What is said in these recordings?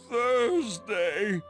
Thursday.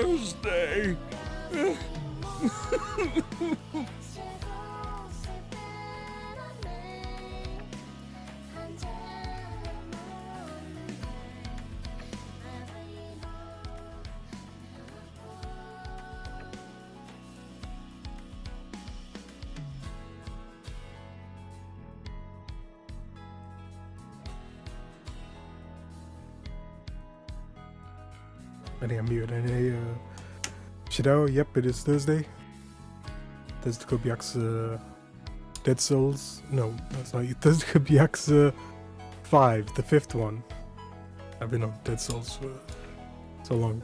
Thursday. I think I'm muted. Shidao, yep, it is Thursday. Thursday could be Yakuza Dead Souls. No, that's not. Thursday could be Yakuza 5, the 5th one. I've been on Dead Souls for so long.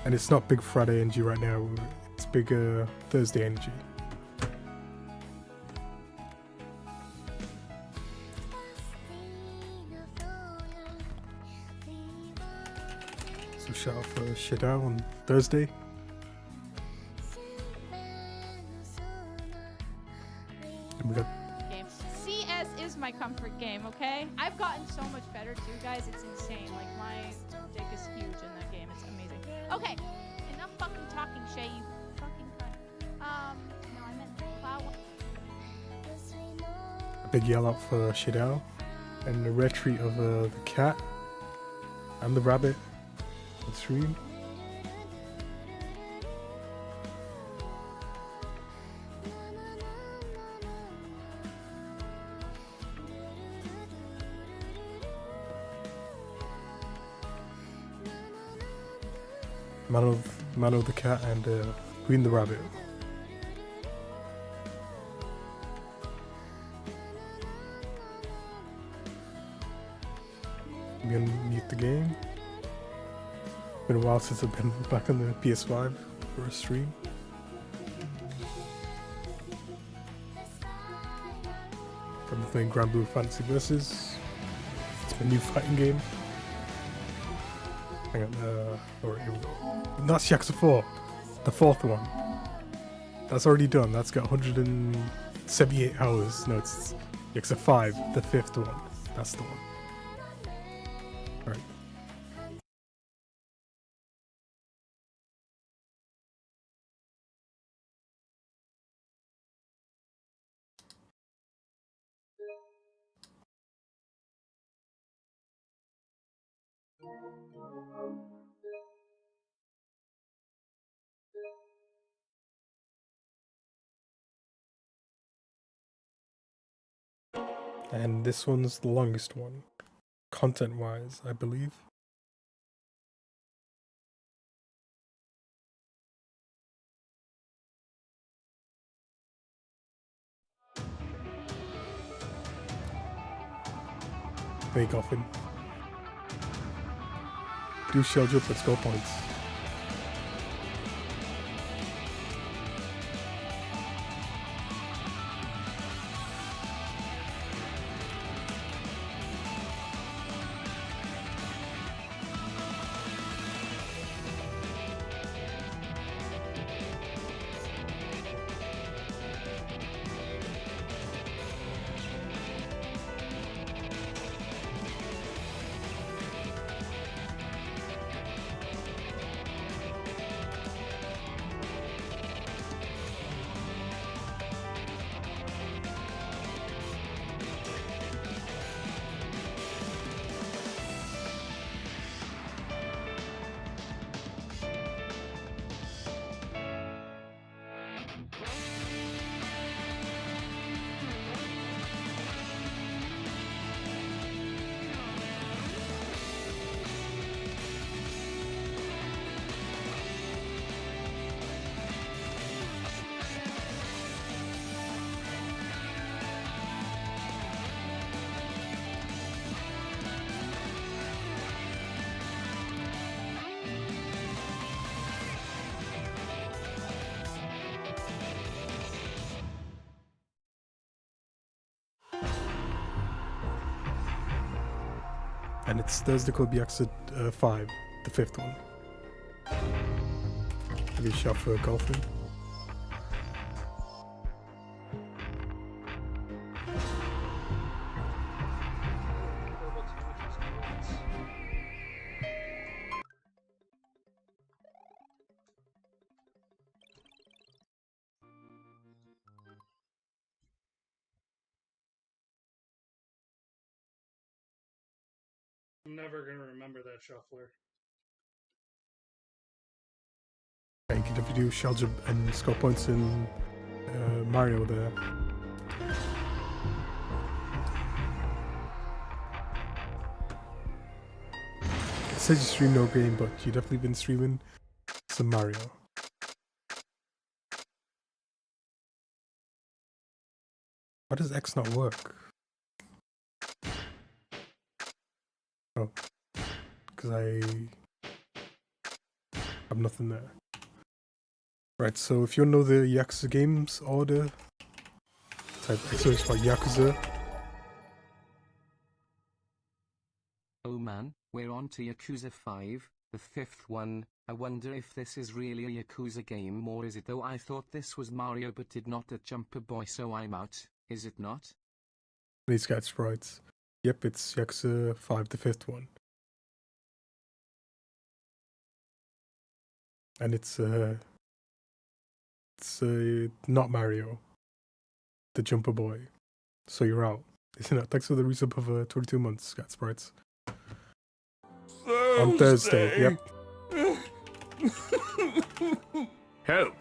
And it's not Big Friday energy right now, it's Big Thursday energy. So shout out for Shidao on Thursday. And we got Game. CS is my comfort game, okay? I've gotten so much better too, guys. It's insane. Like, my dick is huge in that game. It's amazing. Okay, enough fucking talking, Shay, you fucking cunt. No, I meant Cloud. a big yell out for Shidao. And the retreat of the cat and the rabbit on stream. Mano the cat and Queen the rabbit. I'm gonna mute the game. Been a while since I've been back on the PS5 for a stream. I've been playing Grand Blue Fantasy Versus. It's my new fighting game. Hang on, alright, here we go. That's Yakuza 4, the 4th one. That's already done, that's got 178 hours. No, it's Yakuza 5, the 5th one. That's the one. Alright. And this one's the longest one, content-wise, I believe. Bake often. Do shell jump at score points. And it's Thursday could be Yakuza 5, the 5th one. Maybe a shot for golfing. never gonna remember that shuffler. Yeah, you can definitely do shell jump and score points in Mario there. It says you stream no game, but you definitely been streaming some Mario. Why does X not work? Oh, because I have nothing there. Right, so if you know the Yakuza games order, type search for Yakuza. Oh man, we're on to Yakuza 5, the fifth one. I wonder if this is really a Yakuza game or is it, though I thought this was Mario but did not a Jumper Boy, so I'm out. Is it not? These cat sprites. Yep, it's Yakuza 5, the fifth one. And it's not Mario, the Jumper Boy. So you're out. Isn't it? Thanks for the resub of 22 months, cat sprites. On Thursday, yep. Help!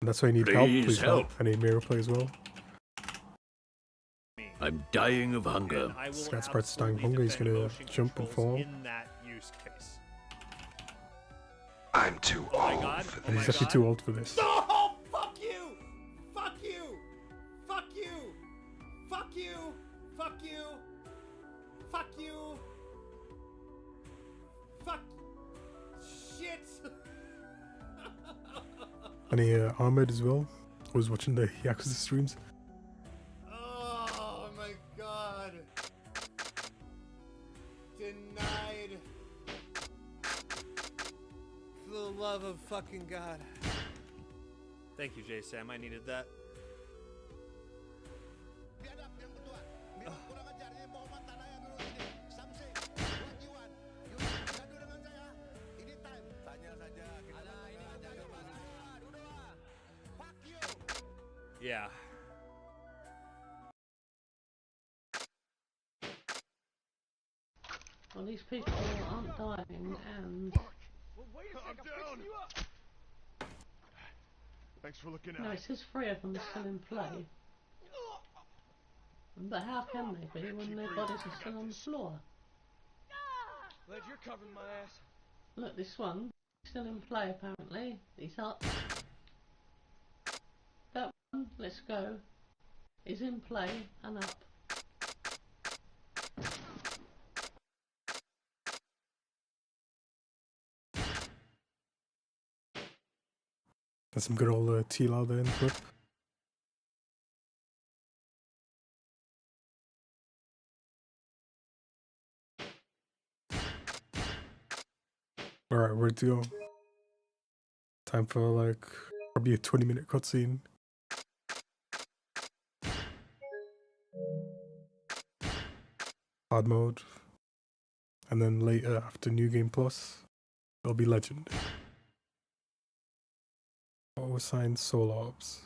And that's why you need help. Please help. I need Miro play as well. I'm dying of hunger. Scat Sprite's dying of hunger. He's gonna jump and fall. In that use case. I'm too old for And he's this. actually too old for this. No! Fuck you! Fuck you! Fuck you! Fuck you! Fuck you! Fuck you! Fuck! Shit! And he Ahmed as well was watching the Yakuza streams. Oh my god! Denied. For the love of fucking God. Thank you, J Sam. I needed that. Yeah. Well, these people aren't dying, and I'm down. Thanks for looking no, out. it says 3 of them are still in play. But how can they be when their bodies are still on the floor? Glad you're covering my ass. Look, this one still in play apparently. He's up. That one, let's go, is in play and up. That's some good old T-Law there in the clip. Alright, ready to go. Time for like probably a 20-minute cutscene. Hard mode. And then later after New Game Plus, it'll be Legend. Auto assigned soul orbs.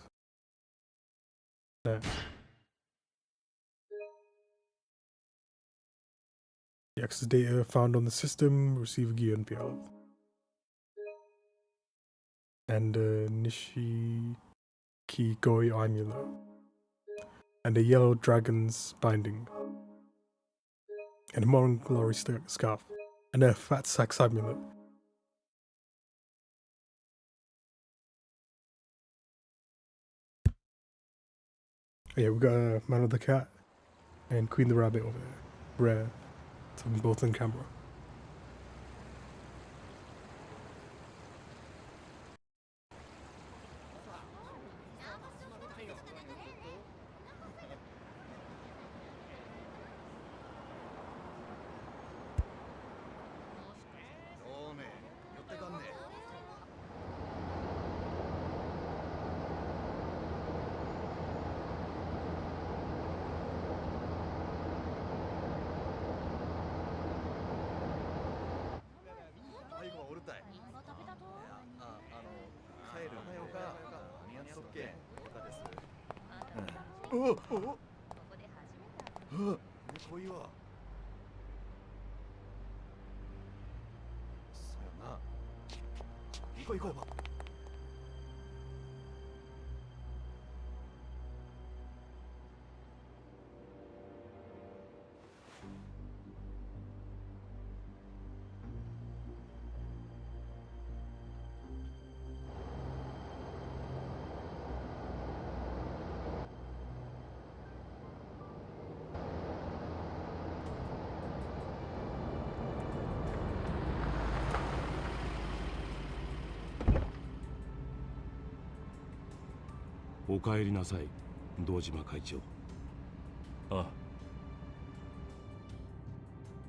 There. The access data found on the system, receive a gear NPL. And Nishiki Goi amulet. And a yellow dragon's binding. And a Morning Glory scarf. And a fat sack's amulet. Yeah, we got Man of the Cat and Queen the Rabbit over there. Rare. Talking both on camera. お帰りなさい、堂島会長。ああ。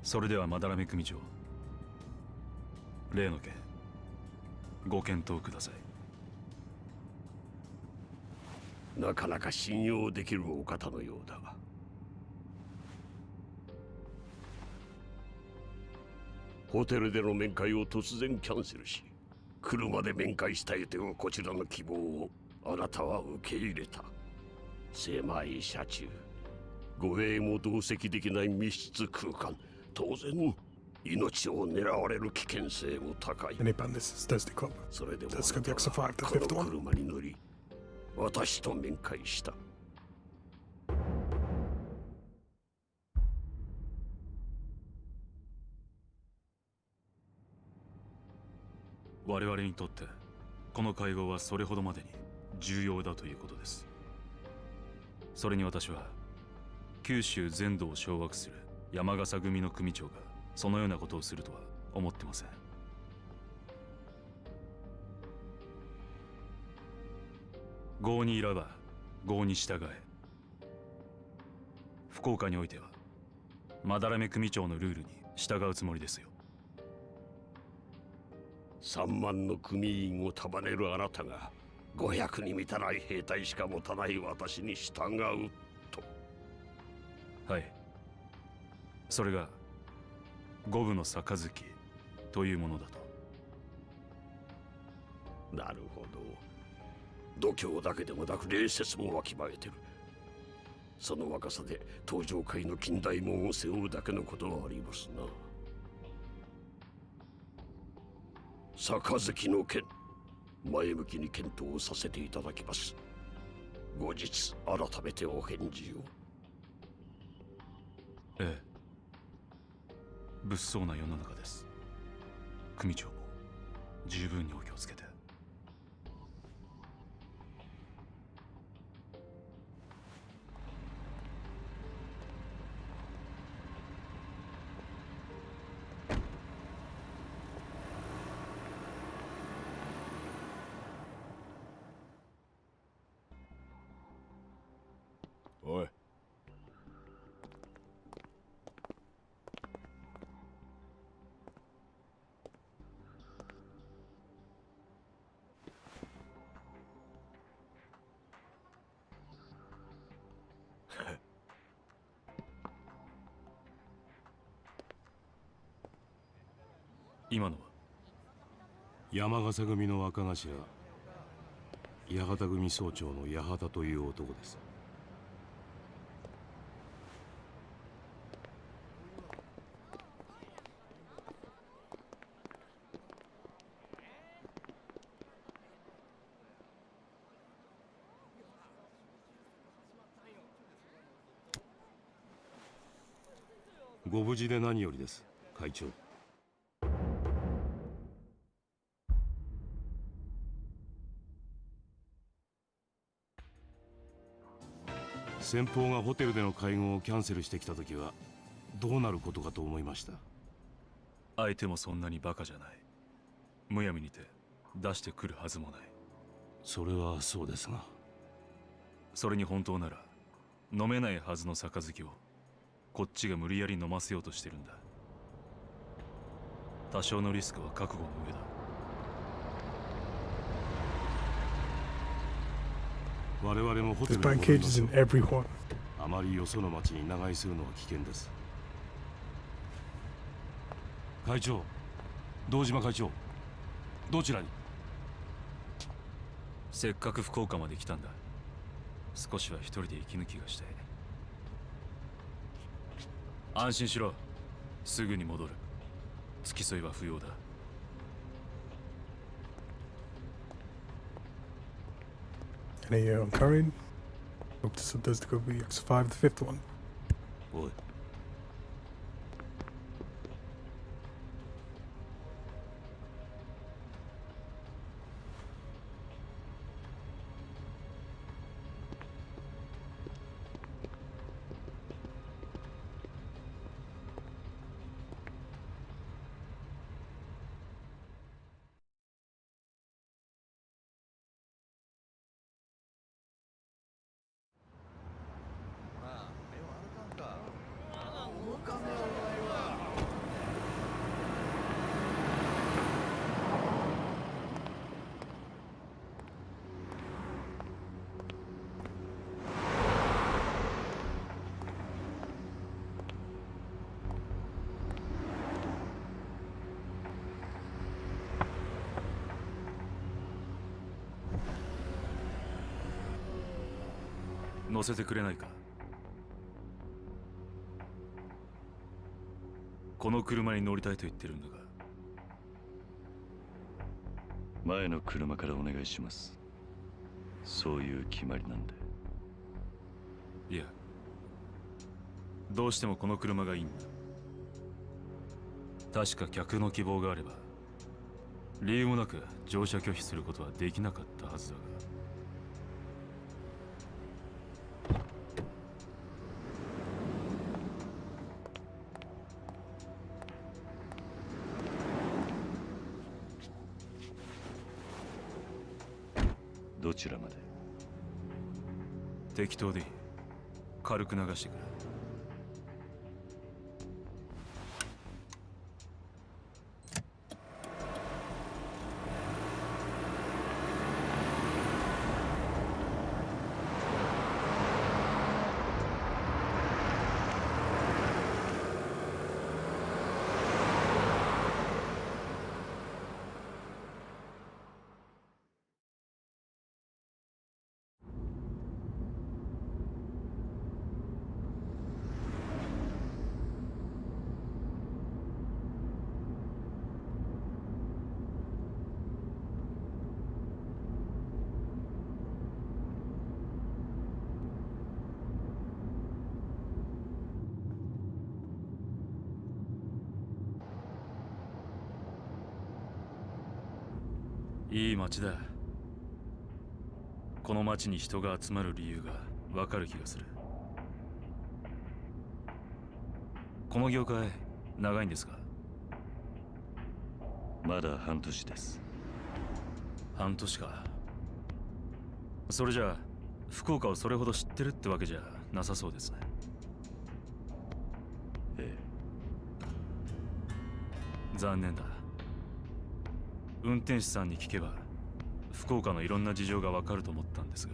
それではまだらめ組長、例の件ご検討ください。なかなか信用できるお方のようだ。ホテルでの面会を突然キャンセルし、車で面会したいというこちらの希望をあなたは受け入れた。狭い車中、護衛も同席できない密室空間、当然命を狙われる危険性も高い。それでもあなたはこの車に乗り、私と面会した。我々にとってこの会合はそれほどまでに重要だということです。それに私は九州全土を掌握する山笠組の組長がそのようなことをするとは思ってません。郷にいらば郷に従え。福岡においてはまだらめ組長のルールに従うつもりですよ。3万の組員を束ねるあなたが500に満たない兵隊しか持たない私に従うと。はい。それが五分の杯というものだと。なるほど。度胸だけでもなく礼節もわきまえてる。その若さで登場界の近代門を背負うだけのことはありますな。杯の件、前向きに検討させていただきます。後日改めてお返事を。ええ。物騒な世の中です。組長も十分にお気をつけて。おい。今のは山笠組の若頭、八幡組総長の八幡という男です。ご無事で何よりです、会長。先方がホテルでの会合をキャンセルしてきた時はどうなることかと思いました。相手もそんなにバカじゃない。むやみにて出してくるはずもない。それはそうですが。それに本当なら飲めないはずの杯をこっちが無理やり飲ませようとしてるんだ。多少のリスクは覚悟の上だ。我々もホテ There's ルに blind 戻りま cages しょ in う。 everyone. あまりよその町に長居するのは危険です。会長、堂島会長、どちらに？せっかく福岡まで来たんだ。少しは一人で息抜きがしたい。安心しろ。すぐに戻る。付き添いは不要だ。And a Karin. Hope this does the Kobe X5, the fifth one. おい。乗せてくれないか。この車に乗りたいと言ってるんだが。前の車からお願いします。そういう決まりなんで。いや、どうしてもこの車がいいんだ。確か客の希望があれば理由もなく乗車拒否することはできなかったはずだが。どちらまで？適当でいい。軽く流してくれ。いい街だ。この街に人が集まる理由がわかる気がする。この業界長いんですか？まだ半年です。半年か。それじゃあ福岡をそれほど知ってるってわけじゃなさそうですね。ええ。残念だ。運転手さんに聞けば福岡のいろんな事情がわかると思ったんですが。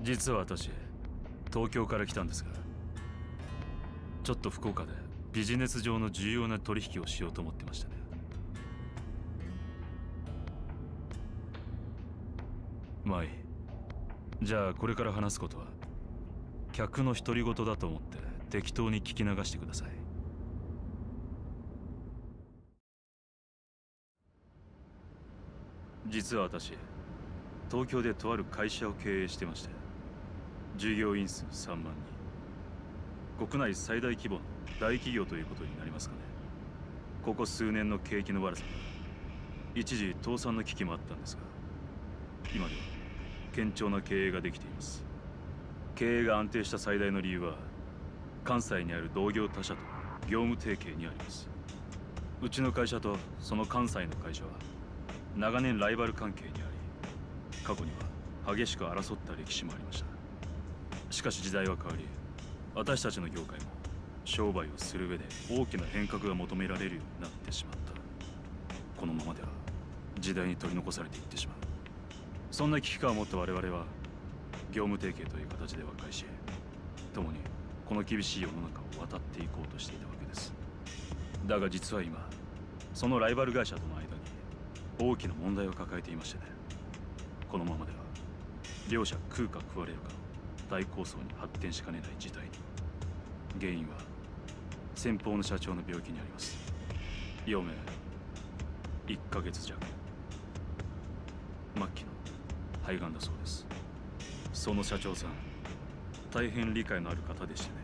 実は私東京から来たんですが、ちょっと福岡でビジネス上の重要な取引をしようと思ってましたね。まあいい。じゃあこれから話すことは客の独り言だと思って適当に聞き流してください。実は私東京でとある会社を経営してまして、従業員数3万人、国内最大規模の大企業ということになりますかね。ここ数年の景気の悪さが一時倒産の危機もあったんですが、今では堅調な経営ができています。経営が安定した最大の理由は関西にある同業他社と業務提携にあります。うちの会社とその関西の会社は長年ライバル関係にあり、過去には激しく争った歴史もありました。しかし時代は変わり、私たちの業界も商売をする上で大きな変革が求められるようになってしまった。このままでは時代に取り残されていってしまう。そんな危機感を持った我々は業務提携という形で和解し、共にこの厳しい世の中を渡っていこうとしていたわけです。だが実は今そのライバル会社との間に大きな問題を抱えていましてね。このままでは両者食うか食われるかの大抗争に発展しかねない事態に。原因は先方の社長の病気にあります。余命1ヶ月弱。末期の肺がんだそうです。その社長さん、大変理解のある方でしてね。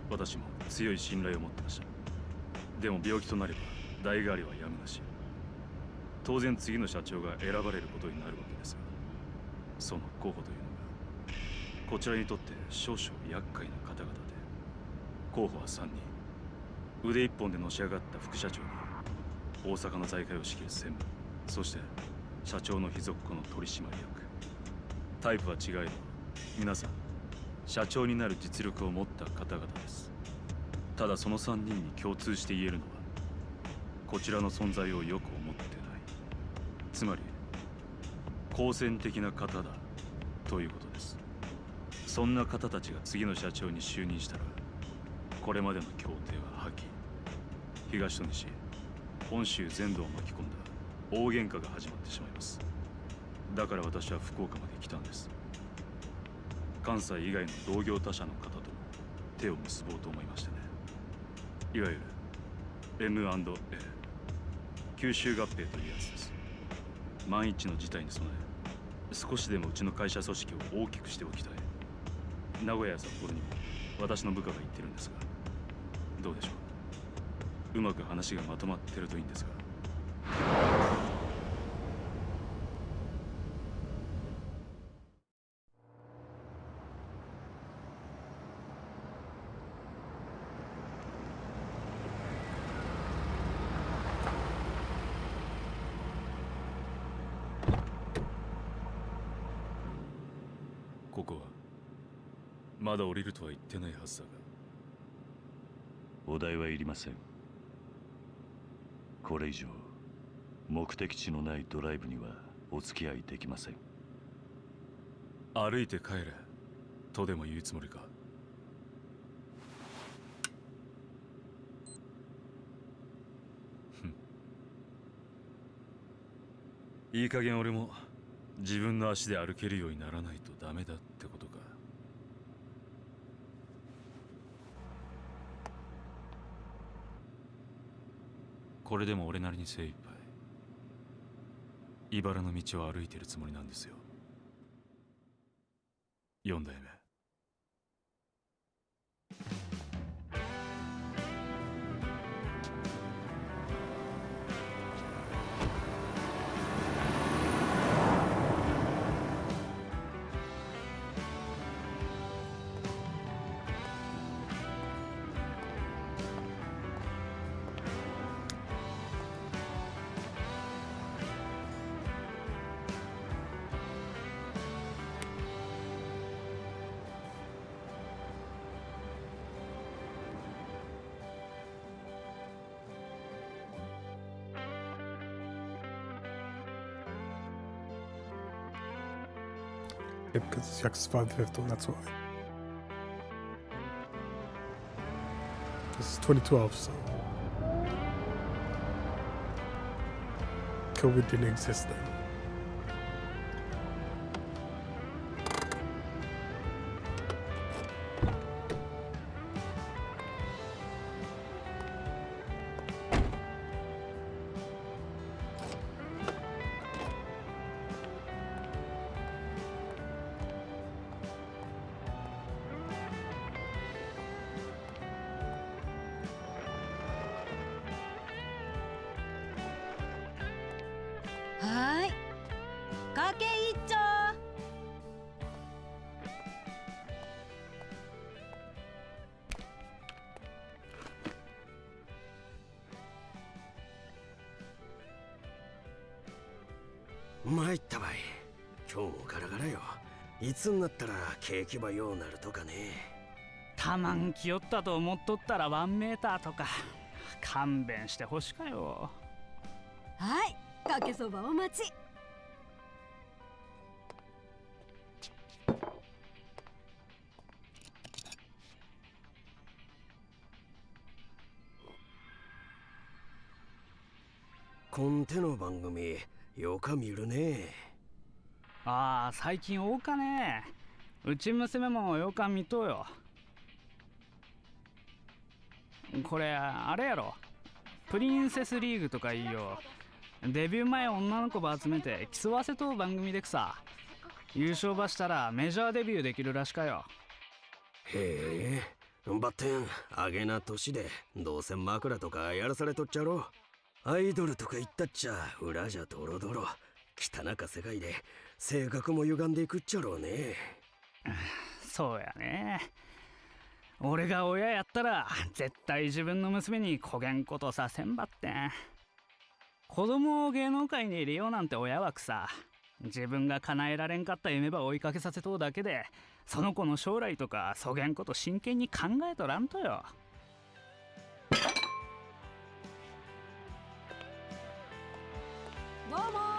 私も強い信頼を持ってました。でも病気となれば代替わりはやむなし。当然次の社長が選ばれることになるわけですが、その候補というのがこちらにとって少々厄介な方々で、候補は3人。腕一本でのし上がった副社長に大阪の財界を仕切る専務、そして社長の秘蔵っ子の取締役。タイプは違えど皆さん社長になる実力を持った方々です。ただその3人に共通して言えるのは、こちらの存在をよく思ってない、つまり好戦的な方だということです。そんな方たちが次の社長に就任したら、これまでの協定は破棄。東と西、本州全土を巻き込んだ大喧嘩が始まってしまいます。だから私は福岡まで来たんです。関西以外の同業他社の方とも手を結ぼうと思いましてね。いわゆる M&A、 吸収合併というやつです。万一の事態に備え、少しでもうちの会社組織を大きくしておきたい。名古屋や札幌にも私の部下が行ってるんですが、どうでしょう。うまく話がまとまってるといいんですが。ここはまだ降りるとは言ってないはずだが。お題はいりません。これ以上目的地のないドライブにはお付き合いできません。歩いて帰れとでも言うつもりか。いい加減俺も自分の足で歩けるようにならないとダメだってことか。これでも俺なりに精一杯茨の道を歩いてるつもりなんですよ。4代目。Yeah, because it's Yakuza 5 fifth one, that's why. This is 2012, so COVID didn't exist then.参ったばい。今日もガラガラよ。いつになったら景気ばようなるとかね。たまんきよったと思っとったら1メーターとか。勘弁してほしかよ。はい、かけそばお待ち。こん手の番組よか見るね。ああ、最近多かね。うち娘もよか見とうよ。これあれやろ、プリンセスリーグとかいいよ。デビュー前女の子ば集めて競わせとう番組でくさ。優勝ばしたらメジャーデビューできるらしかよ。へえ、ばってん、あげな年で、どうせ枕とかやらされとっちゃろ。アイドルとか言ったっちゃ、裏じゃドロドロ。汚か世界で、性格も歪んでいくっちゃろうね。そうやね。俺が親やったら、絶対自分の娘にこげんことさせんばってん。子供を芸能界に入れようなんて親はくさ。自分が叶えられんかった夢ば追いかけさせとうだけで、その子の将来とかそげんこと真剣に考えとらんとよ。どうも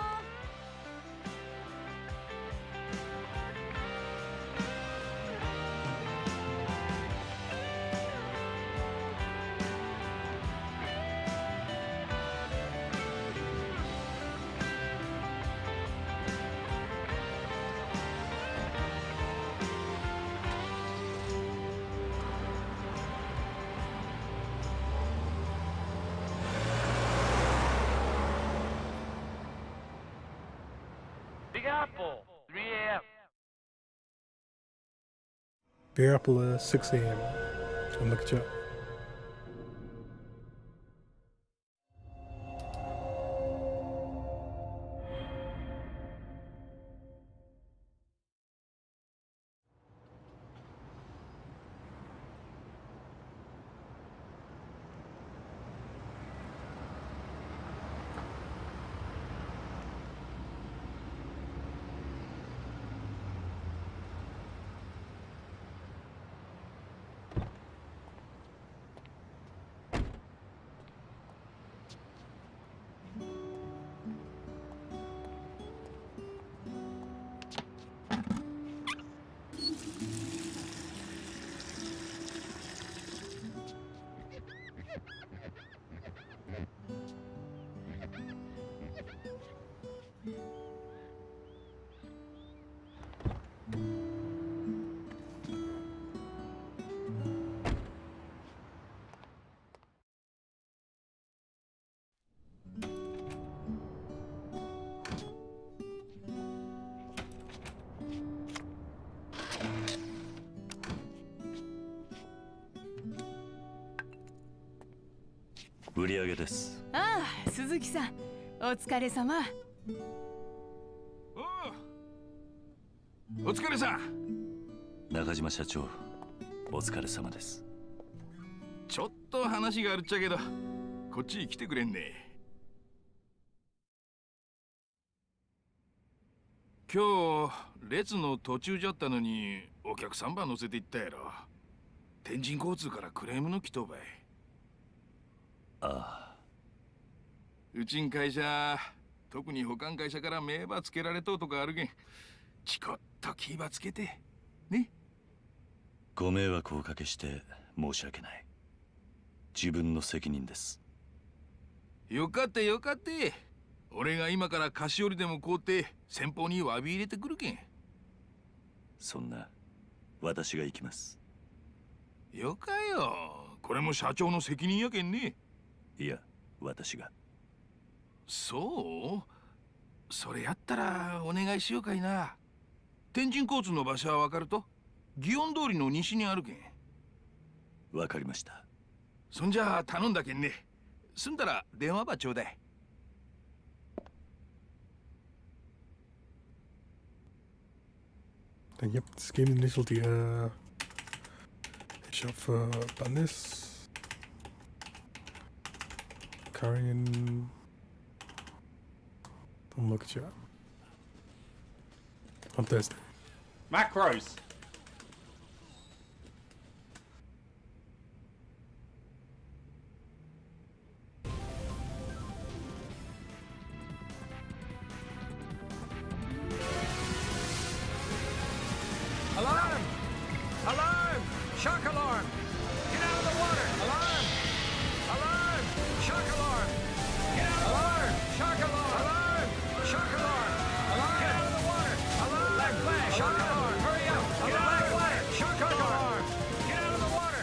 Big Apple, 3 a.m. Big Apple 6 a.m. And look at you.売り上げです。ああ、鈴木さん、お疲れ様。お疲れさん。中島社長、お疲れ様です。ちょっと話があるっちゃけど、こっち来てくれんね。今日列の途中じゃったのにお客さんば乗せて行ったやろ。天神交通からクレームの来とばい。ああ。うちん会社、特に保管会社から名ばつけられとうとかあるけん、ちこっと気ばつけてね。ご迷惑をおかけして申し訳ない。自分の責任です。よかってよかって。俺が今から菓子折りでも買うて先方に詫び入れてくるけん。そんな、私が行きます。よかよ。これも社長の責任やけんね。いや、私が。そう？それやったらお願いしようかいな。天神交通の場所はわかると？祇園通りの西にあるけん。わかりました。そんじゃ頼んだけんね。済んだら電話ばちょうだい。Yep, this game initial die shop Bannis. Carrying look at you. On Thursday. Macros. Alarm! Alarm! Shock alarm! Get out of the water! Alarm! Alarm! Shock alarm! Get out of the water! Shock alarm! Alarm! Shock alarm! Alarm! Get out of the water! Alarm! Black flash! Shock alarm! Hurry up! Get out of the water! Shock alarm! Get out of the water!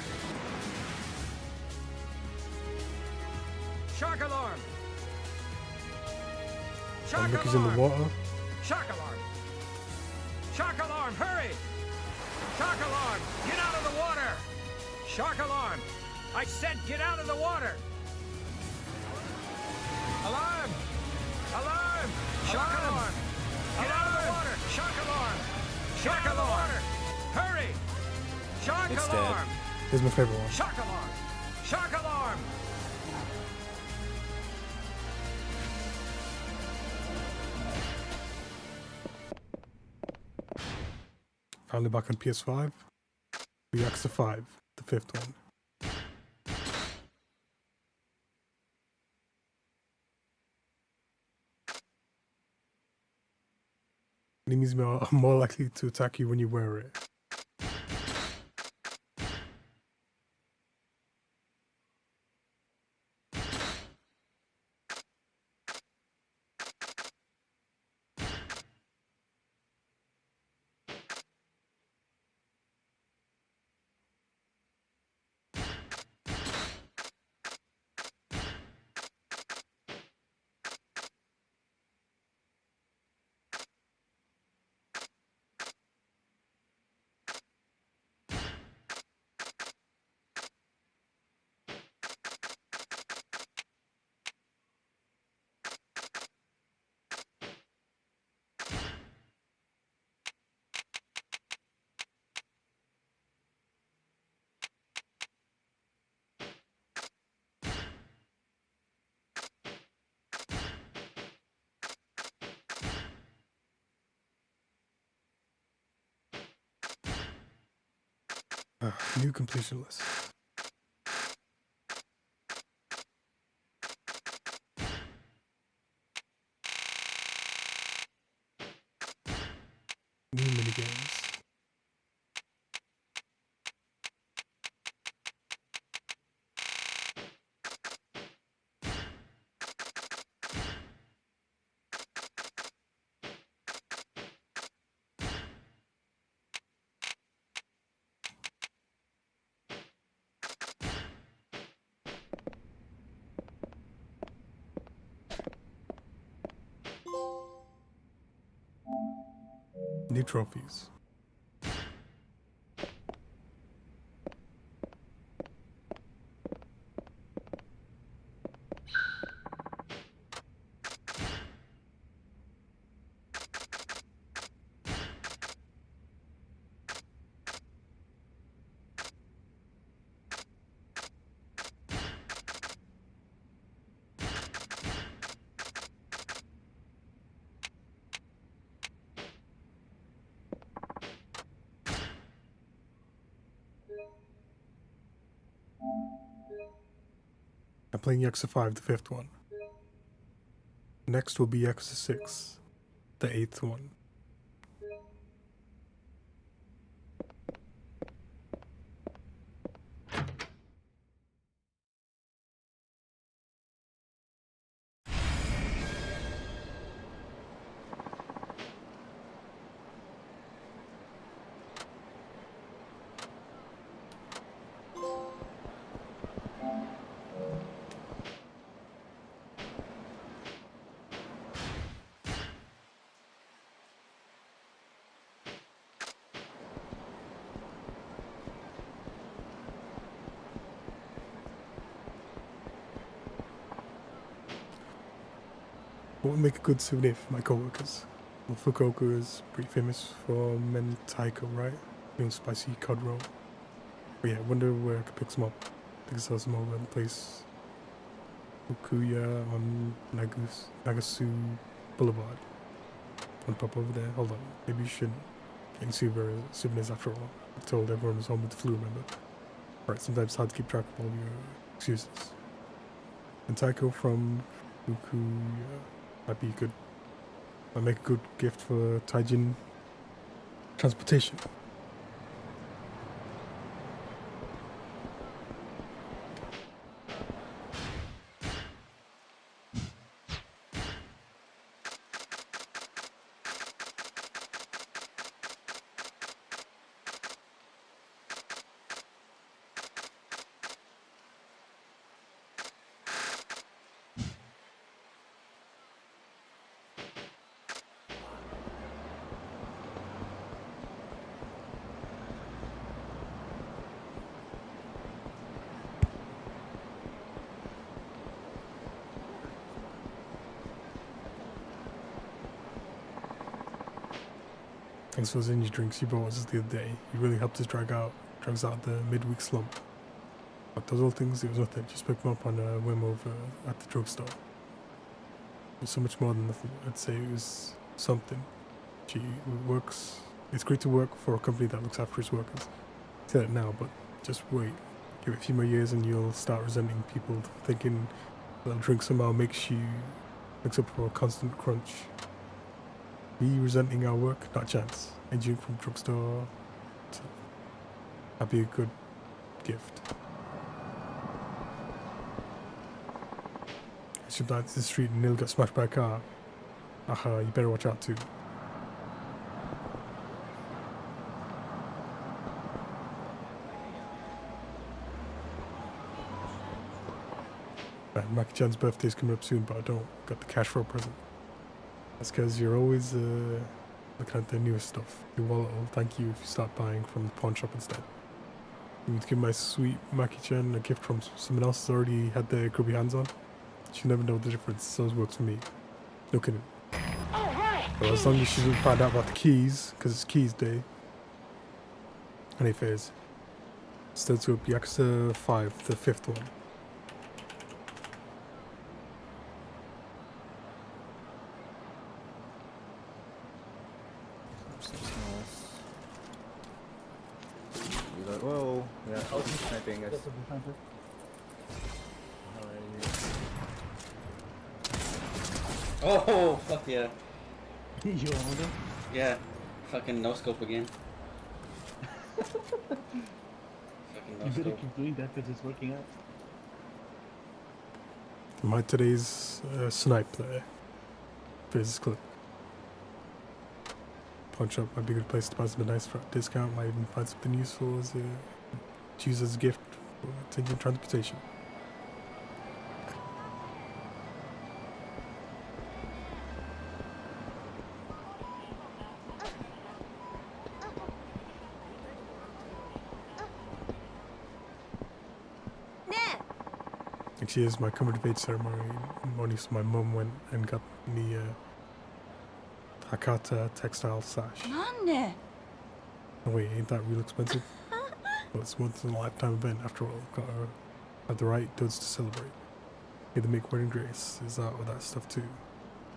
Shock alarm! And Mickey's in the water. Shock alarm! Shock alarm, hurry! Shock alarm! Get out of the water! Shock alarm! I said get out of the water! Alarm! Alarm! Shock alarm! Get out of the water! Shock alarm! Shock alarm! Hurry! Shock It's alarm! dead. Here's my favorite one. Shock alarm! Shock alarm! Finally back on PS5. Yakuza 5, the 5th one. Enemies are more likely to attack you when you wear it. New completion list. New minigames. New trophies. I'm playing Yakuza 5, the 5th one. Next will be Yakuza 6, the 8th one. What would make a good souvenir for my coworkers? Well, Fukuoka is pretty famous for mentaiko, right? Being spicy cod roll. But yeah, I wonder where I could pick some up. I think I saw some over in the place. Fukuya on Nagasu Boulevard. On top over there. Hold on. Maybe you should get souvenirs after all. I told everyone was home with the flu, remember? Alright, sometimes it's hard to keep track of all your excuses. Mentaiko from Fukuya. Might be good. Might make a good gift for Taijin transportation. Thanks for those energy drinks you brought us the other day. You really helped us drag out the midweek slump. But those old things, it was nothing. Just picked them up on a whim over at the drugstore. It was so much more than nothing. I'd say it was something. Gee, it works. It's great to work for a company that looks after its workers. I say that now, but just wait. Give it a few more years and you'll start resenting people thinking a little drink somehow makes up for a constant crunch. Me resenting our work? Not a chance. Engine from drugstore. That'd be a good gift. I jumped out to the street and Neil got smashed by a car. Aha, you better watch out too. Maki-chan's birthday's coming up soon, but I don't got the cash for a present. That's because you're always looking at the newest stuff. Your wallet will thank you if you start buying from the pawn shop instead. I'm going to give my sweet Maki-chan a gift from someone else who's already had their grubby hands on. She'll never know the difference, so it works for me. No kidding. Well, as long as she doesn't find out about the keys, because it's keys day. Anyways, starts with Yakuza 5, the 5th one. Whoa, yeah, I was sniping, guys. Oh, fuck yeah. You owned him? Yeah. Fucking no scope again. Fucking no You better scope. keep doing that because it's working out. My today's snipe there. Fizz clip. Pawn shop might be a good place to buy some nice discount. Might even find something useful to use as a gift for taking transportation. Next year's my coming of age ceremony. So my mum went and got me Hakata textile sash. Nande? Oh wait, ain't that real expensive? Well, it's once in a lifetime event after all. Gotta have the right duds to celebrate. Hey, the make wedding grace is out with that stuff too.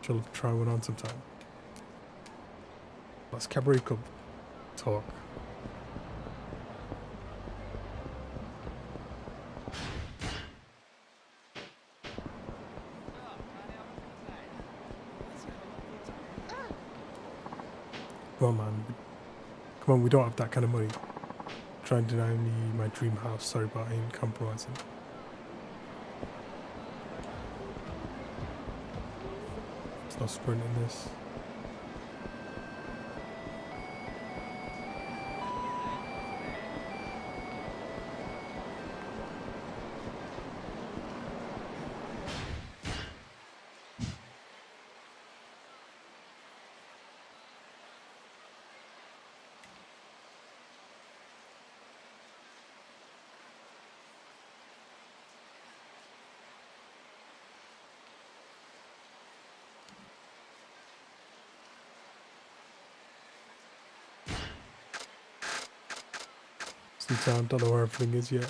She'll have to try one on sometime. Let's cabaret club talk. Come on, man. Come on, we don't have that kind of money. Try and deny me my dream house. Sorry, but I ain't compromising. There's no sprint in this. Town, don't know where everything is yet.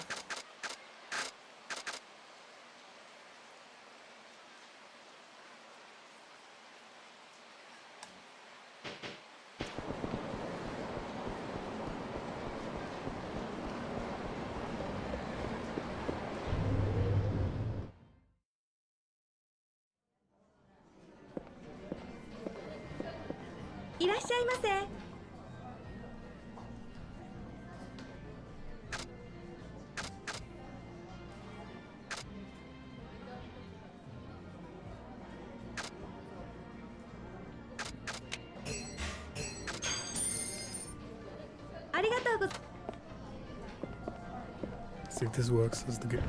See if this works as the gift.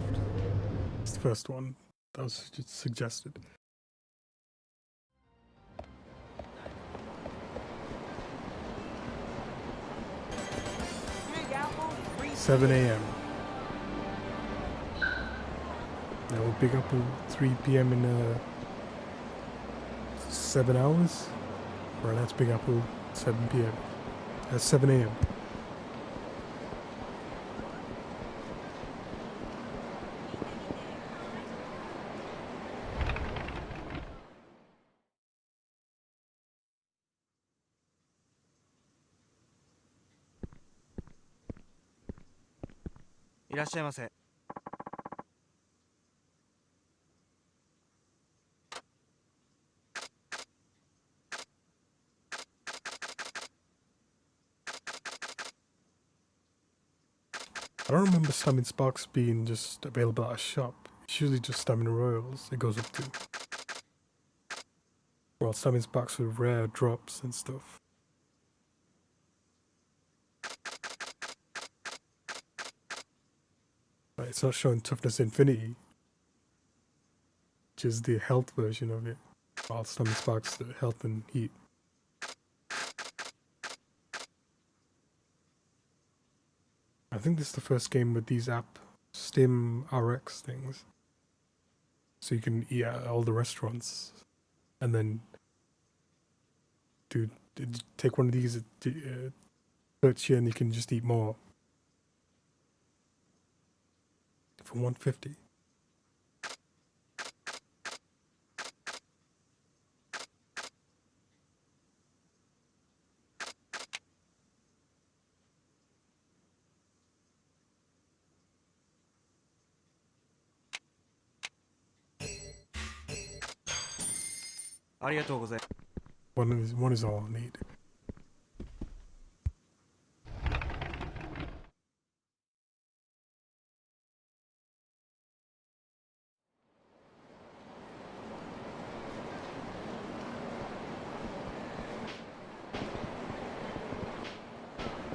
It's the first one that was just suggested. 7 a.m. Now we'll pick up at 3 p.m. in 7 hours. Right, that's Big Apple, 7 p.m. at 7 a.m. I don't remember Stamina Sparks being just available at a shop. It's usually just Stamina Royals it goes up to. Well, Stamina Sparks with rare drops and stuff. But it's not showing Toughness Infinity, which is the health version of it. While Stamina Sparks the health and heat. I think this is the first game with these app Stim RX things. So you can eat at all the restaurants and then take one of these hurts you and you can just eat more. For 150. One is all I need.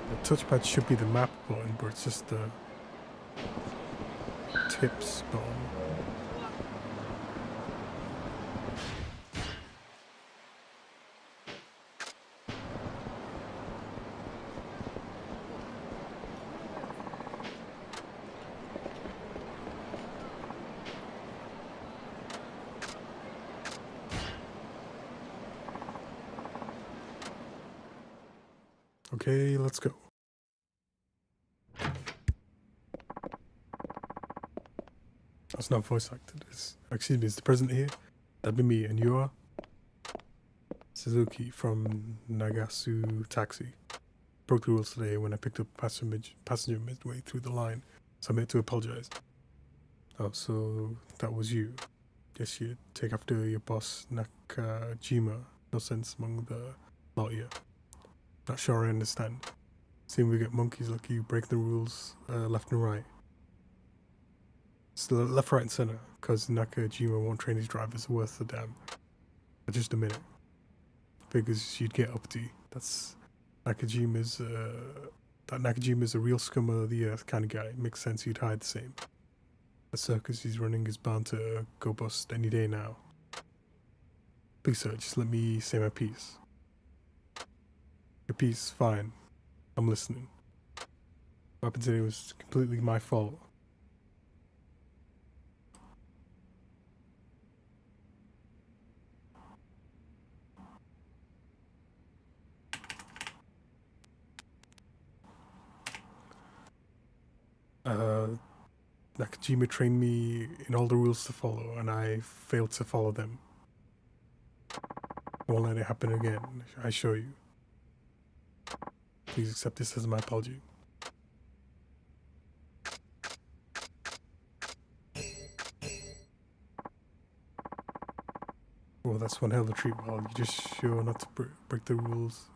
The touchpad should be the map button, but it's just the tips button. Okay, let's go. That's not voice acted. Excuse me, is the president here? That'd be me, and you are? Suzuki from Nagasu Taxi. Broke the rules today when I picked up passenger midway through the line, so I'm here to apologize. Oh, so that was you. Guess you take after your boss Nakajima. No sense among the lot here. Not sure I understand. Seeing we get monkeys like you break the rules left and right. It's the left, right, and center, because Nakajima won't train his drivers worth a damn. But just a minute. Figures you'd get uppity. That's Nakajima's a real scum of the earth kind of guy. Makes sense you'd hide the same. The circus he's running is bound to go bust any day now. Please, sir, just let me say my piece. Your piece, fine. I'm listening. What happened today was completely my fault. Nakajima trained me in all the rules to follow, and I failed to follow them. I won't let it happen again, I assure you. Please accept this as my apology. Well, that's one hell of a treat. Well, you just sure not to break the rules,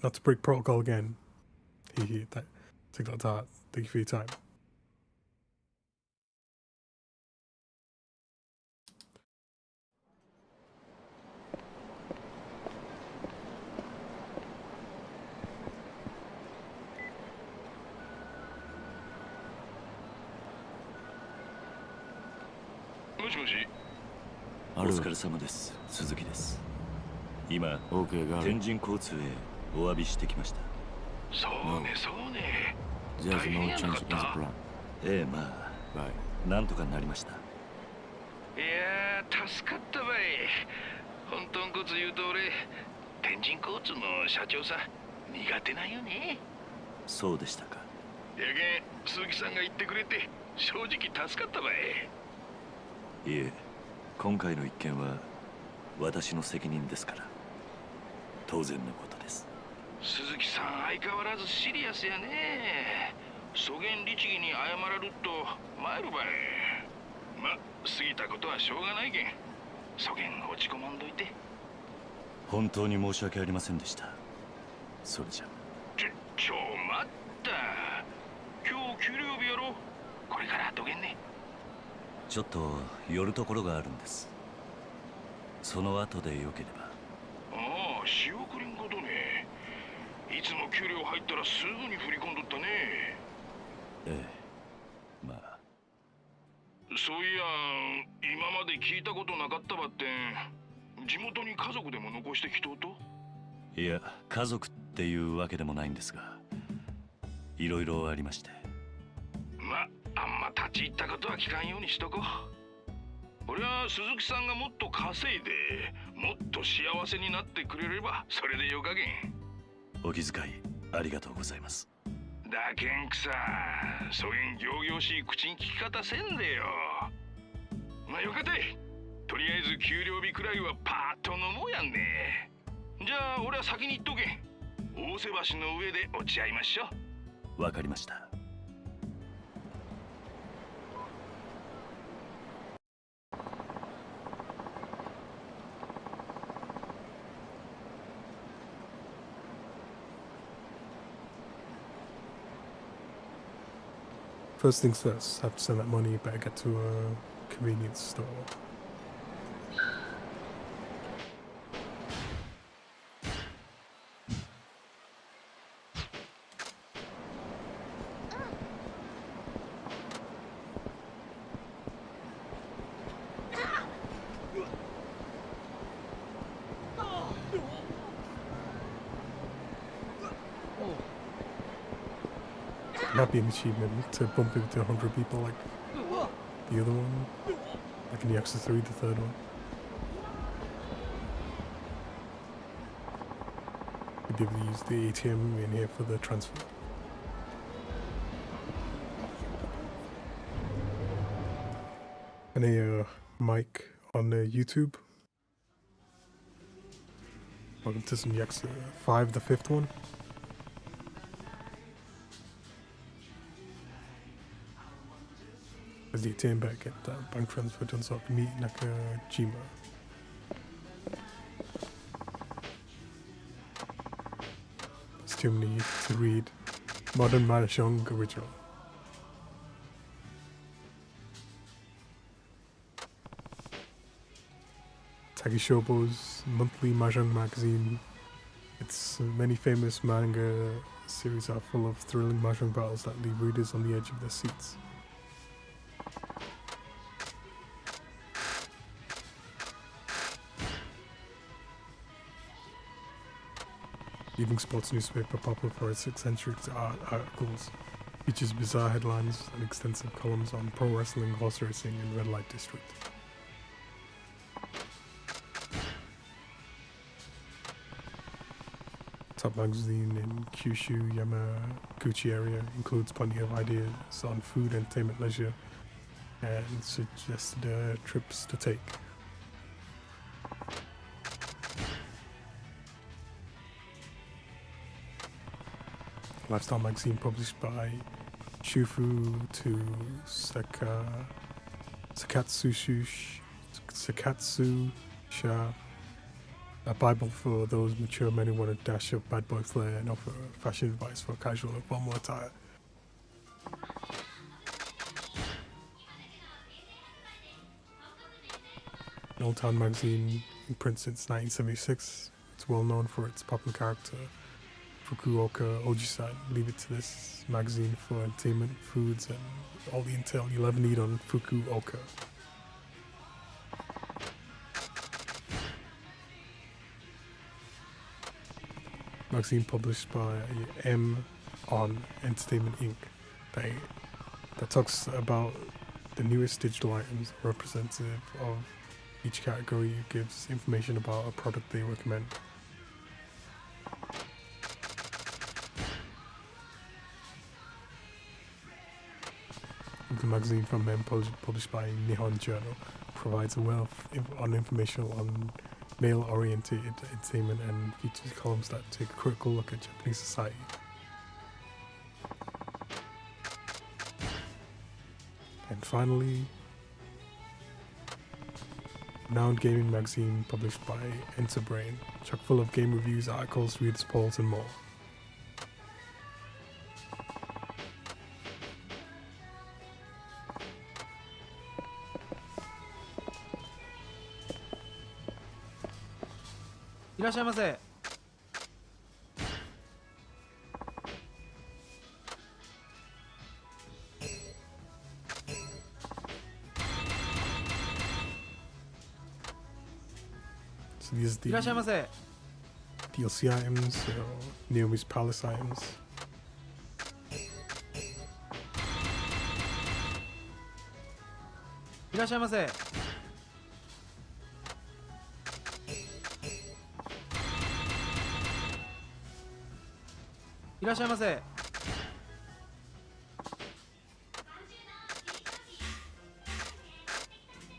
not to break protocol again. Take that to heart. Thank you for your time.お疲れ様です。鈴木です。今、天神交通へお詫びしてきました。そうね、そうね。There's no change in the plan. ええ、まあ、なんとかなりました。いやー、助かったばい。本当のこと言うと俺、天神交通の社長さ、苦手なんよね。そうでしたか。やけん、鈴木さんが言ってくれて、正直助かったばい。いえ、今回の一件は私の責任ですから、当然のことです。鈴木さん、相変わらずシリアスやね。そげん律儀に謝らると参るばい。ま、過ぎたことはしょうがないけん、そげん落ち込まんどいて。本当に申し訳ありませんでした。それじゃ。ちょ待った。今日給料日やろ。これからどげんね。ちょっと寄るところがあるんです。その後でよければ。ああ、仕送りんことね。いつも給料入ったらすぐに振り込んどったね。ええ、まあ。そういや、今まで聞いたことなかったばってん、地元に家族でも残してきとうと？いや、家族っていうわけでもないんですが、いろいろありまして。ま、あんま立ち入ったことは聞かんようにしとこう。俺は鈴木さんがもっと稼いで、もっと幸せになってくれればそれでよかげん。お気遣いありがとうございます。だけんくさ、そげん仰々しい口に聞き方せんでよ。まあよかて。とりあえず給料日くらいはパーッと飲もうやんね。じゃあ俺は先に行っとけん。大瀬橋の上で落ち合いましょう。わかりました。First things first, have to send that money, better get to a convenience store. That'd be an achievement to bump into 100 people like the other one, like in the Yakuza 3, the third one. You'd be able to use the ATM in here for the transfer. And a mic on YouTube. Welcome to some Yakuza 5, the 5th one. As the ATM back, get that bank transfer done so I can meet Nakajima. There's too many to read. Modern Mahjong original. Tagishobo's monthly Mahjong magazine. Its many famous manga series are full of thrilling Mahjong battles that leave readers on the edge of their seats. Leaving sports newspaper popular for its eccentric articles, features bizarre headlines and extensive columns on pro wrestling, horse racing, and red light district. Top magazine in Kyushu, Yamaguchi area includes plenty of ideas on food, entertainment, leisure, and suggested trips to take. Lifestyle magazine published by Shufu to Sakatsusha, a Bible for those mature men who want a dash of bad boy flair and offer fashion advice for casual and formal attire. An Old Town magazine in print since 1976, it's well known for its popular character Fukuoka Oji-san. Leave it to this magazine for entertainment, foods, and all the intel you'll ever need on Fukuoka. Magazine published by M on Entertainment Inc. that talks about the newest digital items representative of each category, gives information about a product they recommend. the magazine from men published by Nihon Journal provides a wealth on information on male-oriented entertainment and features columns that take a critical look at Japanese society. And finally, renowned gaming magazine published by Enterbrain, chock full of game reviews, articles, readers' polls, and more. So these are the DLC items, Naomi's Palace items.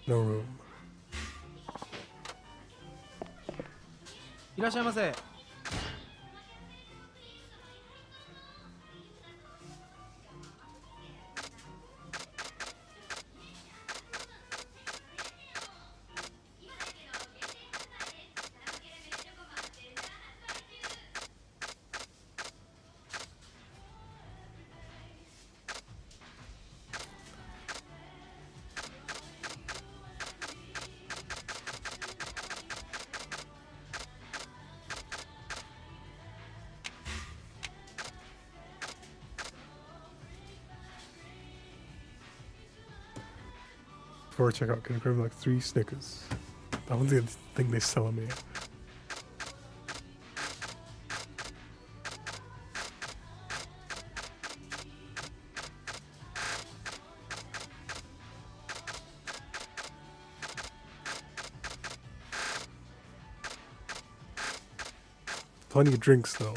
No room. Before I check out, can I grab like 3 Snickers? That one's the thing they sell them here. Plenty of drinks though.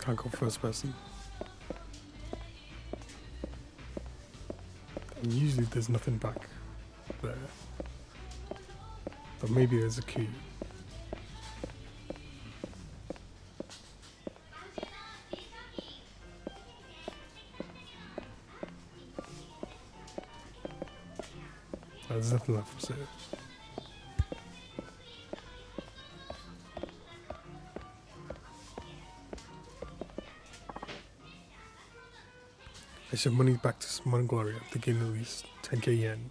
Can't go first person. And usually there's nothing back there. But maybe there's a key. There's nothing left for sale. I should money back to Smart and Gloria. The game at least 10k yen.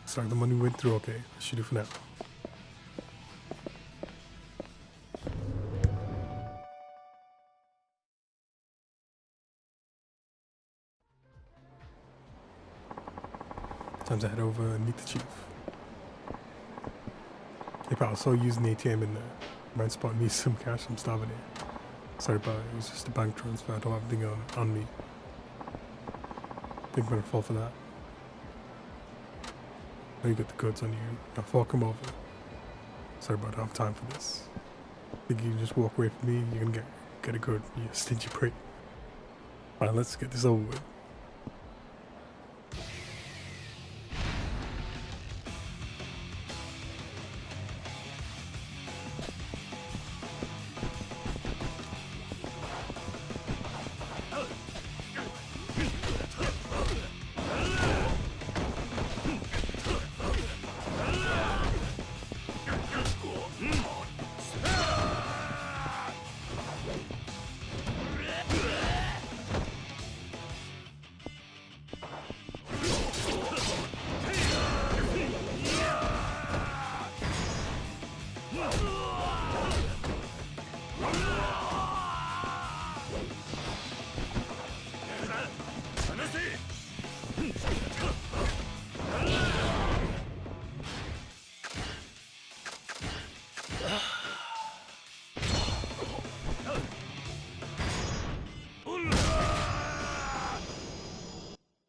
Looks like the money went through okay. I should do for now. Time to head over and meet the chief. Hey pal, I saw you using the ATM in there. Mind spotting me some cash? I'm starving here. Sorry pal, it was just a bank transfer. I don't have anything on me. Think I'm gonna fall for that. Now you got the goods on you. Now fuck him over. Sorry, but I don't have time for this. Think you can just walk away from me? You're gonna get a good, you stingy prick. Alright, let's get this over with.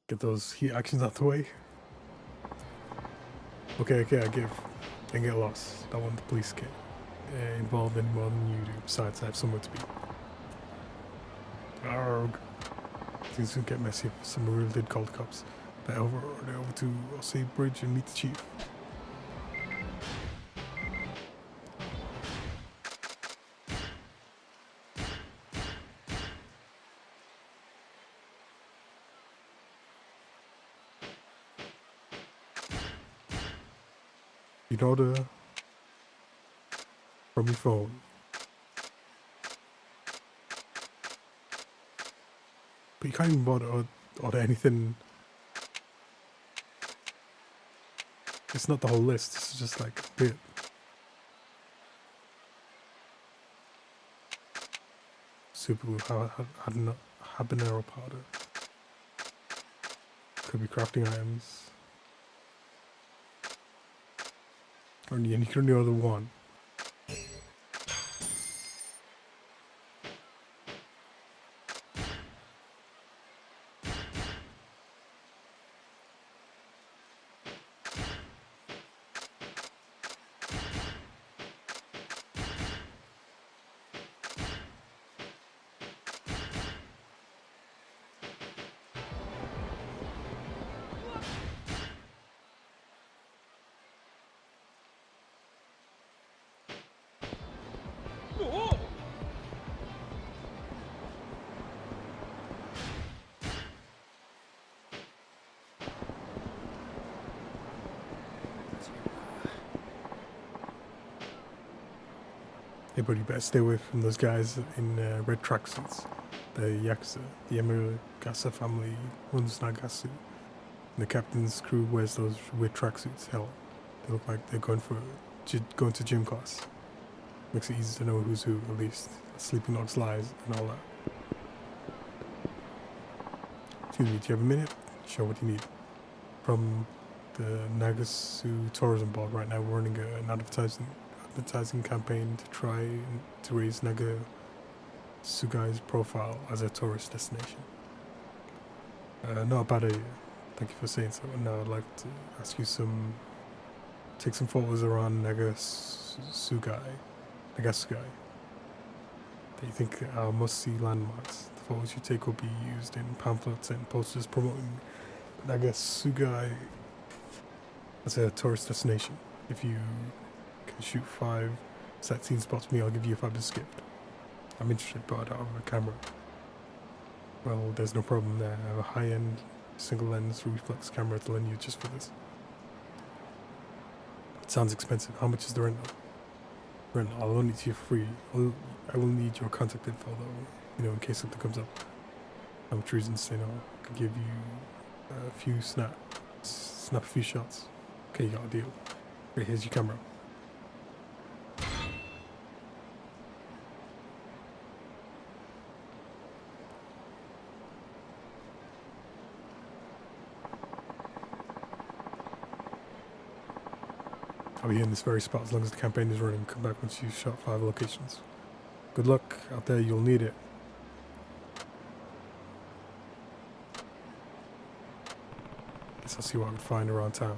Get those heat actions out the way. Okay, I give. Don't get lost. Don't want the police to get involved any more than you do. Besides, I have somewhere to be. Arrgh. Things can get messy if some real did call the cops. They're over to Osage Bridge and meet the chief. You can order from your phone. But you can't even order anything. It's not the whole list, it's just like a bit. Super glue, habanero powder. Could be crafting items. And you can only order one. Hey buddy, you better stay away from those guys in red tracksuits. The Yakuza. The Yakuza family runs Nagasu. And the captain's crew wears those weird tracksuits. Hell, they look like they're going to gym class. Makes it easy to know who's who, at least. Sleeping dogs lies and all that. Excuse me, do you have a minute? Show what you need. From the Nagasu Tourism Board right now, we're running an advertising campaign to try to raise Nagasugai's profile as a tourist destination. Not a bad idea. Thank you for saying so. Now I'd like to ask you take some photos around Nagasugai that you think are must-see landmarks. The photos you take will be used in pamphlets and posters promoting Nagasugai as a tourist destination. If you can shoot 5 sightseeing spots for me, I'll give you a fabulous gift. I'm interested, but I don't have a camera. Well, there's no problem there. I have a high-end single lens reflex camera to lend you just for this. It sounds expensive. How much is the rental? I'll loan it to you for free. I will need your contact info though, in case something comes up. How much reason to say no? I could give you a few snap a few shots. Okay, you got a deal. Right, here's your camera. I'll be here in this very spot as long as the campaign is running. Come back once you've shot 5 locations. Good luck out there, you'll need it. Guess I'll see what I can find around town.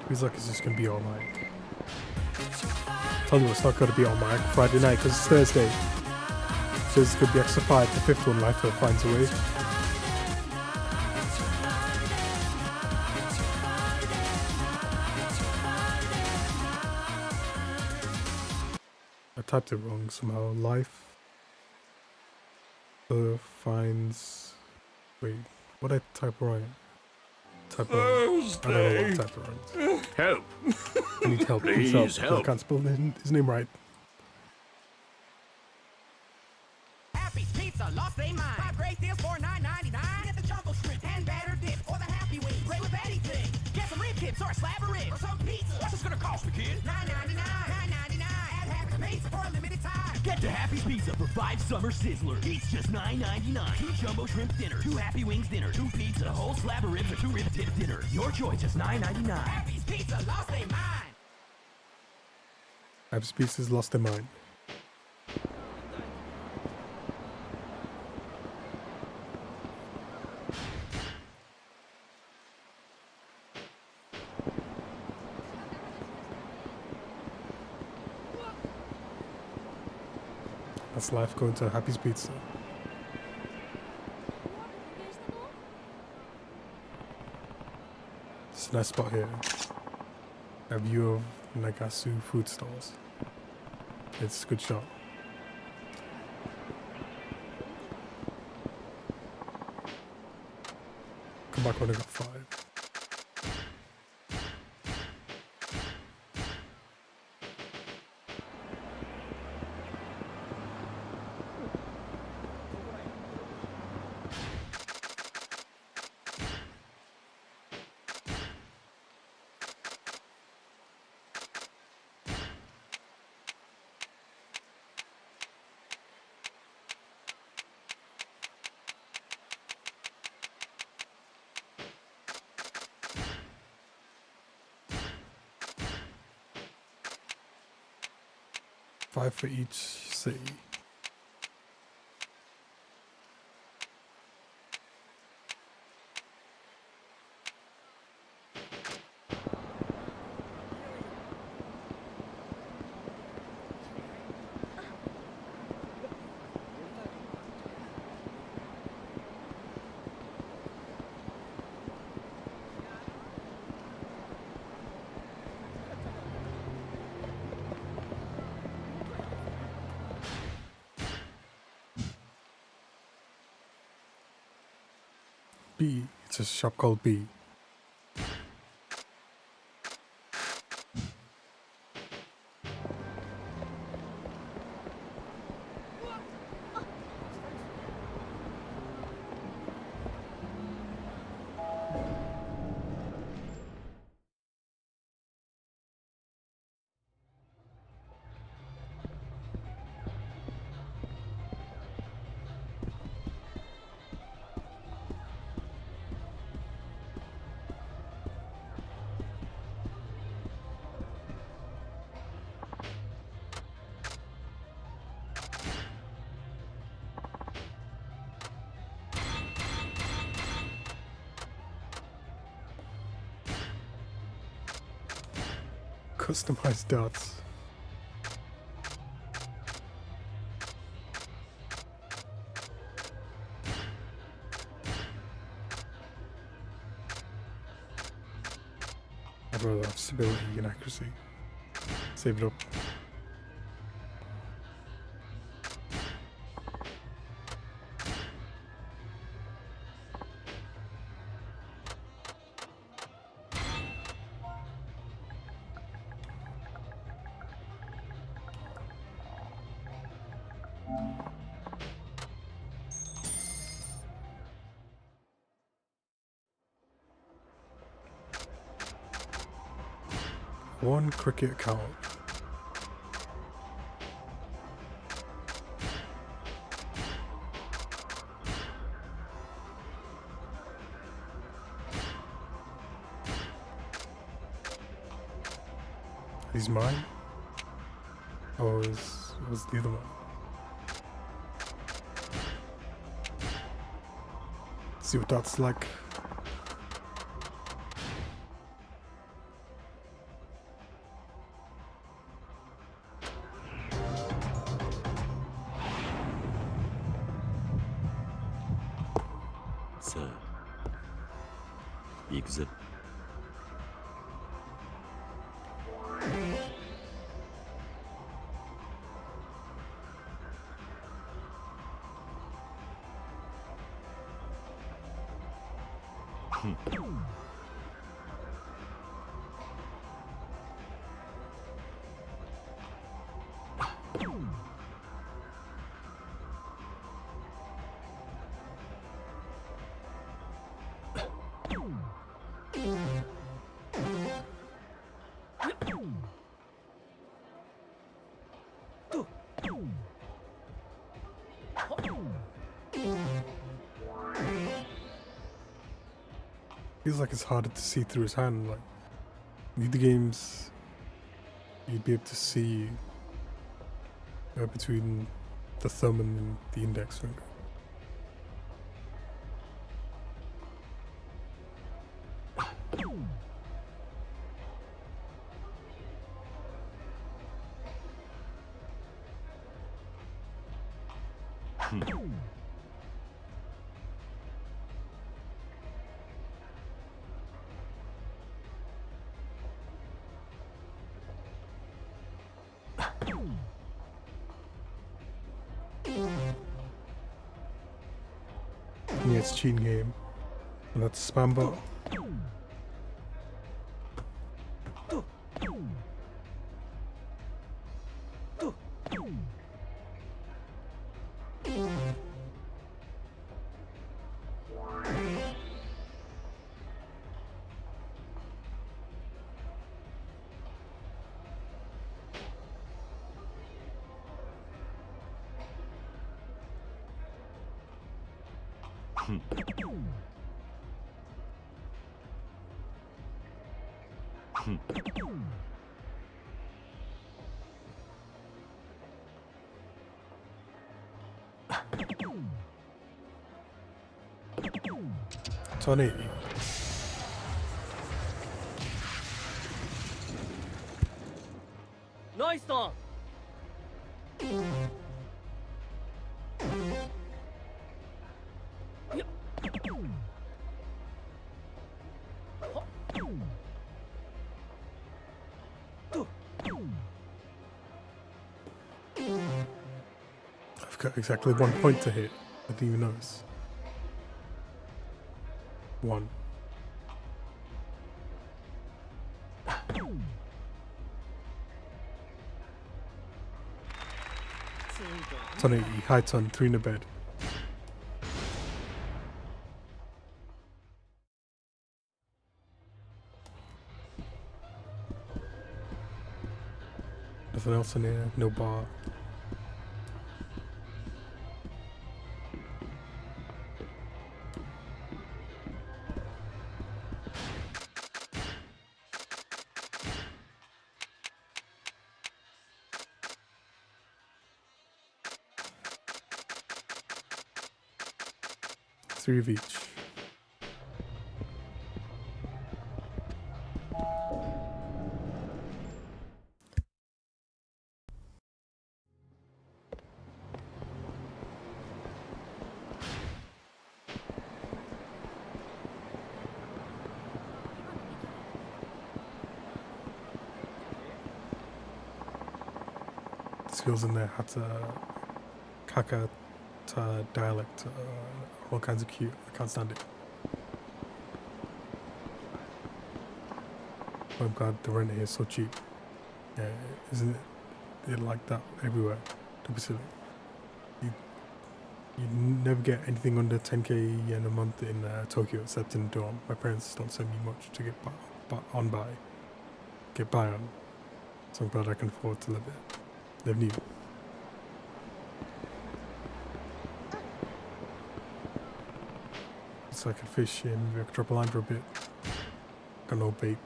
Feels like it's just gonna be all night. Tell you it's not gonna be all night Friday night because it's Thursday. So it's gonna be Yakuza 5, the fifth one. Life finds a way. I typed it wrong somehow. Life finds. Wait, what did I type right? Type wrong. I don't know what I typed wrong. Help! I need help. Please Please help. I can't spell his name right. Happy's Pizza lost their mind. 5 great deals for $9.99. Get the jumbo shrimp and batter dip or the Happy Wings. Play with anything. Get some rib tips or a slab of ribs or some pizza. What's this gonna cost me, kid? $9.99. $9.99. At Happy's Pizza for a limited time. Get to Happy's Pizza for 5 summer sizzlers. Each just $9.99. 2 jumbo shrimp dinner, 2 Happy Wings dinner, 2 pizza, a whole slab of ribs, or 2 rib tip dinner. Your choice, just $9.99. Happy's Pizza lost their mind. Happy's Pizza's lost their mind. That's life going to Happy's Pizza. It's a nice spot here. A view of Nagasu food stalls. It's a good shot. Come back when I got 5. $5 for each city. B. It's a shop called B. Customized dots. I'd rather have stability and accuracy. Save it up. One cricket account. He's mine? Oh, was the other one? See what that's like. さあ行くぜ。Feels like it's harder to see through his hand. Like in the games, you'd be able to see between the thumb and the index finger. Yeah, it's a cheating game. And that's spam bot. It's on 80. Nice one. I've got exactly 1 point to hit. I didn't even notice. 1. It's on 80. Heights on 3 in the bed. Nothing else in here. No bar. Three of each. Skills in there, Hata, Kaka, dialect, all kinds of cute. I can't stand it. I'm glad the rent here is so cheap. Yeah, isn't it like that everywhere? Don't be silly. You never get anything under 10k yen a month in Tokyo except in dorm. My parents don't send me much to get by on. So I'm glad I can afford to live new. So I can fish in, maybe I could drop a line for a bit. Got no bait.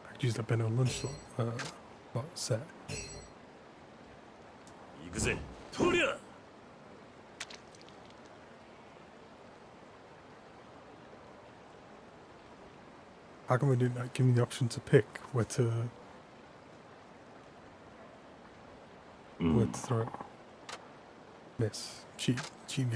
I could use that Benno lunch set. 行くぜ。とりゃ。How come it did not give me the option to pick what to throw? Miss. Cheat game.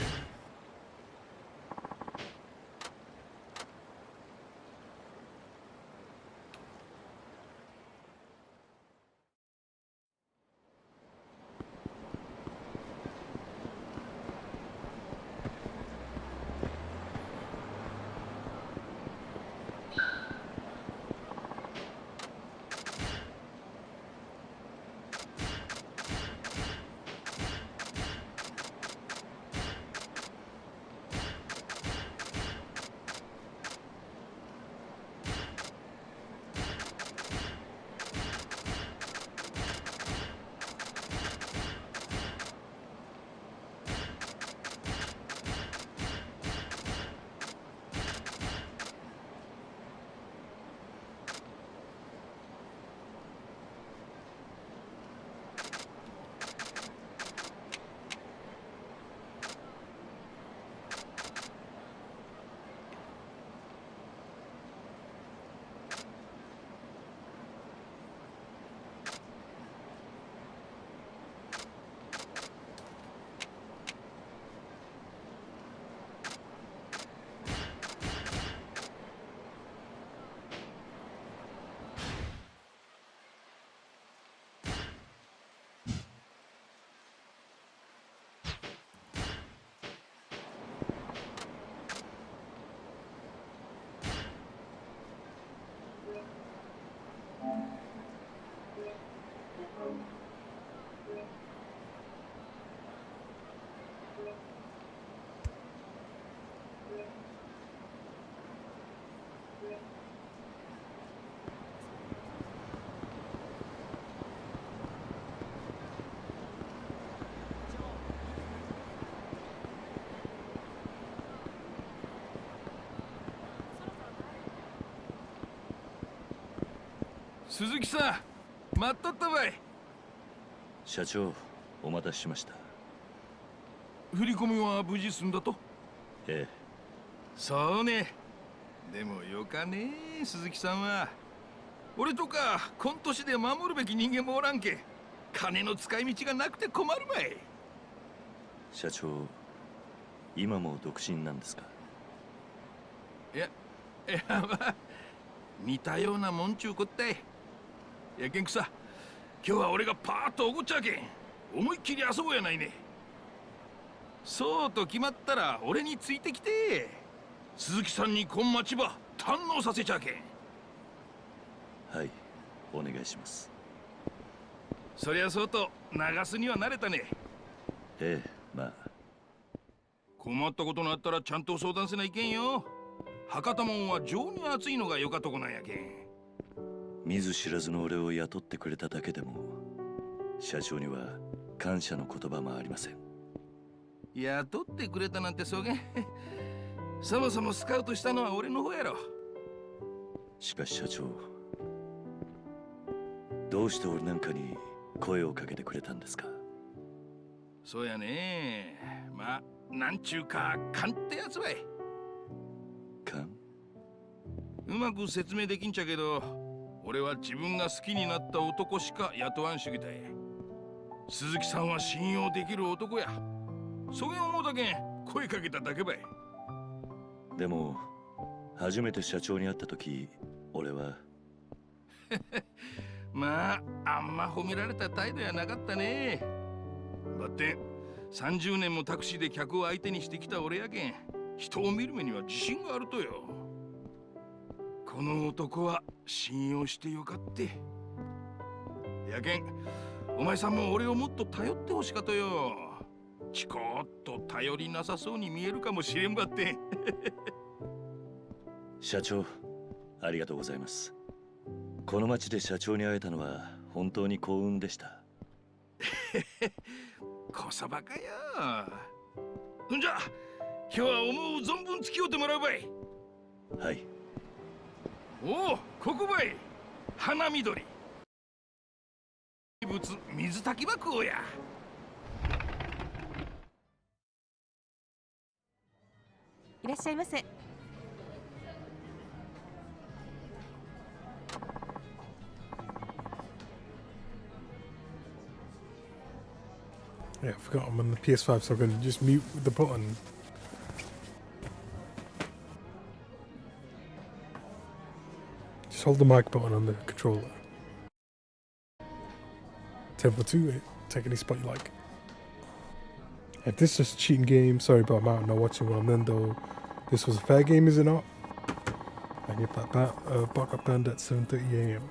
鈴木さん、待っとったばい。社長、お待たせしました。振り込みは無事済んだと？ええ。そうね。でもよかねえ、鈴木さんは。俺とかこん年で守るべき人間もおらんけ。金の使い道がなくて困るばい。社長、今も独身なんですか？いやまあ似たようなもんちゅうこったい。やけんくさ、今日は俺がパーッとおごっちゃうけん、思いっきり遊ぼうやないね。そうと決まったら俺についてきて、鈴木さんにこん町場堪能させちゃうけん。はい、お願いします。そりゃそうと流すには慣れたね。ええ、まあ。困ったことのあったらちゃんと相談せないけんよ。博多門は情に熱いのがよかとこなんやけん。見ず知らずの俺を雇ってくれただけでも、社長には感謝の言葉もありません。雇ってくれたなんてそげんそもそもスカウトしたのは俺の方やろ。しかし社長、どうして俺なんかに声をかけてくれたんですか？そうやね。まあなんちゅうか勘ってやつばい。勘？うまく説明できんちゃけど、俺は自分が好きになった男しか雇わん主義たい。鈴木さんは信用できる男や。そげん思うだけん声かけただけばい。でも初めて社長に会った時、俺はまああんま褒められた態度やなかったね。ばってん30年もタクシーで客を相手にしてきた俺やけん、人を見る目には自信があるとよ。この男は信用してよかって。やけんお前さんも俺をもっと頼ってほしかとよ。ちこっと頼りなさそうに見えるかもしれんばって社長、ありがとうございます。この町で社長に会えたのは本当に幸運でしたこそばかよ。んじゃ今日は思う存分付き合うてもらうばい。はい。おお、ここばい。花緑物水炊きば食おうや。いらっしゃいませ。Yeah, I forgot I'm on the PS5, so I'm gonna just mute with the button. Just hold the mic button on the controller. 10 for 2, take any spot you like. If this is a cheating game, sorry, but I'm out not watching one. Then though, this was a fair game, is it not? I get that back up banned at 7:30 AM.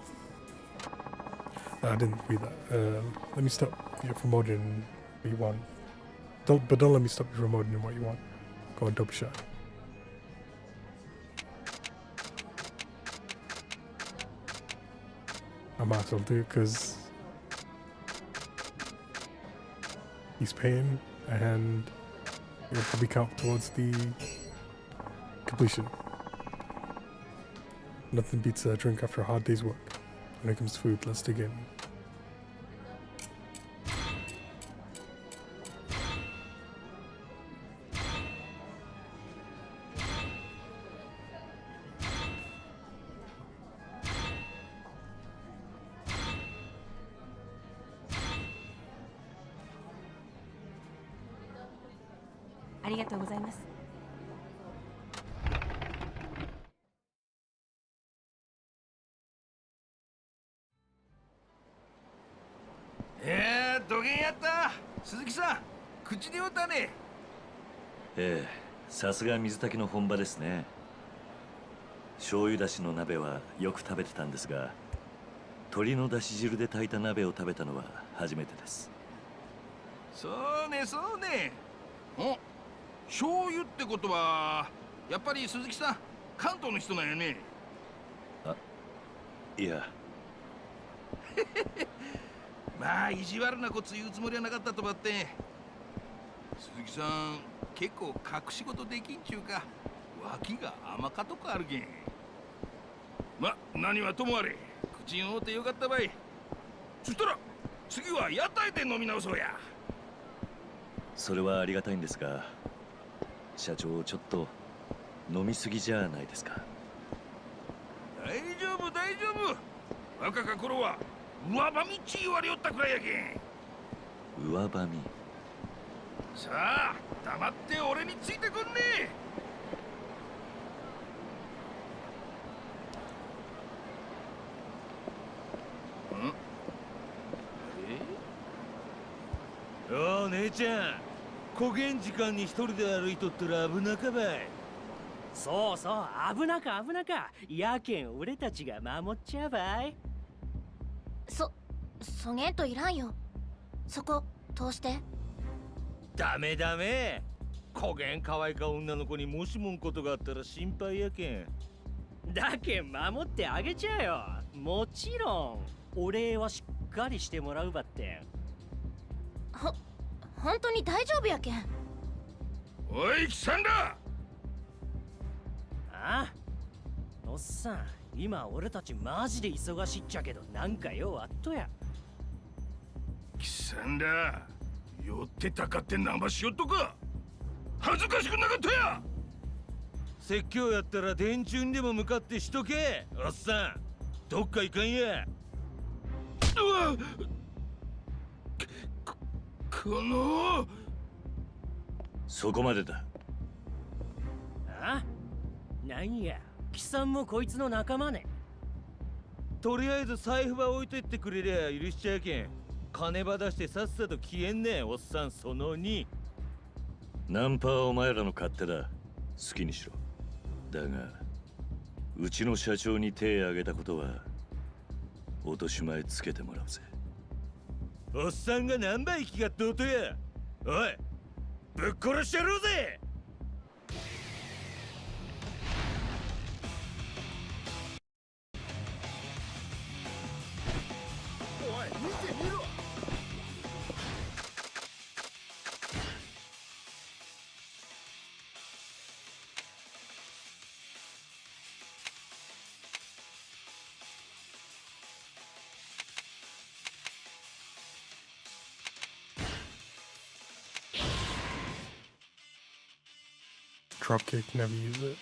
I didn't read that. Let me stop you from modding what you want. Don't let me stop you from modding what you want. Go on, double shot. I might as well do it because he's paying and it'll probably count towards the completion. Nothing beats a drink after a hard day's work. When it comes to food, let's dig in.さすが水炊きの本場ですね。醤油だしの鍋はよく食べてたんですが、鶏のだし汁で炊いた鍋を食べたのは初めてです。そうねそうね。お、醤油ってことはやっぱり鈴木さん関東の人なんやね。あ、いや。まあ意地悪なこと言うつもりはなかったとばって。鈴木さん結構隠し事できんちゅうか脇が甘かとこあるけん。ま何はともあれ口に合うてよかったばい。そしたら次は屋台で飲み直そうや。それはありがたいんですが、社長ちょっと飲みすぎじゃないですか。大丈夫大丈夫。若か頃は上ばみっち言われよったくらいやけん。上ばみ。さあ黙って俺についてくんね。おう姉ちゃん、古元時間に一人で歩いとったら危なかばい。そうそう、危なか危なか。やけん俺たちが守っちゃうばい。そげんといらんよ。そこ通して。ダメダメ。古元可愛いか女の子にもしもんことがあったら心配やけん。だけん守ってあげちゃうよ。もちろんお礼はしっかりしてもらうばってん。本当に大丈夫やけん。おい貴さんだ。ああ、おっさん今俺たちマジで忙しいっちゃけどなんかようあっとや。貴さんだ。寄ってたかって生しよっとか。恥ずかしくなかったや。説教やったら電柱にでも向かってしとけ。おっさんどっか行かんや。うわっ、このそこまでだ。あ、なんや貴さんもこいつの仲間ね。とりあえず財布ば置いといてくれりゃ許しちゃうけん。金ば出してさっさと消えんね。おっさんその2。ナンパはお前らの勝手だ。好きにしろ。だがうちの社長に手を挙げたことは落とし前つけてもらうぜ。おっさんが何倍生きがっとうとや。おいぶっ殺してやろうぜ。おい見てみろ。Dropkick, never use it.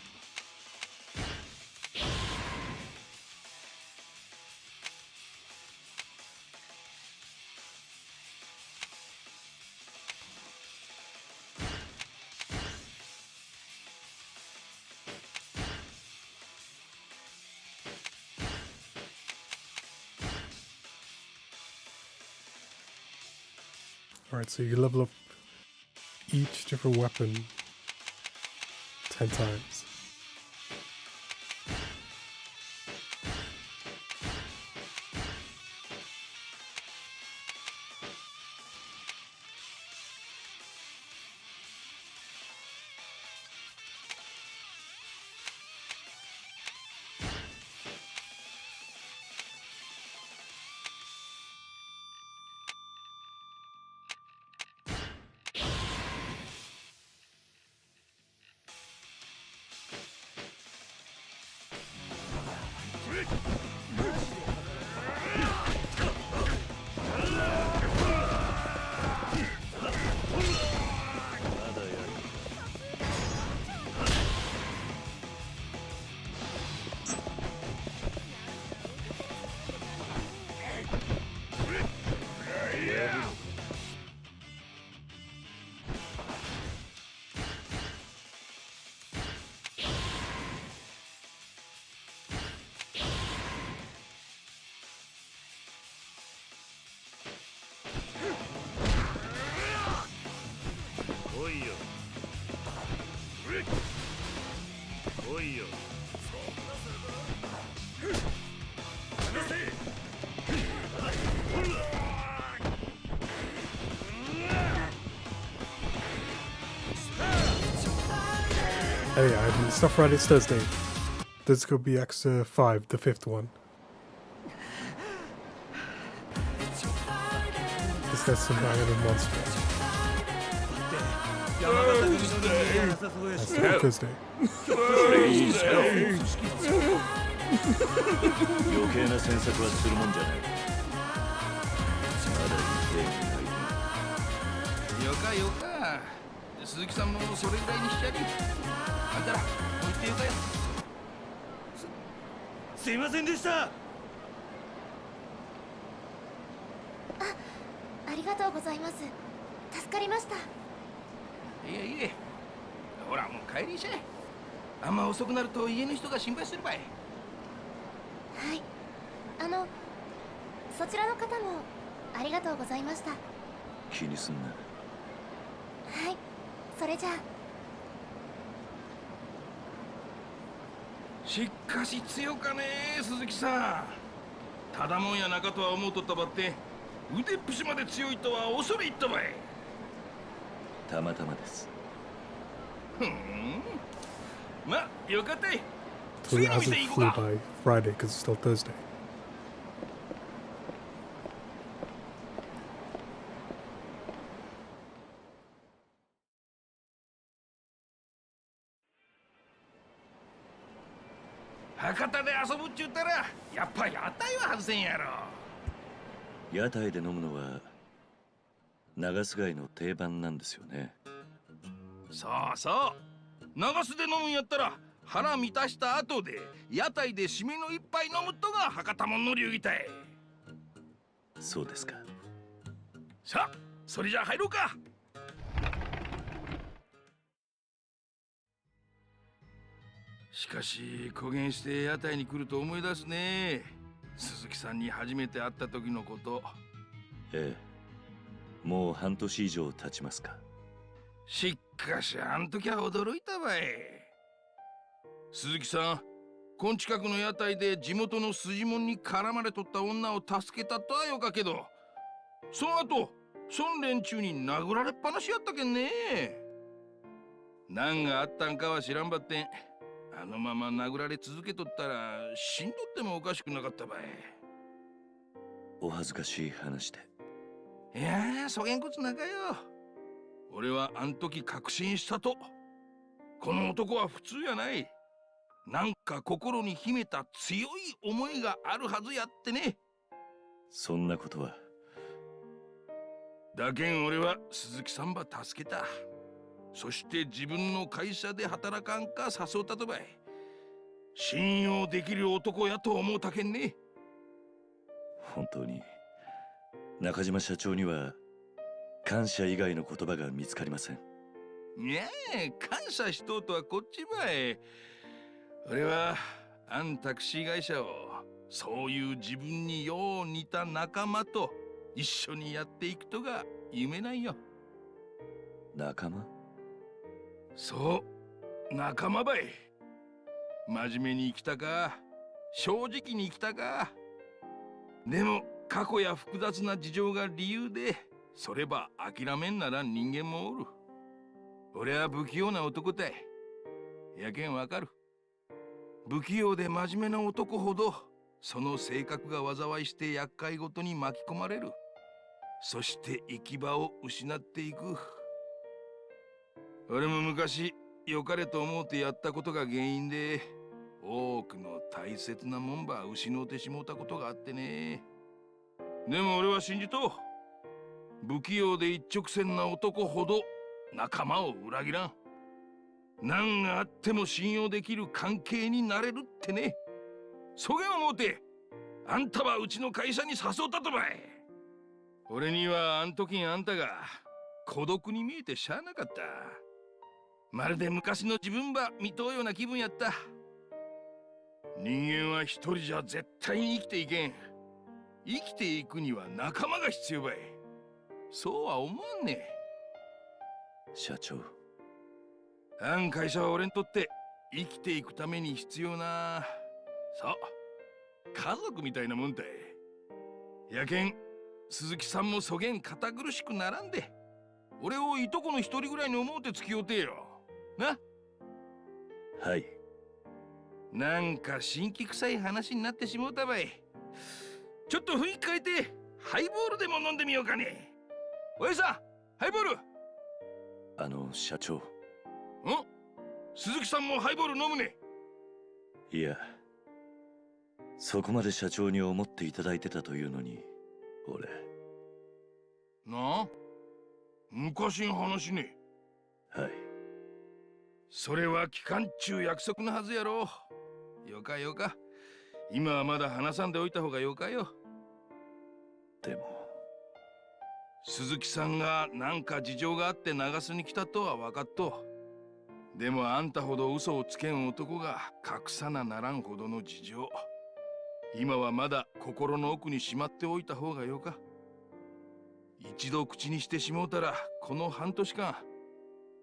Alright, so you level up each different weapon 10 times. Oh yeah, and Stuff Fridays Thursday. This could be Yakuza 5, the 5th one. This has some violent monster. That's the Thursday. Please help. 余計な詮索はするもんじゃない。まだ言ってない。よかよか。鈴木さんもそれぐらいにしちゃり。あんたらもう行ってよかよ。すいませんでした。ありがとうございます。助かりました。いえいえ。ほらもう帰りにしゃい。あんま遅くなると家の人が心配するばい。はい。そちらの方もありがとうございました。気にすんな。はい。それじゃあ。しかし強かねえ鈴木さん。ただもんやなかとは思うとったばって腕っぷしまで強いとは恐れ入ったばい。たまたまです。ふん。まあよかったい。 So it hasn't flew by Friday because it's still Thursday. Hakata で遊ぶっちゅったらやっぱ屋台は外せんやろ。屋台で飲むのは長須街の定番なんですよね。そうそう。長須で飲むんやったら腹満たした後で屋台で締めの一杯飲むとが博多もんの流儀たい。そうですか。さあそれじゃ入ろうか。しかし公言して屋台に来ると思い出すね。鈴木さんに初めて会った時のこと。ええ、もう半年以上経ちますか。しかしあん時は驚いたばい。鈴木さん、こん近くの屋台で地元の筋もんに絡まれとった女を助けたとはよかけど、その後孫連中に殴られっぱなしやったけんね。何があったんかは知らんばってん。あのまま殴られ続けとったら死んどってもおかしくなかったばい。お恥ずかしい話で。いやー、そげんこつなかよ。俺はあん時確信したと。この男は普通やない。なんか心に秘めた強い思いがあるはずやってね。そんなことは。だけん俺は鈴木さんば助けた。そして自分の会社で働かんか誘ったとばい。信用できる男やと思うたけんね。本当に中島社長には感謝以外の言葉が見つかりません。いや感謝しとうとはこっちばい。俺はアンタクシー会社をそういう自分によう似た仲間と一緒にやっていくとが夢なんよ。仲間？そう、仲間ばい。真面目に生きたか、正直に生きたか。でも過去や複雑な事情が理由でそれば諦めんならん人間もおる。俺は不器用な男たい。やけんわかる。不器用で真面目な男ほどその性格が災いして厄介ごとに巻き込まれる。そして行き場を失っていく。俺も昔良かれと思うてやったことが原因で多くの大切なもんば失うてしもうたことがあってね。でも俺は信じとう。不器用で一直線な男ほど仲間を裏切らん。何があっても信用できる関係になれるってね。そげん思うてあんたはうちの会社に誘ったとばい。俺にはあん時あんたが孤独に見えてしゃあなかった。まるで昔の自分ば見とうような気分やった。人間は一人じゃ絶対に生きていけん。生きていくには仲間が必要ばい。そうは思わんね。社長。あん会社は俺にとって生きていくために必要な、そう、家族みたいなもんたい。やけん鈴木さんもそげん堅苦しくならんで、俺をいとこの一人ぐらいに思うて付き合うてよな。はい。なんか新規臭い話になってしもうたばい。ちょっと雰囲気変えてハイボールでも飲んでみようかね。おやさん、ハイボール。社長。鈴木さんもハイボール飲むね。いや、そこまで社長に思っていただいてたというのに、俺。なあ、昔の話ね。はい。それは期間中約束のはずやろ。よかよか。今はまだ話さんでおいた方がよかよ。でも鈴木さんが何か事情があって長洲に来たとは分かっと。でもあんたほど嘘をつけん男が隠さなならんほどの事情、今はまだ心の奥にしまっておいた方がよか。一度口にしてしもうたらこの半年間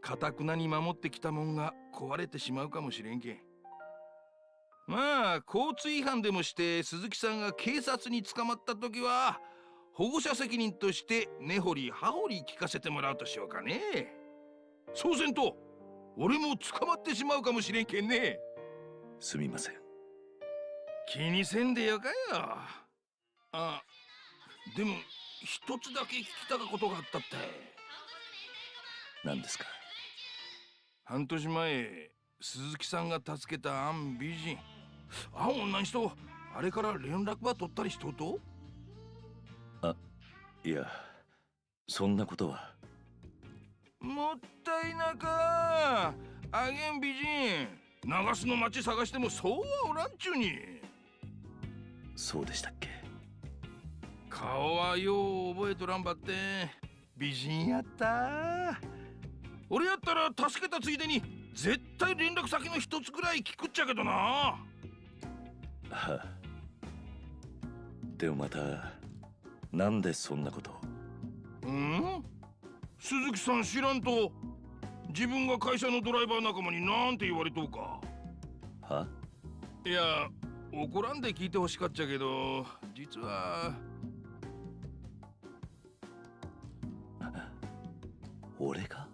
堅くなに守ってきたもんが壊れてしまうかもしれんけん。まあ交通違反でもして鈴木さんが警察に捕まった時は保護者責任として根掘り葉掘り聞かせてもらうとしようかね。そうせんと俺も捕まってしまうかもしれんけんね。すみません。気にせんでよかよ。あ、でも一つだけ聞きたかことがあったって。何ですか？半年前鈴木さんが助けたあん美人、あん女の人、あれから連絡ば取ったりしとうと？いや、そんなことは。もったいなか。あげん美人、長洲の町探してもそうはおらんちゅうに。そうでしたっけ？顔はよう覚えとらんばって美人やった。俺やったら助けたついでに絶対連絡先の一つくらい聞くっちゃけどな。はあ。でもまたなんでそんなことを？鈴木さん知らんと自分が会社のドライバー仲間になんて言われとうか。は？いや、怒らんで聞いてほしかっちゃけど、実は俺が？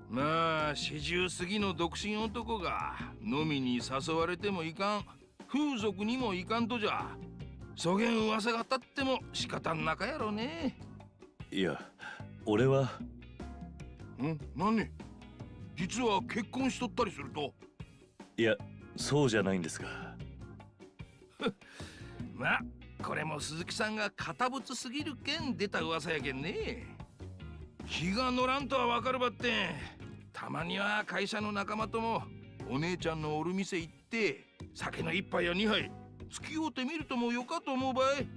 まあ40過ぎの独身男が飲みに誘われてもいかん、風俗にもいかんとじゃ、そげん噂が立っても仕方んなかやろね。いや、俺は。何ね？実は結婚しとったりすると？いや、そうじゃないんですが。まあこれも鈴木さんが堅物すぎるけん出た噂やけんね。気が乗らんとはわかるばって、たまには会社の仲間ともお姉ちゃんのおる店行って酒の一杯や二杯付き合うてみるともよかと思うばい。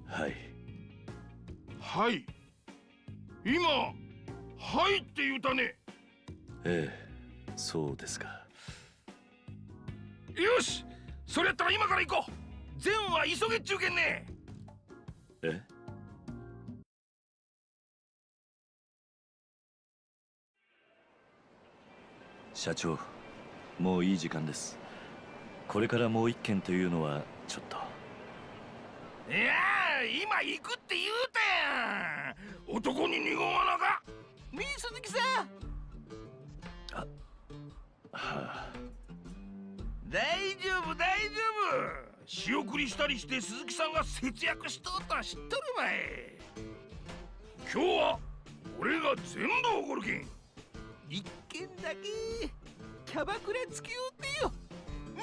はい。はい。今はいって言うたね。ええ、そうですか。よし、それやったら今から行こう。善は急げっちゅうけんね。え？社長、もういい時間です。これからもう一件というのはちょっと。いやー、今行くって言うたやん。男に二言はなか。ねえ鈴木さん。はあ。大丈夫大丈夫。仕送りしたりして鈴木さんが節約しとったん知っとるまい。今日は俺が全部おごるけん。一件だけキャバクラつけようってよ。ね。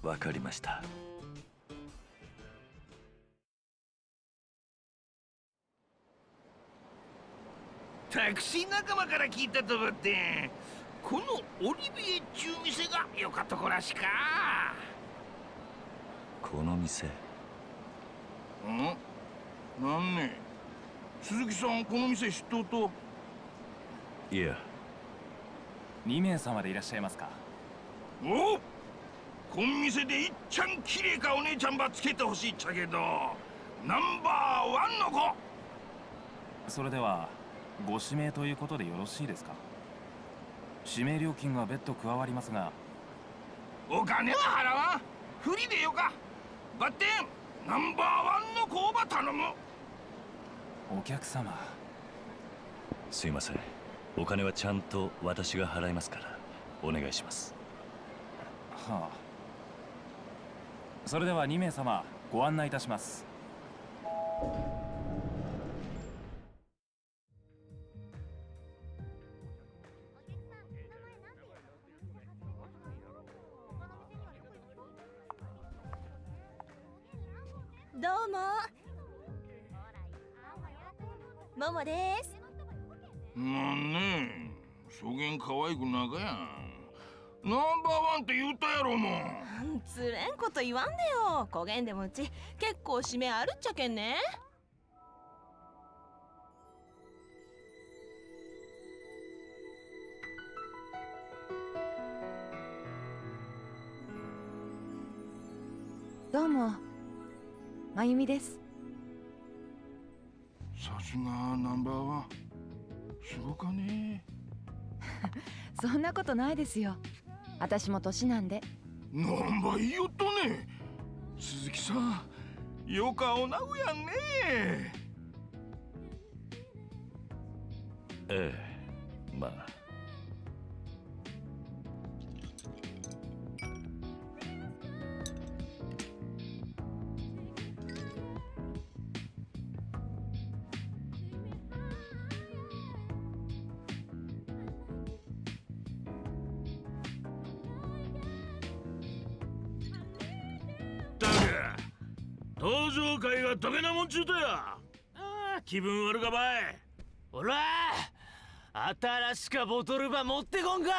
わかりました。タクシー仲間から聞いたとばって、このオリビエっちゅう店がよかったこらしか。この店。なんね。鈴木さんこの店知っとうと。いや。2名様でいらっしゃいますか。おっ、こん店でいっちゃん綺麗かお姉ちゃんばつけてほしいっちゃけど、ナンバーワンの子。それではご指名ということでよろしいですか。指名料金が別途加わりますが。お金は払わん。フリでよか。バッテンナンバーワンの子ば頼む。お客様。すいません。お金はちゃんと私が払いますからお願いします。はあ。それでは2名様ご案内いたします。どうも。ももです。なんねえ、そげん可愛くなかやん。ナンバーワンって言ったやろもん。つれんこと言わんでよ。こげんでもうち結構指名あるっちゃけんね。どうも、まゆみです。さすがナンバーワン。すごかね。そんなことないですよ。私も年なんで。なんば言いよっとね。鈴木さん、よかおなうやんね。ええ、まあ。登場会がどげなもんちゅうとや。ああ、気分悪かばい。おら新しかボトルば持ってこんか。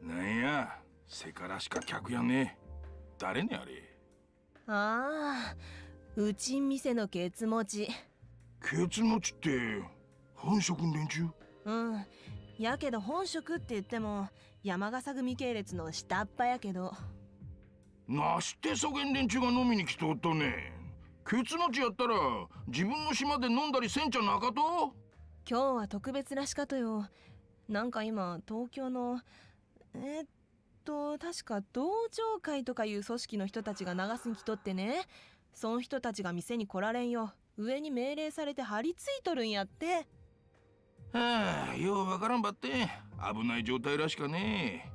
なんや、せからしか客やね。誰ねあれ。ああ、うちん店のケツ持ち。ケツ持ちって本職ん連中。うん。やけど本職って言っても山笠組系列の下っ端やけど。なしてそげん連中が飲みに来とったね。ケツ持ちやったら自分の島で飲んだりせんちゃなかと。今日は特別らしかとよ。なんか今東京の確か同情会とかいう組織の人たちが流すに来とってね。その人たちが店に来られんよ。上に命令されて張り付いとるんやって。はあ、ようわからんばって危ない状態らしかね。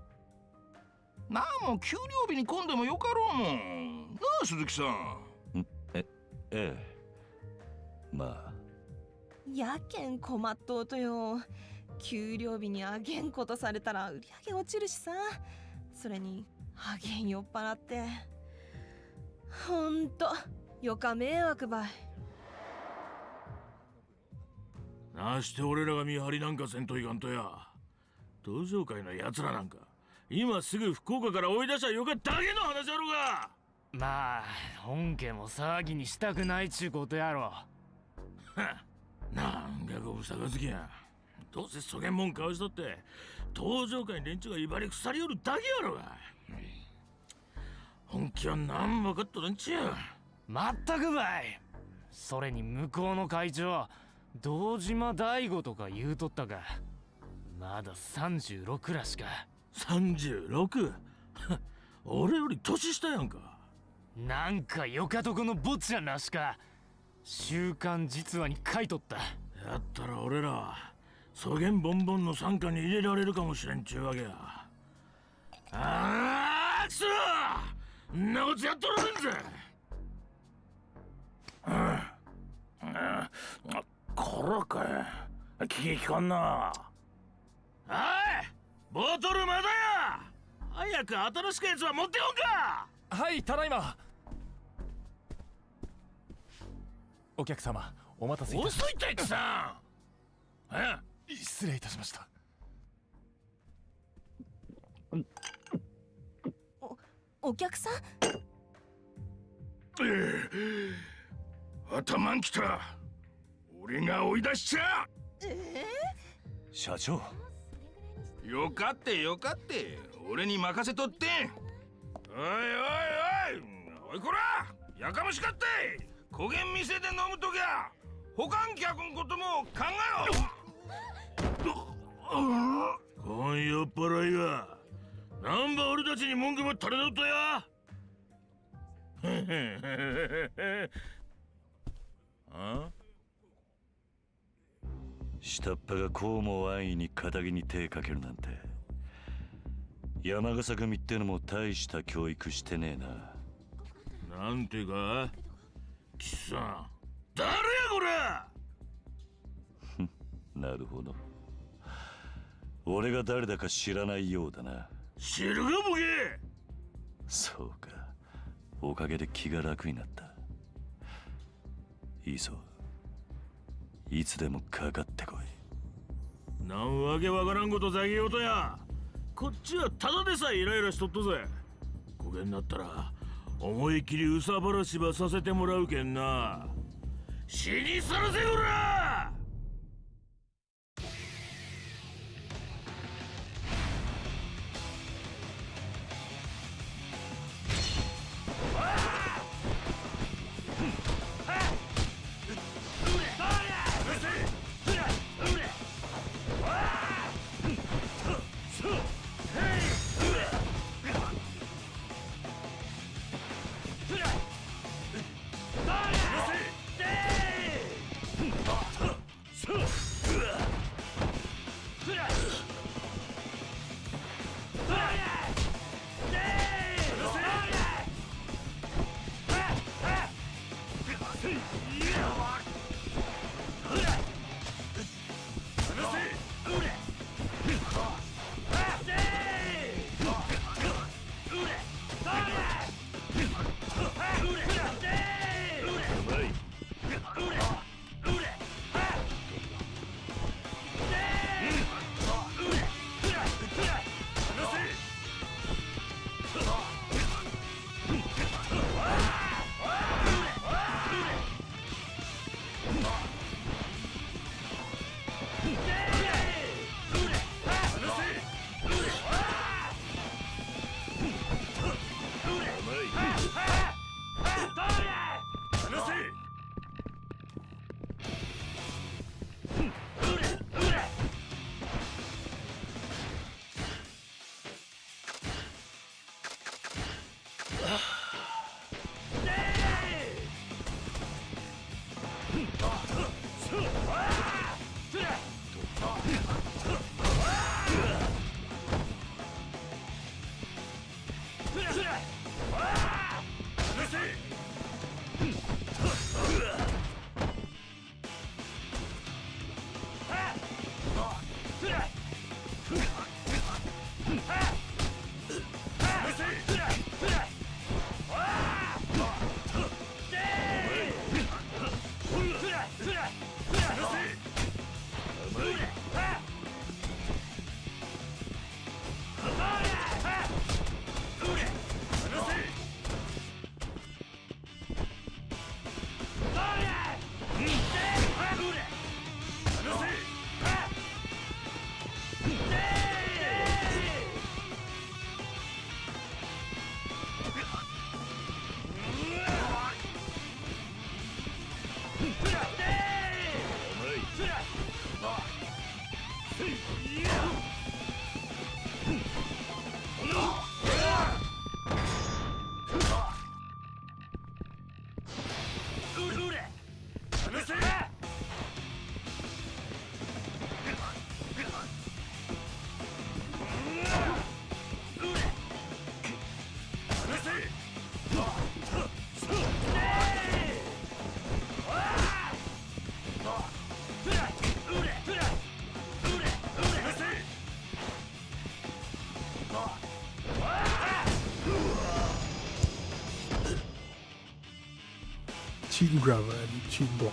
なんも給料日に混んでもよかろうもんなあ鈴木さん。ええ、まあ。やけん困っとうとよ。給料日にあげんことされたら売り上げ落ちるしさ。それにあげん酔っ払ってほんとよか迷惑ばい。なして俺らが見張りなんかせんといかんとや。登場会のやつらなんか今すぐ福岡から追い出したらよかだけの話やろが。まあ本家も騒ぎにしたくないちゅうことやろ。なんかごぶさかつきや。どうせそげんもんかわしとって登場会に連中が威張り腐りよるだけやろが。本気は何もかっとるんちや。まったくばい。それに向こうの会長堂島大吾とか言うとったか。まだ36らしか。36？俺より年下やんか。なんかよかとこの坊ちゃんらしか。週刊実話に書いとった。やったら俺らそげんボンボンの傘下に入れられるかもしれんちゅうわけや。あーくそー、んなことやっとられんぜ。こらかい、気利かんな。おい、ボトルまだや。早く新しくやつは持ってこんか。はい、ただいま。お客様、お待たせいたしました。遅いってくさん。失礼いたしました。お客さん？頭んきた。俺が追い出しちゃ。社長。よかってよかって、俺に任せとって。おいおいおい、おいこら、やかましかって。焦げん店で飲むときゃ他ん客んことも考えろ。こん酔っ払いがなんば俺たちに文句ば垂れとったや。あ？下っ端がこうも安易に仇に手かけるなんて。山笠組ってのも大した教育してねえな。なんてか貴さん、誰やこれ。なるほど。俺が誰だか知らないようだな。知るかボケ。そうか、おかげで気が楽になった。いいぞ、いつでもかかってこい。なんわけわからんことざぎようとや。こっちはただでさえイライラしとったぜ。焦げになったら思い切り憂さ晴らしばさせてもらうけんな。死にさらせこら。grabber and cheat block.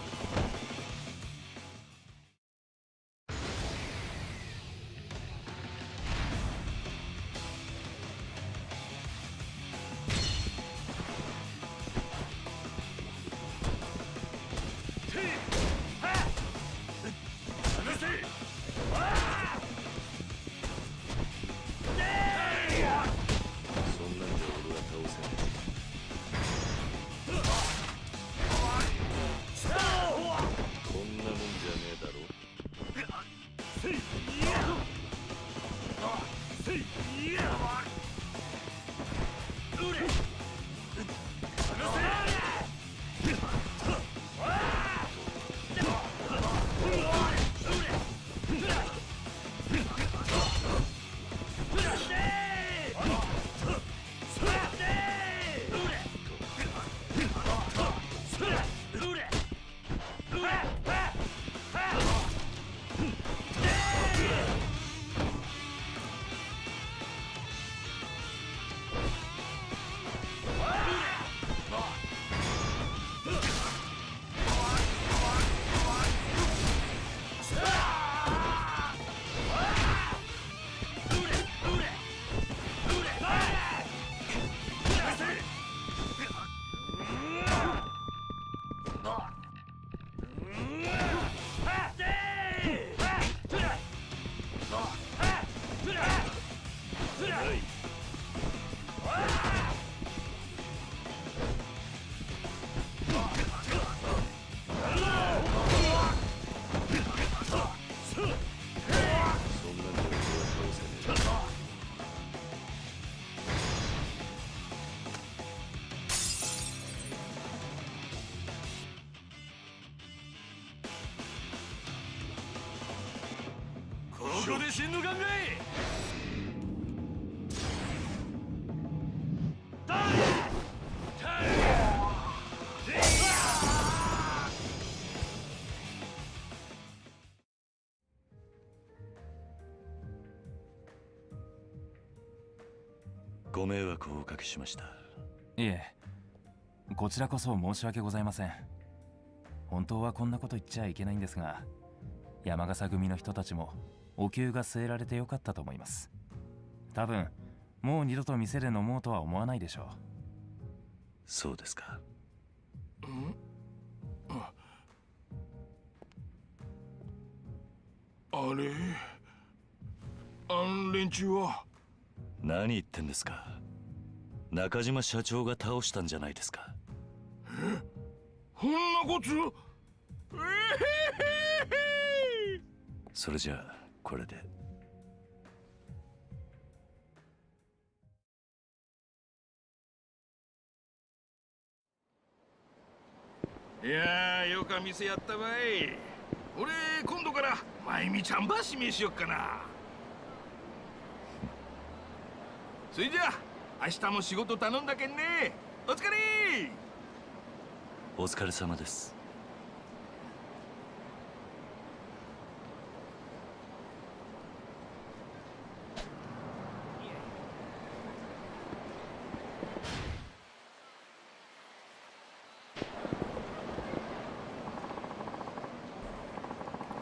ここで死ぬ考え。ご迷惑をおかけしました。いえ、こちらこそ申し訳ございません。本当はこんなこと言っちゃいけないんですが、山笠組の人たちもお灸が据えられてよかったと思います。多分もう二度と店で飲もうとは思わないでしょう。そうですか。あれ、連中は。何言ってんですか。中島社長が倒したんじゃないですか。こんなこと。それじゃあこれで。いやー、よか店やったばい。俺今度からまゆみちゃんば指名しよっかな。それじゃあ明日も仕事頼んだけんね。お疲れ。お疲れ様です。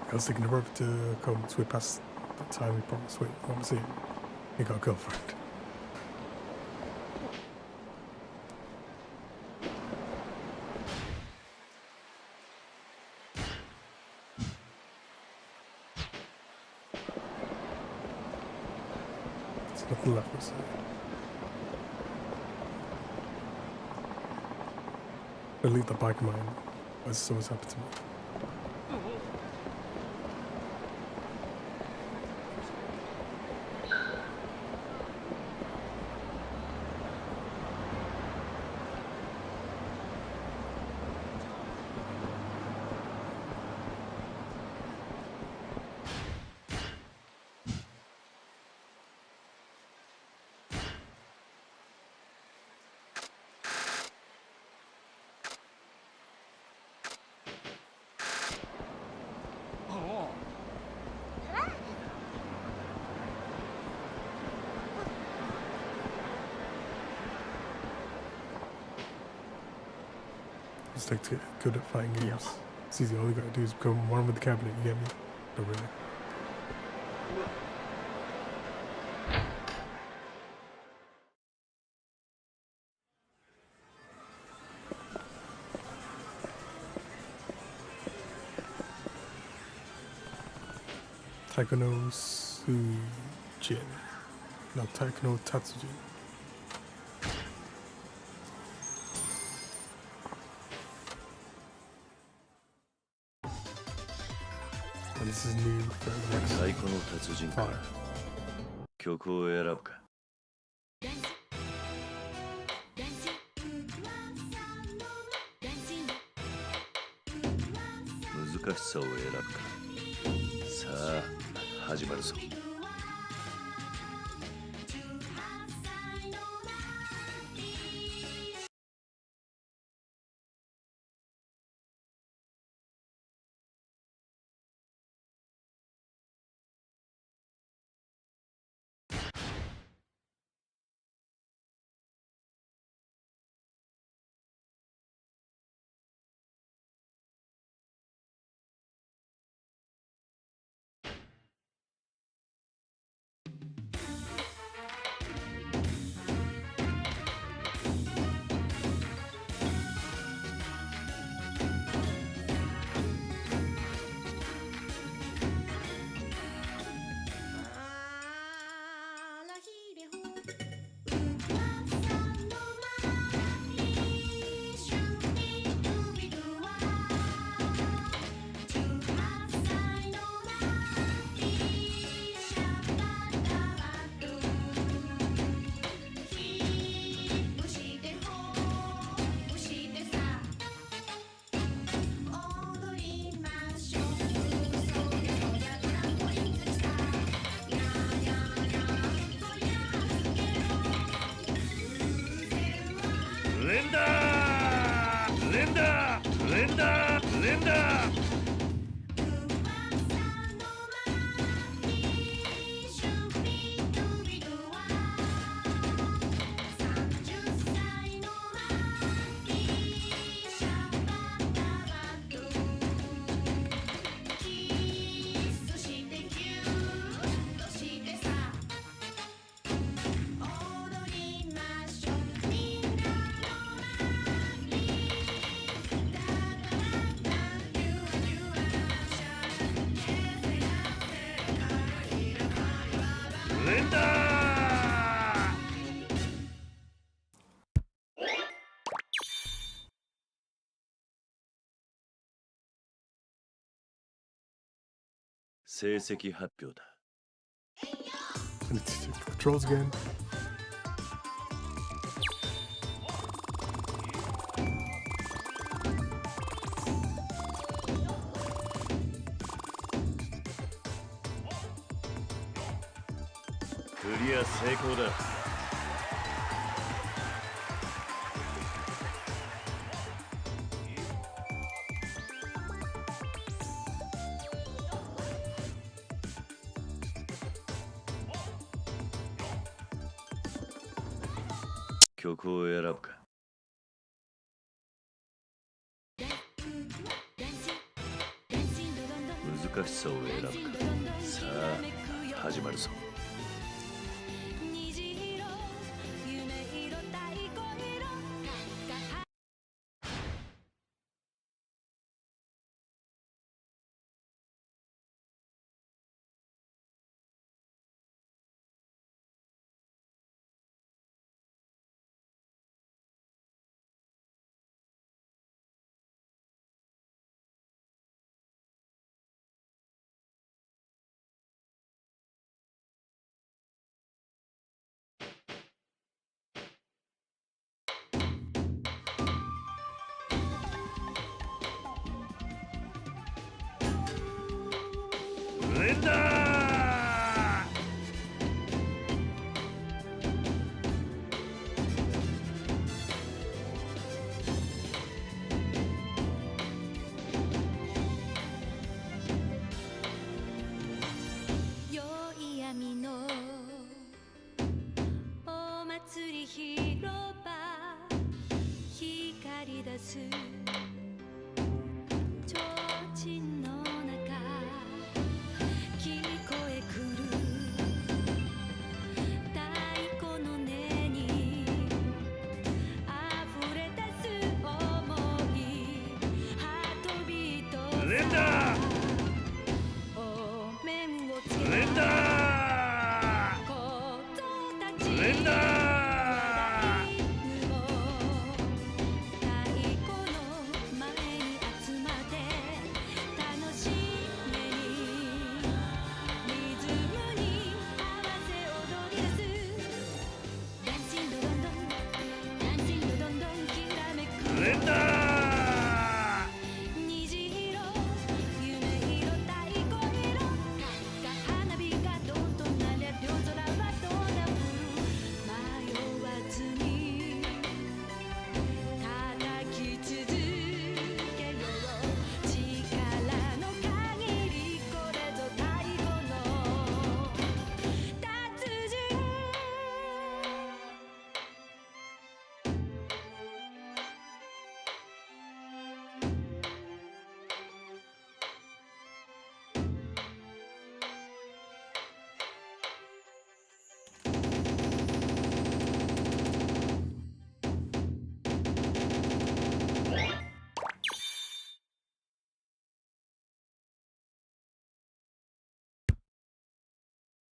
I was thinking of Robert to come way past that time we promised. Wait, I want to see him. He got a girlfriend. There's nothing left, was there? I'll leave the bike of mine, as this always happened to me. just like to get good at fighting games. It's easy. All you gotta do is become one with the cabinet. You get me? Not really. Taiko no Sujin. No, Taiko no Tatsujin. And this is new for next 太鼓の達人か。曲を選ぶか。難しさを選ぶか。さあ、始まるぞ。成績発表だ。I need to check the controls again.クリア成功だ。曲を選ぶか。難しさを選ぶか。さあ、始まるぞ。連打良い闇のお祭り広場光り出す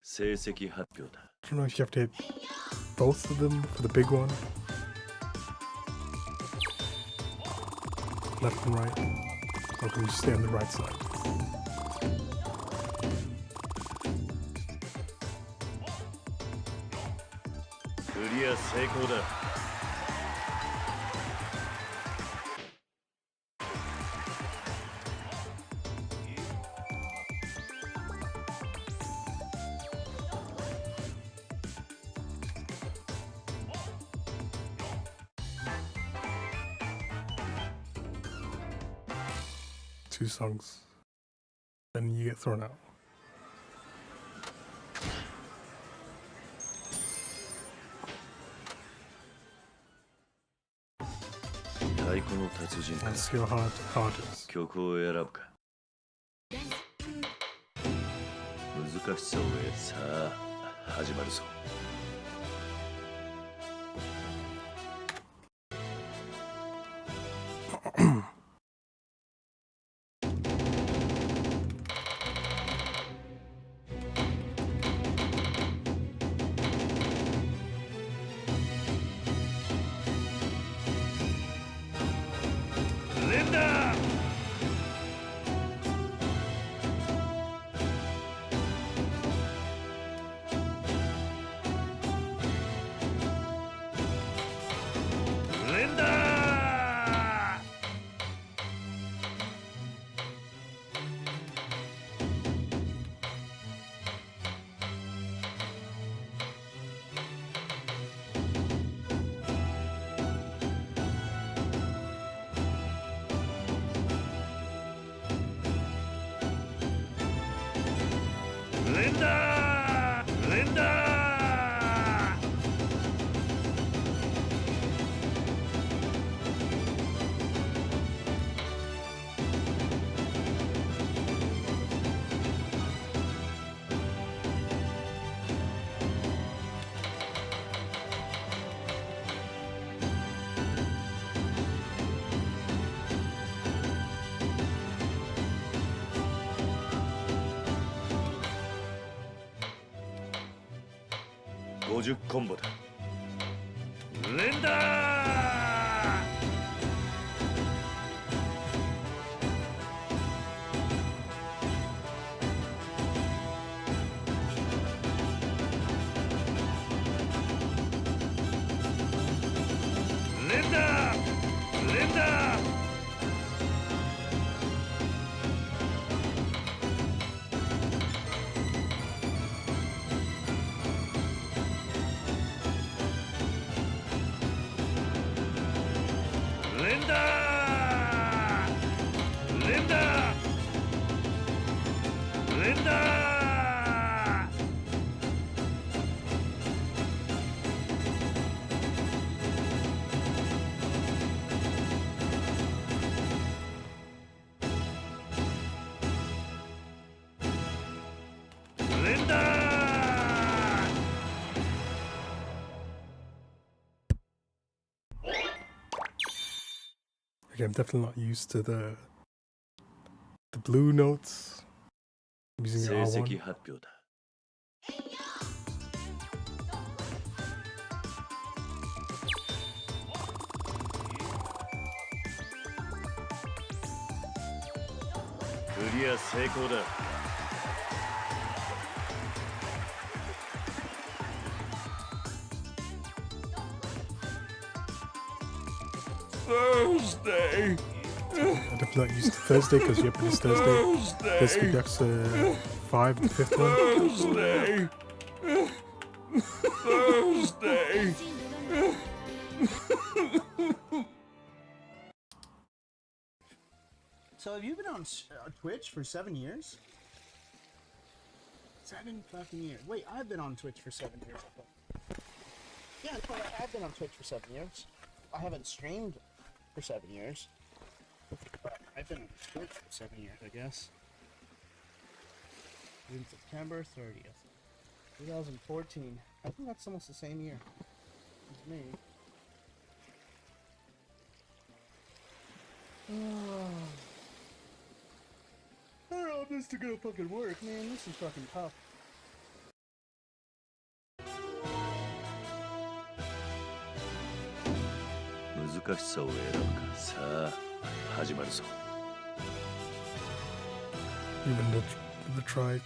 成績発表だ。 I don't know if you have to hit both of them for the big one. Left and right. Or can you stay on the right side? クリア成功だ。Two songs. Then you get thrown out. 太鼓の達人か。 Let's see how hard it is. 曲を選ぶか。難しさをさあ始まるぞ。50コンボだ。連打連打連打Okay, I'm definitely not used to the blue notes. I'm using 成 the 績 R1. 発表だ。クリア成功だ。Thursday. I'm definitely not used to Thursday because yep, it's Thursday. This could be Yakuza 5, the fifth one. Thursday. Thursday. So have you been on Twitch for 7 years? 7 fucking years. Wait, I've been on Twitch for 7 years. Yeah, no, I've been on Twitch for 7 years. I haven't streamed for 7 years. But I've been on Twitch for 7 years, I guess. In September 30th, 2014. I think that's almost the same year as me. I don't know if this is gonna fucking work, man. This is fucking tough. かしさを選ぶか。さあ、始まるぞ。Even the try.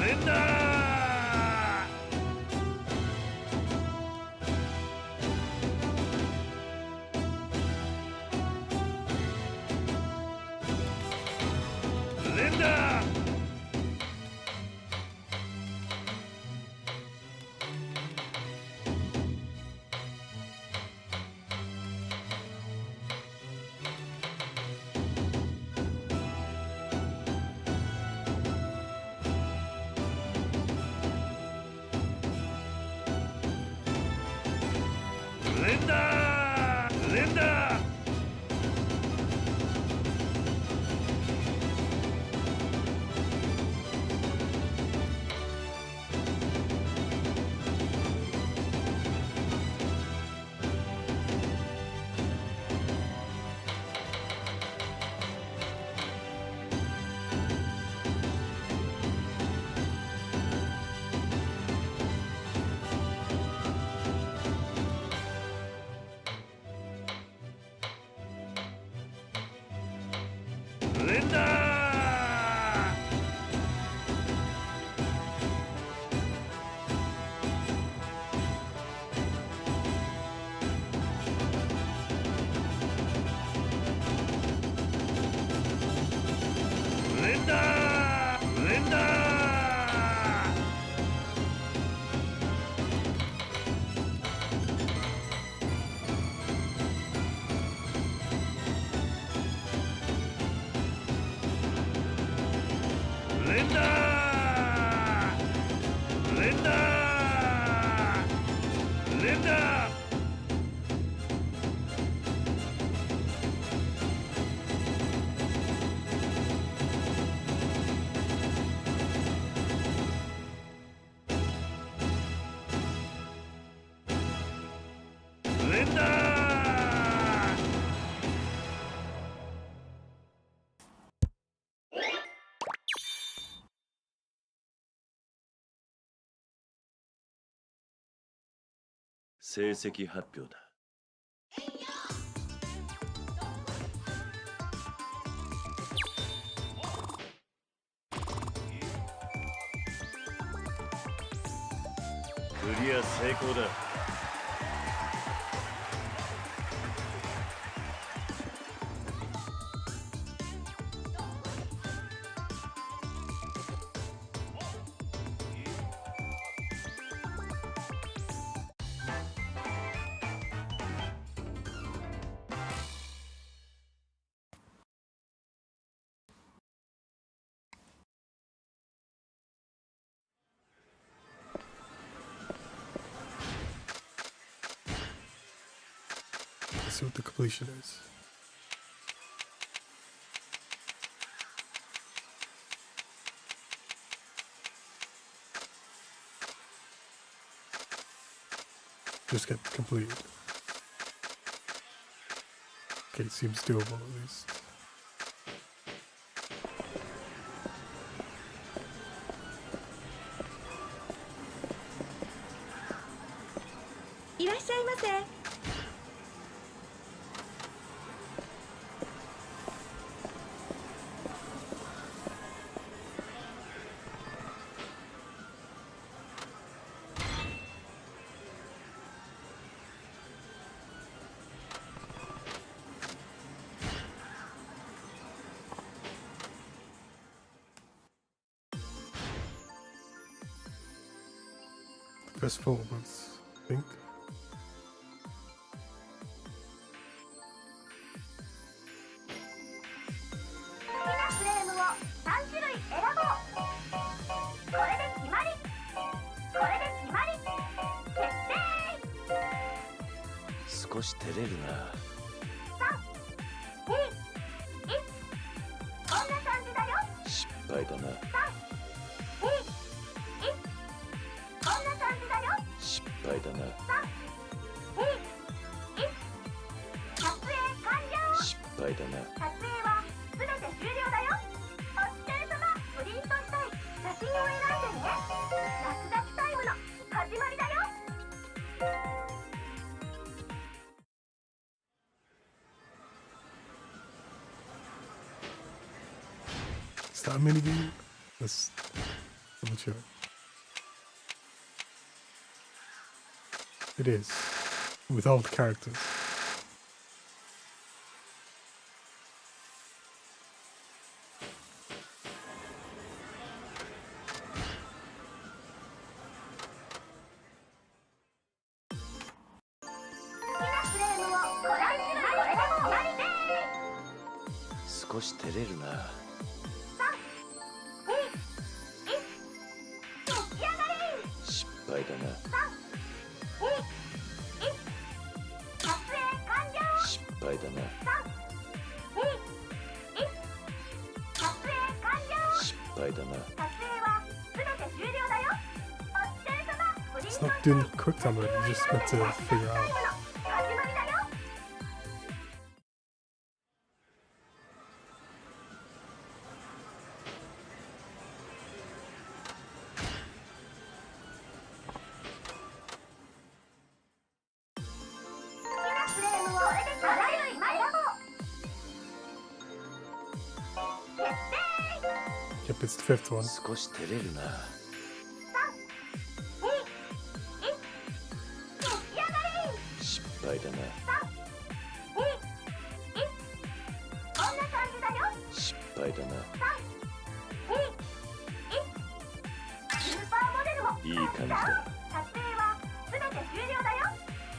Linda! 成績発表だ。クリア成功だ。Let's see what the completion is. Just get completed. Okay, seems doable at least. Best performance, I think. Scosh 少し照れるな。失敗だな。失敗だな。だな。撮影は全て終了だよ。お疲れ様。プリントしたい写真を選んでね。落書きタイムの始まりだよ。Is that a minigame? Let's double check. It is. With all the characters. It's 少し照れるな。失敗だな。失敗だな。失敗だな。 It's not doing quick time, but it's just meant to figure out. Yep, it's the fifth one. 少し照れるな。失敗だな。失敗だな。いい感じだ。撮影は全て終了だよ。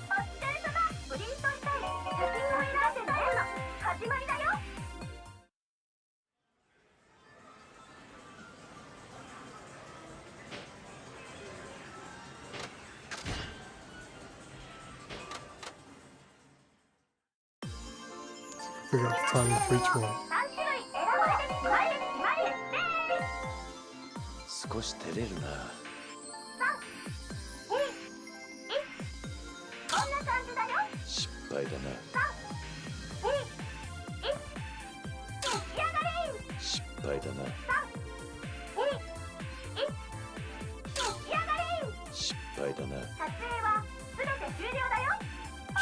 お疲れ様。プリントしたい写真を選んでね。始まりだよ。Figure out the timing for each one. 少し照れるな。失敗だな。失敗だな。失敗だな。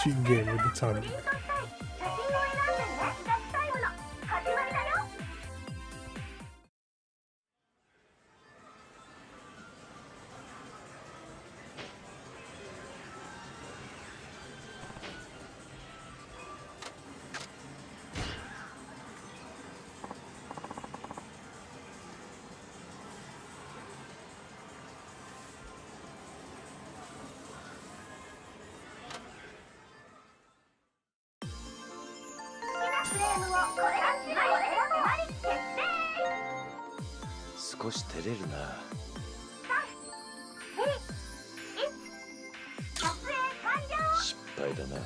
Cheating game with the timing. It's 少し照れるな。失敗だな。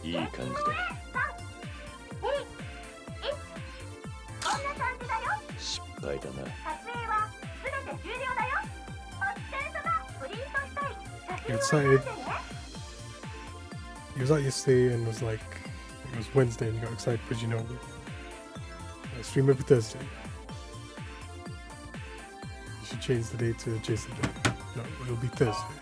いい感じだ。失敗だな。 It's like he was out yesterday and was like it was Wednesday and you got excited because you know stream every Thursday. You should change the day to Jason Day. No, it'll be Thursday.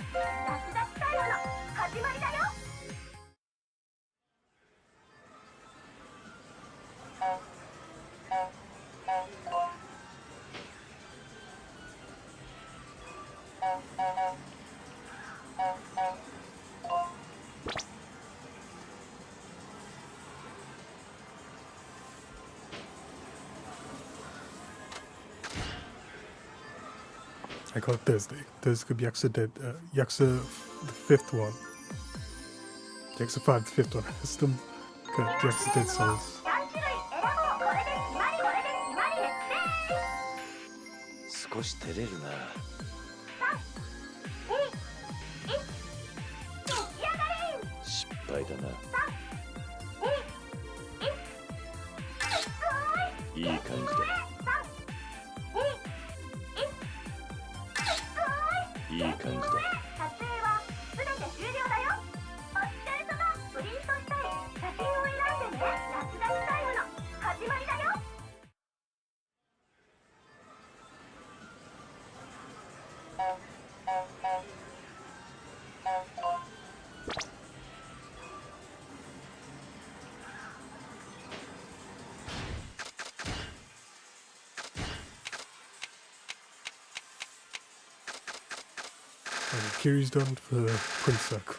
I call it Thursday. Thursday could be Yakuza Dead. Yakuza the fifth one. Yakuza 5, the fifth one. Still got Yakuza Dead Souls. 少し照れるな。失敗だな。いい感じだ。いい感じだ。撮影は全て終了だよ。お疲れ様。Kiri's done for the Prince Circle.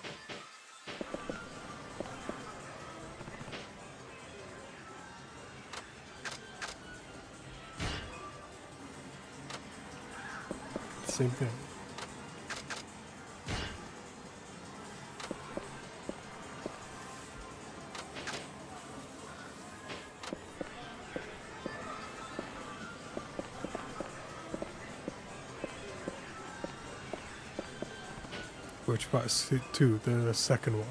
Same thing. Which part is 2? The second one.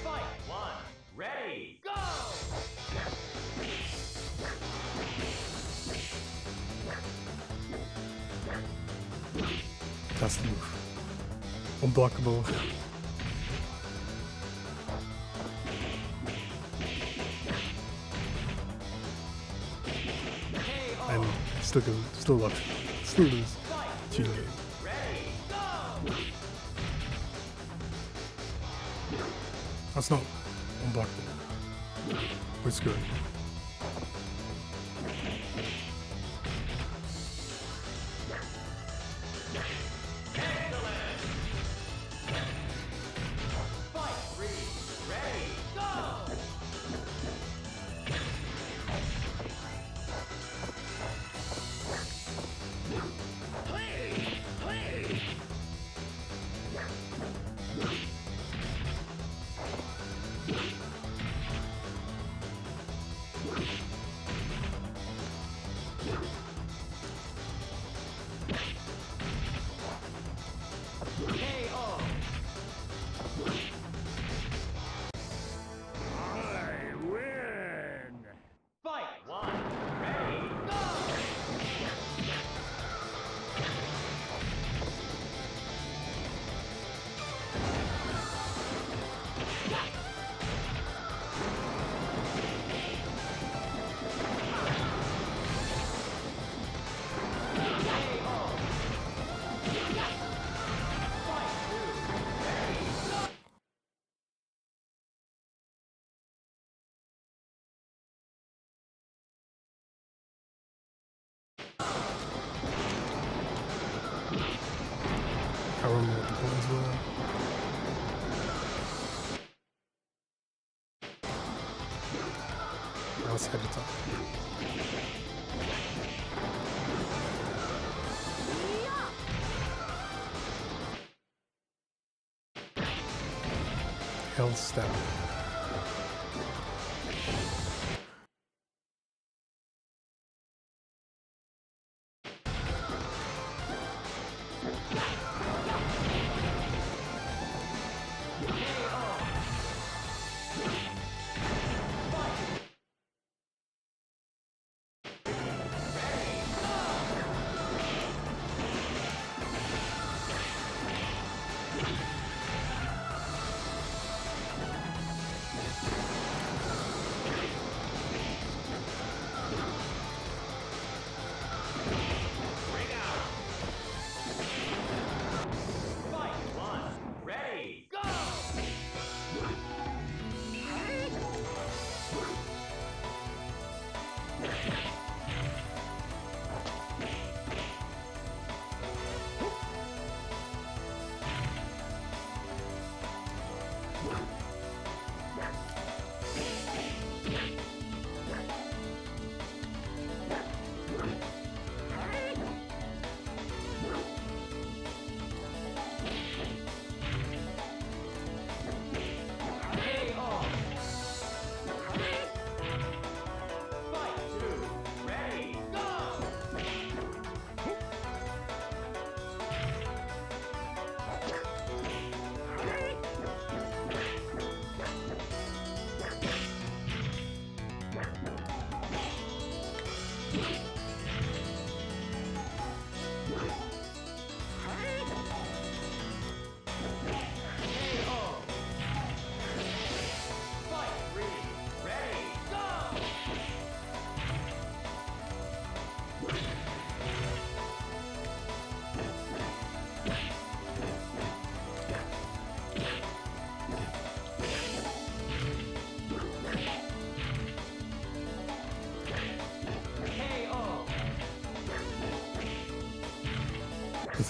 Fight one, ready, go! That's the move. Unblockable. And still lose. Cheating game. That's not unblockable. It's good. I remember what the buttons were. Let's head it up. Hell stab.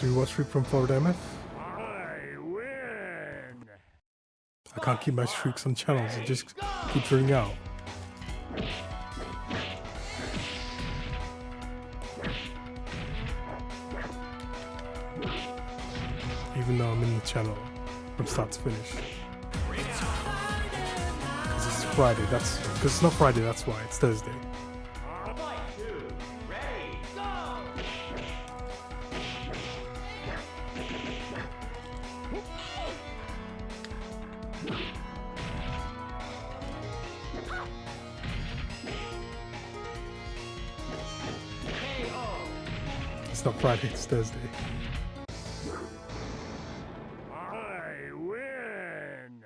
3-1 streak from Forward MF. I win. I can't keep my streaks on channels, it just keeps running out. Even though I'm in the channel from start to finish. Because it's Friday, because it's not Friday, that's why, it's Thursday. It's not Friday, it's Thursday. I win.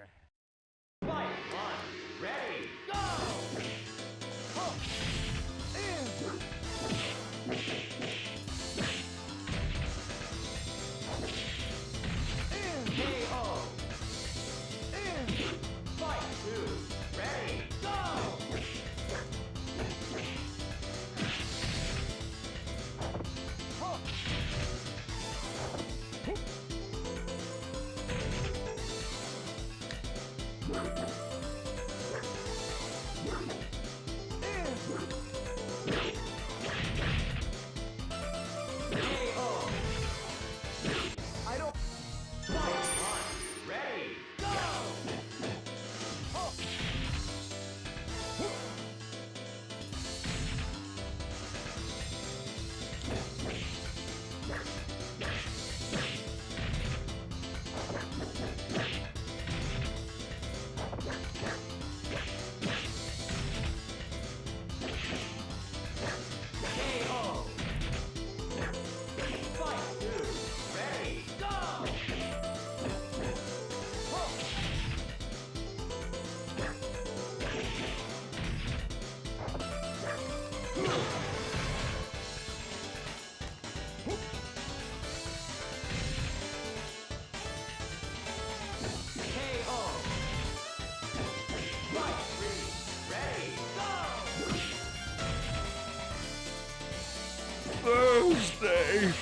Thursday.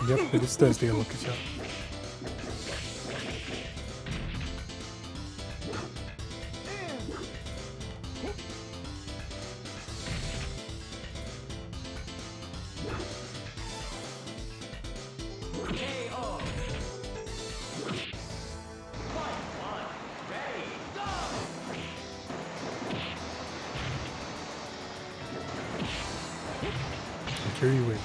Yep, it is Thursday, look at you. Jerry wins.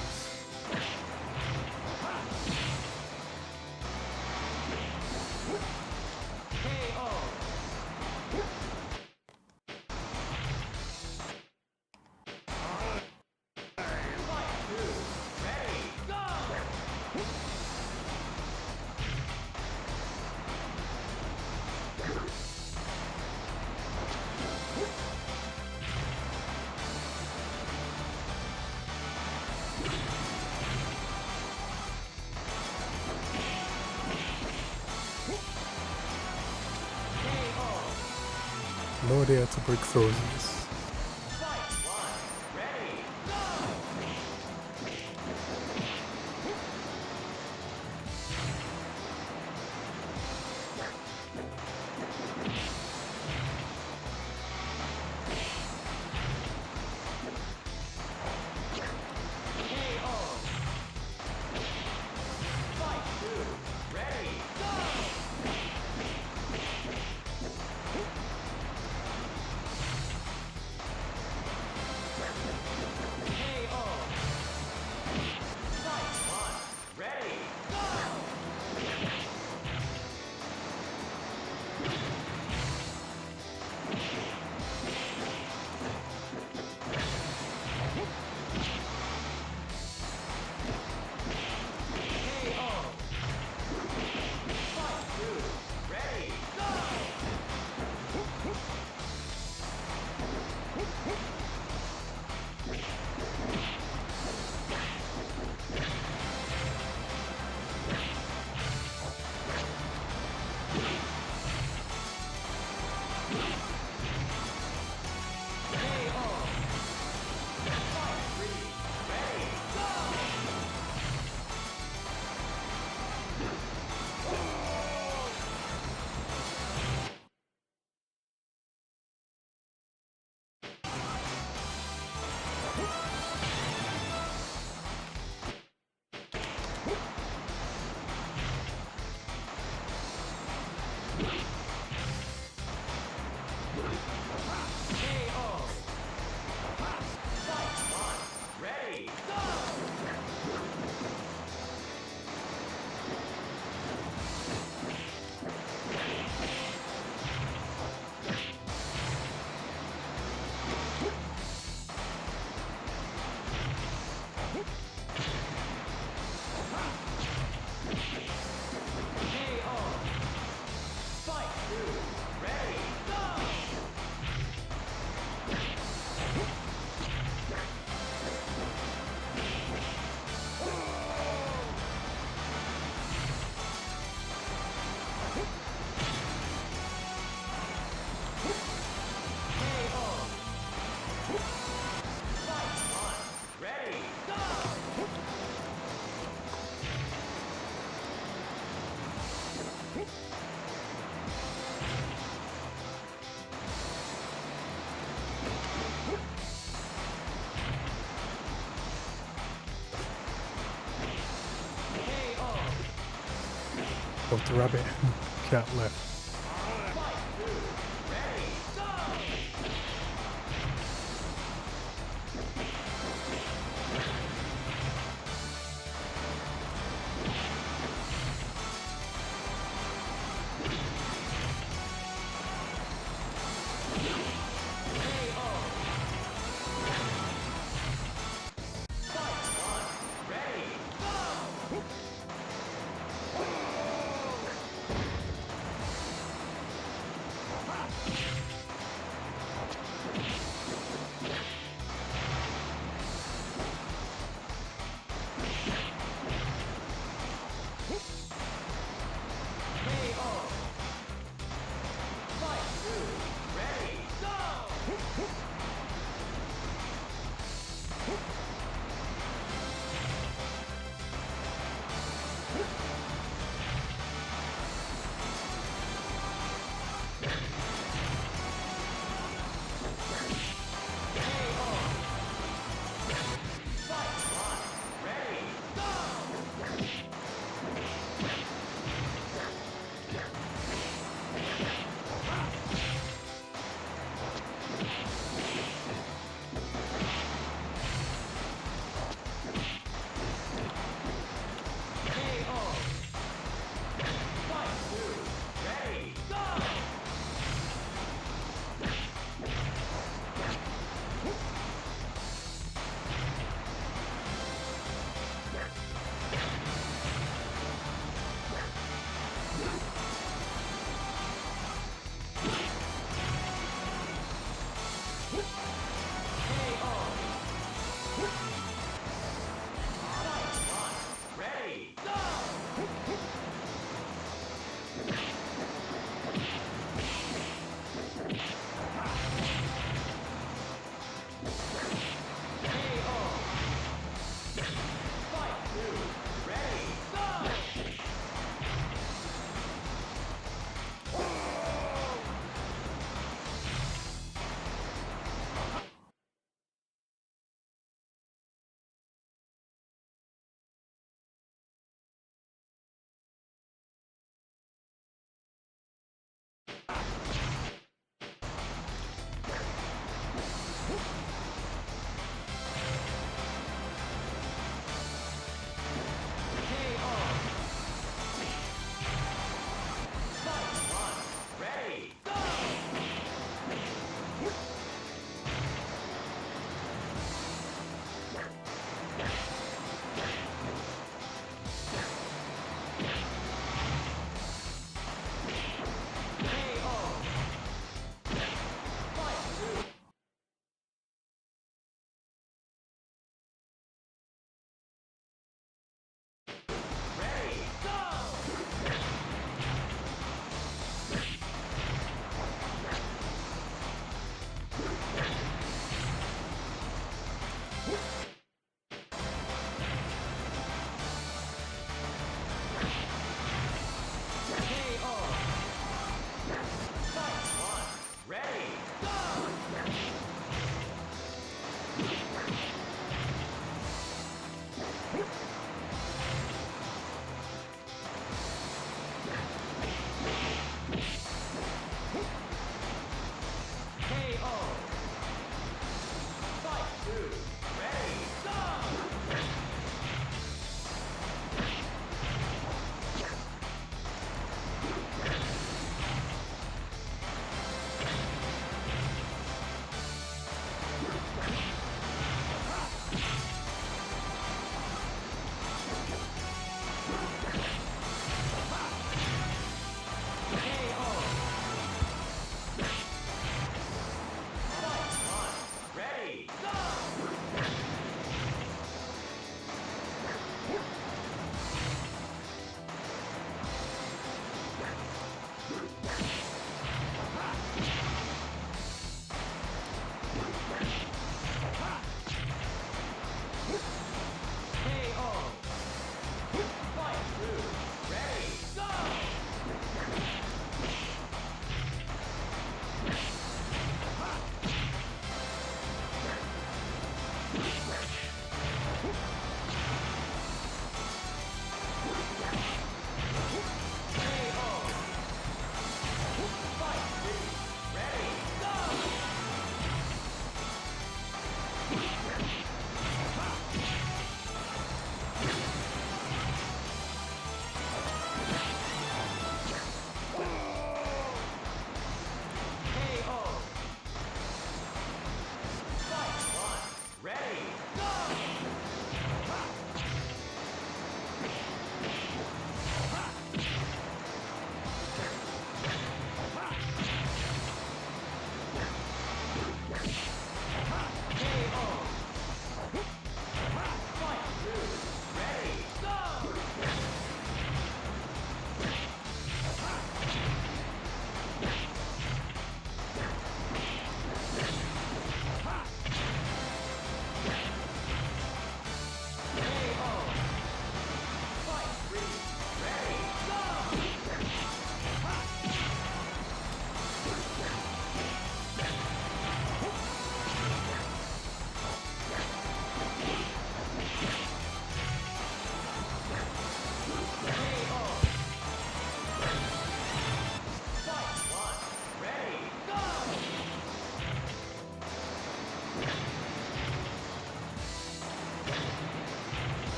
No idea to break throws in this. Both the rabbit and cat left.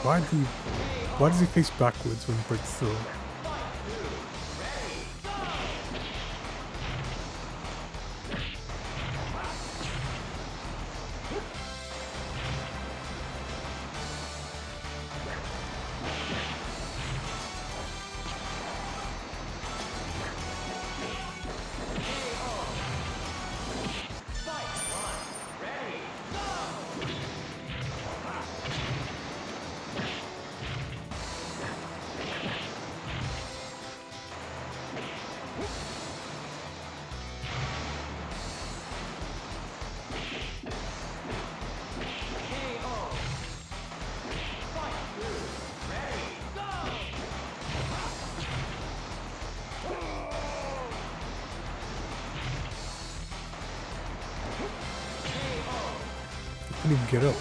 Why does he face backwards when he breaks through? He couldn't even get up.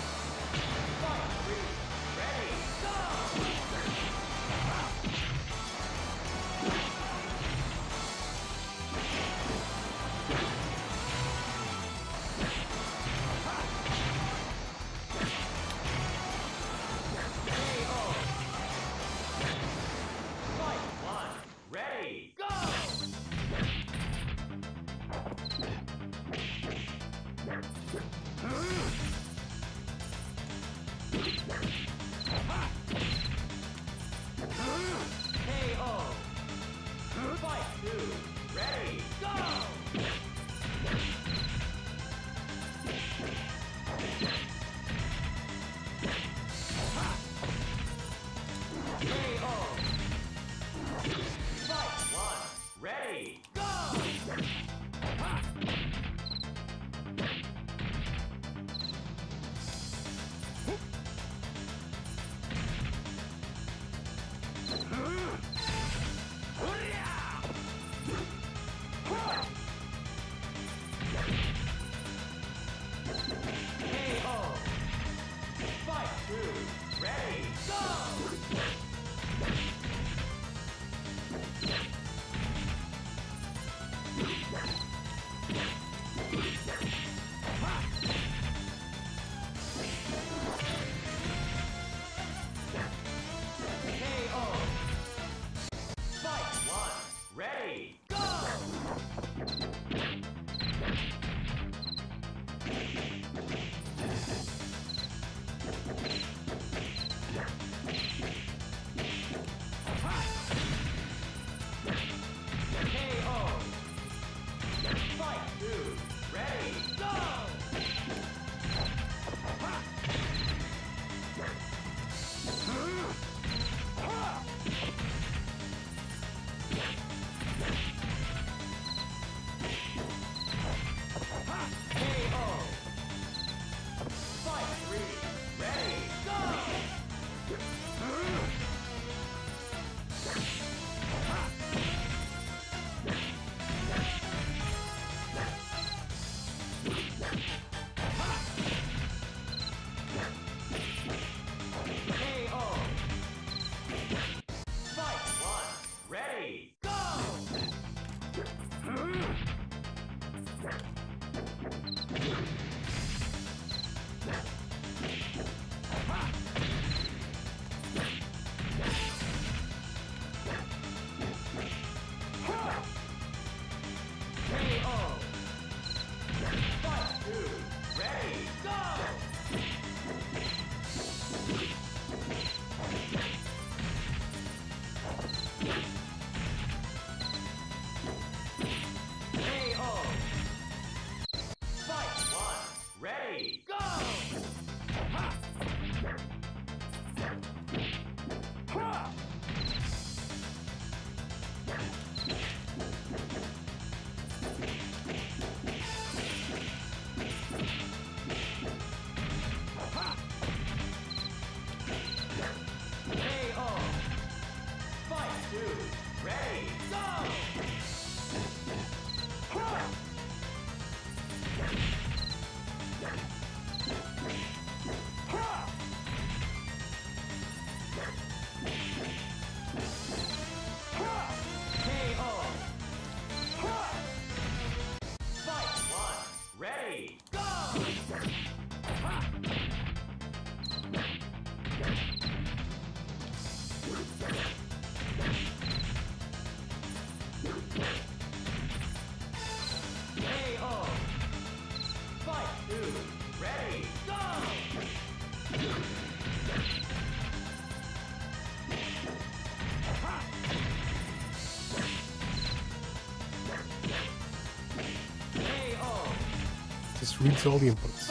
just reads all the inputs.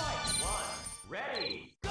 Ready, go!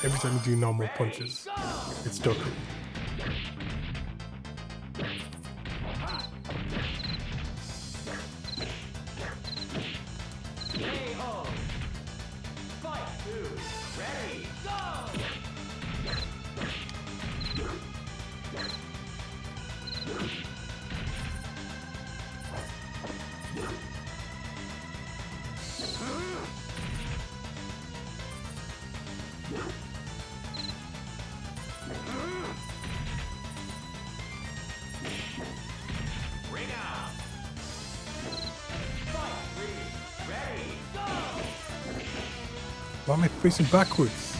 Every time you do normal punches, it's Doku. Why am I facing backwards?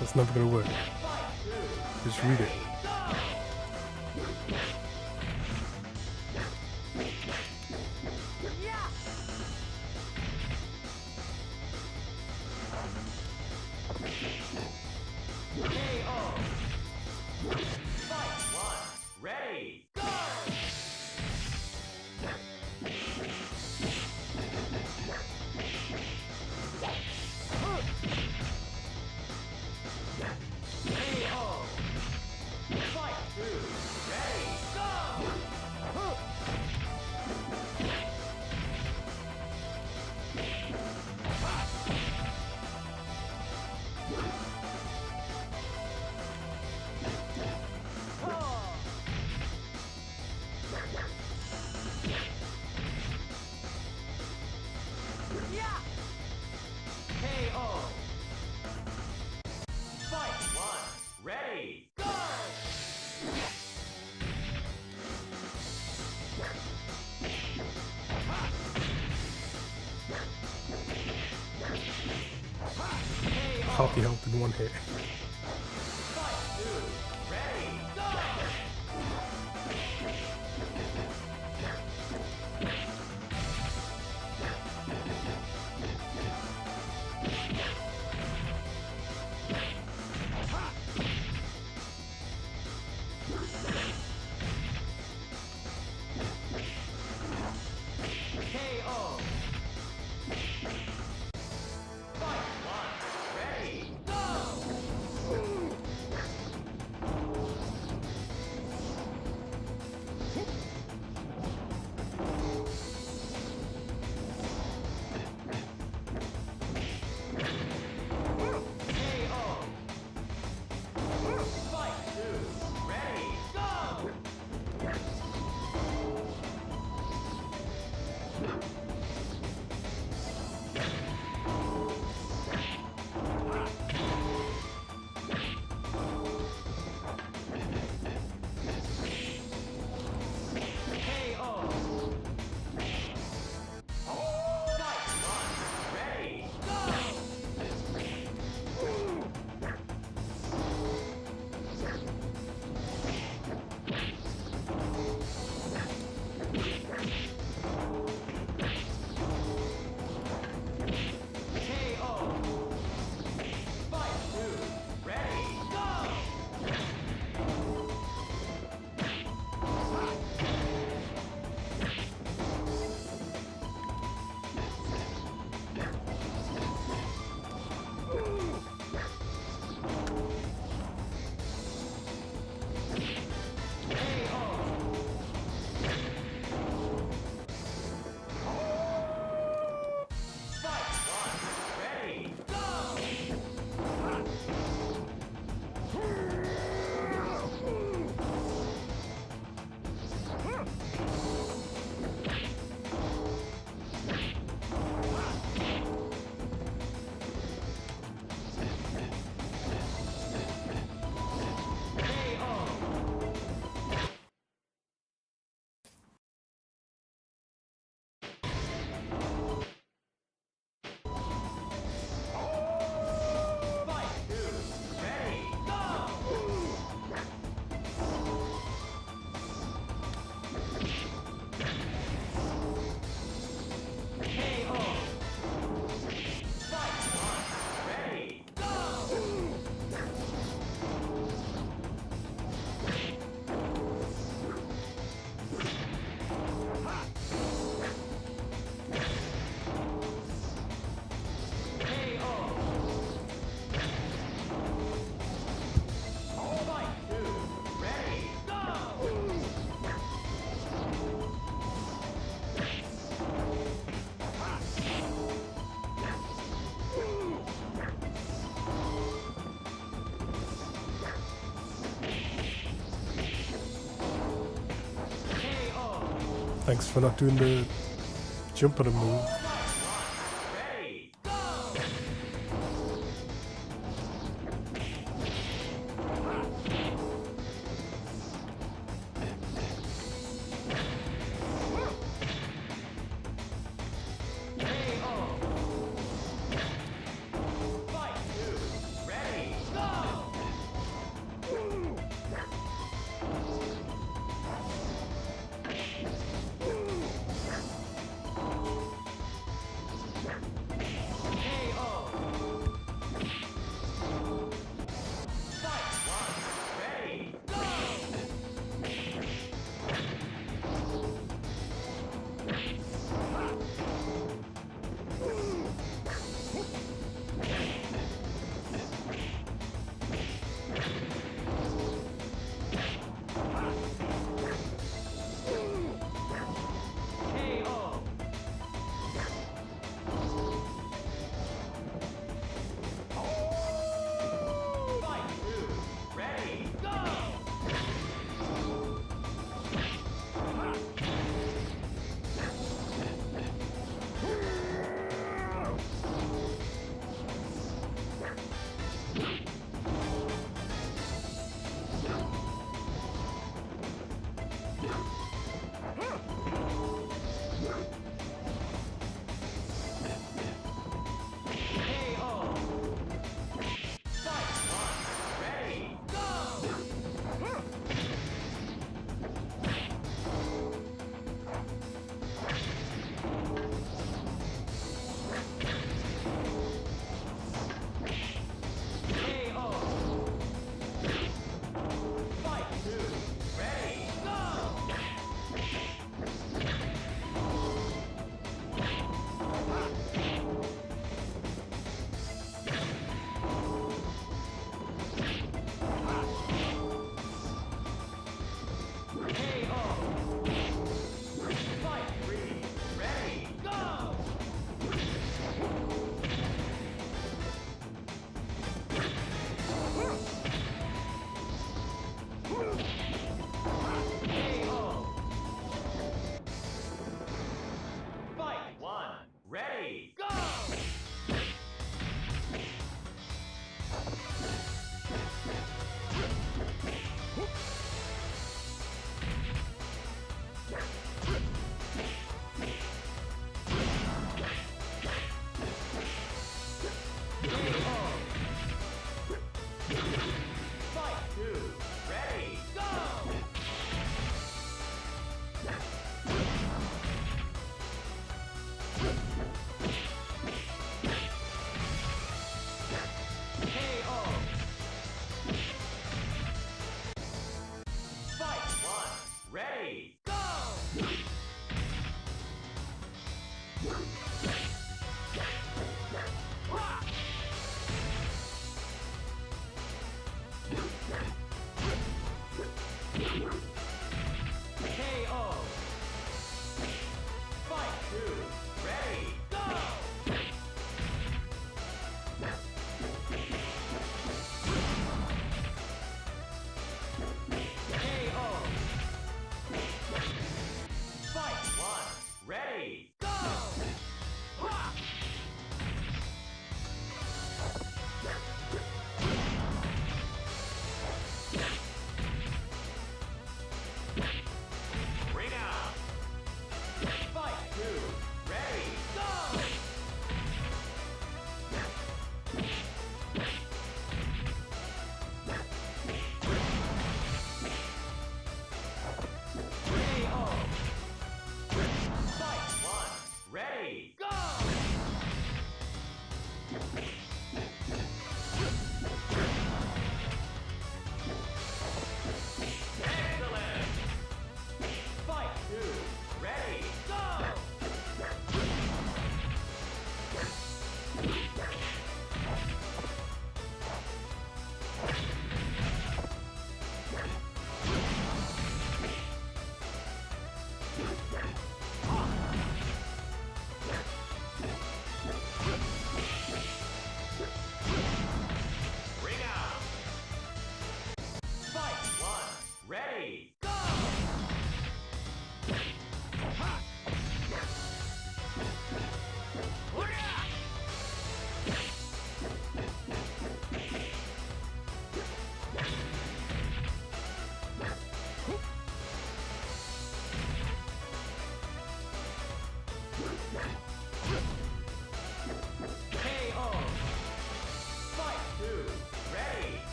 That's never gonna work. Just read it. half your health in one hit. Thanks for not doing the jump on a move.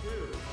KO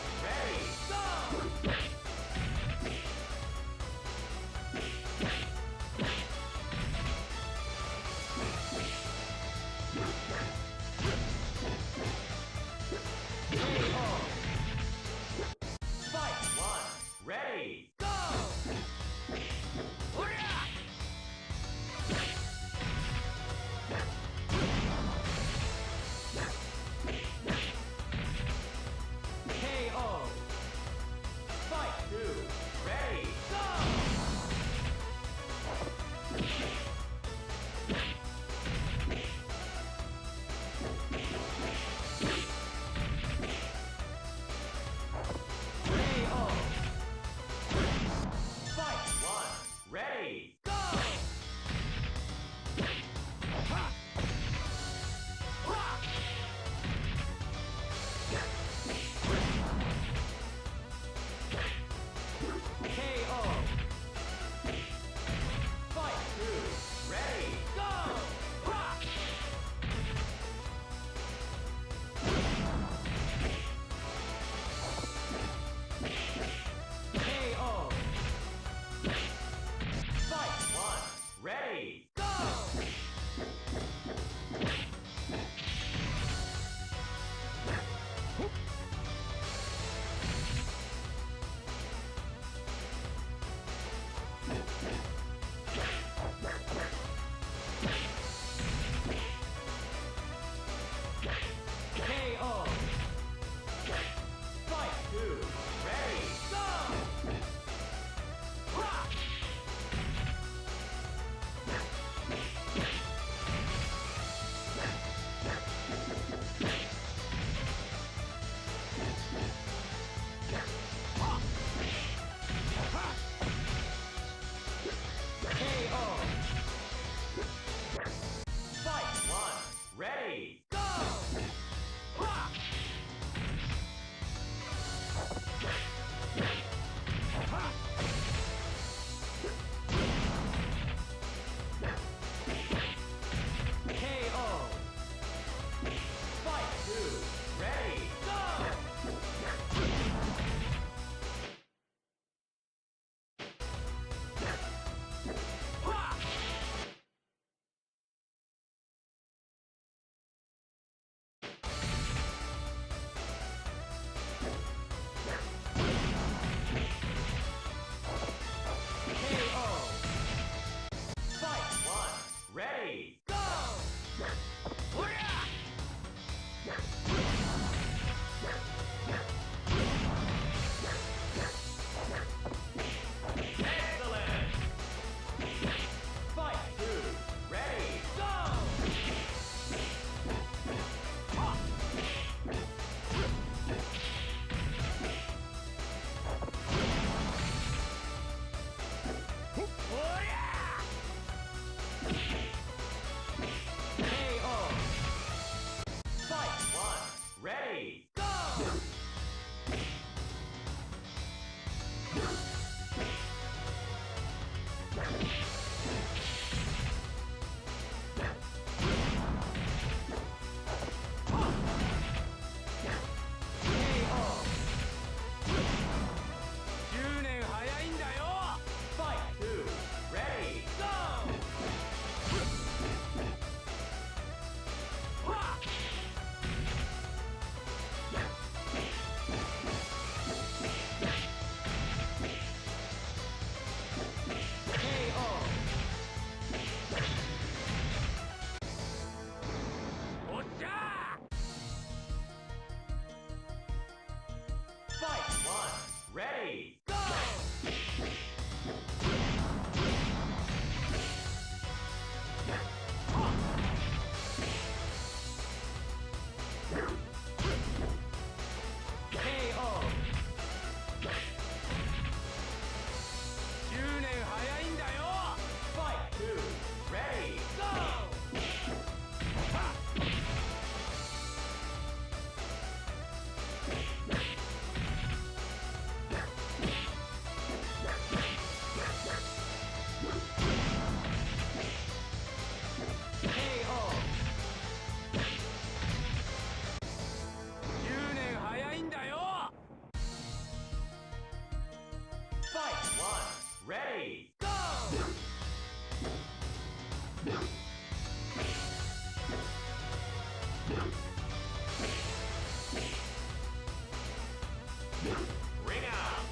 Ring out.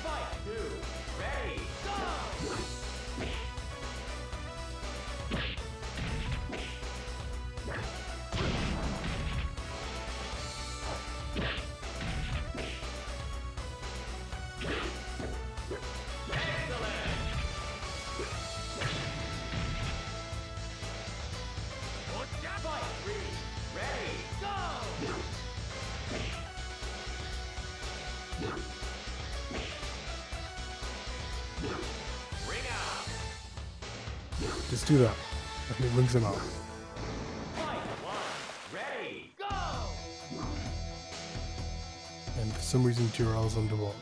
Fight 2. Ready. Go. Just do that. And it rings him out. And for some reason, Jiral's underwater.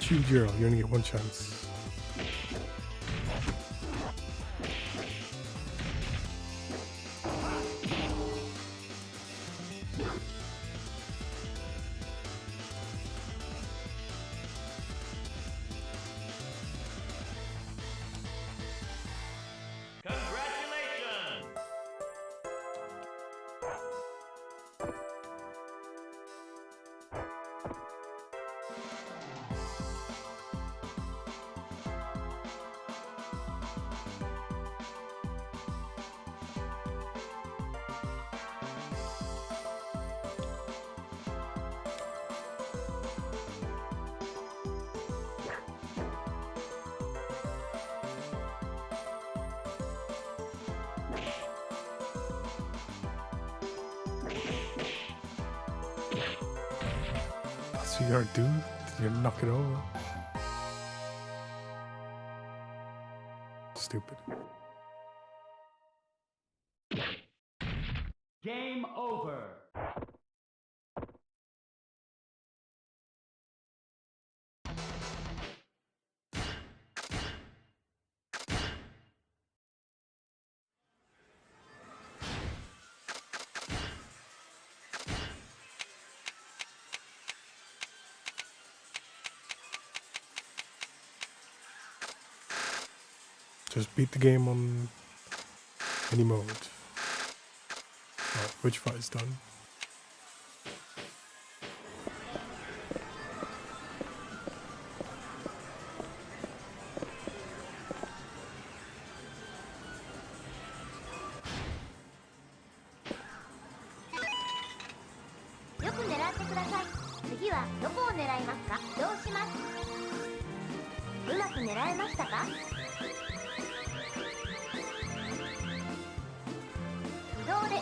Shoot Jiral, you only get one chance. That's what you gotta do? You knock it over. Stupid. Game over. Just beat the game on any mode. Alright, which fight is done?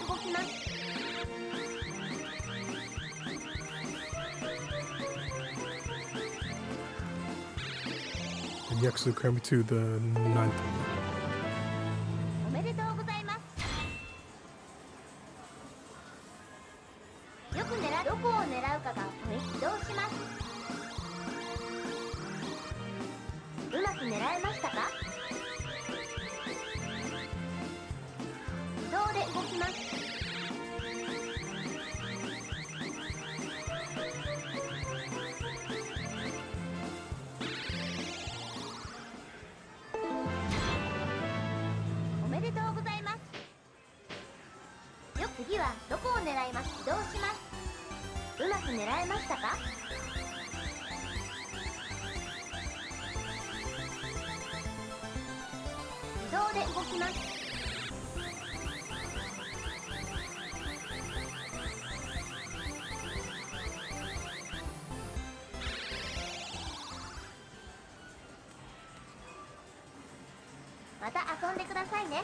動きます。 And Yakuza Kiwami 2, the 9th. おめでとうございます。よくどこを狙うかが移動します。うまく狙えましたか？移動で動きます。 おめでとうございます。次はどこを狙います。移動します。うまく狙えましたか？移動で動きます。 また遊んでくださいね。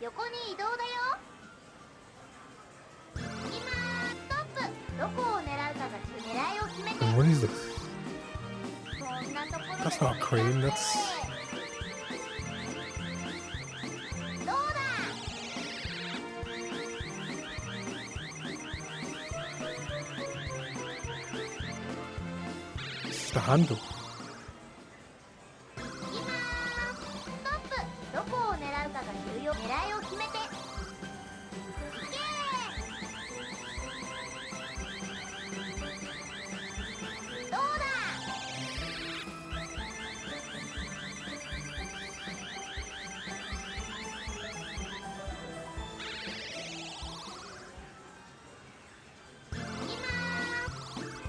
横に移動だよ。今ストップ。どこを狙うかが狙いを決めて。 What is this? こんなところで That's not crane, that's... どうだ。 It's the handle. ストップ。どこを狙うかが重要。狙いを決めて。いけー。どうだ。 ス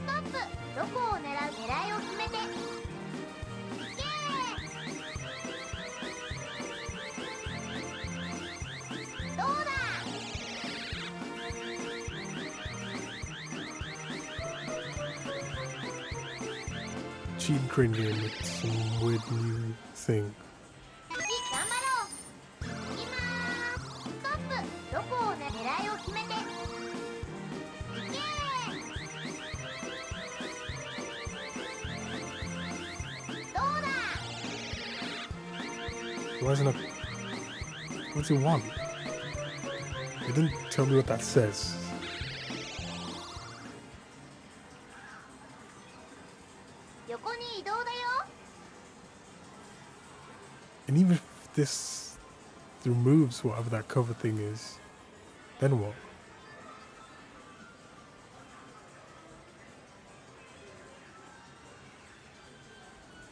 トップ。どこを狙う。狙いを決めて。いけー。どうだ。 Cheat crane game with some weird new thing. 頑張ろう。今ストップ。どこを狙いを決めて。いけー。どうだ。 Why isn't it? What's it want? It didn't tell me what that says. 横に移動だよ。 And even if this removes whatever that cover thing is, then what?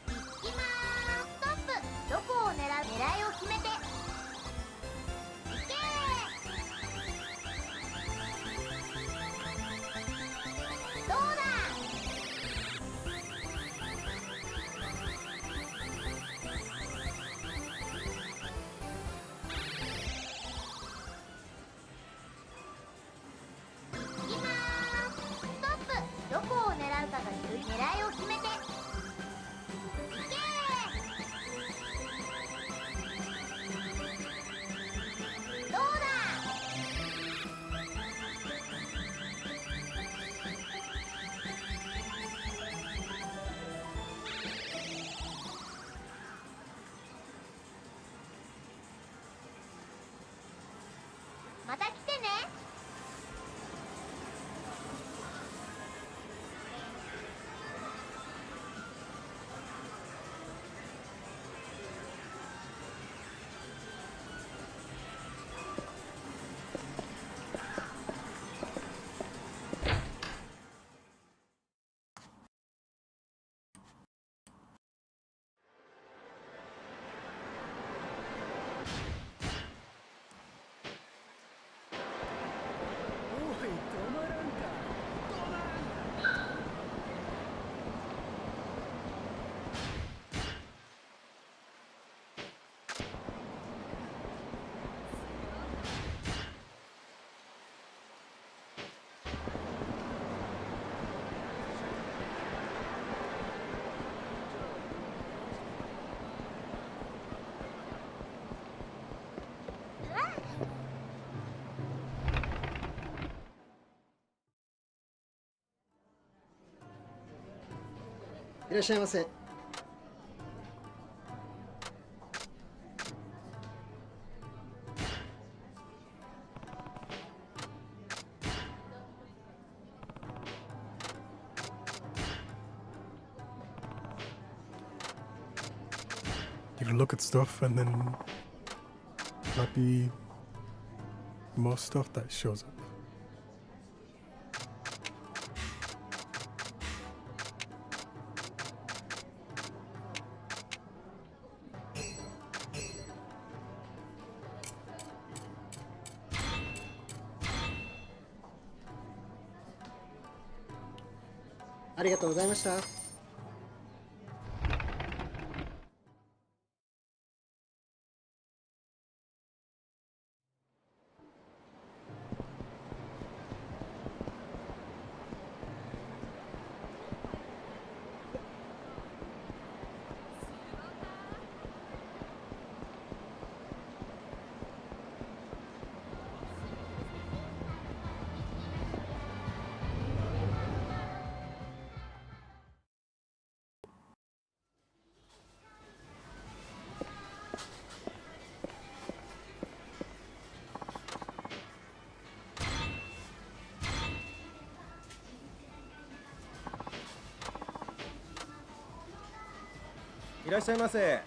今ストップ。どこを狙う。狙いを決めて。いけー。どうだ。 頑らっしゃいませ。You can look at stuff and then might be more stuff that shows up.ありがとうございました。いらっしゃいませ。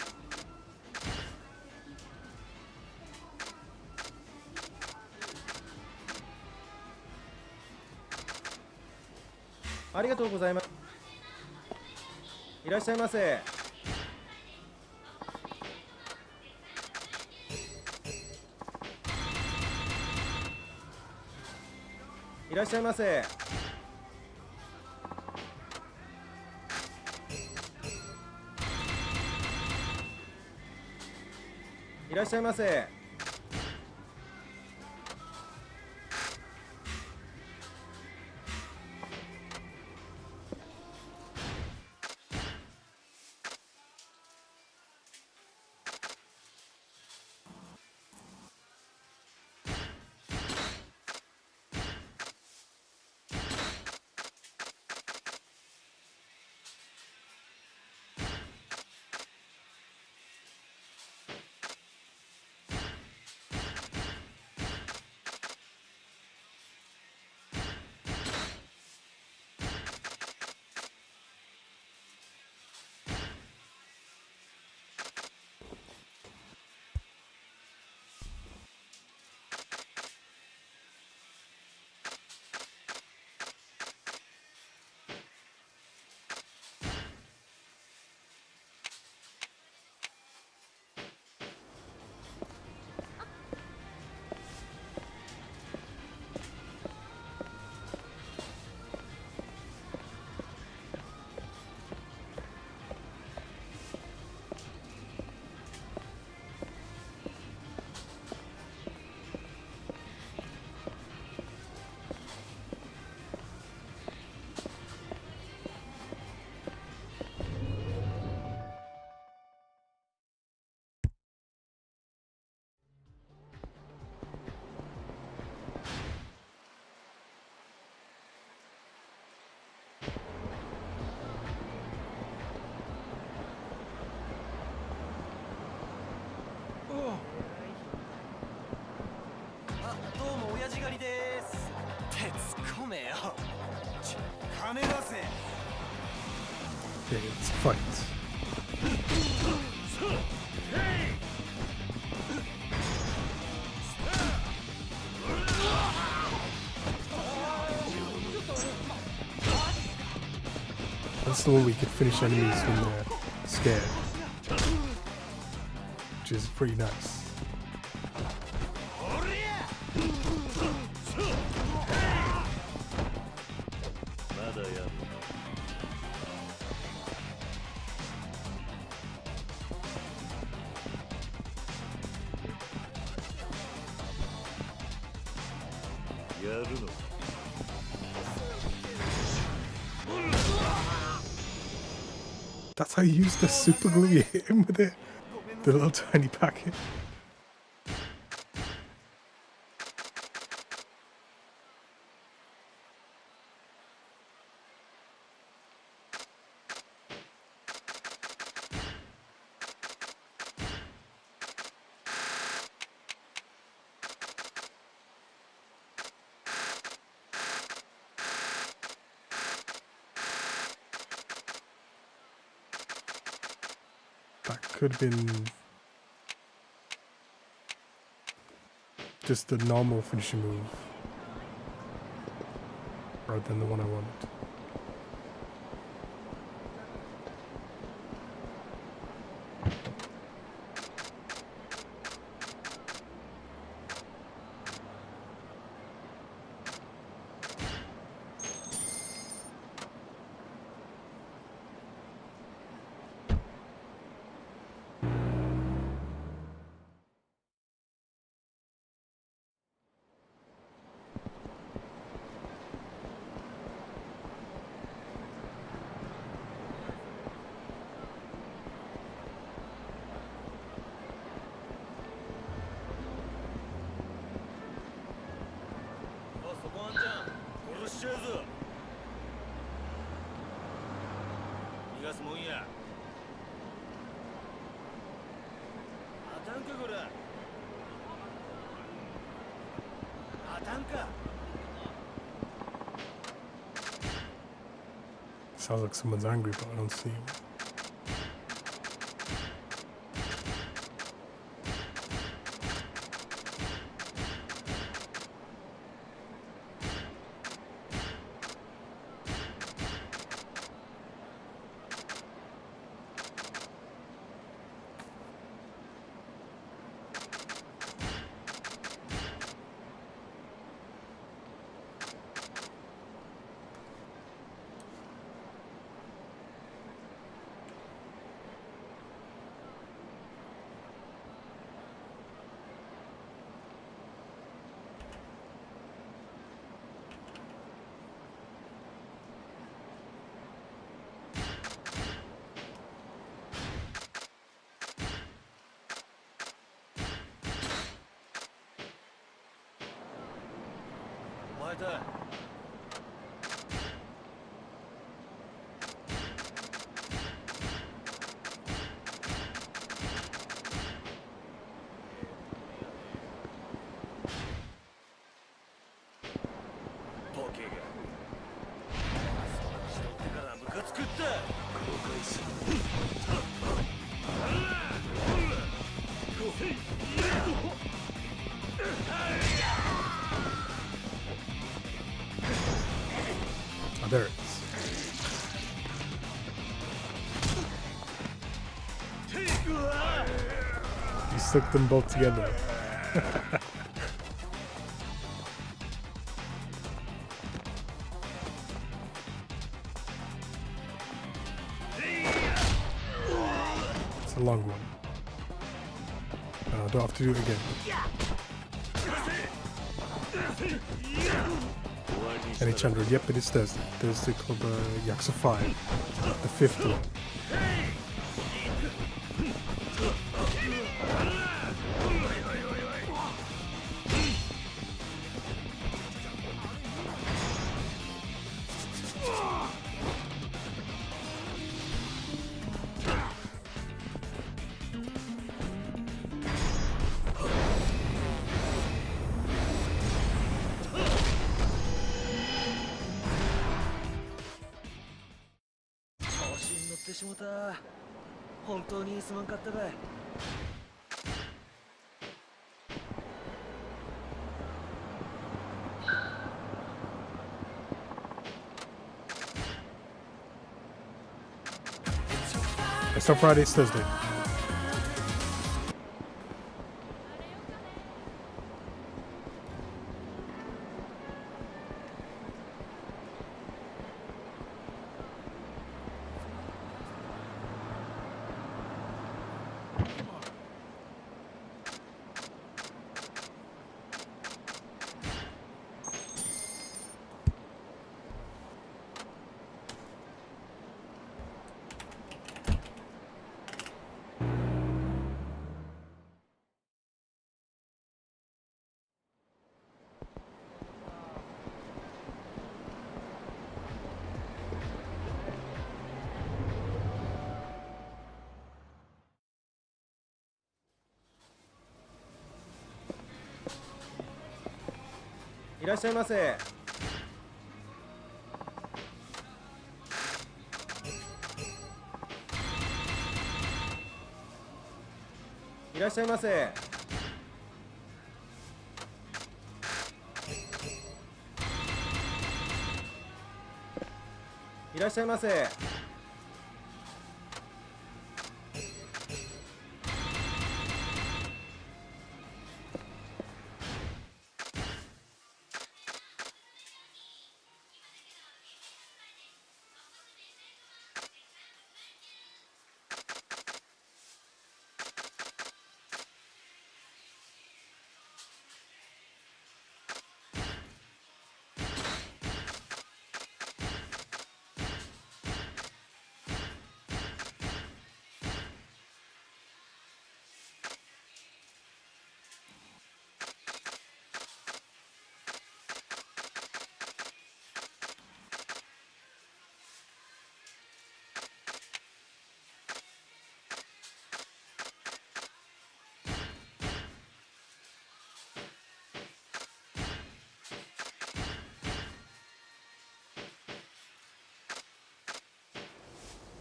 ありがとうございます。いらっしゃいませ。いらっしゃいませ。いらっしゃいませ。あ、どうも親父狩りです。って突っ込めよ。金出せ。Okay, let's fight. That's the one where you can finish enemies when they're scared, which is pretty nice. That's how you use the super glue. You hit him with it, the little tiny packet. That could have been just the normal finishing move rather than the one I wanted. Sounds like someone's angry, but I don't see him. Oh, there it is. You stuck them both together. It's a long one. I don't have to do it again. Any Chandra, yep, it is Thursday. Thursday Club Yakuza 5. The fifth one. It's not Friday, it's Thursday.いらっしゃいませ。いらっしゃいませ。いらっしゃいませ。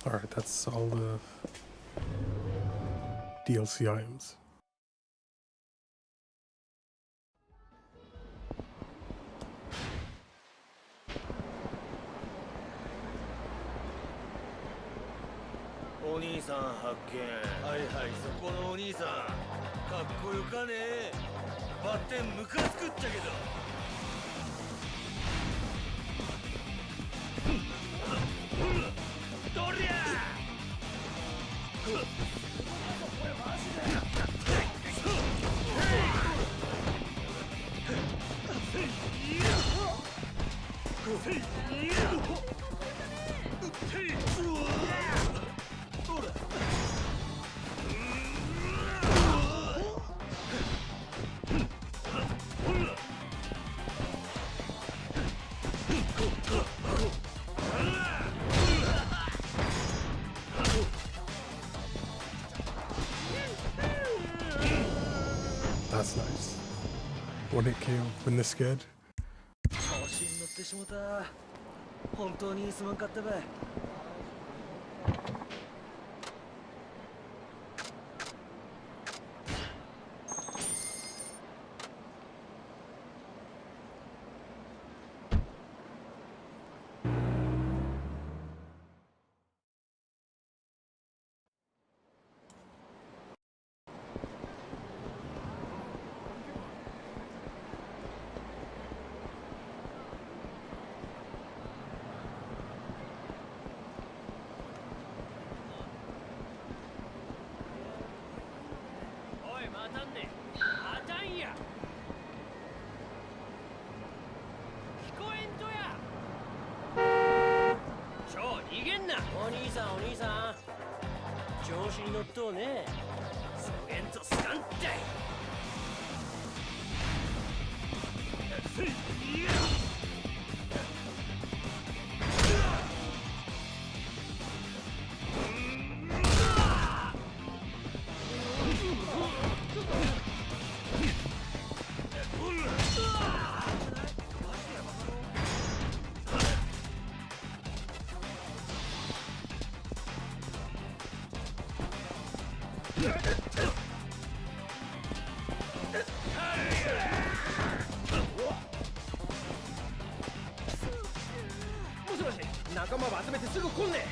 Alright, that's all the DLC items.お兄さん発見。はいはい、そこのお兄さんかっこよかね。バッテンムカつくっちゃけど。どりゃThat's nice. 1 hit KO when they're scared. 調子に乗ってしもた。本当にすまんかったばい。お兄さんお兄さん調子に乗っとうね。そげんとすかんってもしもし、仲間を集めてすぐ来んね。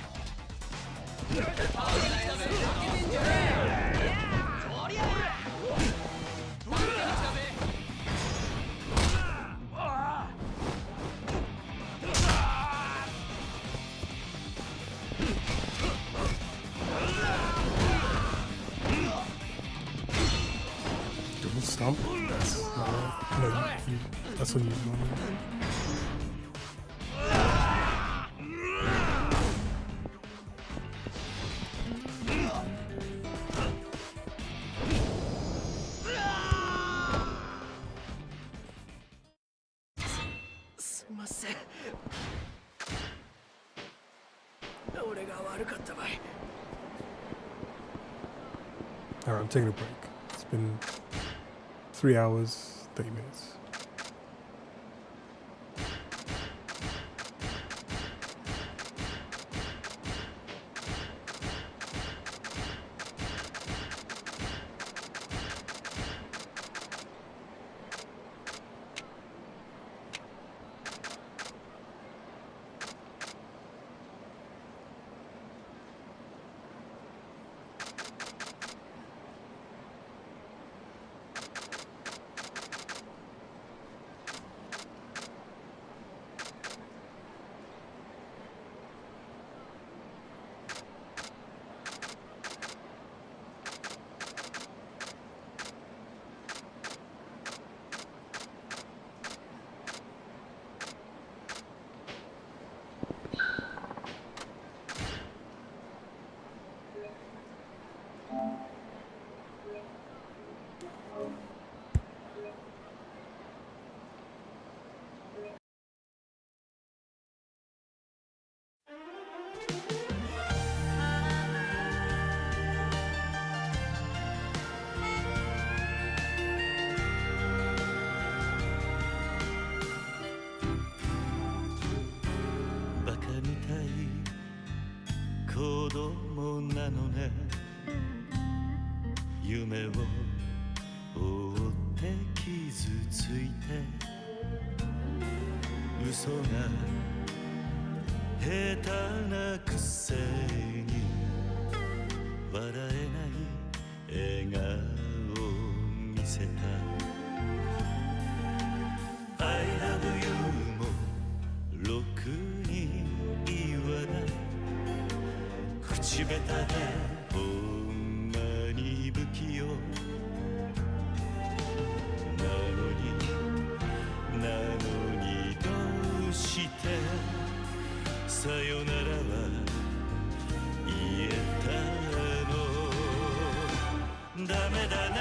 Double stomp? That's not no, that's what you normally. すいません。俺が悪かったばい。Alright, I'm taking a break. It's been 3 hours, 30 minutes. みたい子供なのね。夢を追って傷ついて嘘が下手なくせに笑えない笑顔を見せた。 I love you もろくに言わない。口下手でほんまに不器用なのにどうしてさよならは言えたの。ダメだね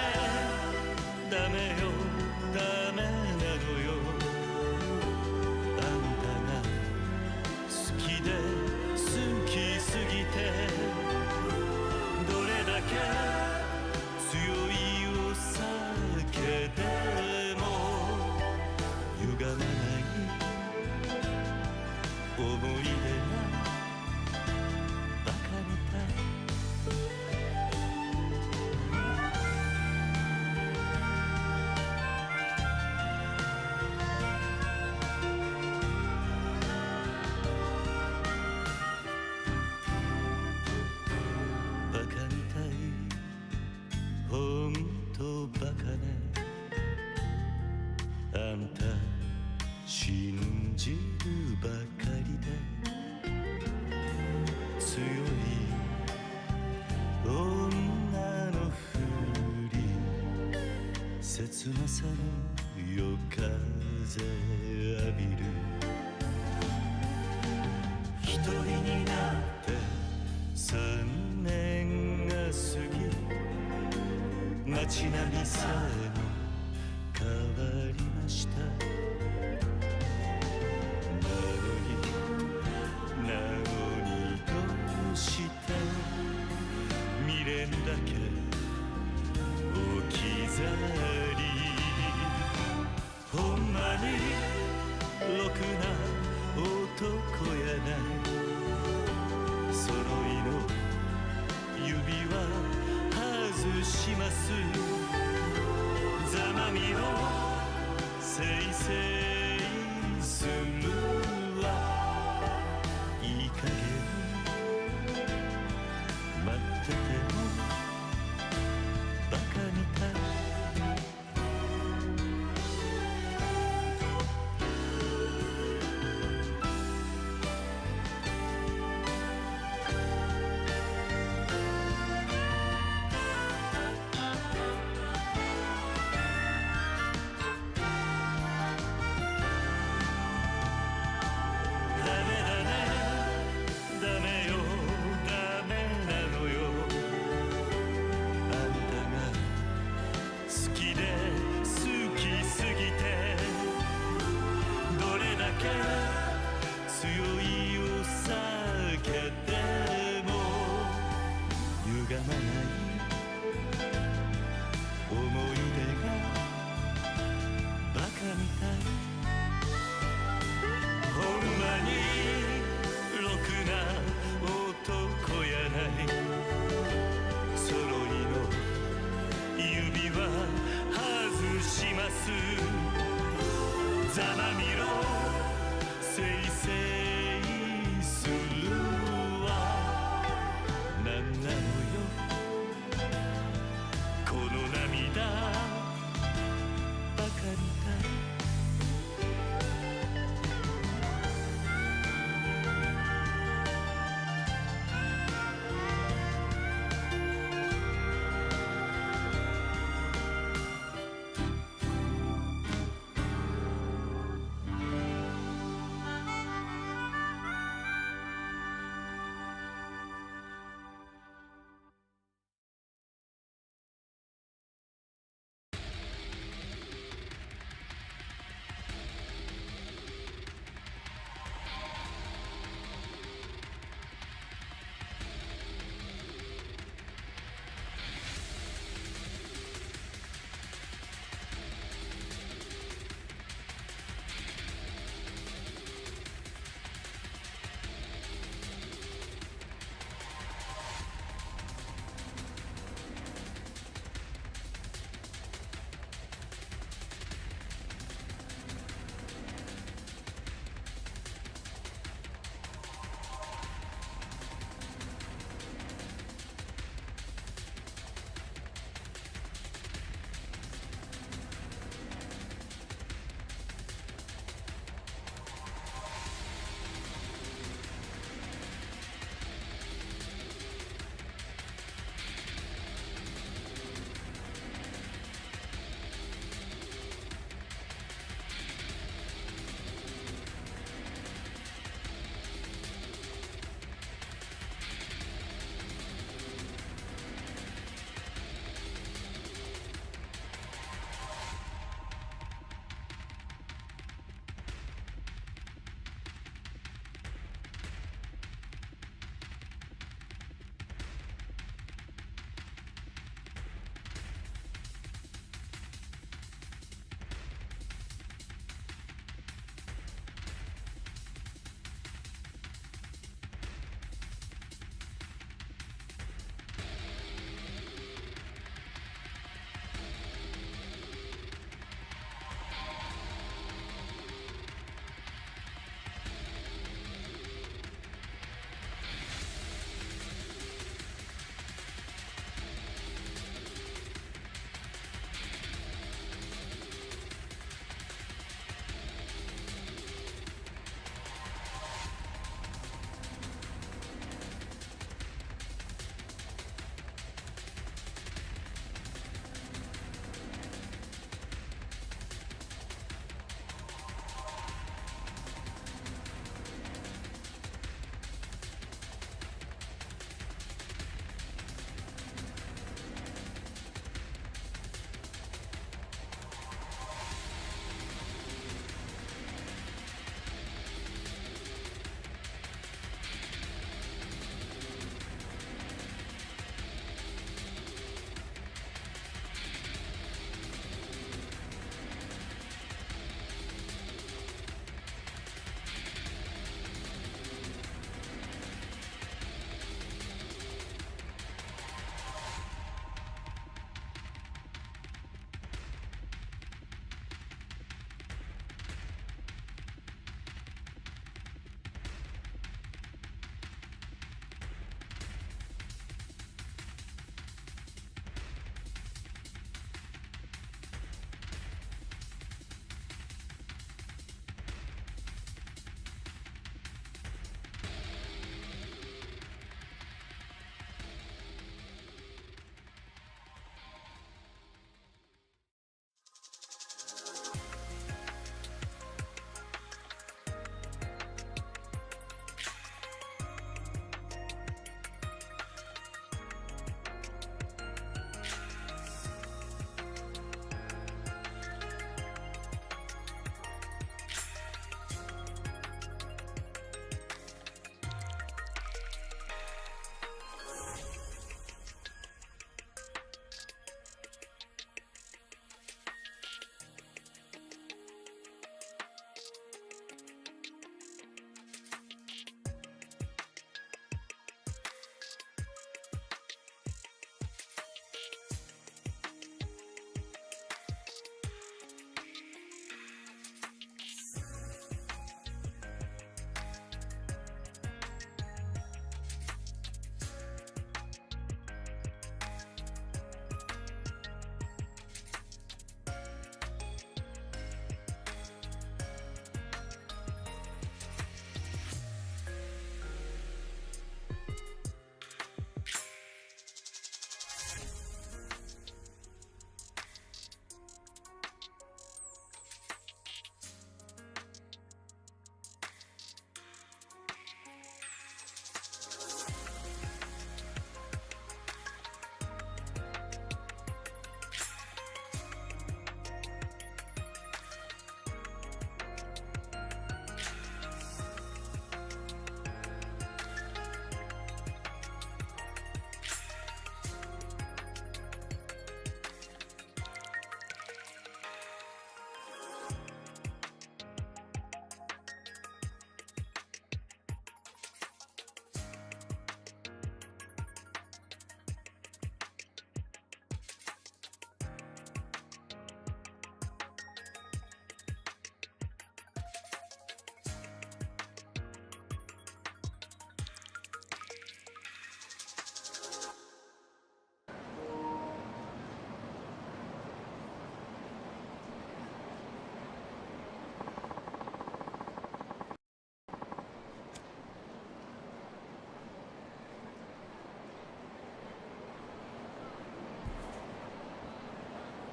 ダメよダメなのよ。あんたが好きで好きすぎてどれだけ強いお酒でも歪まない思い出がバカみたい。バカみたいほんとバカね。あんた信じるばかりで強い女のふり切なさの夜風浴びる。一人になって3年が過ぎ街並みさえも変わりました。なのにどうして未練だけ置き去り。ほんまにろくな男やない。揃いの指輪外します。ざまみをせいせいするわ。いい加減待っててもバカみたい。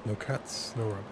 No cats, no rubber.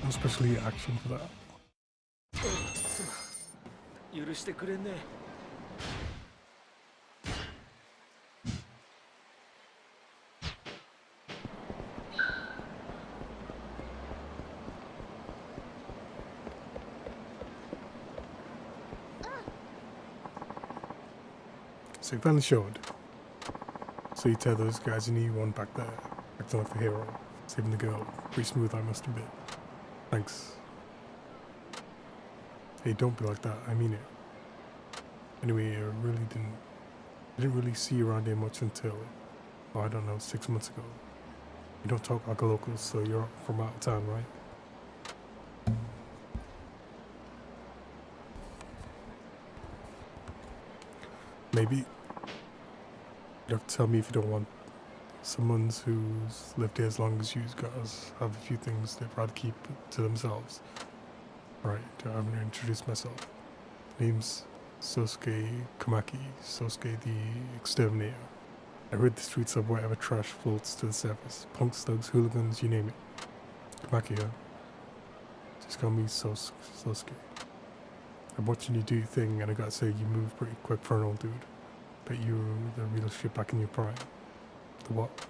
Especially action for that. 許してくれんね。 So you finally showed. So you tell those guys you need one back there. Acting like the hero. Saving the girl. Pretty smooth, I must admit. Thanks. Hey, don't be like that. I mean it. Anyway, I didn't really see you around here much until, oh, I don't know, 6 months ago. You don't talk like a local, so you're from out of town, right? Maybe you have to tell me if you don't want someone who's lived here as long as you guys have a few things they'd rather keep to themselves. Alright, I'm gonna introduce myself. Name's Sosuke Kamaki, Sosuke the Exterminator. I rid the streets of whatever trash floats to the surface. Punks, thugs, hooligans, you name it. Kamaki here. Just call me Sosuke. I'm watching you do your thing, and I gotta say, you move pretty quick for an old dude. Bet you're the real shit back in your prime. The what?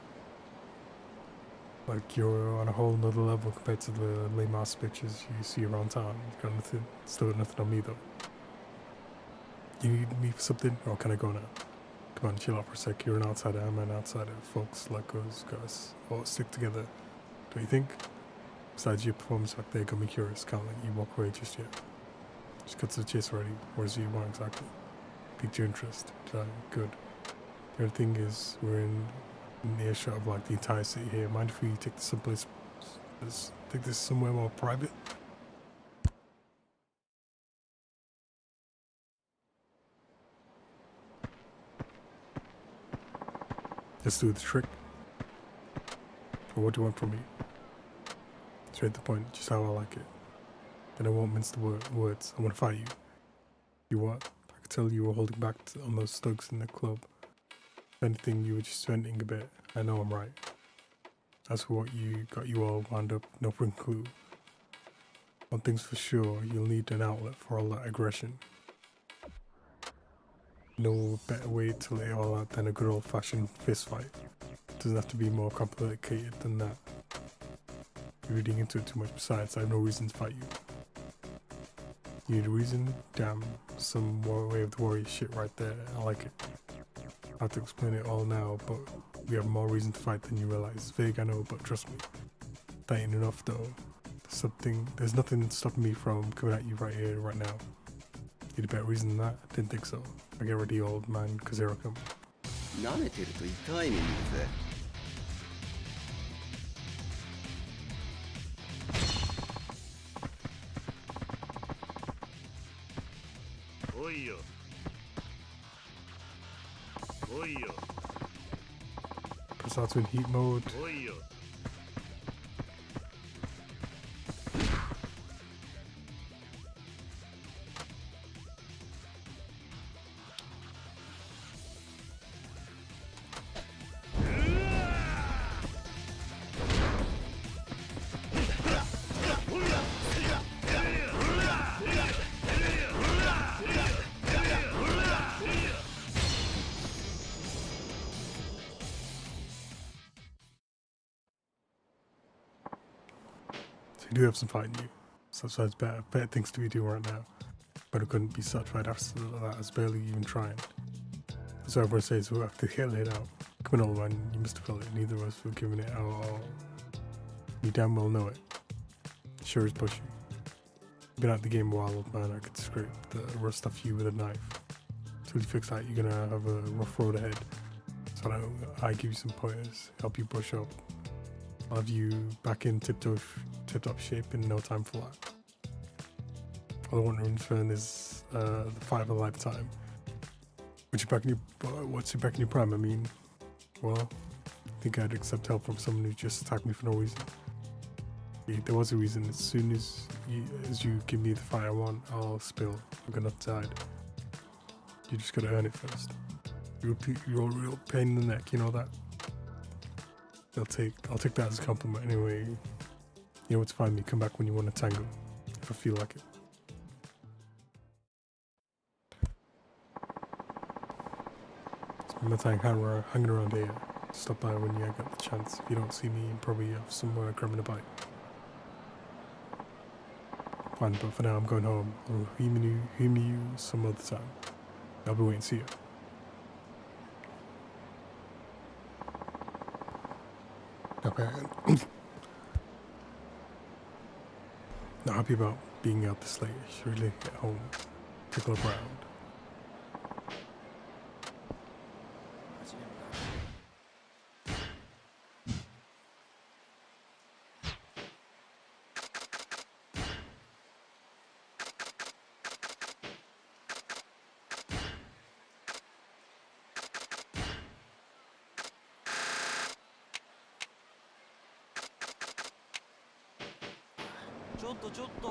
Like you're on a whole nother level compared to the lame ass bitches you see around town. You got nothing, still got nothing on me though. You need me for something? Or can I go now? Come on, chill out for a sec. You're an outsider, I'm an outsider. Folks like us guys all stick together. Don't you think? Besides, your performance back there got me curious. Can't let you walk away just yet. Just cut to the chase already. What is it you want exactly? Piqued your interest. Good. The other thing is, we're in earshot of like the entire city here. Mind if we take this someplace, take this somewhere more private? Let's do the trick. Or what do you want from me? Straight to the point, just how I like it. Then I won't mince the words. I want to fight you. You what? I could tell you were holding back on those thugs in the club. If anything, you were just venting a bit. I know I'm right. That's what got you all wound up. No freaking clue. One thing's for sure, you'll need an outlet for all that aggression. No better way to lay it all out than a good old-fashioned fist fight. doesn't have to be more complicated than that. You're reading into it too much. Besides, I have no reason to fight you. You need a reason? Damn, some way of the warrior shit right there. I like it. I have to explain it all now, but we have more reason to fight than you realize. It's vague, I know, but trust me. That ain't enough though. There's nothing stopping me from coming at you right here, right now. Need a better reason than that? I didn't think so. I get ready, old man, cause here I come. 舐めてると痛い目見るぜ。来いよ。来いよ。 Press out to in heat mode. 来いよ。 So you do have some fighting you. So there's better things to be doing right now. But it couldn't be satisfied after that. I was barely even trying. So everyone says we'll have to get laid out. Come on, old man, you must have felt it. Neither of us were giving it our all. You damn well know it. Sure is bushy. Been out the game a while, old man. I could scrape the rust off you with a knife. Till you fix that, you're gonna have a rough road ahead. So I give you some pointers, help you brush up. I'll have you back in tip-top shape in no time for that. All I want in return is the fight of a lifetime. What's you back in your prime? I mean, well, I think I'd accept help from someone who just attacked me for no reason. Yeah, there was a reason. As soon as you give me the fight I want, I'll spill. I'm gonna decide. You just gotta earn it first. You're a real pain in the neck, you know that? I'll take that as a compliment anyway. You know where to find me. Come back when you want to tango, if I feel like it. Spend my time hanging around here. Stop by when you get the chance. If you don't see me, I'm probably off somewhere grabbing a bite. Fine, but for now I'm going home. I'll humor you some other time. I'll be waiting to see you. Okay. Not happy about being out this late. Should really get home. Take a look around.ちょっと。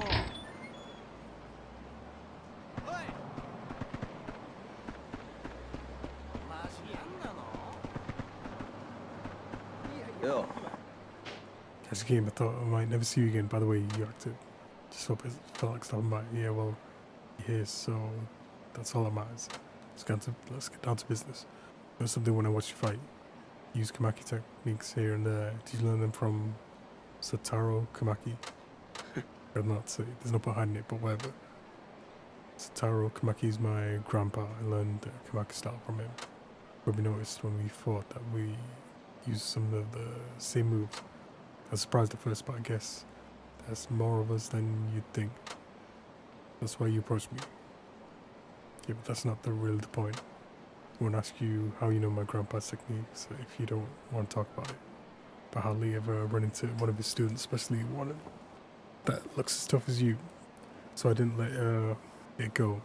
Yo. As a game, I thought I might never see you again. By the way, you acted. Just hope it felt like stopping by. Yeah, well, you're here, so that's all that matters. Let's get down to business. There's something when I watch you fight. Use Kamaki techniques here and there. Did you learn them from Satoru Kamaki? I'd not say. There's no point hiding it, but whatever. Satoru Kamaki's my grandpa. I learned the Kamaki style from him. Probably noticed when we fought that we used some of the same moves. I was surprised at first, but I guess there's more of us than you'd think. That's why you approached me. Yeah, but that's not really the point. I won't ask you how you know my grandpa's techniques if you don't want to talk about it. But hardly ever run into one of his students, especially one that looks as tough as you. So I didn't let it go.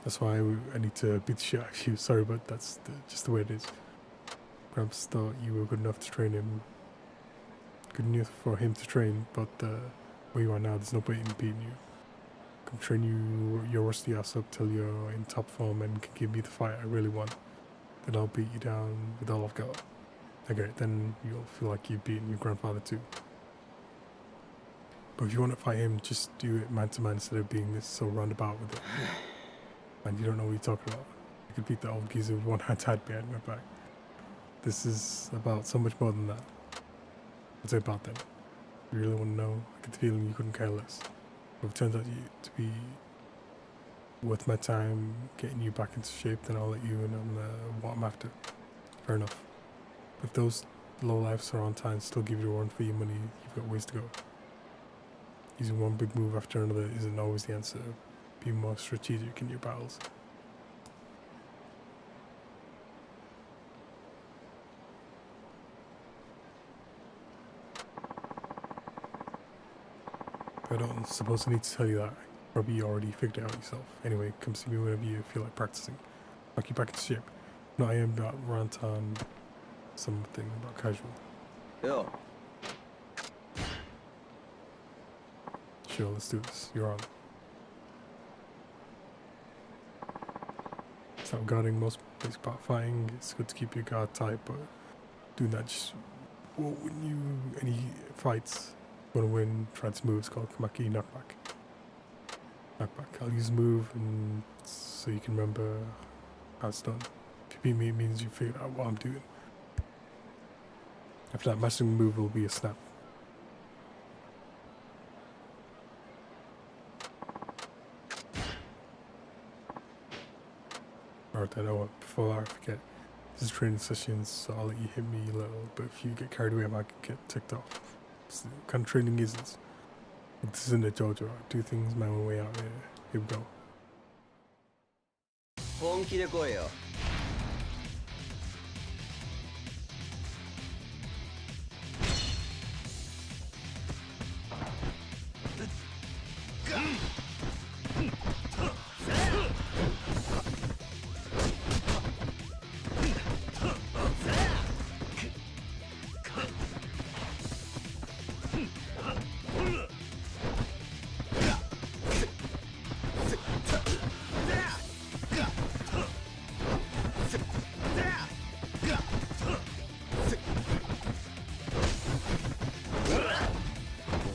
That's why I need to beat the shit out of you. Sorry, but that's just the way it is. Gramps thought you were good enough to train him. Good enough for him to train, but where you are now, there's no point in beating you. Come train your rusty ass up till you're in top form and can give me the fight I really want. Then I'll beat you down with all I've got. Okay, then you'll feel like you've beaten your grandfather too. But if you want to fight him, just do it man to man instead of being this so roundabout with it. And you don't know what you're talking about. You could beat the old geezer with one hand tied behind my back. This is about so much more than that. What's it about then? You really want to know? I get the feeling you couldn't care less. But if it turns out to be worth my time getting you back into shape, then I'll let you in on what I'm after. Fair enough. If those lowlifes are on time and still give you a run for your money, you've got ways to go. Using one big move after another isn't always the answer. Be more strategic in your battles. I don't suppose I need to tell you that. Probably you already figured it out yourself. Anyway, come see me whenever you feel like practicing. I'll keep back in shape. No, I am about rant on something about casual. Yo. Sure, let's do this. You're on. Stop guarding most basic part fighting. It's good to keep your guard tight, but doing that just won't win you any fights. Want to win, try this move. It's called Kamaki Knockback. Knockback. I'll use the move and so you can remember how it's done. If you beat me, it means you figured out what I'm doing. After that, mastering the move will be a snap. Alright then, before I forget, this is training sessions, so I'll let you hit me a little, but if you get carried away, I might get ticked off. It's the kind of training is this? This isn't a JoJo. I do things my own way out here. Here we go. 本気で来いよ。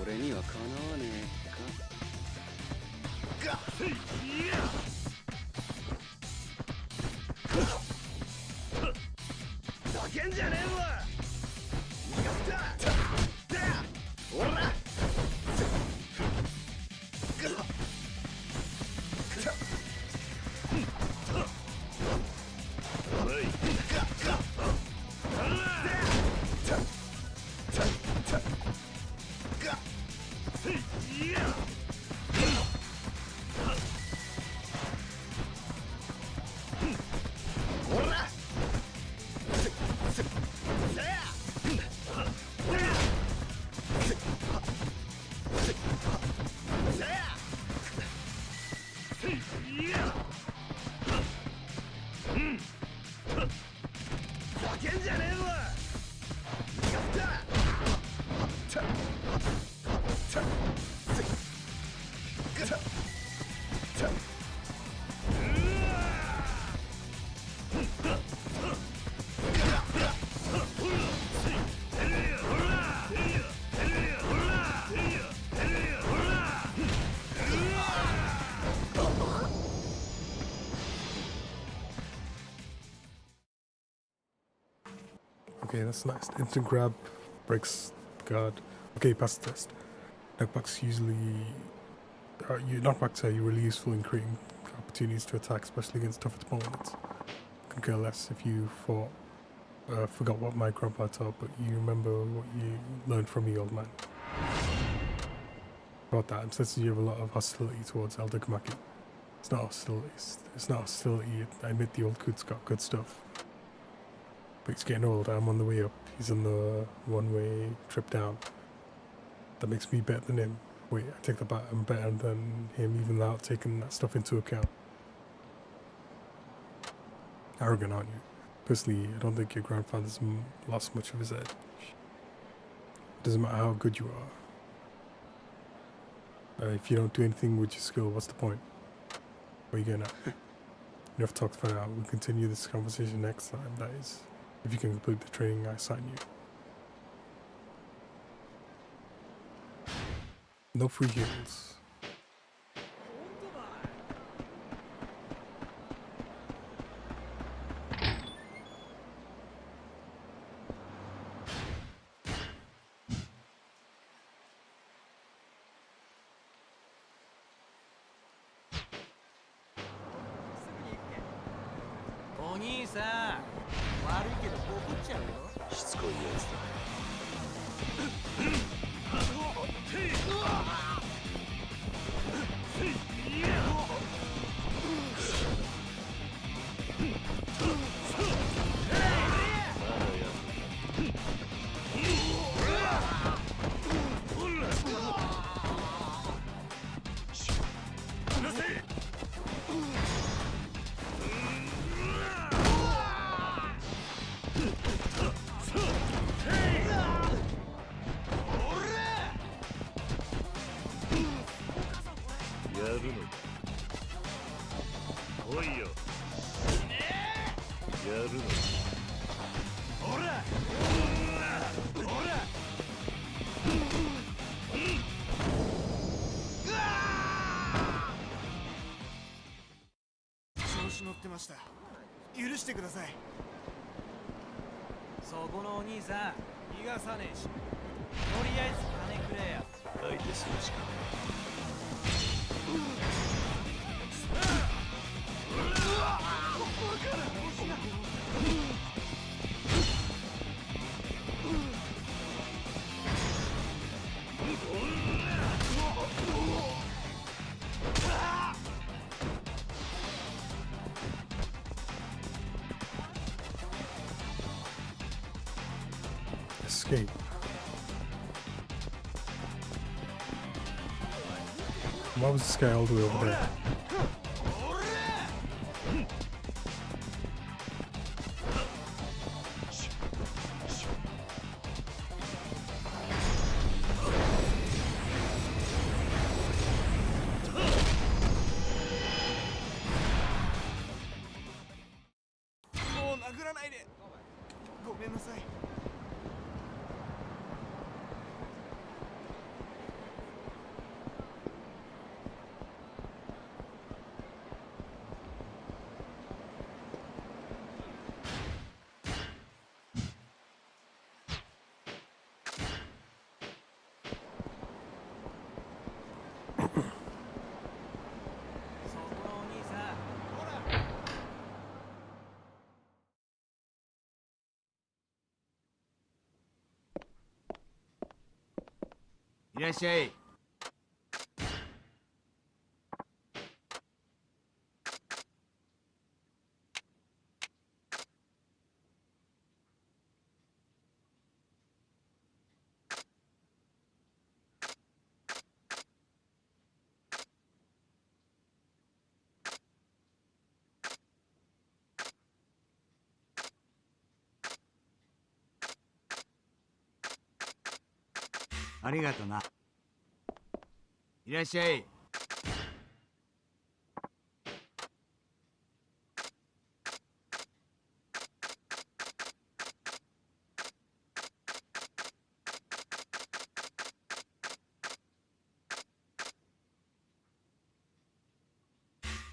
俺にはかなわねえか。叫んじゃねえわ。逃がすか。おら。叫んじゃねえわ。逃がすか。Okay, that's nice. Instant grab breaks guard. Okay, pass the test. Knockbacks knockbacks are really useful in creating opportunities to attack, especially against tough opponents. Could care less if you forgot what my grandpa taught, but you remember what you learned from me, old man. About that, I'm sensing you have a lot of hostility towards Elder Kamaki. It's not hostility. It's not hostility. I admit the old coot's got good stuff. But he's getting old. I'm on the way up. He's on the one-way trip down. That makes me better than him. Wait, I take that back. I'm better than him even without taking that stuff into account. Arrogant, aren't you? Personally, I don't think your grandfather's lost much of his edge. It doesn't matter how good you are. If you don't do anything with your skill, what's the point? Where are you going at? Enough talk for now. We'll continue this conversation next time, that is. If you can complete the training I assign you. No free heals. お兄さん、悪いけど怒っちゃうよ。しつこいやつだ。やるのか。来いよ。やるのか。ほらほら調子乗ってました。許してください。そこのお兄さん、逃がさねえし、とりあえず金くれよ。相手するしかねEscape. Why was this guy all the way over there?もう殴らないで。ごめんなさい。そこのお兄さん、ほら。いらっしゃい。ありがとな。いらっしゃい。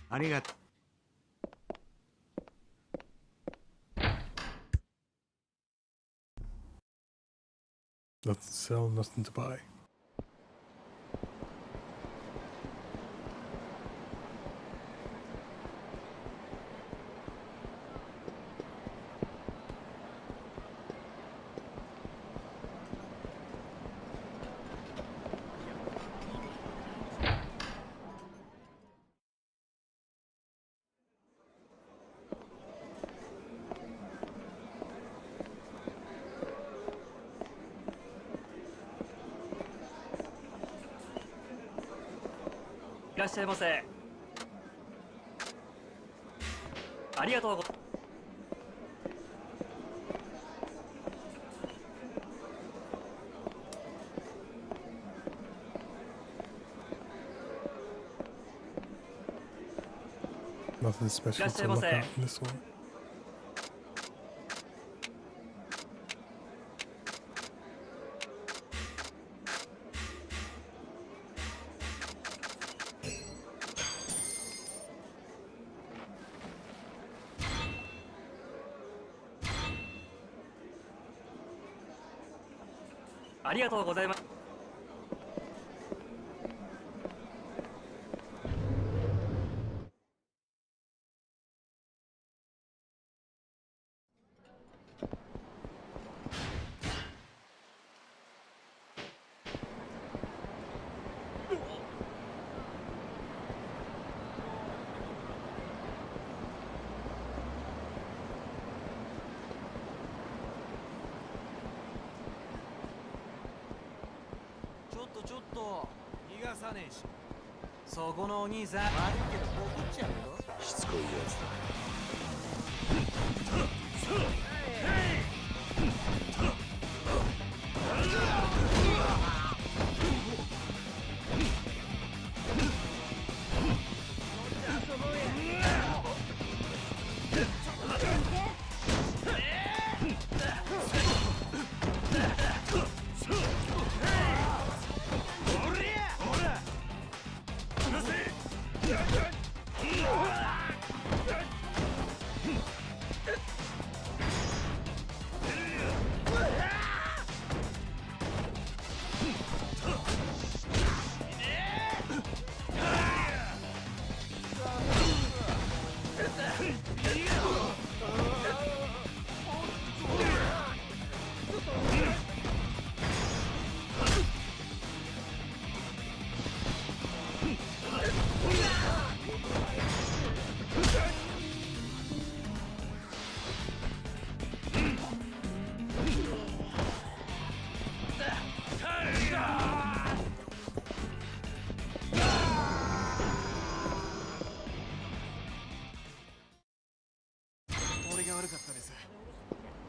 ありがとう。Nothing to sell, nothing to buy. いらっしゃいませ。ありがとうございます。Nothing special to look at in this one. ありがとうございます。ど逃がさねえし。そこのお兄さん悪いけどボケっちゃうよ。しつこいやつだ。俺が悪かったです。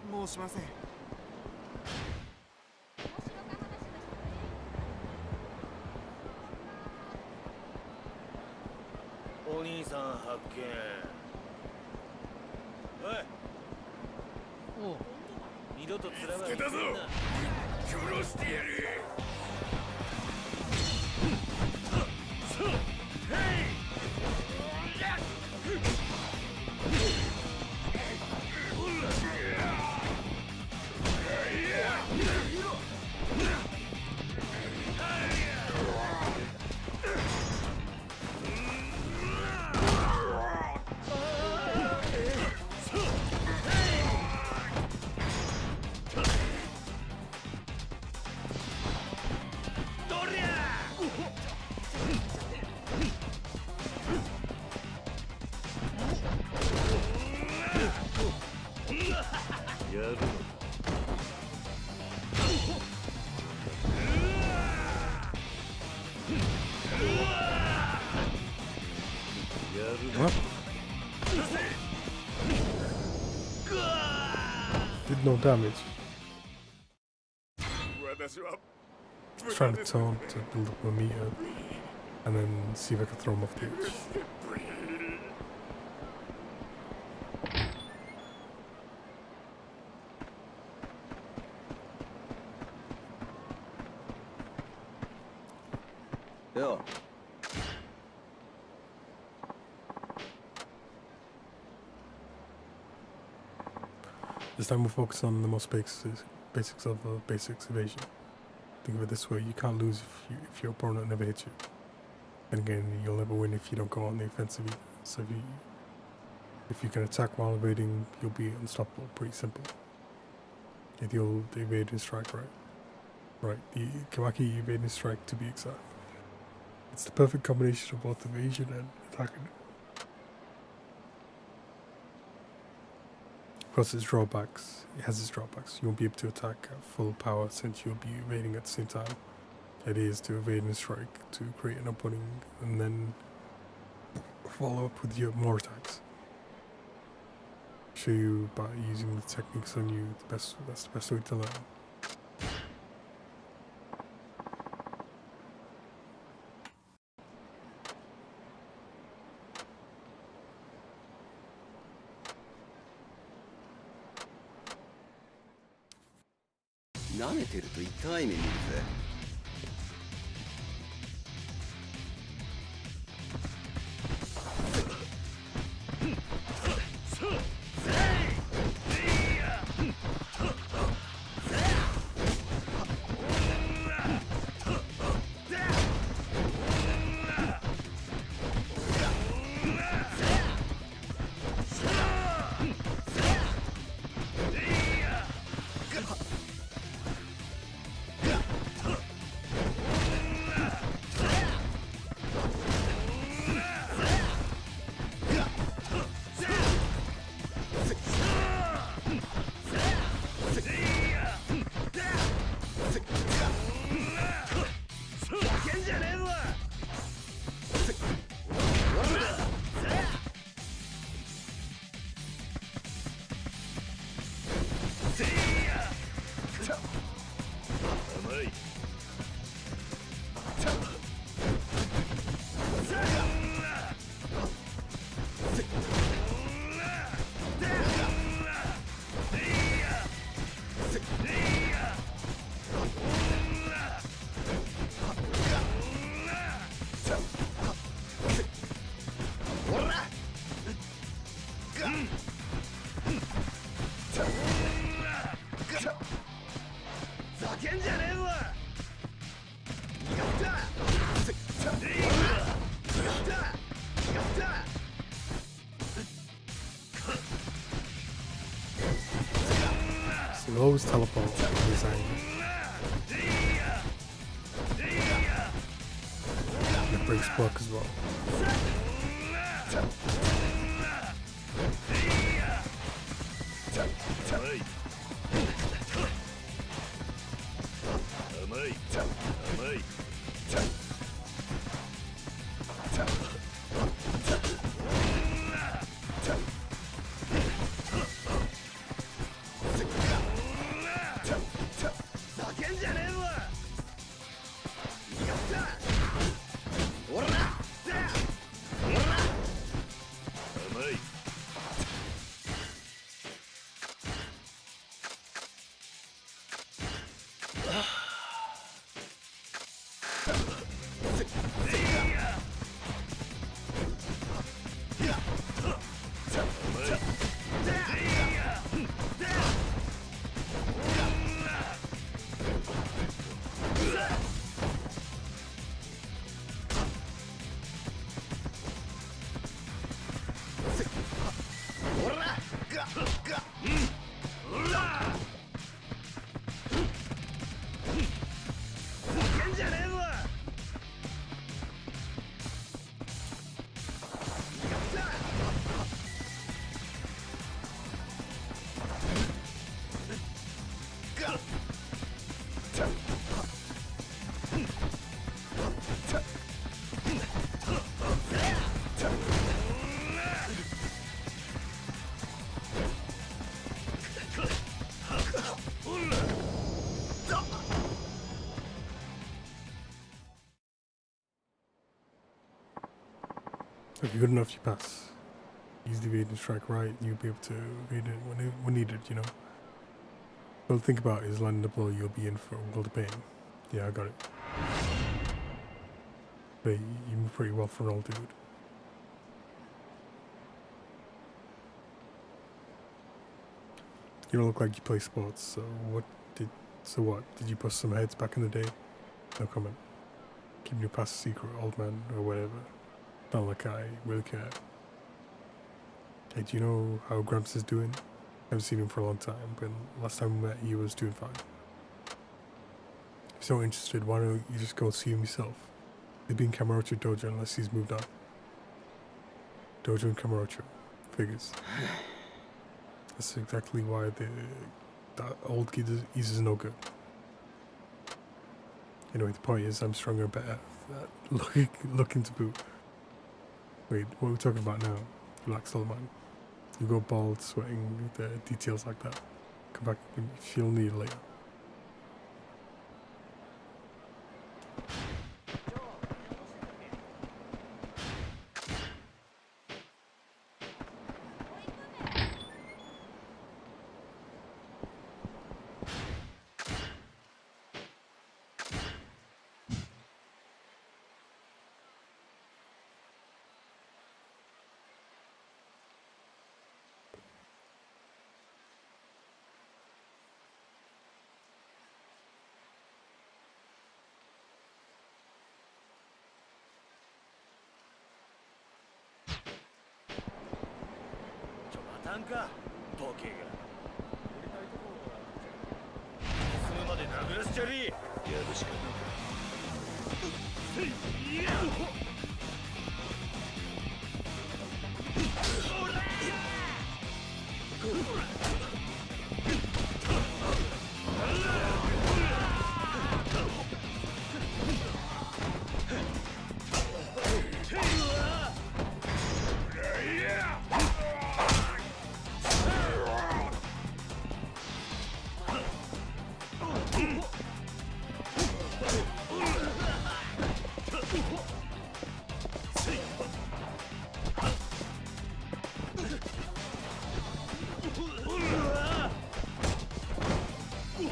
申しません。お兄さん発見。おい。おう。二度と面は見せんな。殺してやる。やるのWhat? Did no damage. Trying to taunt to build up my meter and then see if I can throw him off the edge. Yo. This time we'll focus on the most basics of basics evasion. Think of it this way: you can't lose if your opponent never hits you. And again, you'll never win if you don't go on the offensive either. So if you can attack while evading, you'll be unstoppable. Pretty simple. Yeah, the old evade and strike, right? Right, the Kawaki evade and strike to be exact. It's the perfect combination of both evasion and attacking. Of course, its drawbacks. It has its drawbacks. You won't be able to attack at full power since you'll be evading at the same time. The idea is to evade and strike to create an opening and then follow up with your more attacks. Show you by using the techniques on you. That's the best way to learn. He'll always teleport when he's angry. It breaks block as well. If you're good enough, you pass. Use the evade and strike right, and you'll be able to evade it when needed, you know. All think about is landing the blow, you'll be in for a world of pain. Yeah, I got it. But you move pretty well for an old dude. You don't look like you play sports, so what? Did you bust some heads back in the day? No comment. Keeping your past a secret, old man, or whatever. Not like I really care. Hey, do you know how Gramps is doing? I haven't seen him for a long time, but last time we met, he was doing fine. If you're so interested, why don't you just go see him yourself? He'll be in Kamurocho Dojo unless he's moved on. Dojo in Kamurocho. Figures. That's exactly why that old kid is no good. Anyway, the point is I'm stronger and better. Looking to boot. Wait, what are we talking about now? Relax, old man. You go bald, sweating, the details like that. Come back if you'll need it later.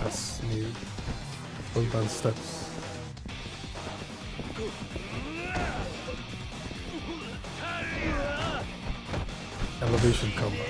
That's new. Going down steps. Elevation combat.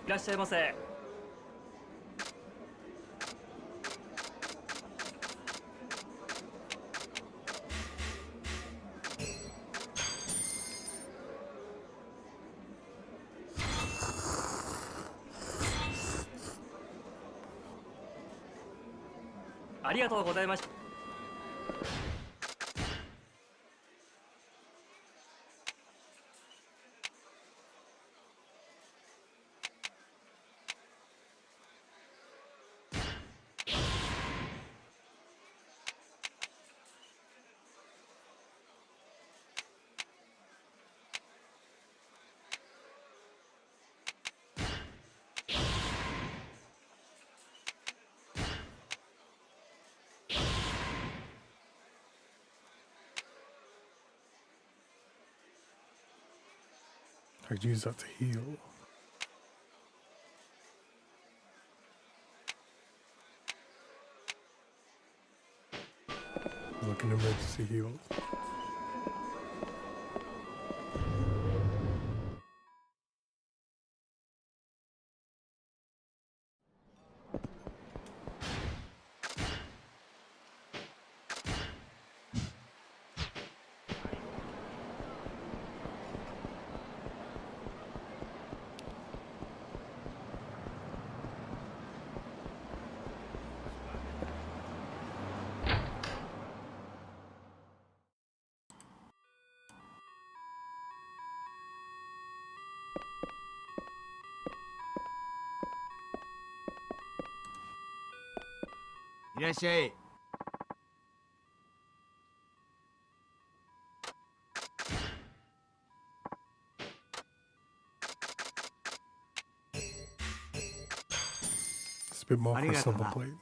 いらっしゃいませ。ありがとうございました。I could use that to heal. Like an emergency heal.いらっしゃい。It's a bit more for silver plate.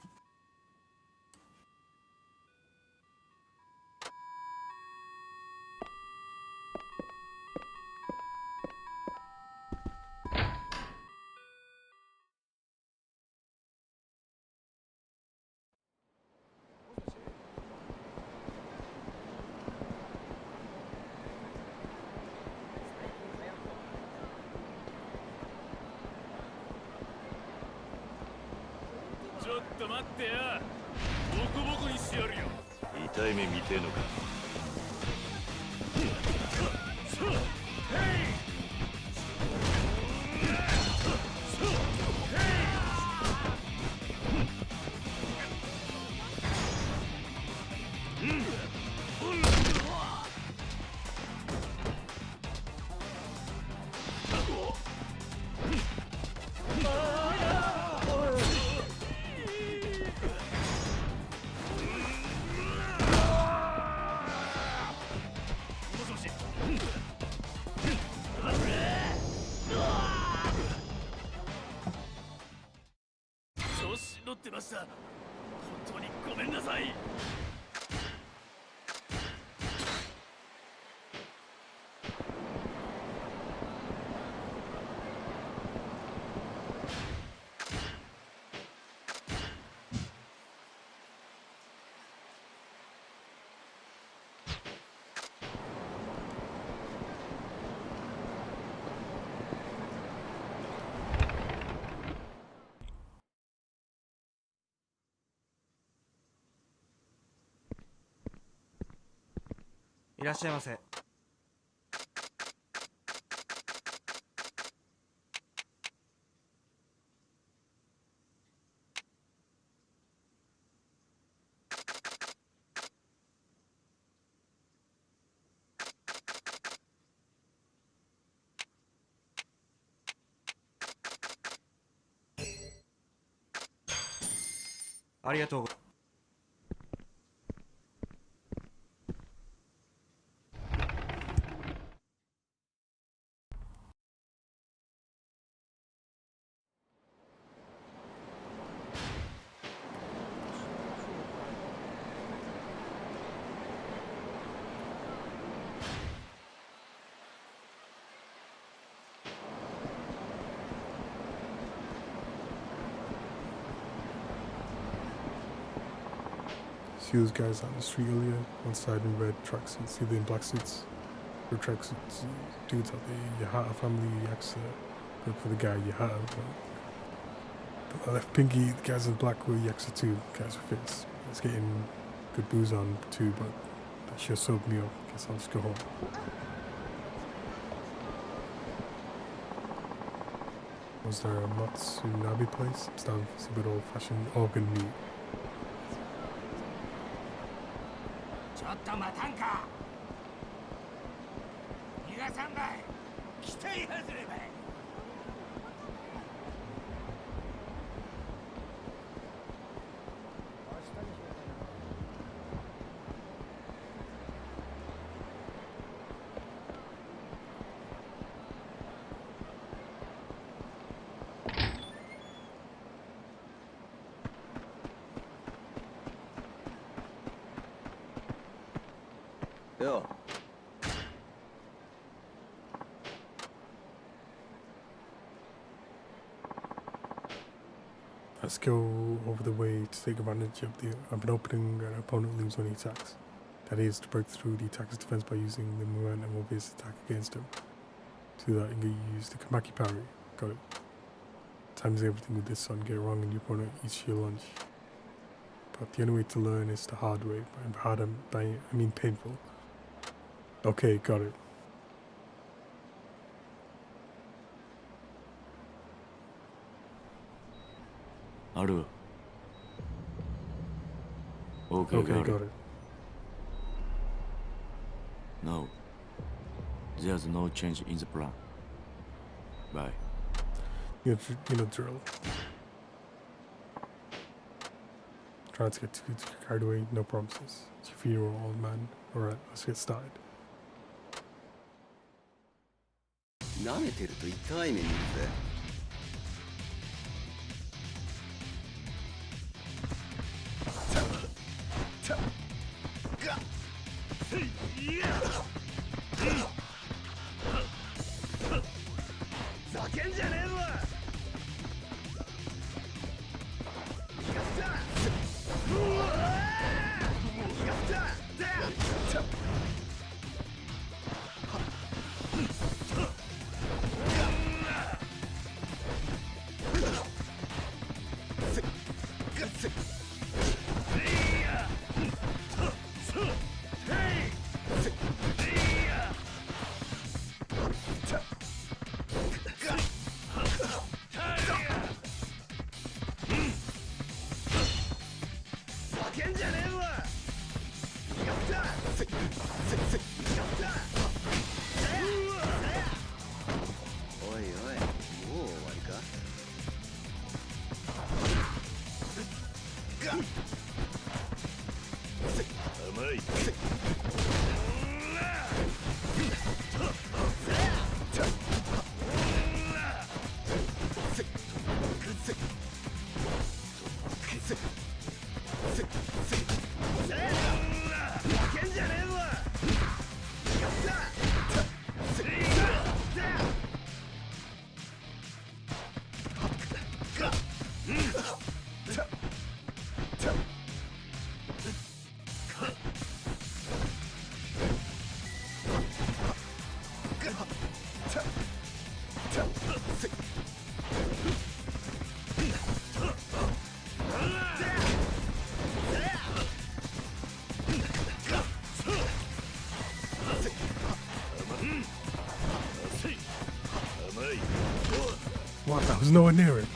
ちょっと待ってよ。ボコボコにしてやるよ。痛い目見てえのか。調子乗ってました。本当にごめんなさい。いらっしゃいませ。ありがとう。See those guys on the street earlier, one side in red tracksuits, see in black suits, or tracksuits, dudes out there, Yahata family, Yakuza, Good for the guy you have. But I left Pinky, the guys in black were Yakuza 2, guys with fits. I was getting good booze on too, but that sure sobered me up. Guess I'll just go home. Was there a Matsunabe place? It's down for some good old fashioned organ meat. ちょっと待たんか。逃がさんばい。期待外ればい。よ。Let's go over the way to take advantage of an opening an opponent leaves when he attacks. That is, to break through the attacker's defense by using the momentum of his attack against him. To do that, you use the Kamaki parry. Got it. Times everything with this son, get it wrong and your opponent eats your lunch. But the only way to learn is the hard way. By hard, I mean painful. Okay, got it. Aru. Okay, got it. No. There's no change in the plan. Bye. You know drill. Try not to get too carried away, no promises. It's your funeral, old man. Alright, let's get started. 舐めてると痛い目見るぜ。ざけんじゃねえぞ。What? I was nowhere near it.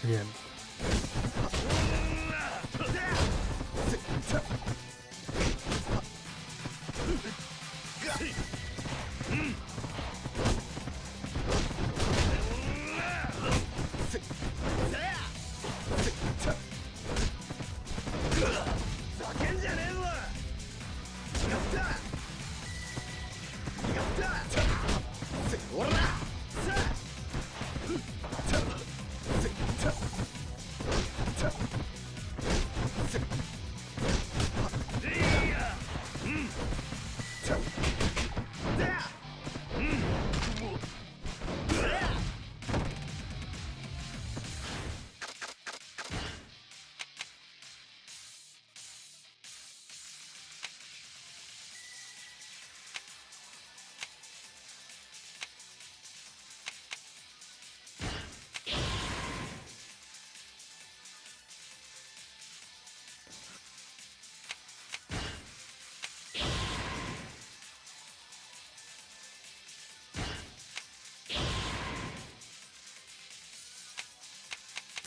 Again.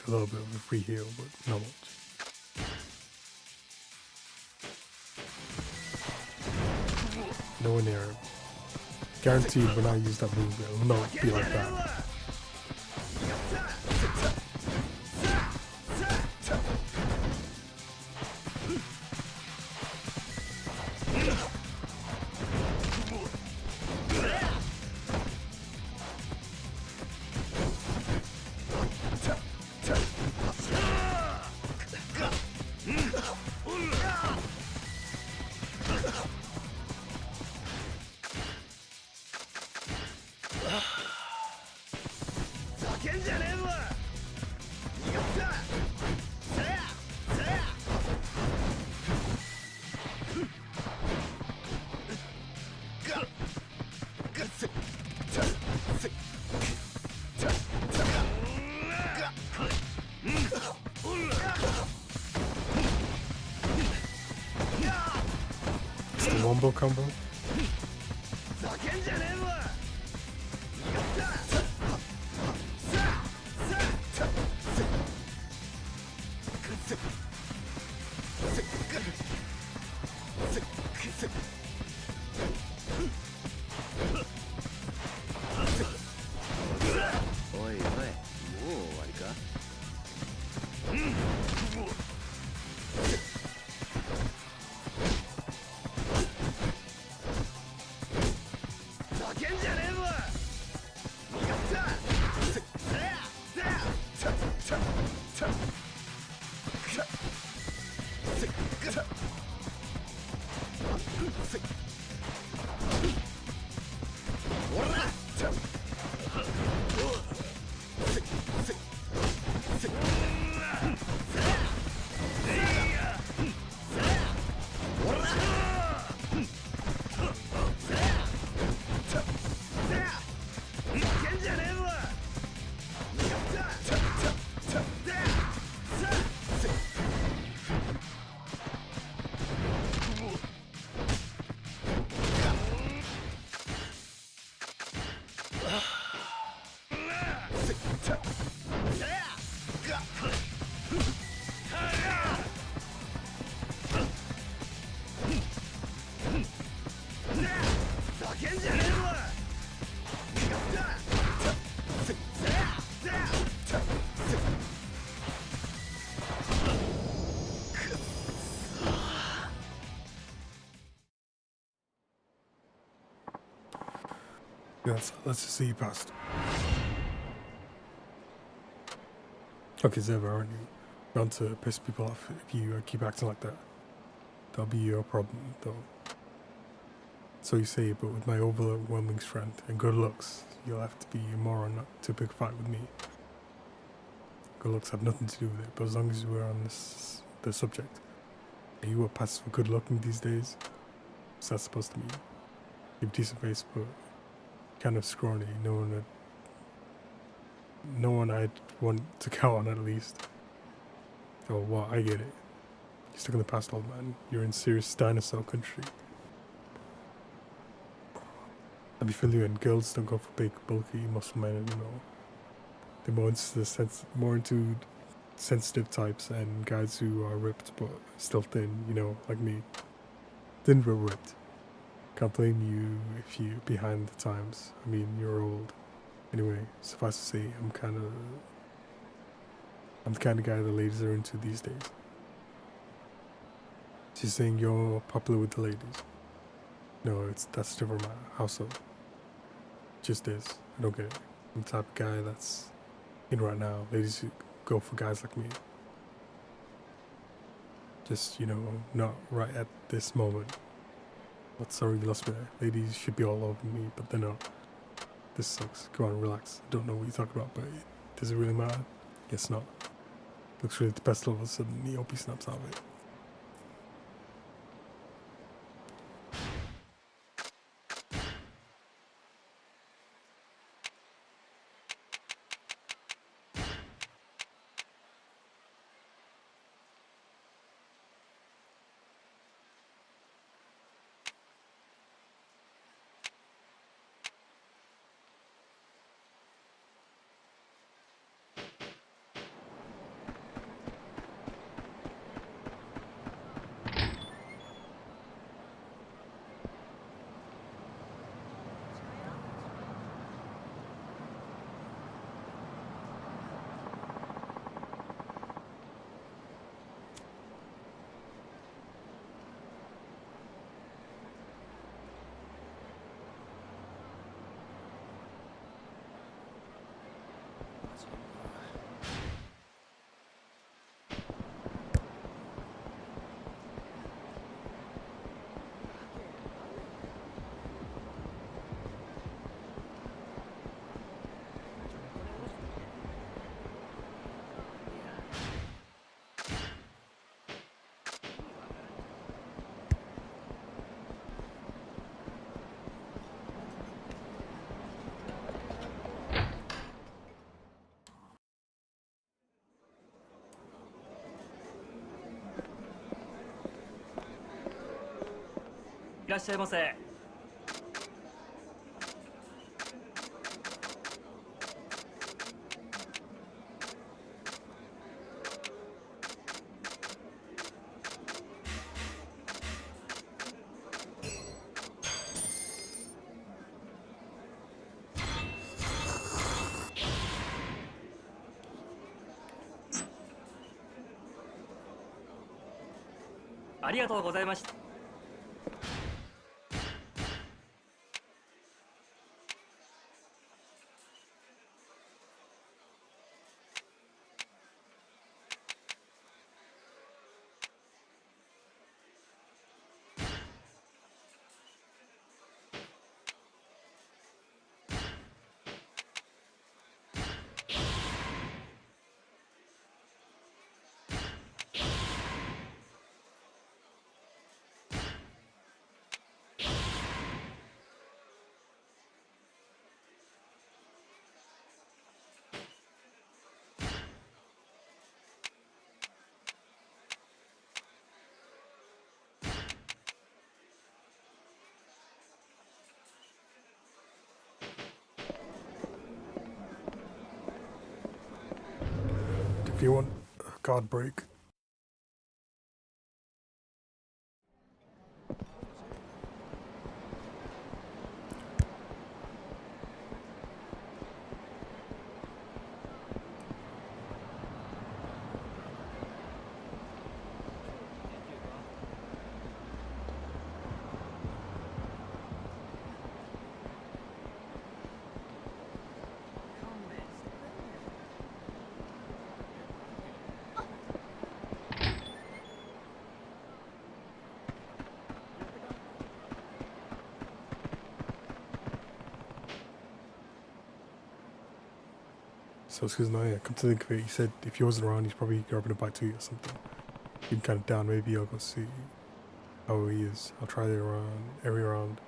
a little bit of a free heal, but not much. Nowhere near it. Guaranteed when I use that move, it will not be like that. It's the wombo combo. Let's just see you past. Okay, Zev, aren't you bound to piss people off if you keep acting like that? That'll be your problem, though. So you say, but with my overwhelming strength and good looks, you'll have to be a moron not to pick a fight with me. Good looks have nothing to do with it, but as long as we're on the subject, are you what passes for good looking these days? What's that supposed to mean? You have a decent face, but kind of scrawny. No one I'd want to count on, at least. Oh, what? I get it. You're stuck in the past, old man. You're in serious dinosaur country. Let me fill you in. Girls don't go for big, bulky muscle men anymore. They're more into sensitive types and guys who are ripped but still thin, like me. Thin but ripped. Can't blame you if you're behind the times. I mean, you're old. Anyway, suffice to say, I'm the kind of guy the ladies are into these days. She's saying you're popular with the ladies. No, that's a different matter. How so? Just is. I don't get it. I'm the type of guy that's in right now. Ladies who go for guys like me. Just, not right at this moment. But sorry, you lost me there. Ladies should be all over me, but they're not. This sucks. Come on, relax. I don't know what you're talking about, but does it really matter? Guess not. Looks really depressed all of a sudden. The OP snaps out of it. いらっしゃいませ。ありがとうございました。If you want a card break. So it's because yeah, come to think of it, he said if he wasn't around, he's probably grabbing a bite to eat or something. He's kind of down. Maybe I'll go see how he is. I'll try the area around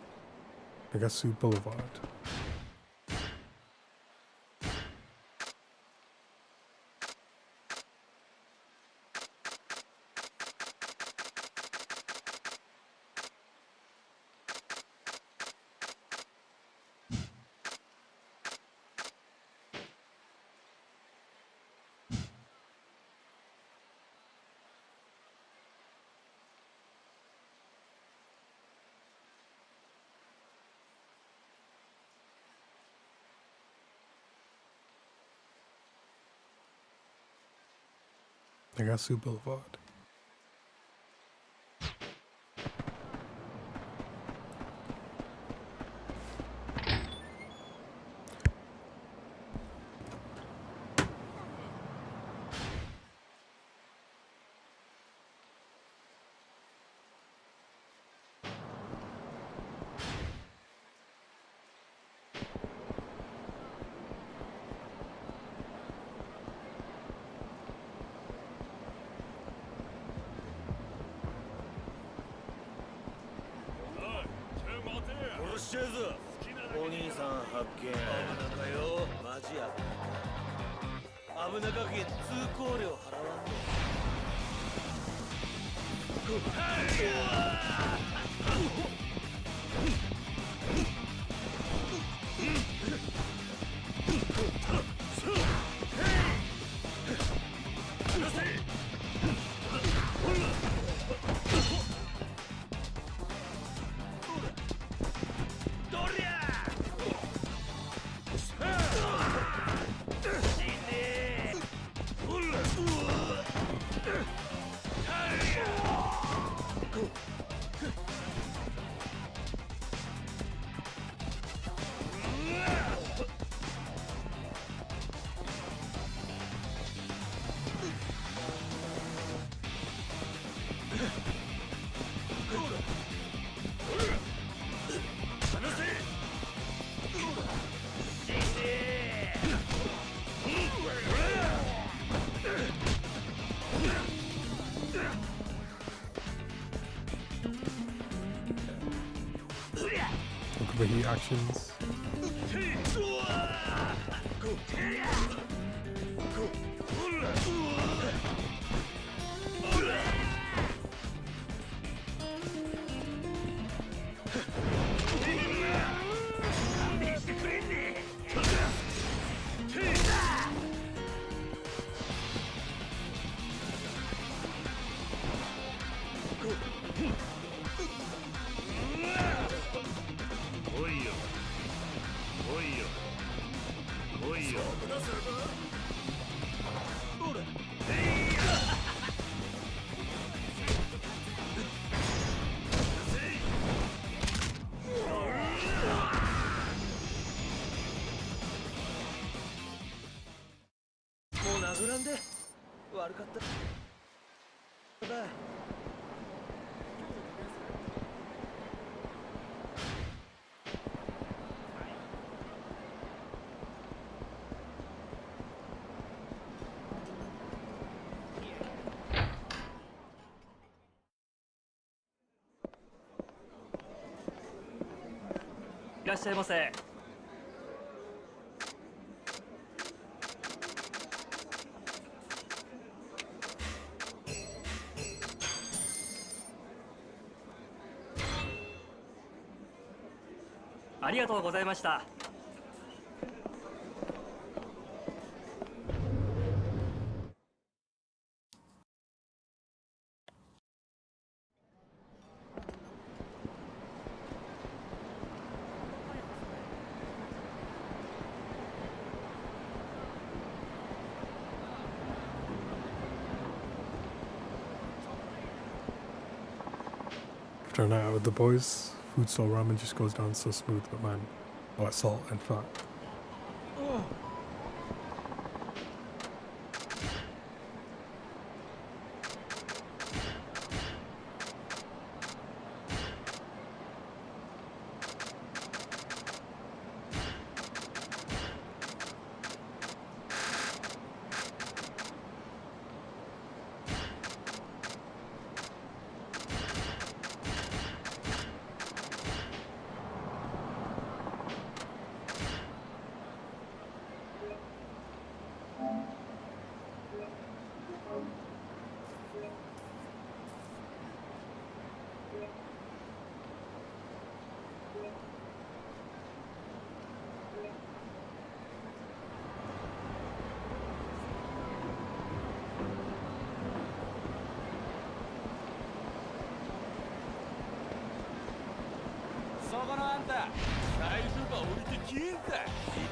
Nagasu Boulevard. Nagasu Boulevard.お兄さん発見。危なかよ、マジや。危なかけん通行料払わんね。Look for heat actions. もう殴らんで悪かっただ。いらっしゃいませ。ありがとうございました。After a night out with the boys, food stall ramen just goes down so smooth, but man, all that salt and fat.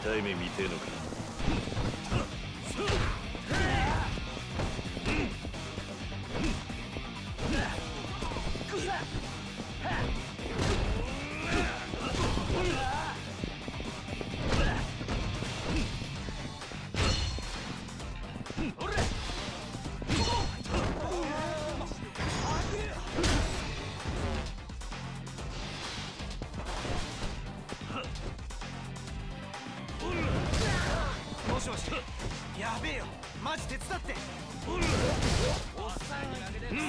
痛い目見てえのか。もしもし、やべえよ、マジ手伝って。おっさんに負けてる。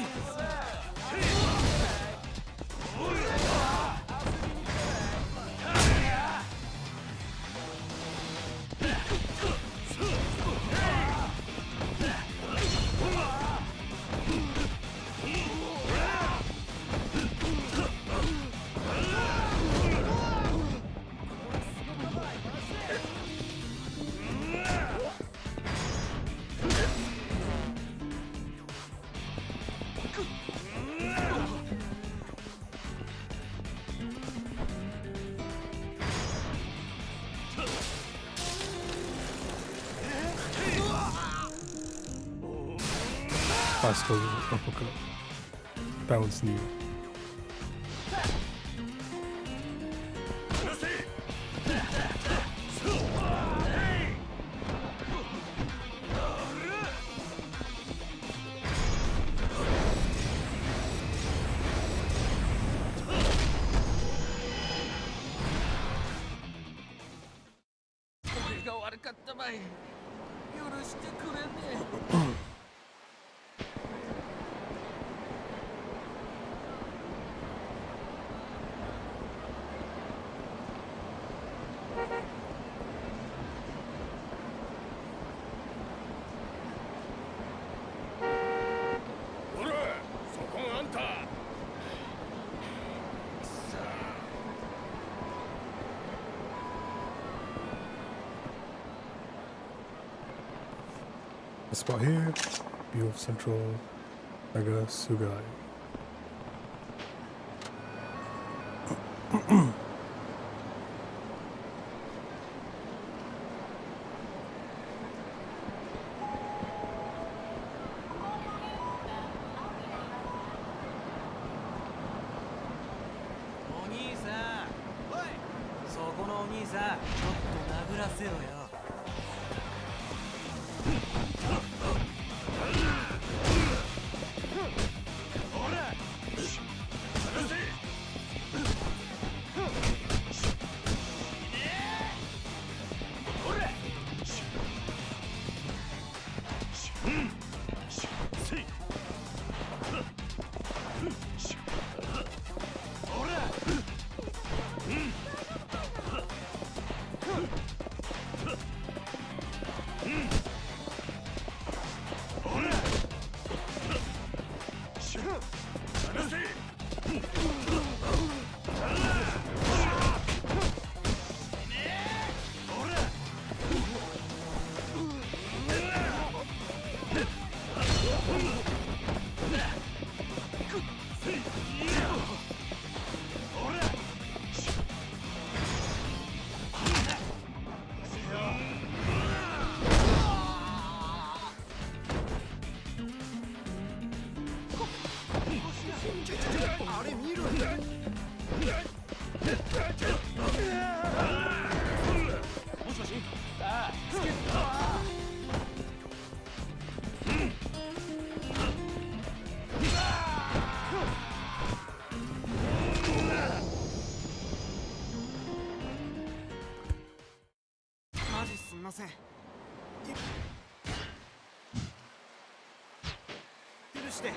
Fast uppercut. Bounce knee. A spot here, view of Central Naga Sugai. お兄さん、ちょっと殴らせろよ。あれ見ろ。もしもし。ああ、つけ。マジすみません。許して。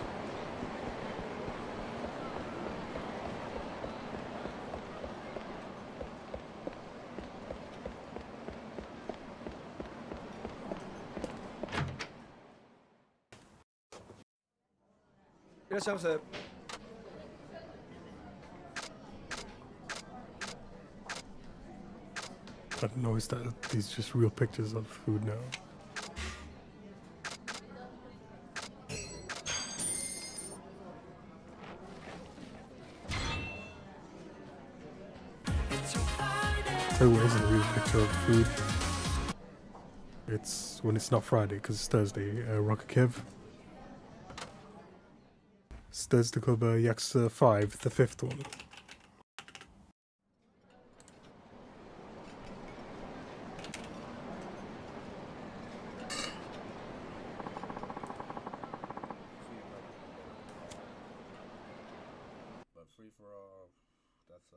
いらっしゃいませ。I didn't know, is that these just real pictures of food now? Everywhere isn't a real picture of food. It's when it's not Friday, because it's Thursday. Rocket Kev. It's Thursday Club Yakuza 5, the fifth one. But free for all, that's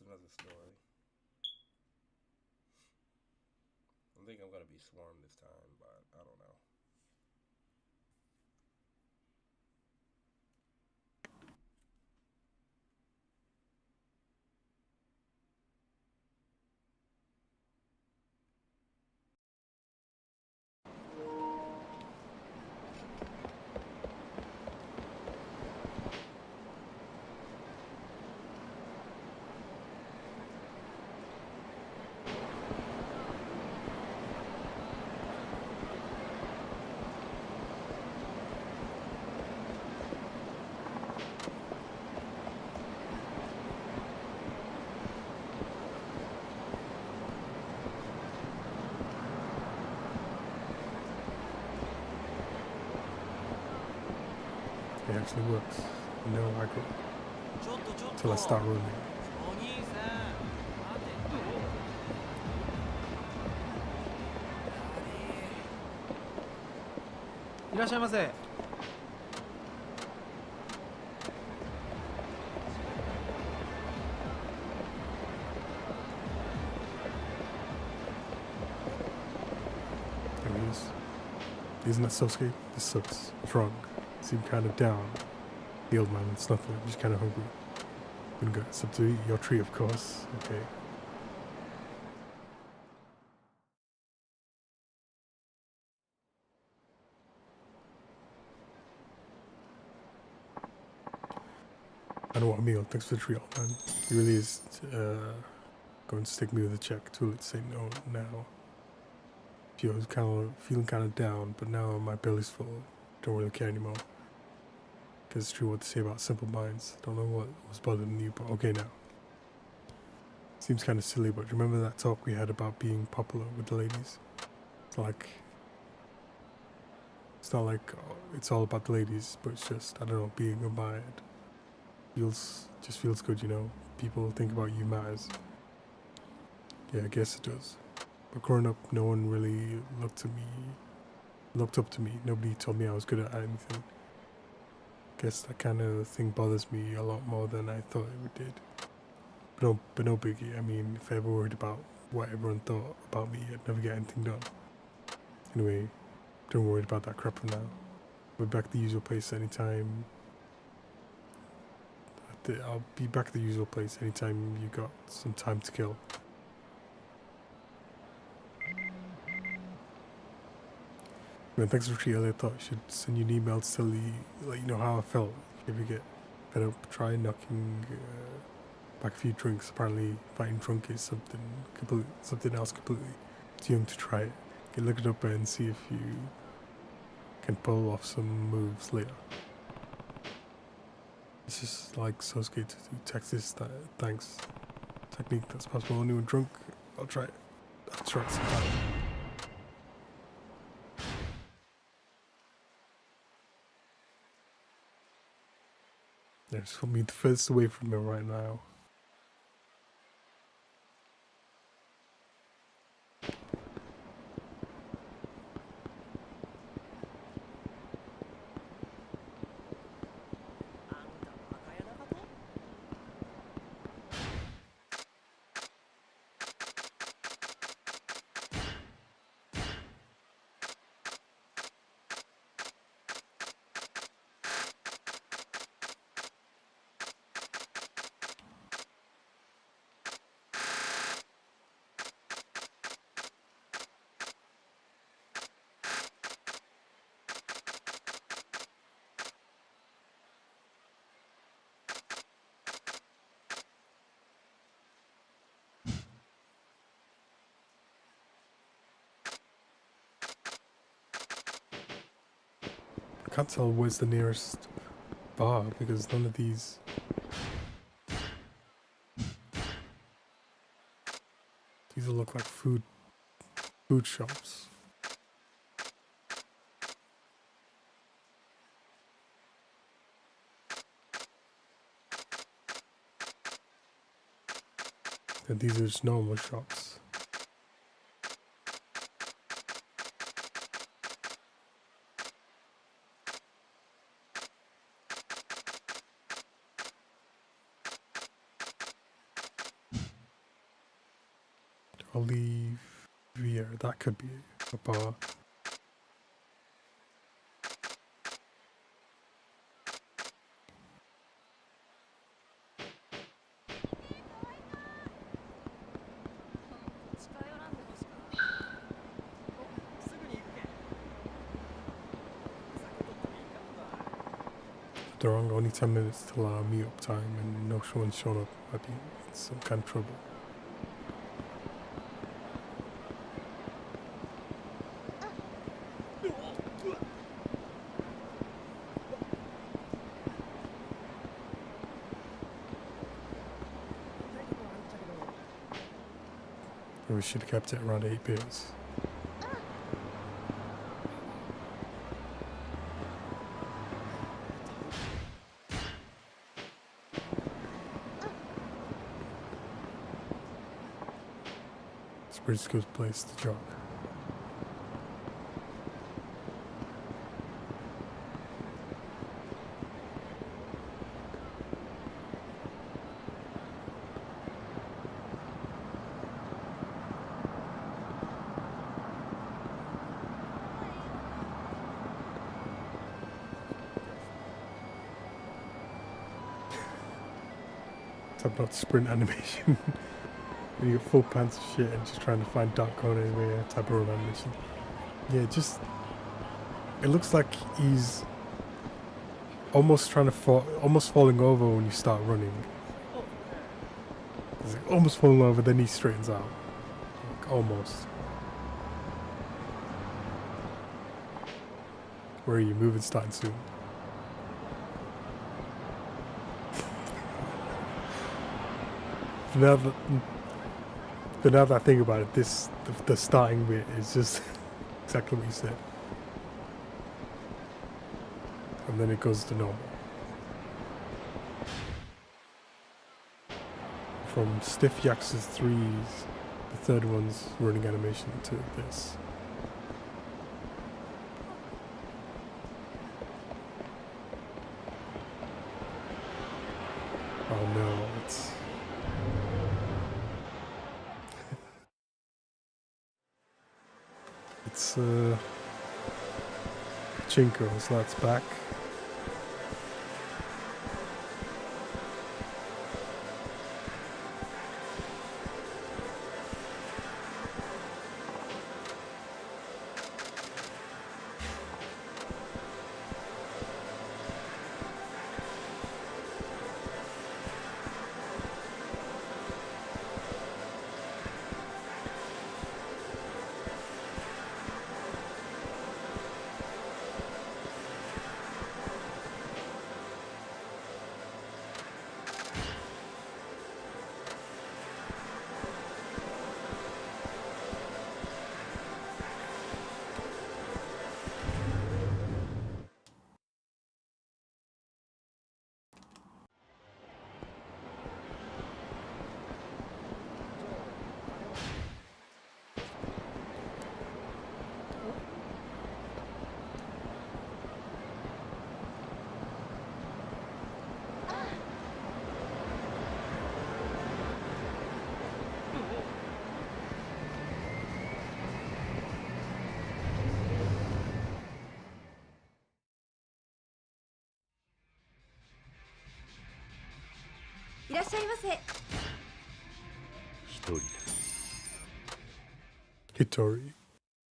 another story. I think I'm gonna be swarmed this time, but I don't know. It actually works. No, I go till I start rolling.いらっしゃいませ。There he is. Isn't that Sosuke? This sucks. What's wrong? Seem kind of down. The old man, it's nothing. I'm just kind of hungry. Gonna go. It's up to your tree, of course. Okay. I know what a meal. Thanks for the treat, old man. He really is going to stick me with a check. Too late to say no now. Feeling kind of down, but now my belly's full. Don't really care anymore. Because it's true what they say about simple minds. Don't know what was bothering you, but okay now. Seems kind of silly, but remember that talk we had about being popular with the ladies? It's not like it's all about the ladies, but it's just, I don't know, being admired. just feels good, you know. People think about you matters. Yeah, I guess it does. But growing up, no one really looked up to me. Nobody told me I was good at anything. Guess that kind of thing bothers me a lot more than I thought it did. But no biggie. I mean, if I ever worried about what everyone thought about me, I'd never get anything done. Anyway, don't worry about that crap for now. We're back at the usual place anytime. I'll be back at the usual place anytime you got some time to kill. Man, thanks for treating. I thought I should send you an email to let you know how I felt. If you get fed up, try knocking back a few drinks. Apparently, fighting drunk is something else completely. Too young to try it. You can look it up and see if you can pull off some moves later. It's just like so scared to do Texas thanks technique that's possible only when drunk. I'll try it. I'll try it sometime. There's for me the furthest away from me right now. I can't tell where's the nearest bar because none of these. These all look like food shops. And these are just normal shops. Olivia, that could be a bar. They're only 10 minutes till our meet-up time and no one's shown up. I'd be in some kind of trouble. We should have kept it around 8 beers. It's a pretty good place to jog. Talk about sprint animation. When you got full pants of shit and just trying to find dark corners where type of road animation. Yeah, just it looks like he's almost trying to almost falling over when you start running. He's like almost falling over, then he straightens out. Like, almost. Where are you? Moving starting soon. But now that I think about it, the starting bit is just exactly what you said. And then it goes to normal. from stiff Yakuza 3's, the third one's running animation, to this. Oh no, it's... it's Chinko, so that's back.いらっしゃいませ。一人だ。Hitori,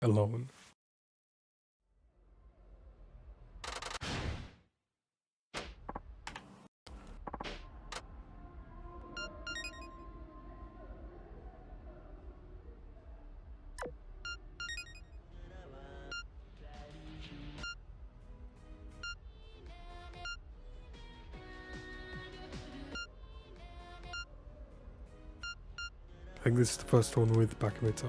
alone. I think this is the first one with Bakumitai.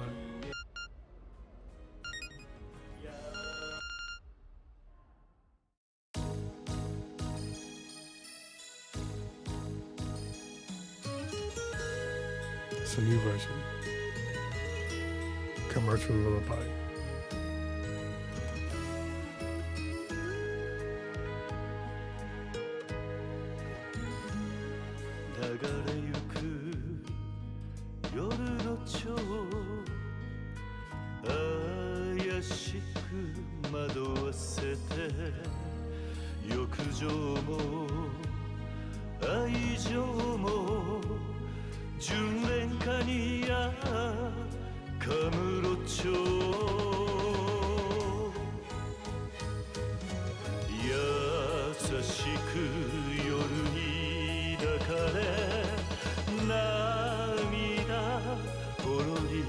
It's a new version. Commercial lullaby. 怪しく惑わせて欲情も愛情も純恋歌にカムロ町優しく夜に抱かれ涙ほろり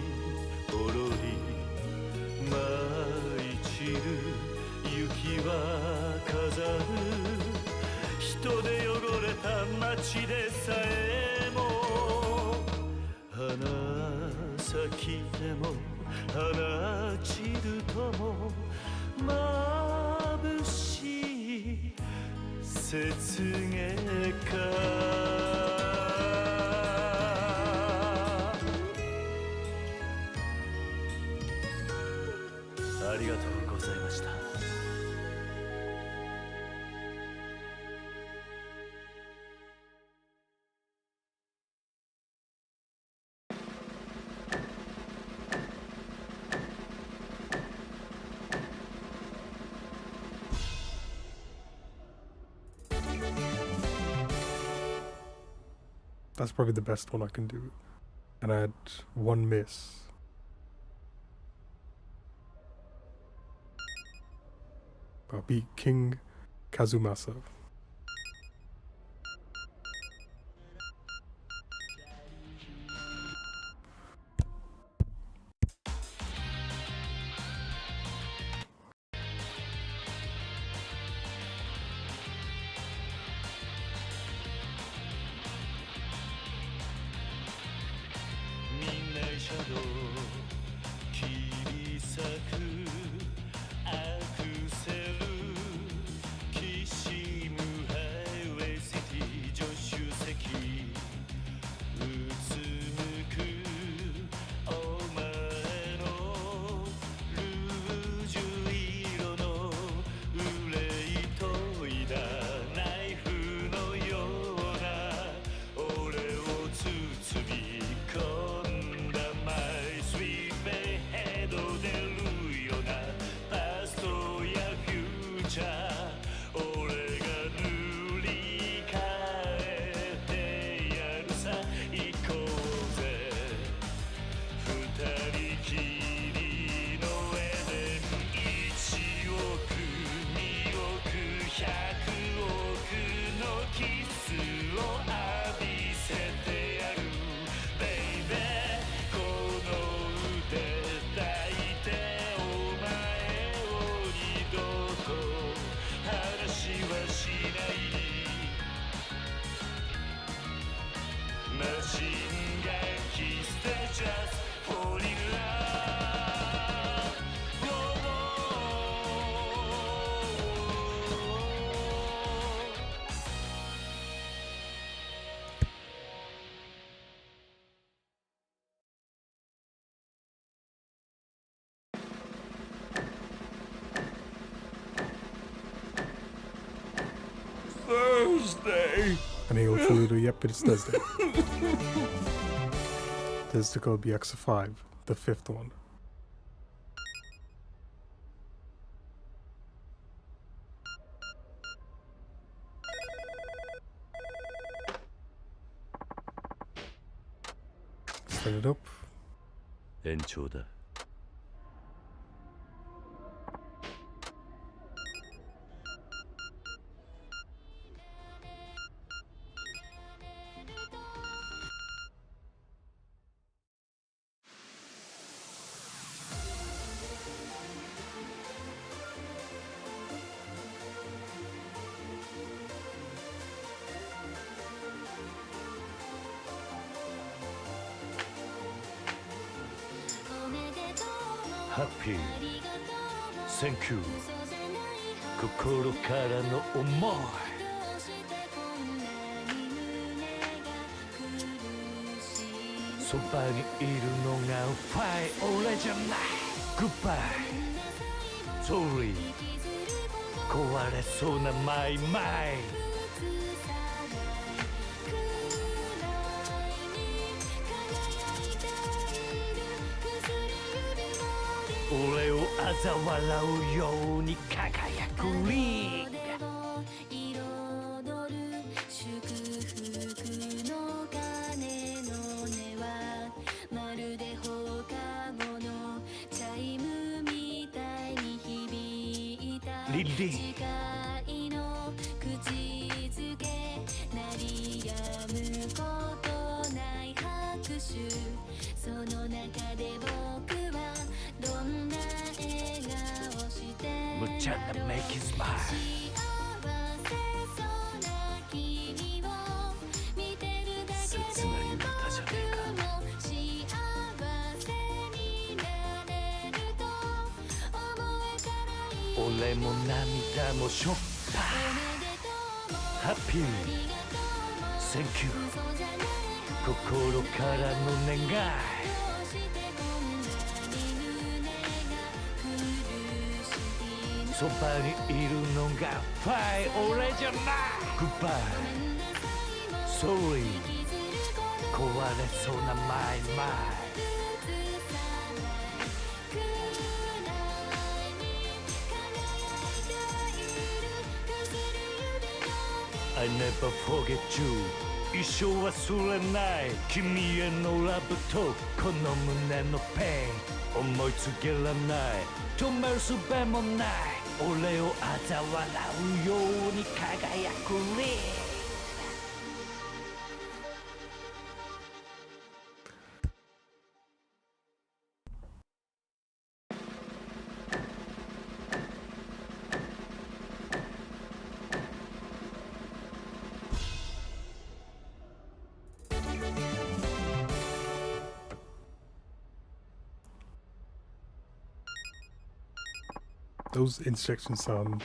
ほろり舞い散る雪は飾る人で汚れた街でさえも花咲きても花散るとも眩しい雪月花ありがとうございました。That's probably the best one I can do. And I had one miss. I beat King Kazumasa. Tuesday. And he'll tell you, yep, it's Thursday. There's the code Yakuza 5, the fifth one. Set it up. 延長だ。ハッピー、センキュー、心からの思い。そばにいるのがファイ、俺じゃない。グッバイ、ソーリー、壊れそうなマイマイ。俺を嘲笑うように輝くリング。リリーむちゃなメイキスマイ切ない歌じゃねえか。俺も涙もしょったハッピーセンキュー心からの願いそばにいるのがファイ俺じゃないグッバイソーリー壊れそうなマイマイI never forget you 一生忘れない君へのラブとこの胸のペイン思いつけらない止める術もない俺を嘲笑うように輝くリン Those instructions sound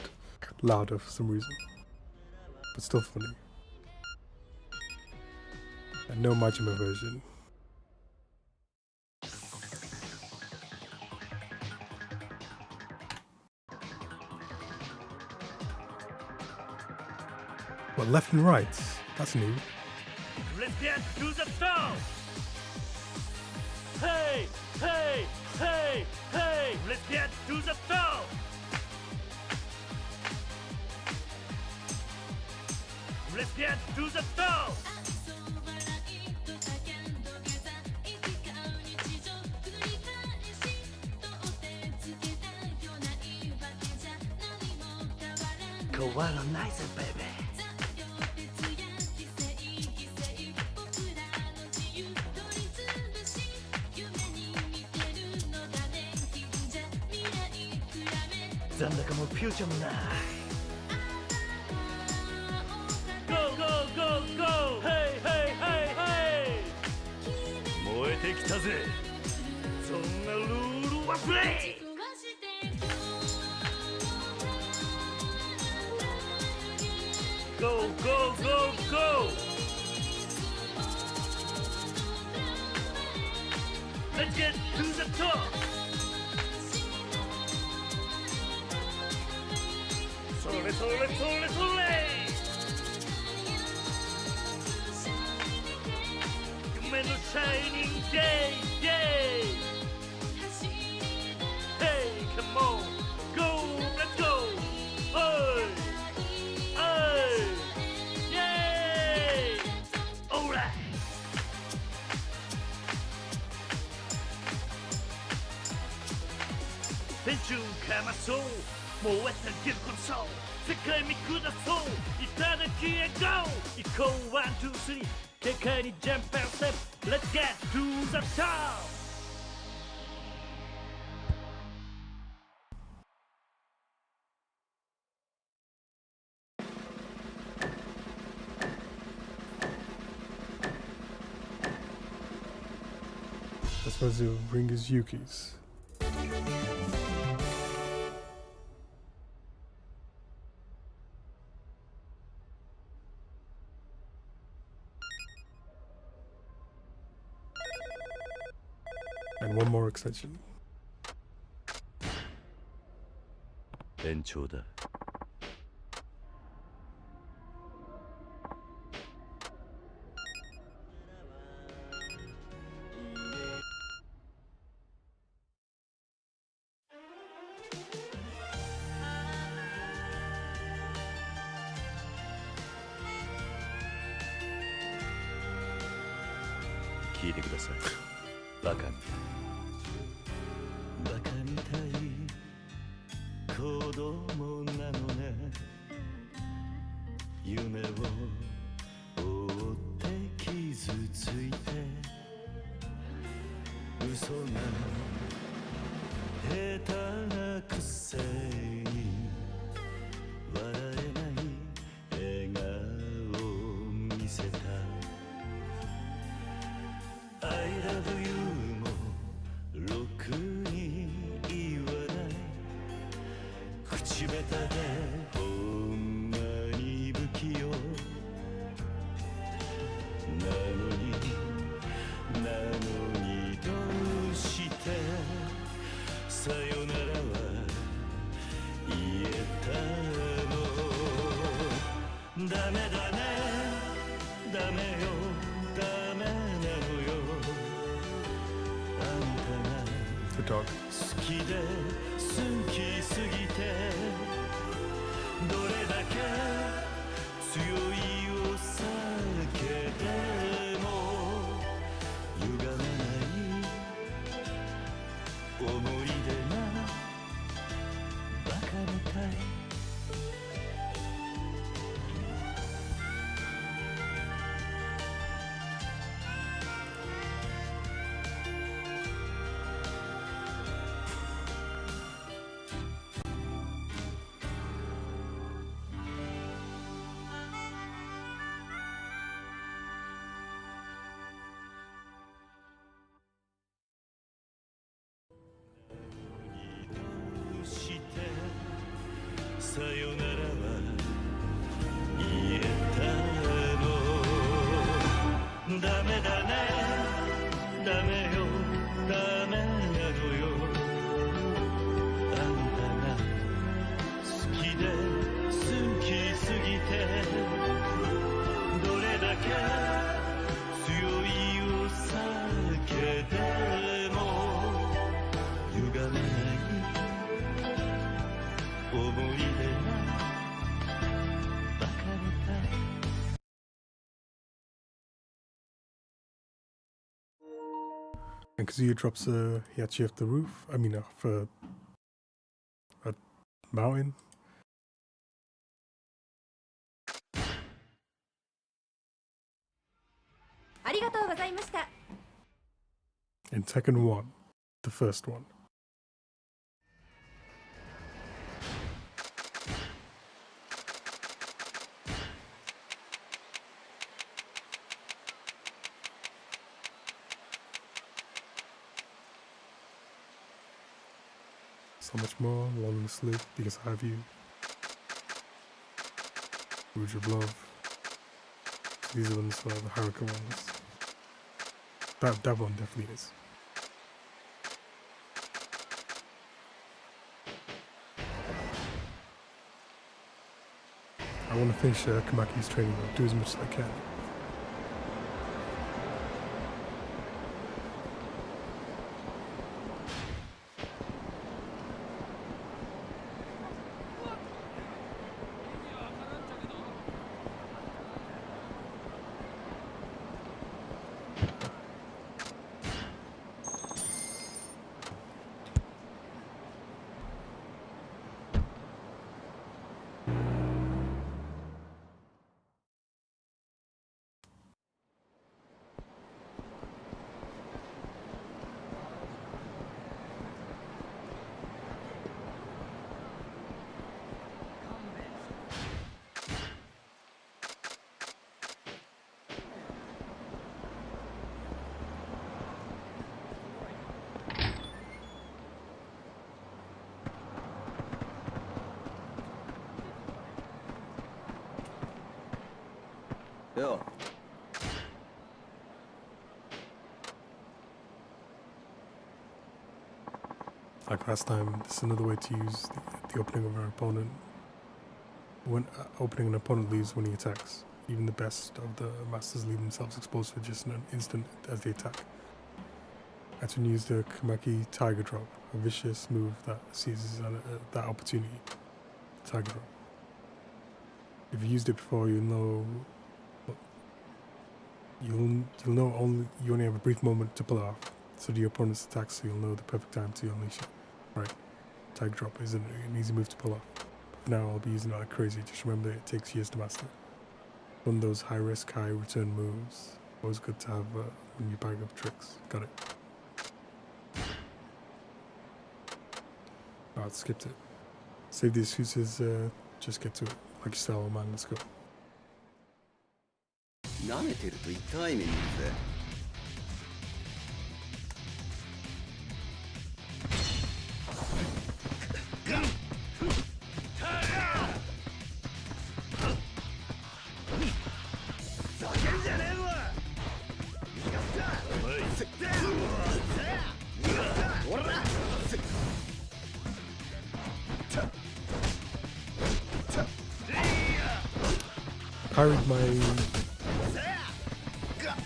louder for some reason, but still funny. And no Majima version. Well, left and right, that's new. Let's get to the top! Hey, hey, hey, hey! Let's get to the top! Let's get to the top! Colonizer, baby. Zandaka mo future mo na. Go, go, go, go! Hey, hey, hey, hey! 燃えてきたぜ。そんなルールはプレイ Go, go, go, go! Let's get to the top! Sole, sole, sole, sole! のシャイニングデイ Yay! Hey, come on, go, let's go! Oi! Oi! Yay! Alright! 天中かまそう燃えたぎるこのソウル世界見下そういただきへ GO 行こうワンツースリー世界にジャンプアンステップ Let's get to the top I suppose the ring is Yuki's. And one more extension. 延長だ聞いてくださいバカみたいバカみたい子供なのね夢を追って傷ついて嘘が下手なくせに笑えない笑顔を見せたI love you もろくに言わない口下手でほんまに不器用なのにどうしてさよならは言えたのダメだねダメよダメなのよあんたが The dog. 好きで好きすぎてどれだけ強いお酒でも歪まない思い出がバカみたいさよならは言えたのダメだねダメよダメなのよあんたが好きで好きすぎてどれだけ強いお酒でも歪まない思い出がバカみたい And Kazuya drops Yachi off the roof. I mean, off a mountain. And Tekken 1, the first one. So much more, long sleep because I have you. Rouge of Love. These are ones, the Haruka ones. That one definitely is. I want to finish Kamaki's training, do as much as I can. Like last time, this is another way to use the opening of our opponent. When opening an opponent leaves when he attacks. Even the best of the masters leave themselves exposed for just an instant as they attack. That's when you use the Kamaki Tiger Drop, a vicious move that seizes that opportunity. Tiger Drop. If you used it before, you'll know you only have a brief moment to pull it off. So the opponent's attacks, so you'll know the perfect time to unleash it. Right. Tiger Drop isn't an easy move to pull off. Now I'll be using it like crazy. Just remember it takes years to master. One of those high risk, high return moves. Always good to have in your bag of tricks. Got it. Oh, I skipped it. Save the excuses, just get to it. Like style, man, let's go. 舐めてると痛い目見るぜ。Parried my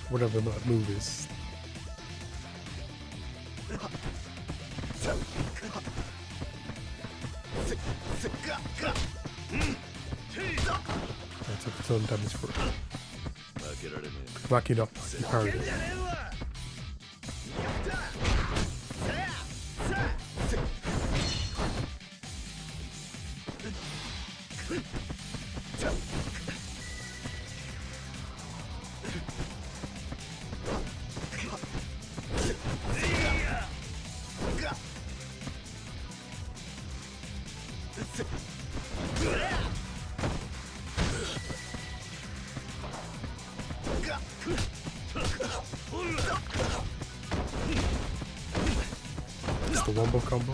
whatever that move is. I took a ton of damage for it. Back it up, you parried it. It's the wombo combo.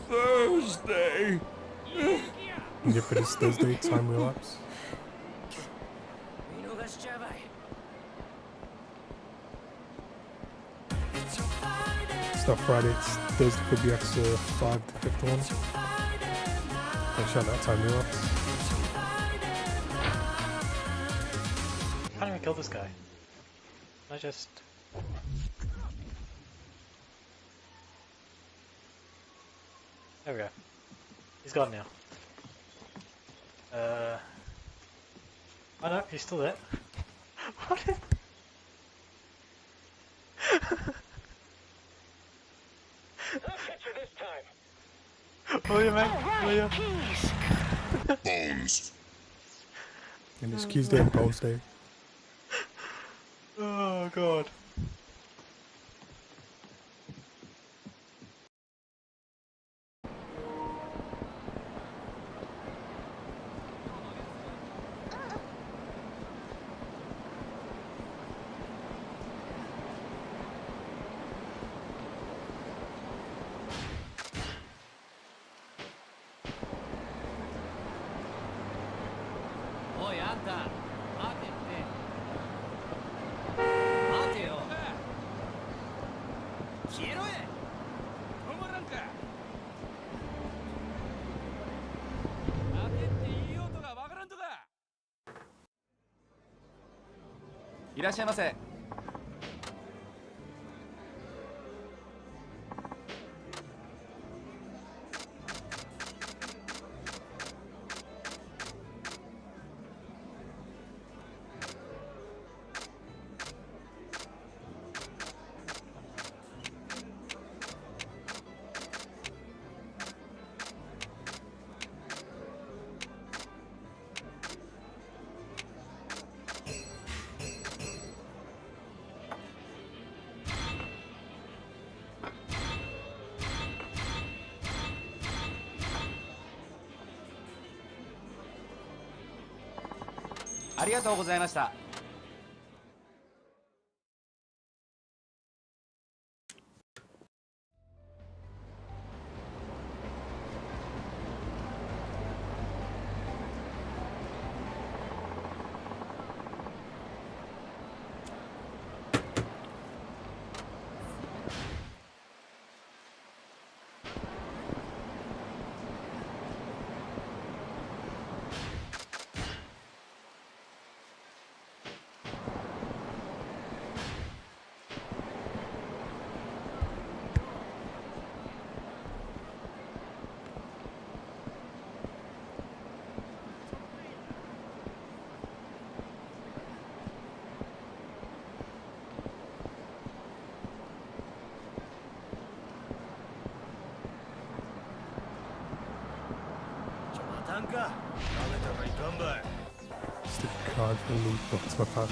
Thursday. Yep, it is Thursday. Time relapse. It's not Friday. It's Thursday. Could be Yakuza 5, the fifth one. Shout out time relapse. How do I kill this guy? I just... There we go. He's gone now. Oh no, he's still there. What is... Oh yeah, man. Oh yeah. Bones. And it's Keys Day and Bones Day. Oh god.いらっしゃいませ。ありがとうございました。Stick card for loot box my pack.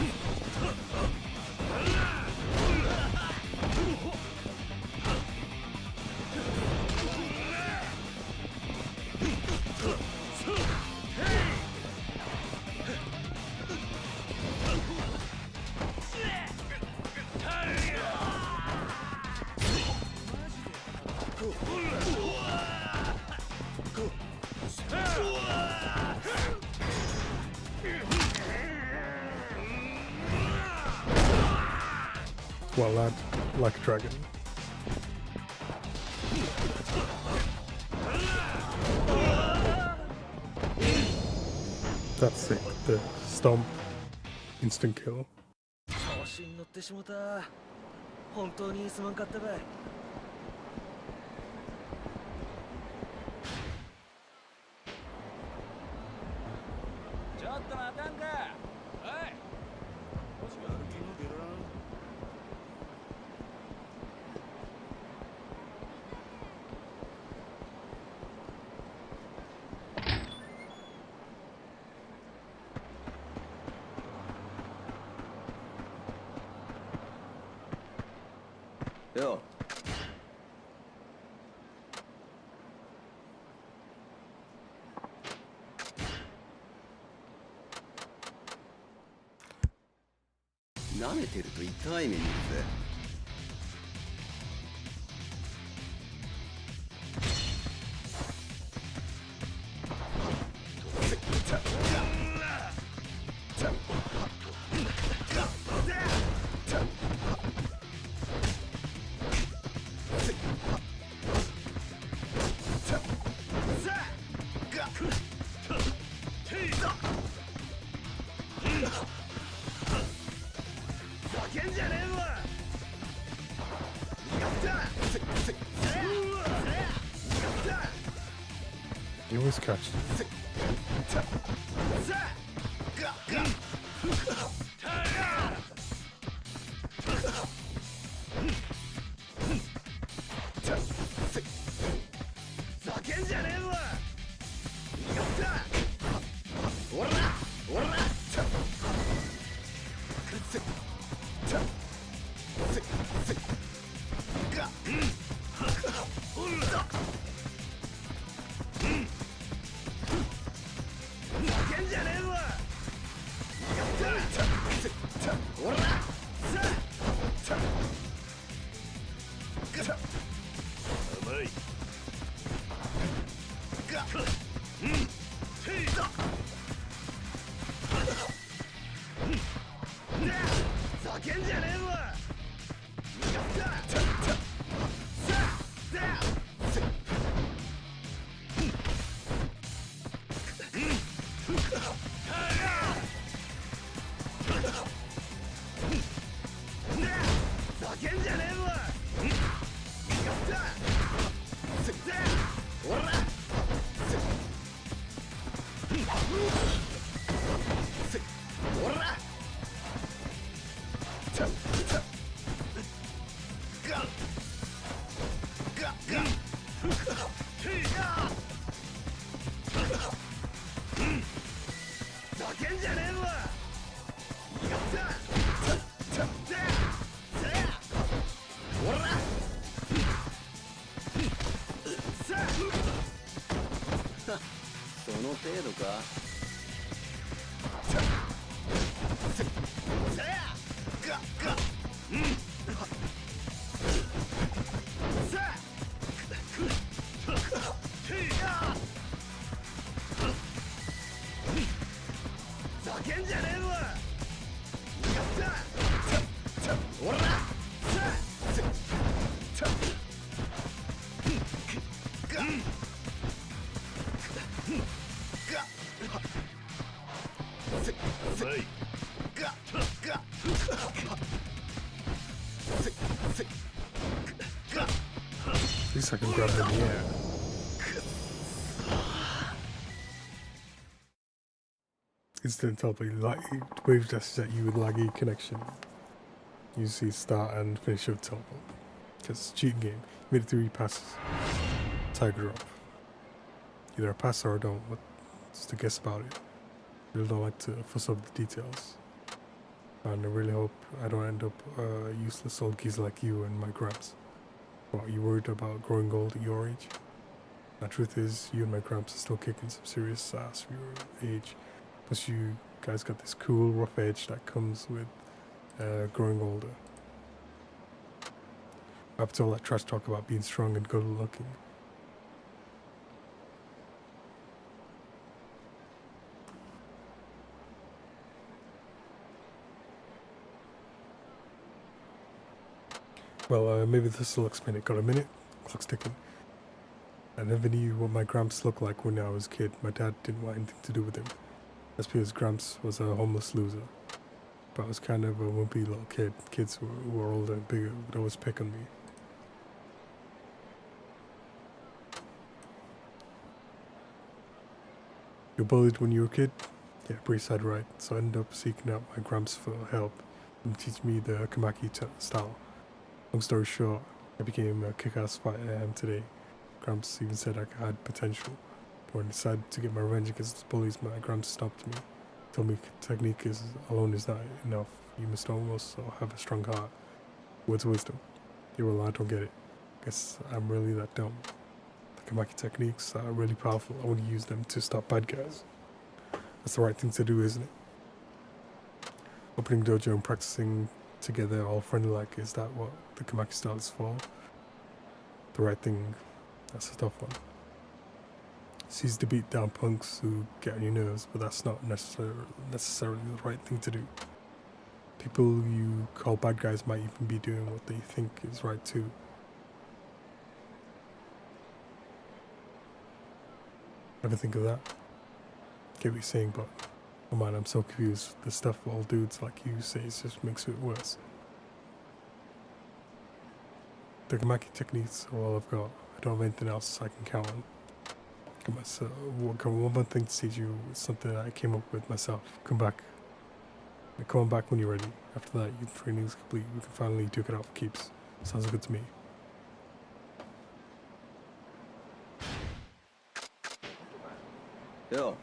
Well, lad, like a dragon. That's sick. The stomp, instant kill. 調子に乗ってしもた。本当にすまんかったばい。ちょっと待たんか。おい。もしやる気の出らん。よ。舐めてると痛い目見るぜ。You always catch. At least I can grab them in the air. Instant probably like wave dashes at you with laggy connection. You see start and finish your teleport. Because it's a cheating game. You made 3 passes. Tiger drop. Either I pass or I don't. What's to guess about it? I really don't like to fuss up the details. And I really hope I don't end up useless old geezer like you and my gramps. What, you worried about growing old at your age? The truth is, you and my gramps are still kicking some serious ass for your age. Plus you guys got this cool rough edge that comes with growing older. Up to all that trash talk about being strong and good looking. Well, maybe this will explain it. Got a minute? Clock's ticking. I never knew what my gramps looked like when I was a kid. My dad didn't want anything to do with him. That's because Gramps was a homeless loser. But I was kind of a wimpy little kid. Kids who were older and bigger would always pick on me. You were bullied when you were a kid? Yeah, pretty sad, right? So I ended up seeking out my Gramps for help and teach me the Kamaki style. Long story short, I became a kick-ass fighter I am today. Gramps even said I had potential. But when I decided to get my revenge against the bullies, my Gramps stopped me. Told me technique alone is not enough. You must also have a strong heart. Words of wisdom. Yeah, well, I don't get it. Guess I'm really that dumb. The Kamaki techniques are really powerful. I want to use them to stop bad guys. That's the right thing to do, isn't it? opening dojo and practicing together, all friendly like. Is that what the Kamaki style is for? The right thing, that's a tough one. It's easy to beat down punks who get on your nerves, but that's not necessarily the right thing to do. People you call bad guys might even be doing what they think is right too. Ever think of that? Get what you're saying, but oh man, I'm so confused. The stuff all dudes like you say just makes it worse. The Kamaki techniques are all I've got. I don't have anything else I can count on. So, one more thing to teach you is something I came up with myself. Come back. Come on back when you're ready. After that, your training is complete. We can finally duke it out for keeps. Sounds good to me. Yo.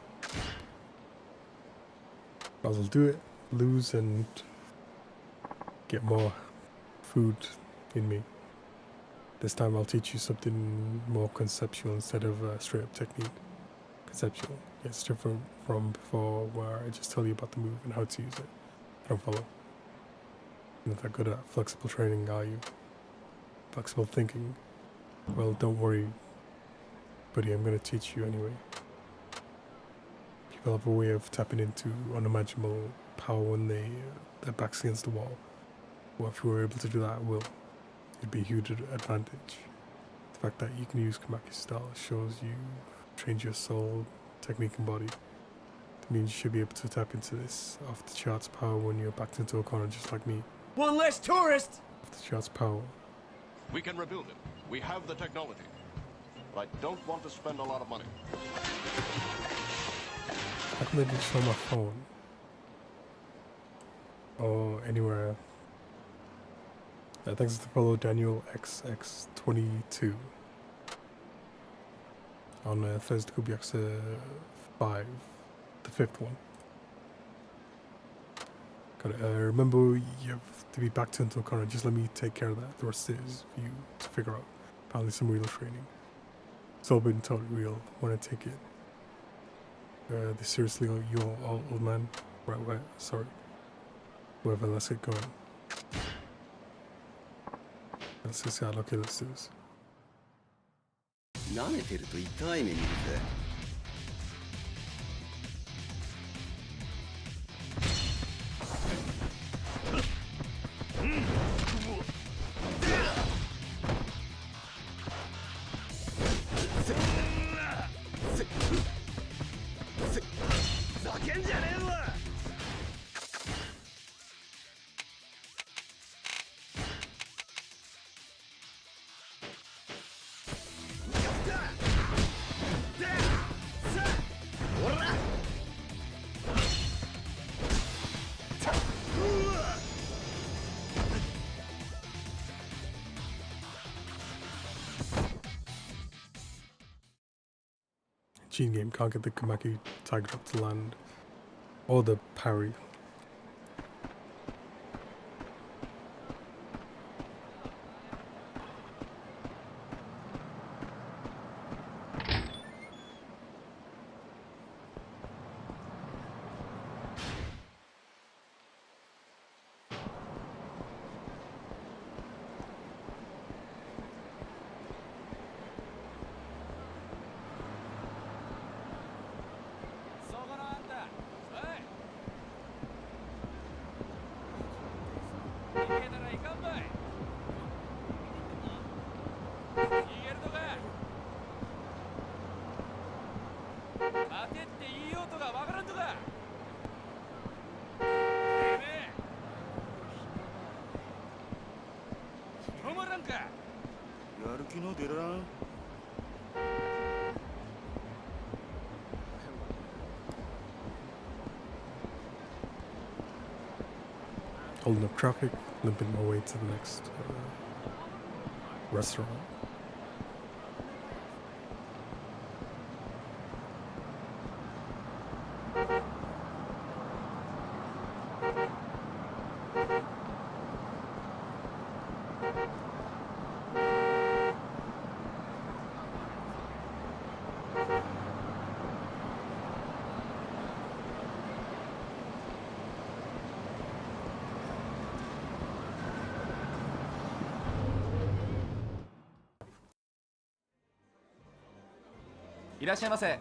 Might as well do it, lose, and get more food in me. This time I'll teach you something more conceptual instead of straight up technique. Conceptual. Yeah, it's different from before where I just tell you about the move and how to use it. I don't follow. You're not that good at flexible training, are you? Flexible thinking? Well, don't worry, buddy, I'm going to teach you anyway. People have a way of tapping into unimaginable power when their back's against the wall. Well, if you were able to do that, it'd be a huge advantage. The fact that you can use Kamaki style shows you trained your soul, technique, and body. It means you should be able to tap into this off the charts power when you're backed into a corner just like me. One less tourist! Off the charts power. We can rebuild it. We have the technology. But I don't want to spend a lot of money. How come they didn't show my phone? Or anywhere. Thanks to follow Daniel XX22 on Thursday Yakuza 5, the 5th one. Got it. Remember, you have to be backed into a corner. Just let me take care of that. The rest is for you to figure out. Apparently some real training. It's all been totally real when I take it. This seriously, you old man? Right, sorry. Whatever, let's get going. Let's just get okay, let's do this. 舐めてると痛い目見るぜ。ざけんじゃねえぞ。Gene game can't get the Kamaki tiger up to land. Or the parry. Holding up traffic, limping my way to the next restaurant. いらっしゃいませ。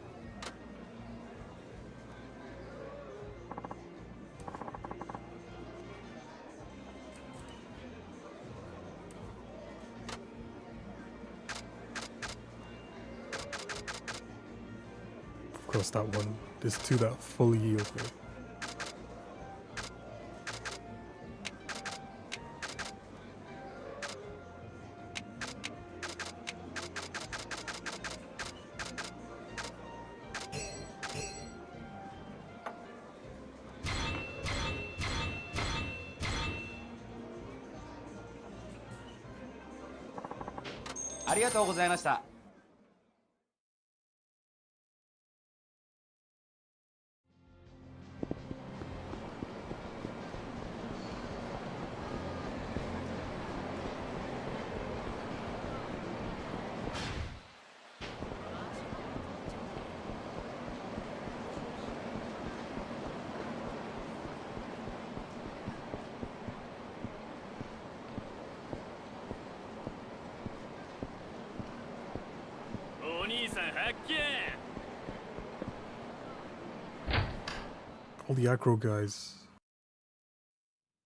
Of course, that one. There's two that fully healed me.ありがとうございました。お兄さん発見。 All the aggro guys,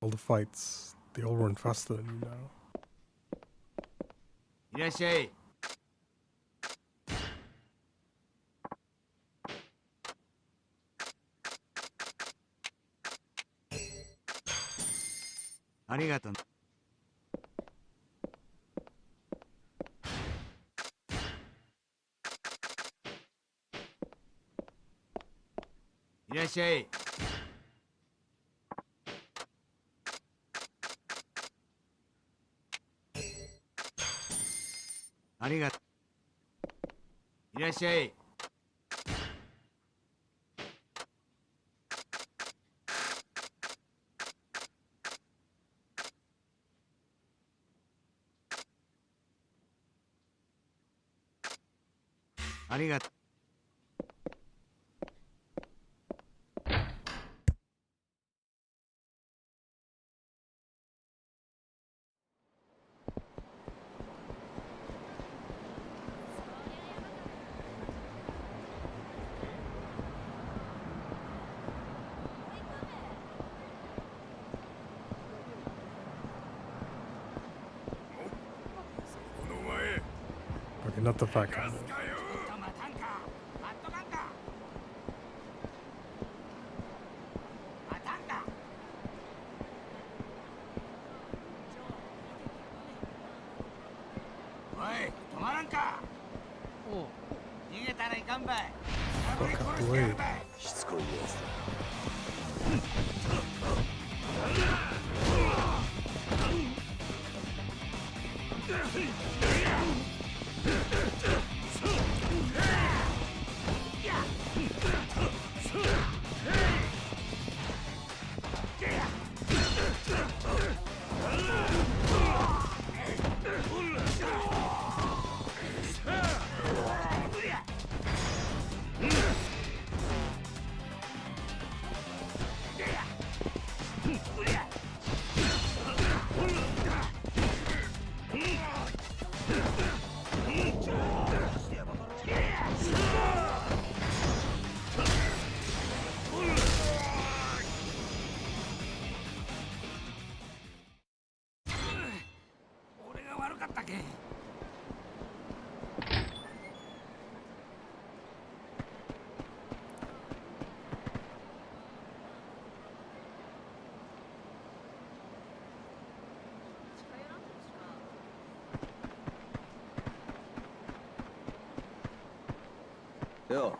all the fights, they all run faster than you now. いらっしゃい。ありがとう。いらっしゃい。ありがとう。いらっしゃい。ありがとう。Okay, not the fat guy. 逃げたらいかんばい。 Fuck away. しつこいやつだ。俺が悪かったけん。よ。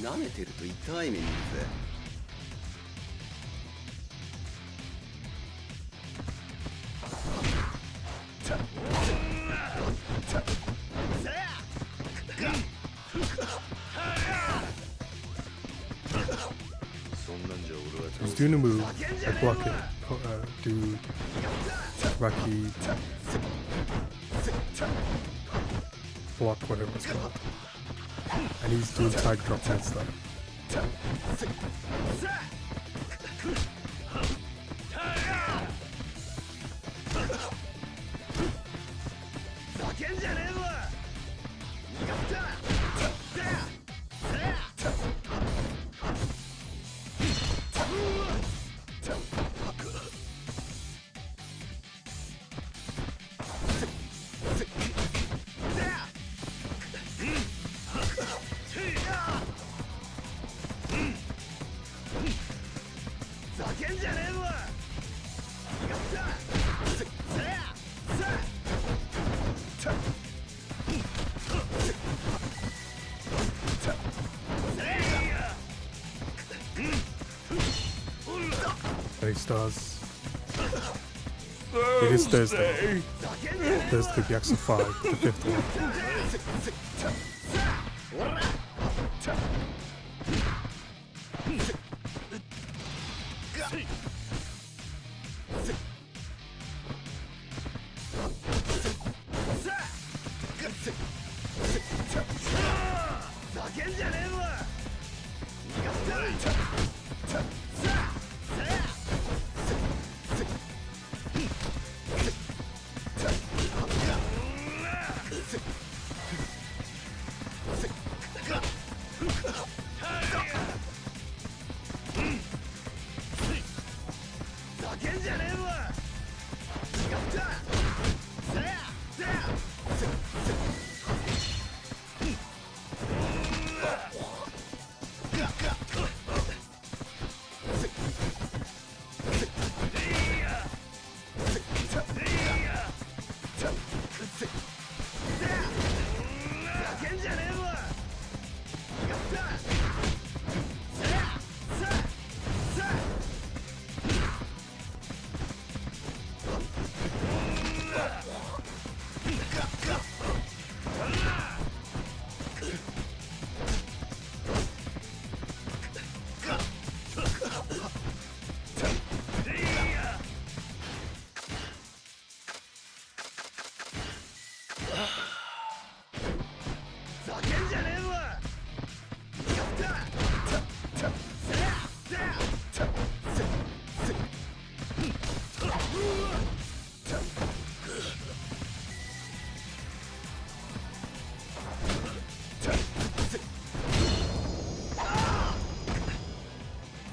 舐めてると痛い目見るぜ。He's doing a move, I block it, do Rocky block, whatever it's called. And he's doing tiger drop and stuff. Stars. It is Thursday. Thursday could be Yakuza 5, the 5th one.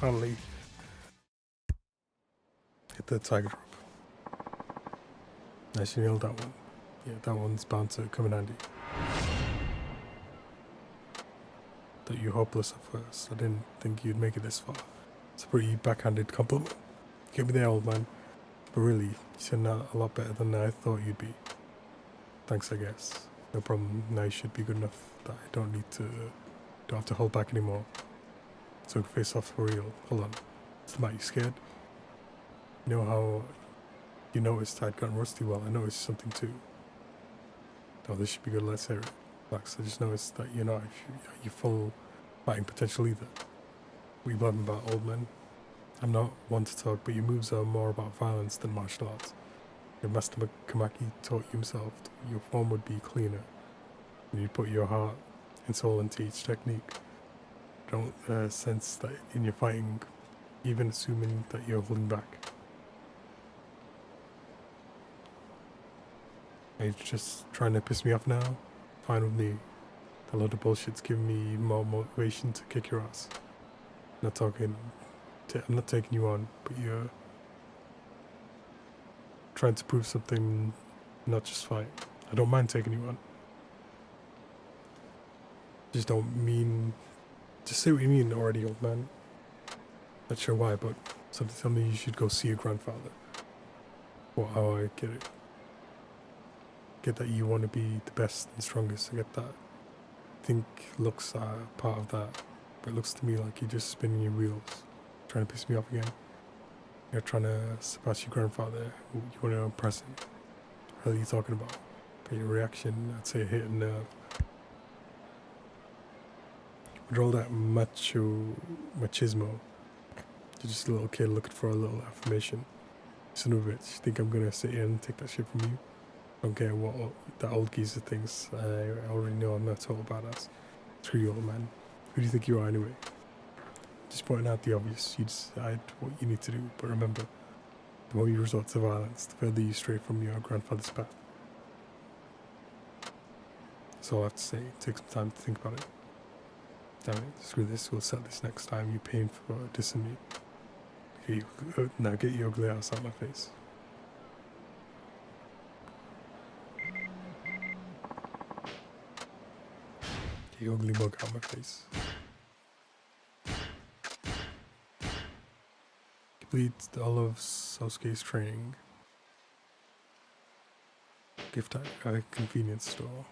Finally hit the tiger drop. Nice, you nailed that one. Yeah, that one's bound to come in handy. That you're hopeless at first. I didn't think you'd make it this far. It's a pretty backhanded compliment. Get me there, old man. But really, you turned out a lot better than I thought you'd be. Thanks, I guess. No problem. Now you should be good enough that I don't have to hold back anymore. So we can face off for real. Hold on. What's the matter? You scared? You know how you noticed I'd gotten rusty? Well, I noticed something too. Oh, this should be good. Let's hear it. Max, I just noticed that you're not at your full fighting potential either. What are you blabbing about, old man? I'm not one to talk, but your moves are more about violence than martial arts. If Master Kamaki taught you himself, your form would be cleaner. And you'd put your heart and soul into each technique. Don't sense that in your fighting, even assuming that you're holding back. Are you just trying to piss me off now? Fine with me. A lot of bullshit's giving me more motivation to kick your ass. I'm not taking you on, but you're trying to prove something, not just fight. I don't mind taking you on. Just say what you mean already, old man. Not sure why, but something tell me you should go see your grandfather. Well, how I get it. Get that you want to be the best and strongest. I get that. I think looks are part of that. But it looks to me like you're just spinning your wheels. Trying to piss me off again. You're trying to surpass your grandfather. You want to impress him. What the hell are you talking about? But your reaction, I'd say, hit a nerve. With all that machismo, you're just a little kid looking for a little affirmation. Son of a bitch, you think I'm gonna sit here and take that shit from you? Don't care what the old geezer thinks. I already know I'm not total badass. Screw you, old man. Who do you think you are anyway? Just pointing out the obvious. You decide what you need to do, but remember, the more you resort to violence, the further you stray from your grandfather's path. That's all I have to say. Take some time to think about it. Damn it, screw this. We'll settle this next time. You're paying for dissing me. Now get your ugly ass out of my face. Get your ugly mug out of my face. Complete all of Sasuke's training. Gift at a convenience store.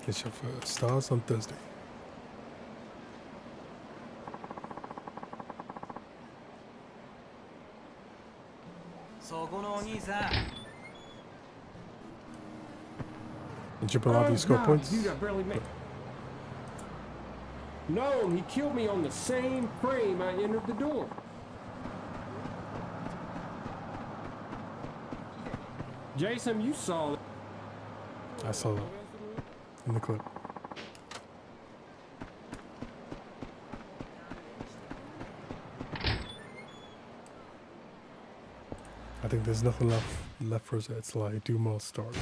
Catch up for stars on Thursday. And Triple Love, you score points. Dude, I barely made. No, he killed me on the same frame I entered the door. Jason, you saw it. I saw that in the clip. I think there's nothing left for us till I do more story.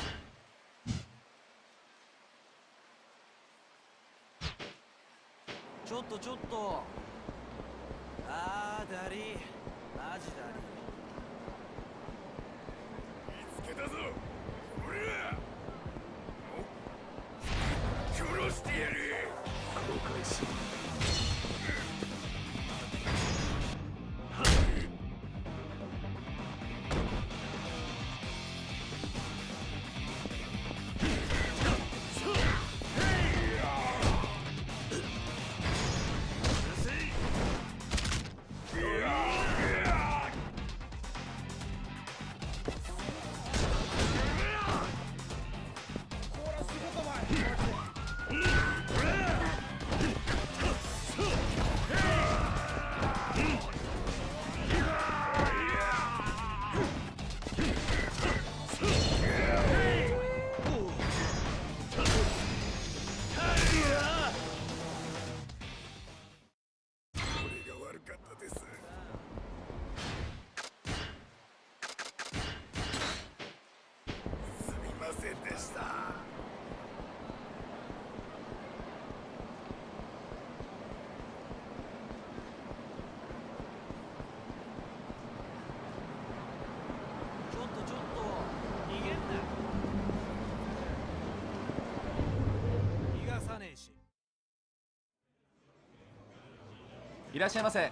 いらっしゃいませ。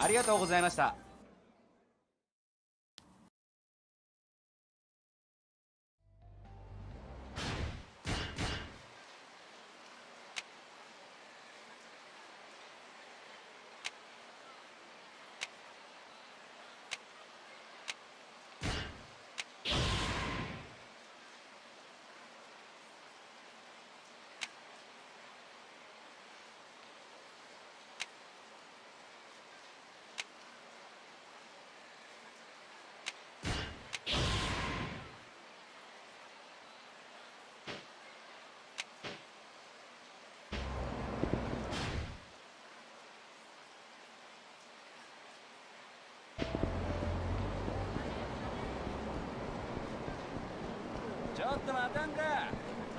ありがとうございました。と待たんか。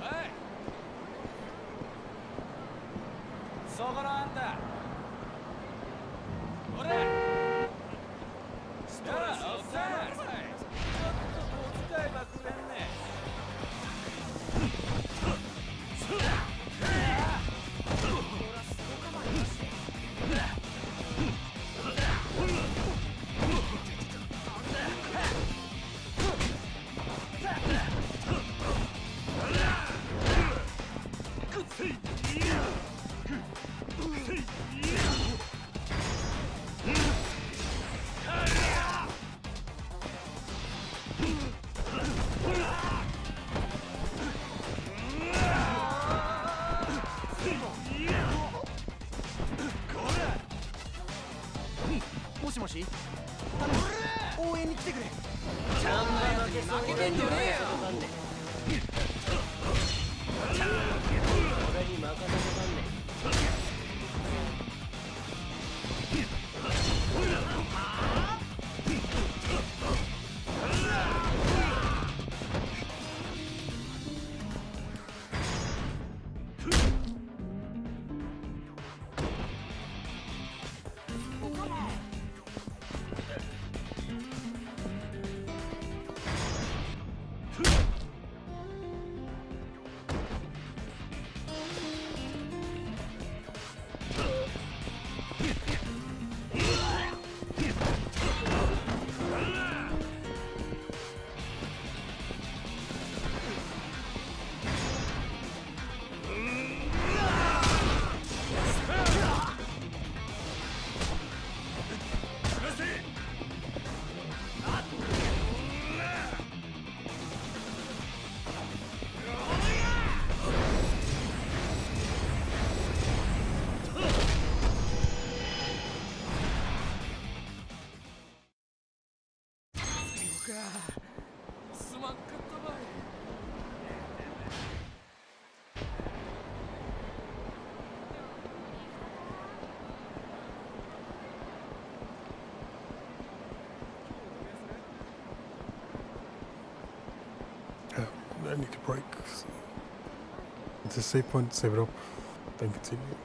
おい、そこのあんた、ほら、ストレスおっさん、ちょっと小遣いばくれんね。もしもし、頼む、応援に来てくれ。ちゃんと負けてんじゃねえよ。俺に任せとかんね。すまんかったばい。I need a break. So it's a save point, save it up, then continue.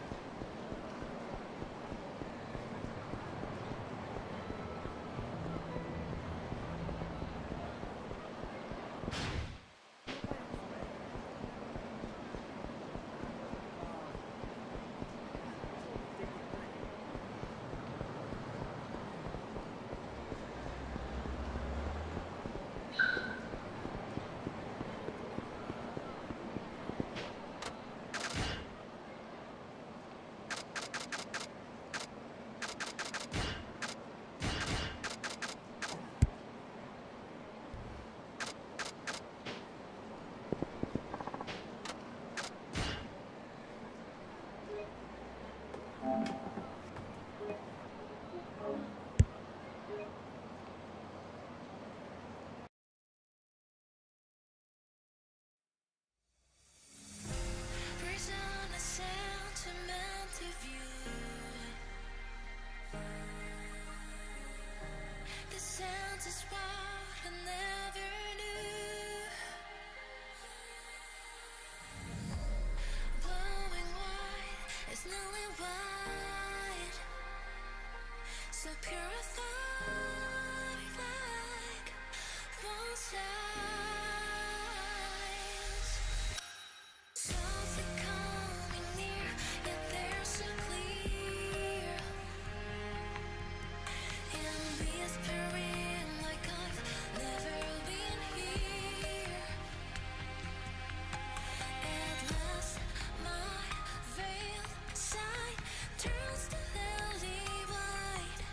So purified like one size. Softly coming near, yet they're so clear. And whispering like I've never been here. At last, my veiled sight turns to lily white.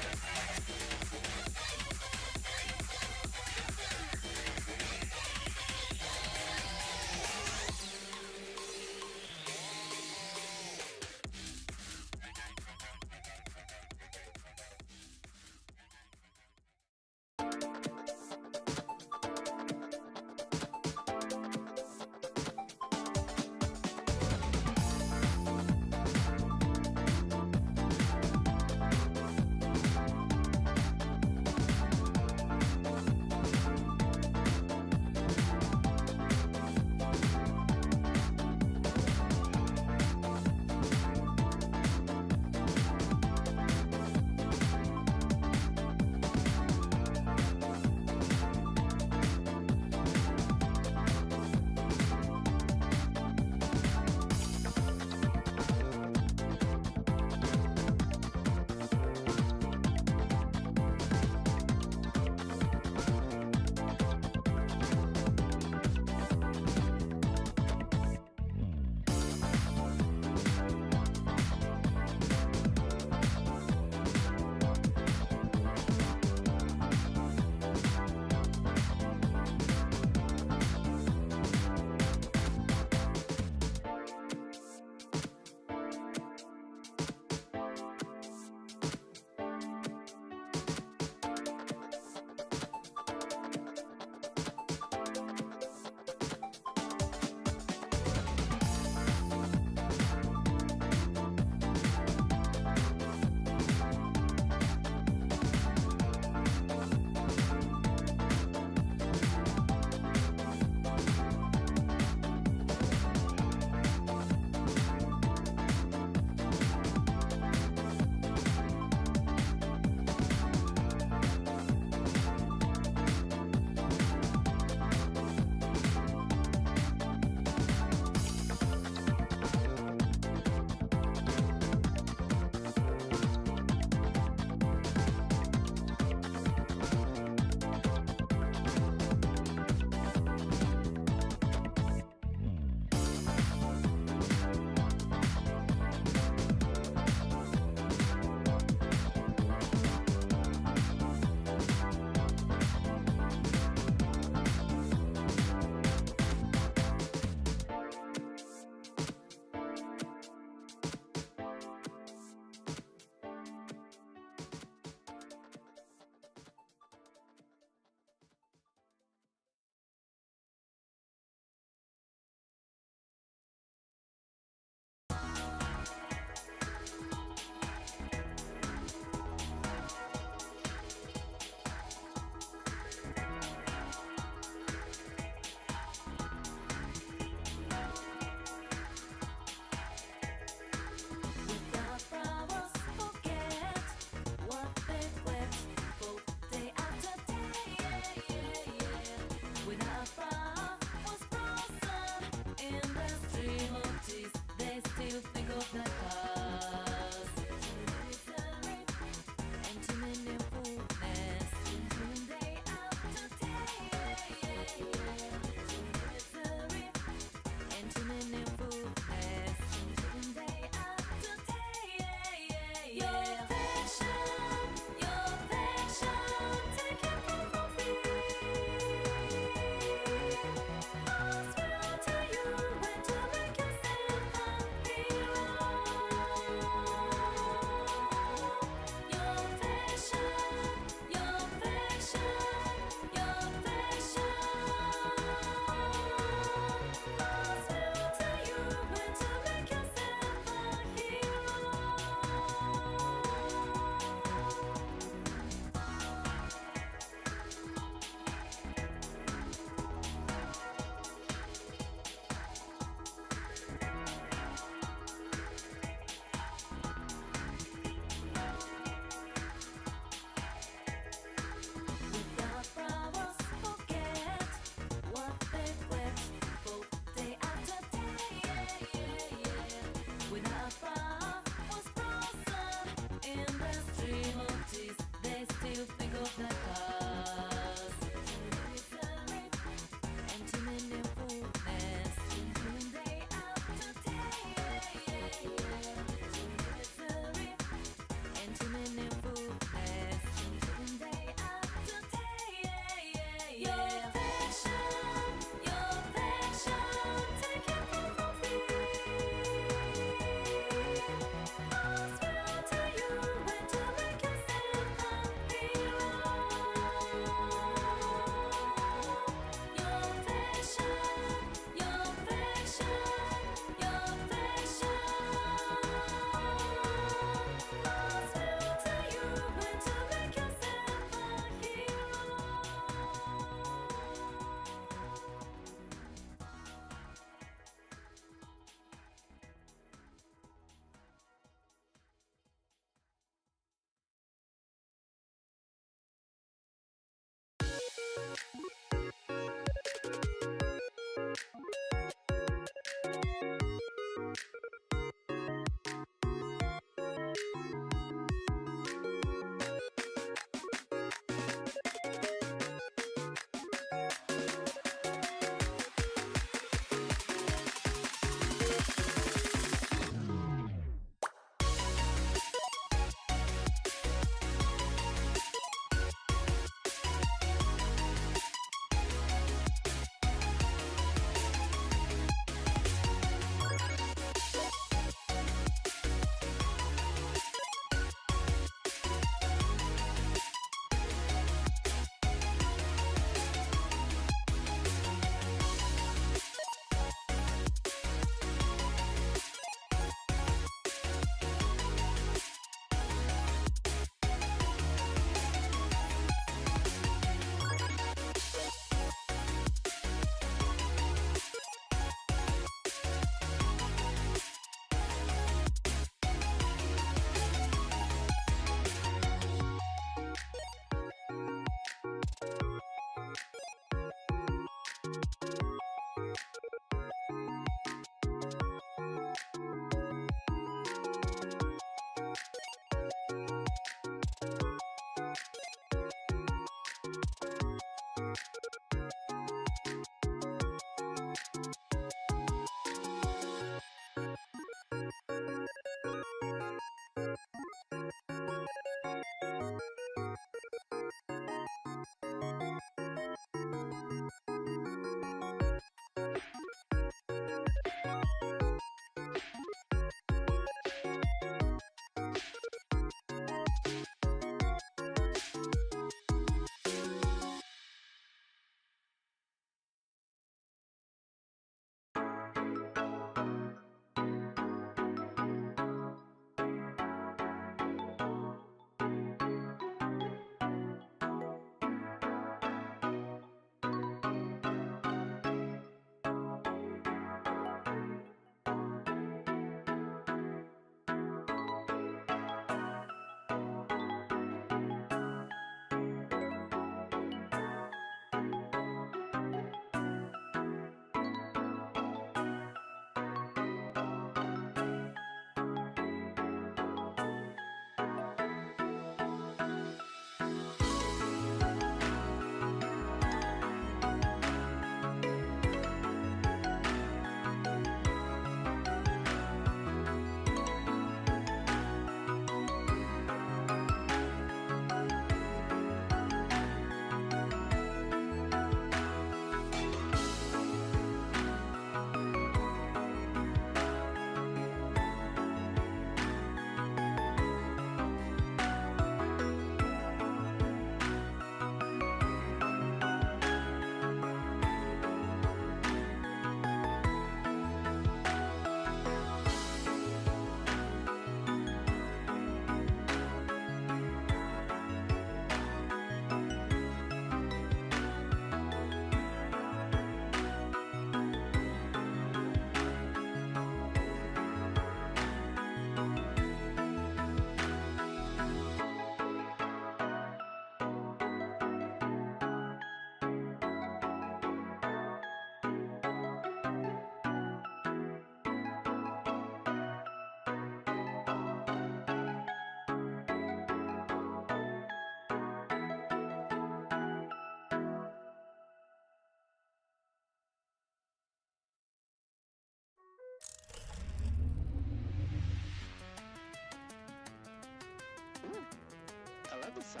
Yakuza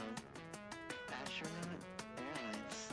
Astronaut Airlines.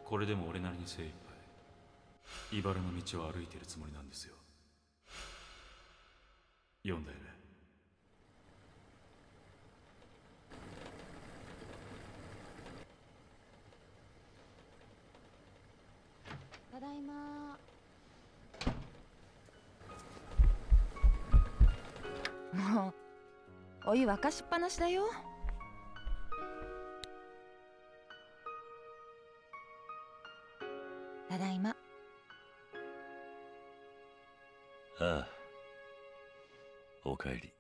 これでも俺なりに精一杯茨の道を歩いているつもりなんですよ。読んだよね。ただいま。もうお湯沸かしっぱなしだよ。ただいま。ああ、おかえり。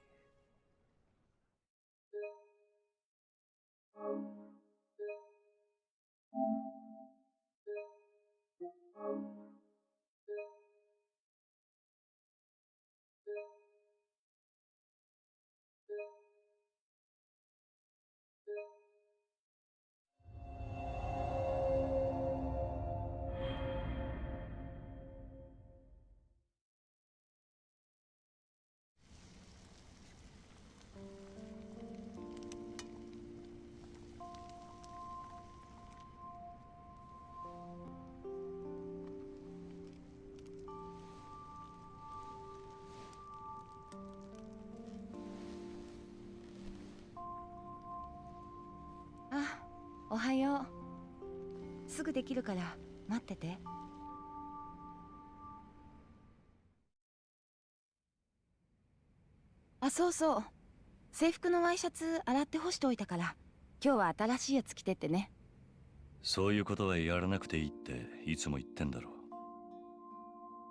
あ、おはよう。すぐできるから待ってて。あ、そうそう。制服のワイシャツ洗って干しておいたから、今日は新しいやつ着てってね。そういうことはやらなくていいっていつも言ってんだろ。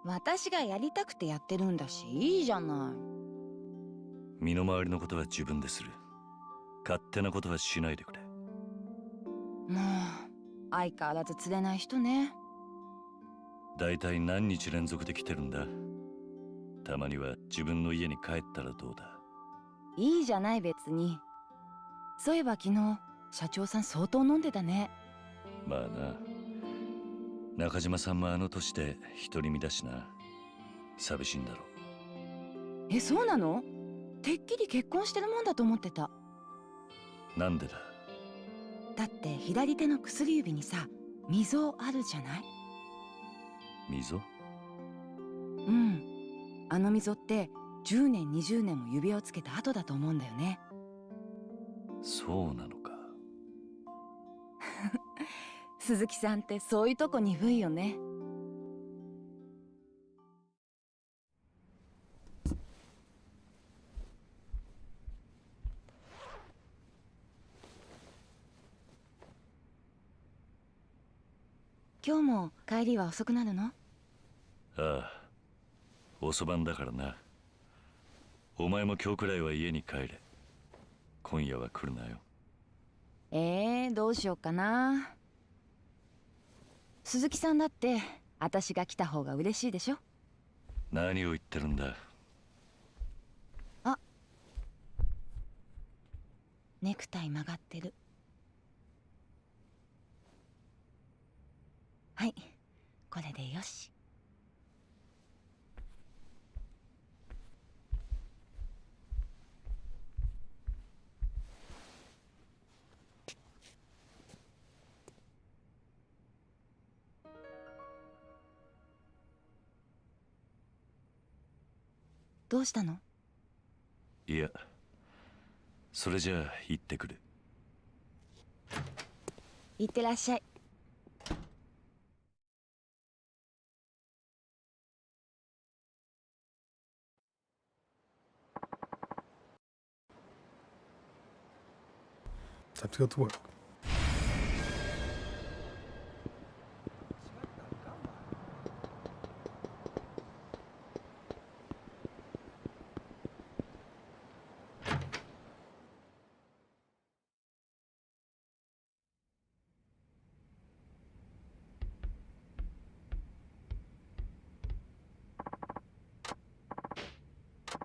私がやりたくてやってるんだし、いいじゃない。身の回りのことは自分でする。勝手なことはしないでくれ。もう相変わらず釣れない人ね。だいたい何日連続で来てるんだ。たまには自分の家に帰ったらどうだ。いいじゃない別に。そういえば昨日社長さん相当飲んでたね。まあな、中島さんもあの年で独り身だしな。寂しいんだろう。え、そうなの？てっきり結婚してるもんだと思ってた。なんでだ。だって左手の薬指にさ、溝あるじゃない？溝？うん。あの溝って10年20年も指輪をつけた後だと思うんだよね。そうなのか。鈴木さんってそういうとこ鈍いよね。今日も帰りは遅くなるの？ああ、遅番だからな。お前も今日くらいは家に帰れ。今夜は来るなよ。どうしようかな。鈴木さんだって私が来た方が嬉しいでしょ。何を言ってるんだ。あ、ネクタイ曲がってる。はい、これでよし。どうしたの？いや、それじゃあ行ってくる。いってらっしゃい。Time to go to work.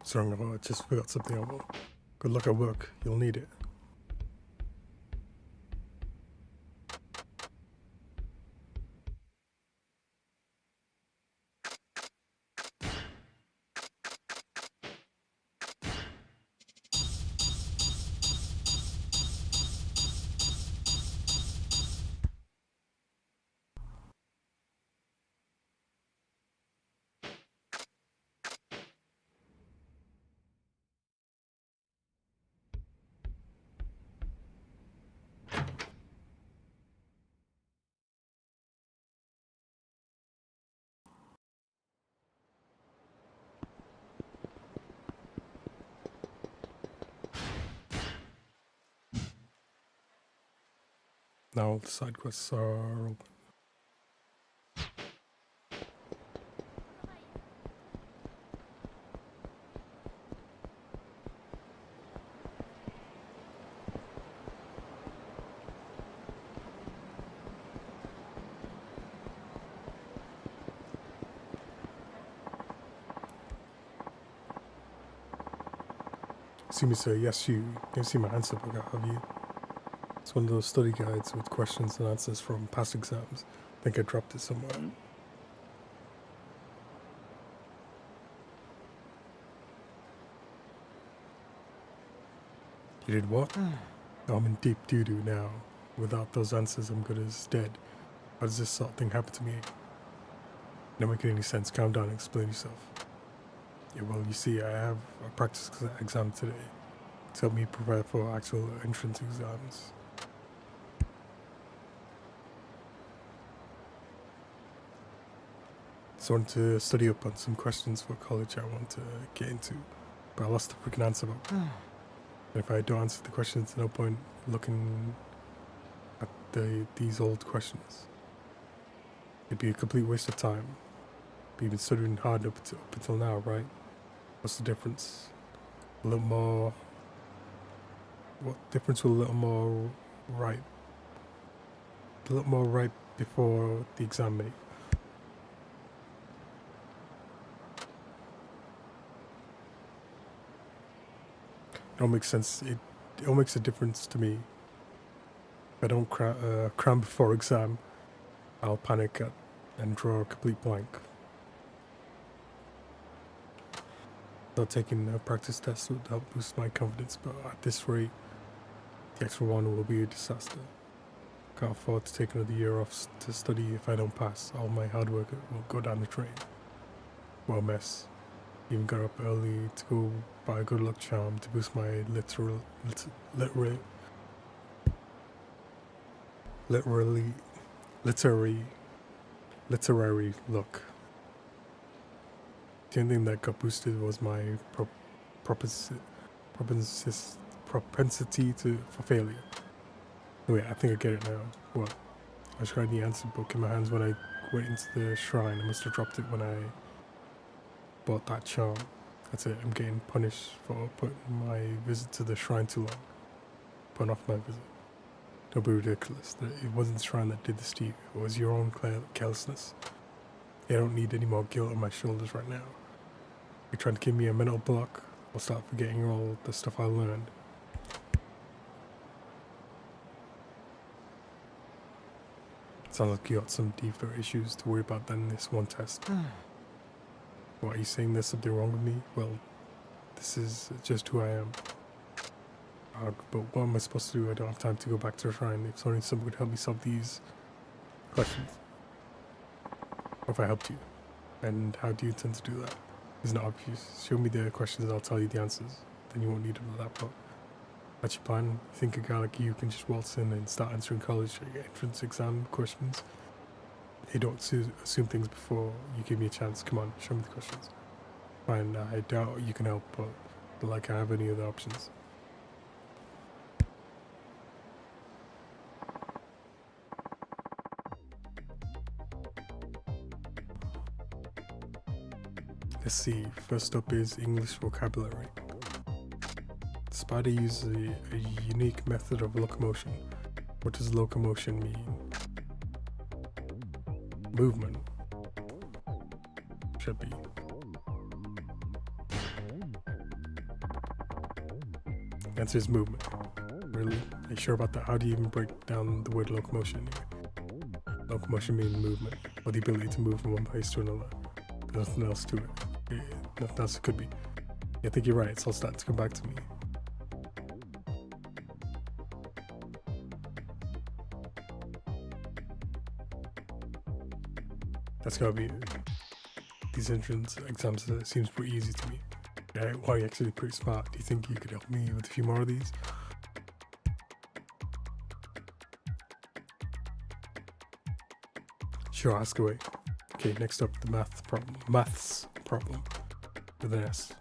Sorry, I just forgot something. Good luck at work. You'll need it. Now all the side quests are open. See me say, yes, you've seen my answer book, have you? It's one of those study guides with questions and answers from past exams. I think I dropped it somewhere. You did what? I'm in deep doo-doo now. Without those answers, I'm good as dead. How does this sort of thing happen to me? Don't make any sense. Calm down and explain yourself. Yeah, well, you see, I have a practice exam today to help me prepare for actual entrance exams. So I wanted to study up on some questions for college I want to get into, but I lost the freaking answer book. And if I don't answer the questions, no point looking at these old questions. It'd be a complete waste of time. But you've been studying hard up until now, right? What's the difference? A little more... What difference will a little more right? A little more right before the exam make? It all makes sense. It all makes a difference to me. If I don't cram before exam, I'll panic and draw a complete blank. Not taking a practice test would help boost my confidence, but at this rate, the extra one will be a disaster. Can't afford to take another year off to study if I don't pass. All my hard work will go down the drain. What a mess. Even got up early to go buy a good luck charm to boost my literary luck. The only thing that got boosted was my propensity for failure. Wait, I think I get it now. What? I was writing the answer book in my hands when I went into the shrine. I must have dropped it when I bought that charm. That's it. I'm getting punished for putting my visit to the shrine too long. Putting off my visit. Don't be ridiculous. It wasn't the shrine that did this to you. It was your own carelessness. I don't need any more guilt on my shoulders right now. You're trying to give me a mental block. I'll start forgetting all the stuff I learned. Sounds like you got some deeper issues to worry about than this one test. What, are you saying there's something wrong with me? Well, this is just who I am. But what am I supposed to do? I don't have time to go back to the shrine. If only someone could help me solve these questions. What if I helped you? And how do you intend to do that? It's not obvious. Show me the questions, I'll tell you the answers. Then you won't need that part. That's your plan? You think a guy like you can just waltz in and start answering college entrance exam questions? They don't assume things before you give me a chance. Come on, show me the questions. Fine, I doubt you can help, but not like I have any other options. Let's see, first up is English vocabulary. The spider uses a unique method of locomotion. What does locomotion mean? Movement. Should be. The answer is movement. Really? Are you sure about that? How do you even break down the word locomotion anyway? Locomotion means movement, or the ability to move from one place to another. There's nothing else to it. Nothing else it could be. I think you're right, it's all starting to come back to me. That's gotta be it. These entrance exams seems pretty easy to me. Yeah, well, you're actually pretty smart. Do you think you could help me with a few more of these? Sure, ask away. Okay, next up, the maths problem with an S.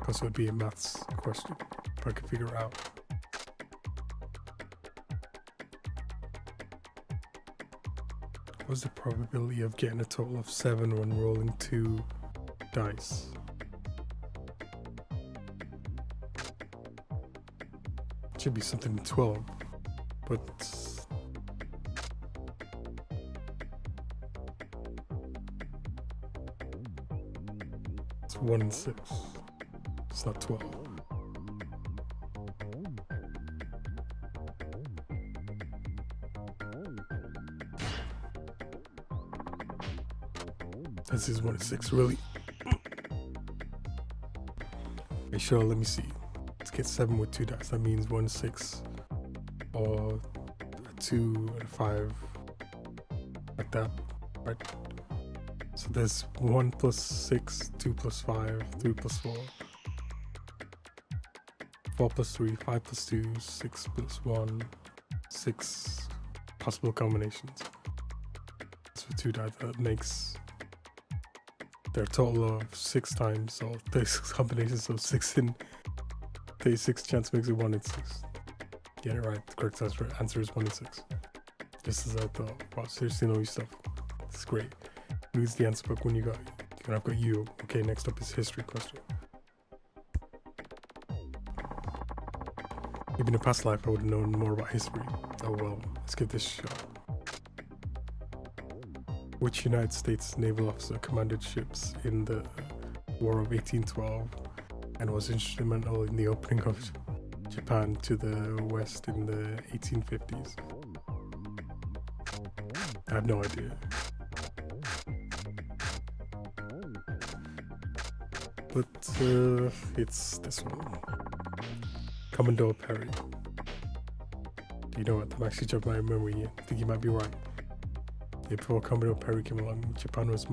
Also, it'd be a maths question, if I could figure it out. What's the probability of getting a total of 7 when rolling 2 dice? It should be something 12, but it's 1 in 6. It's not 12. This is 1 in 6, really. Okay, sure, let me see. Let's get 7 with 2 dice. That means 1 in 6, or a 2 and a 5, like that, right? So there's 1 plus 6, 2 plus 5, 3 plus 4, 4 plus 3, 5 plus 2, 6 plus 1, 6 possible combinations. So 2 dice, that makes their total of 6 times, so 36 combinations, so 6 in 36 chance makes it 1 in 6. Get it right, the correct answer is 1 in 6. Just as I thought. Wow, seriously know your stuff. It's great. Reads the answer book when you got it. I've got you. Okay, next up is history question. Maybe in a past life I would have known more about history. Oh well, let's give this a shot. Which United States naval officer commanded ships in the War of 1812 and was instrumental in the opening of Japan to the West in the 1850s? I have no idea. But it's this one. Commodore Perry. You know what? I'm actually jogging my memory. I think you might be right. Yeah, before Commodore Perry came along, Japan was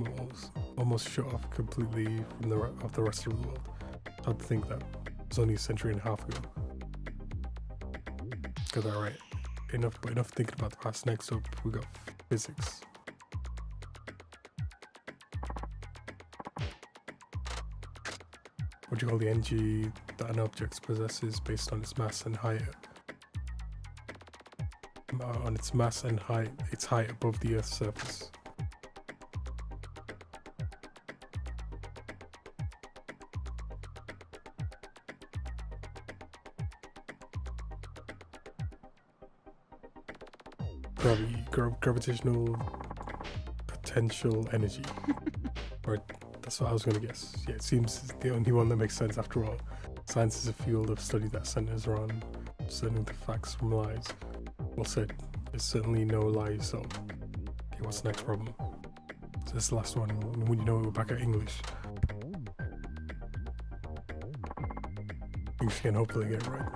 almost shut off completely from the rest of the world. It's hard to think that. It was only a century and a half ago. Got that right. Enough thinking about the past. Next up, we got physics. What do you call the energy that an object possesses based on its mass and height? On its mass and height, its height above the Earth's surface. Gravitational potential energy. Right, that's what I was gonna guess. Yeah, it seems the only one that makes sense after all. Science is a field of study that centers around discerning the facts from lies. Well said. There's certainly no lie, so okay, what's the next problem? So this is the last one, and when you know it, we're back at English. English can hopefully get it right.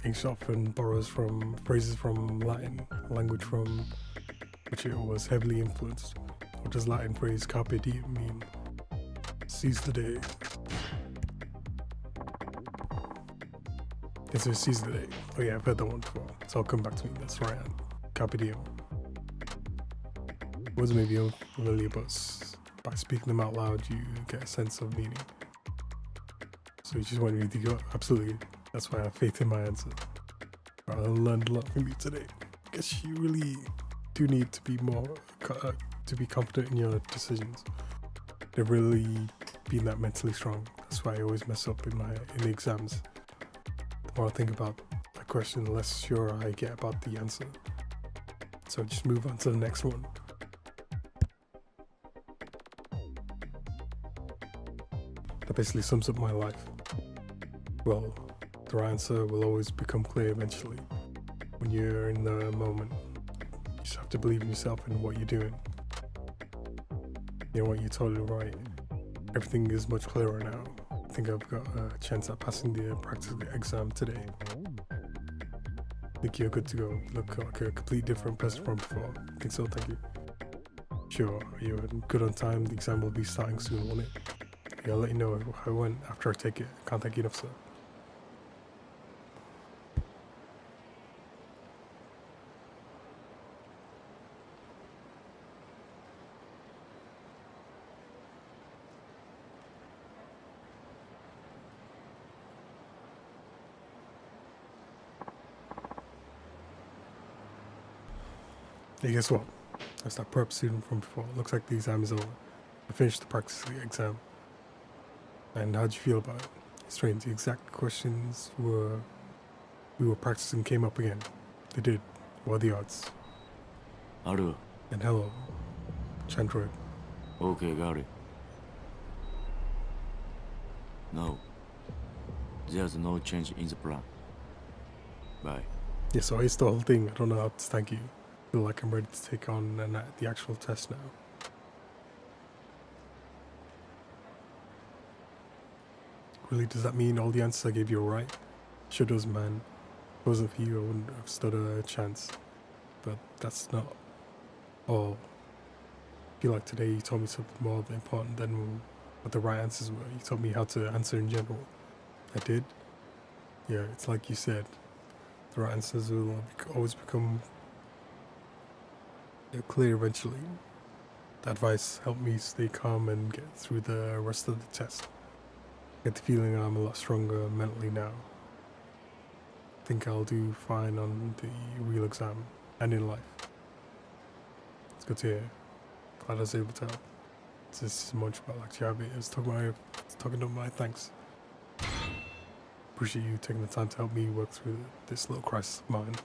English often borrows from phrases from Latin, language from which it was heavily influenced. What does Latin phrase carpe diem mean? Seize the day. Yes, it's seize the day. Oh yeah, I've heard that one before, so I'll come back to me. That's right, carpe diem. Words may be unfamiliar, but by speaking them out loud, you get a sense of meaning. So you just want me to go? Absolutely. That's why I have faith in my answer. I learned a lot from you today. I guess you really do need to be more, to be confident in your decisions. They've really been that mentally strong. That's why I always mess up in the exams. The more I think about a question, the less sure I get about the answer. So just move on to the next one. That basically sums up my life. Well, the right answer will always become clear eventually. When you're in the moment, you just have to believe in yourself and what you're doing. You know what, you're totally right. Everything is much clearer now. I think I've got a chance at passing the practical exam today. I think you're good to go. You look like a completely different person from before. I think so, thank you. Sure, you're good on time. The exam will be starting soon, won't it? Yeah, I'll let you know how it went after I take it. Can't thank you enough, sir. Hey, guess what? That's that prep student from before. Looks like the exam is over. I finished the practice exam. And how'd you feel about it? It's strange. The exact questions we were practicing came up again. They did. What are the odds? Aru. And hello, Chandroid. Okay, got it. No. There's no change in the plan. Bye. Yeah, so I aced the whole thing. I don't know how to thank you. I feel like I'm ready to take on the actual test now. Really, does that mean all the answers I gave you were right? Sure does, man. If it wasn't for you, I wouldn't have stood a chance. But that's not all. I feel like today you told me something more important than what the right answers were. You told me how to answer in general. I did? Yeah, it's like you said. The right answers will always become clear eventually. The advice helped me stay calm and get through the rest of the test. I get the feeling I'm a lot stronger mentally now. I think I'll do fine on the real exam and in life. It's good to hear. Glad I was able to help. This is much about like Javi. I was talking to my thanks. Appreciate you taking the time to help me work through this little crisis of mine.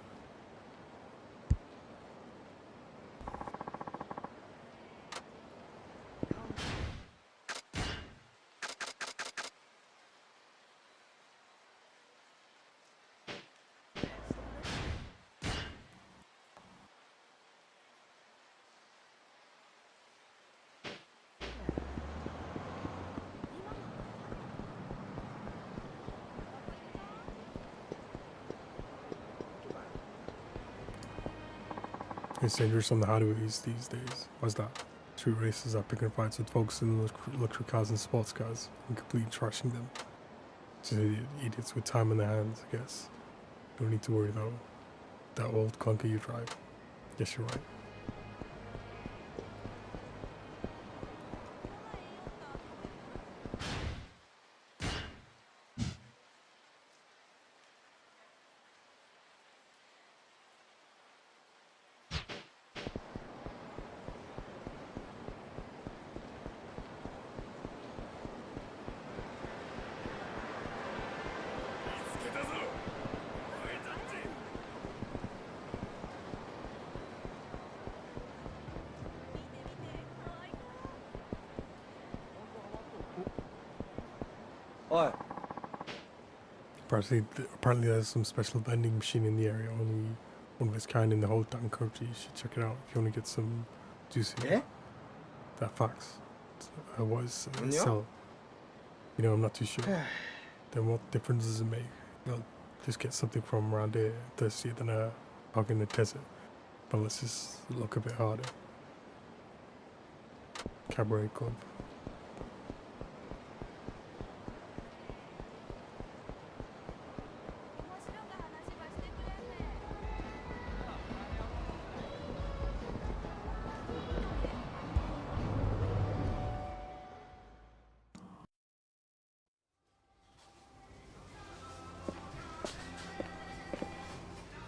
It's dangerous on the highways these days. Why's that? Street races are picking fights with folks in luxury cars and sports cars and completely trashing them. Just idiots with time on their hands, I guess. Don't need to worry though. That old clunker you drive. Guess you're right. Oi. Apparently there's some special vending machine in the area. one of its kind in the whole damn country. You should check it out if you want to get some juicy. That fox was sell. You know, I'm not too sure. Then what difference does it make? You'll just get something from around here thirsty than a hog in the desert. But let's just look a bit harder. Cabaret Club.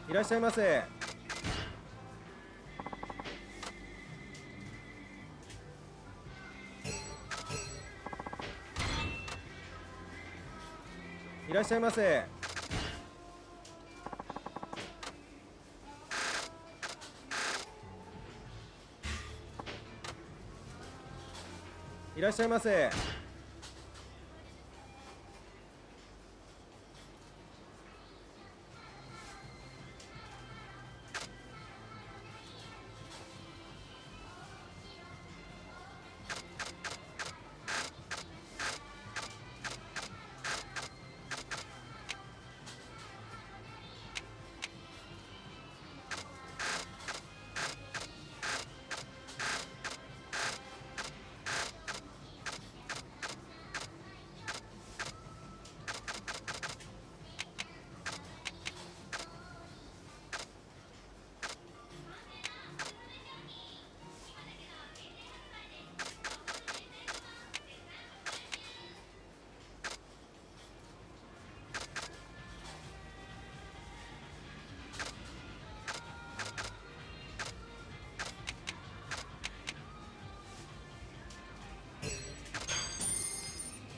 いらっしゃいませ。いらっしゃいませ。いらっしゃいませ。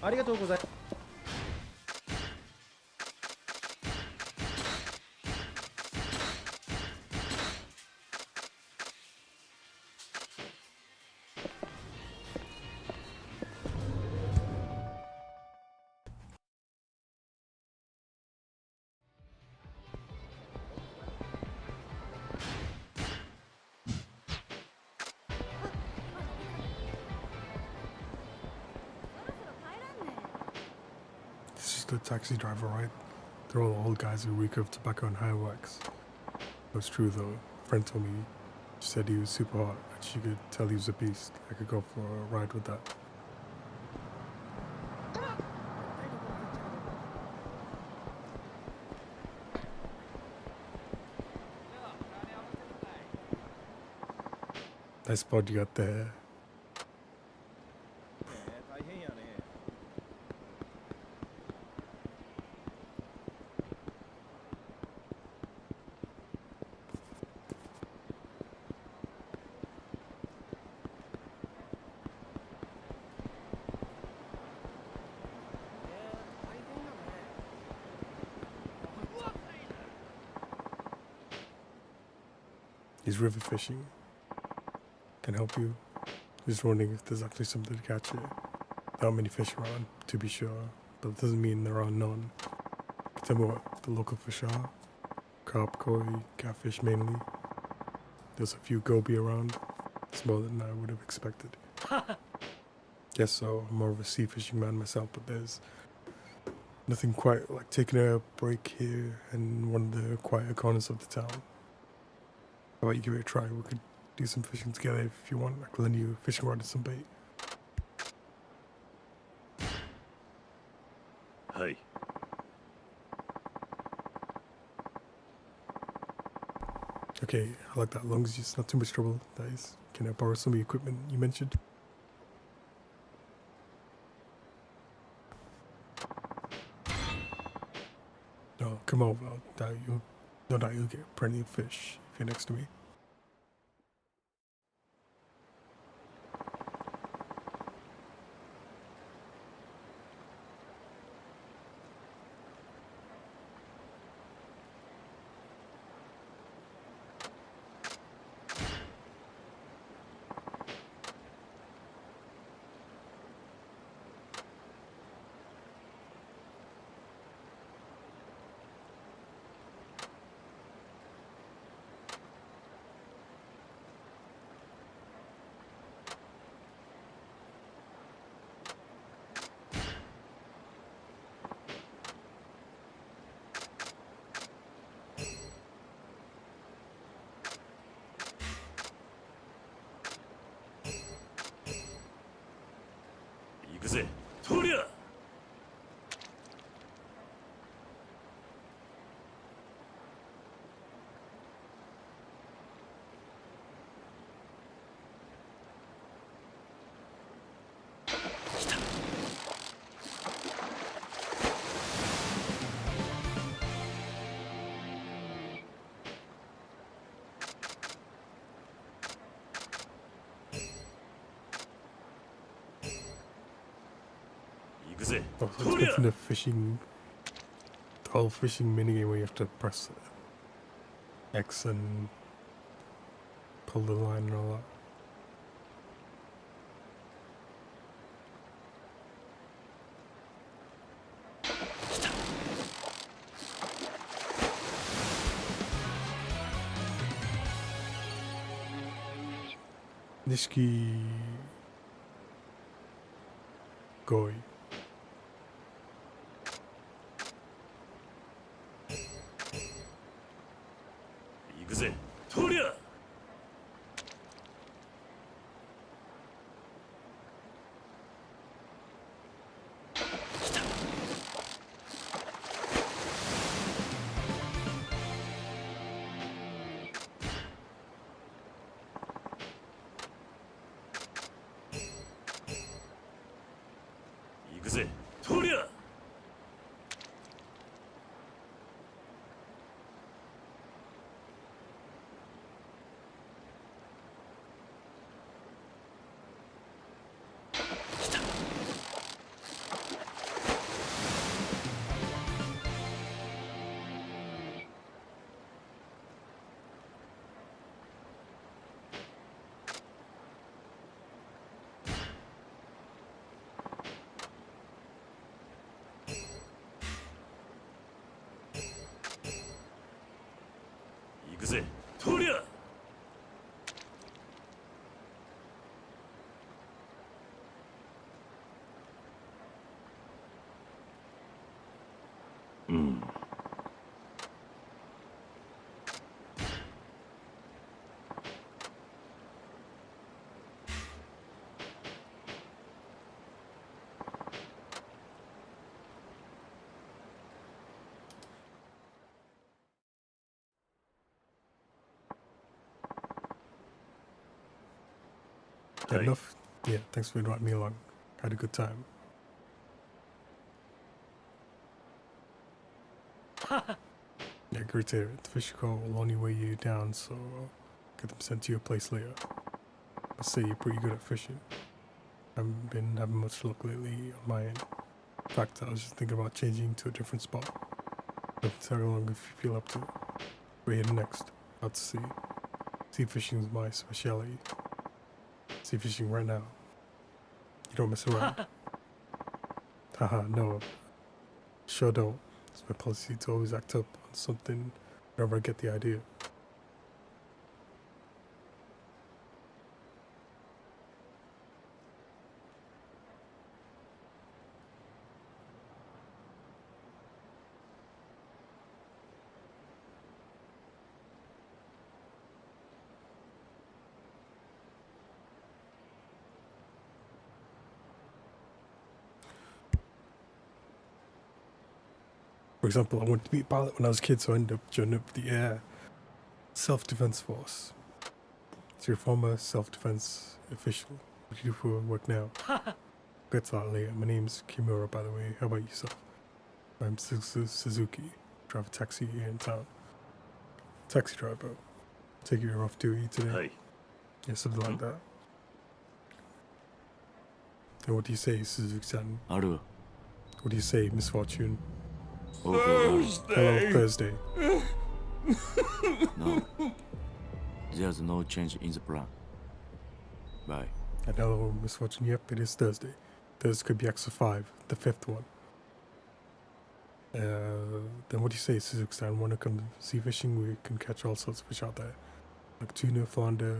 ありがとうございます。This is the taxi driver, right? They're all old guys who reek of tobacco and high wax. It's true though. A friend told me, she said he was super hot and she could tell he was a beast. I could go for a ride with that. Nice spot you got there. He's river fishing. Can help you. Just wondering if there's actually something to catch here. There aren't many fish around, to be sure, but it doesn't mean there are none. Tell me what the local fish are. Carp, koi, catfish mainly. There's a few goby around. It's more than I would have expected. Yes, so I'm more of a sea fishing man myself, but there's nothing quite like taking a break here in one of the quieter corners of the town. How about you give it a try? We could do some fishing together if you want. I can lend you a fishing rod and some bait. Hi. Okay, I like that. As long as it's not too much trouble, that is. Can I borrow some of the equipment you mentioned? No, come over. No doubt you'll get plenty of fish if you're next to me. とりゃ行くぜ Oh, let's get to the fishing. The whole fishing minigame where you have to press X and pull the line and all that. Nishiki Goi. 行くぜとりゃ行くぜとりゃ行くぜとりゃうんHad enough. Yeah, thanks for inviting me along. Had a good time. Yeah, great to hear it. The fish call will only weigh you down, so I'll get them sent to your place later. I say you're pretty good at fishing. Haven't been having much luck lately on my end. In fact, I was just thinking about changing to a different spot. But tell you along if you feel up to it. We're here next. Out to sea. Sea fishing is my specialty. Sea fishing right now. You don't mess around. Haha, no. Sure don't. It's my policy to always act up on something whenever I get the idea. For example, I wanted to be a pilot when I was a kid, so I ended up joining up the Air Self-Defense Force. So you're a former self-defense official. What do you do for work now? Get to that later. My name's Kimura, by the way. How about yourself? I'm Suzuki. Drive a taxi here in town. Taxi driver. Take you off duty today. Hey. Yeah, something like that. And what do you say, Suzuki-san? What do you say, Misfortune? Thursday. Hello, Thursday. No. There's no change in the plan. Bye. And hello, Misfortune. Yep, it is Thursday. Thursday could be Yakuza 5, the 5th one. Then what do you say, Suzuki-san? Want to come sea fishing? We can catch all sorts of fish out there. Like tuna, flounder,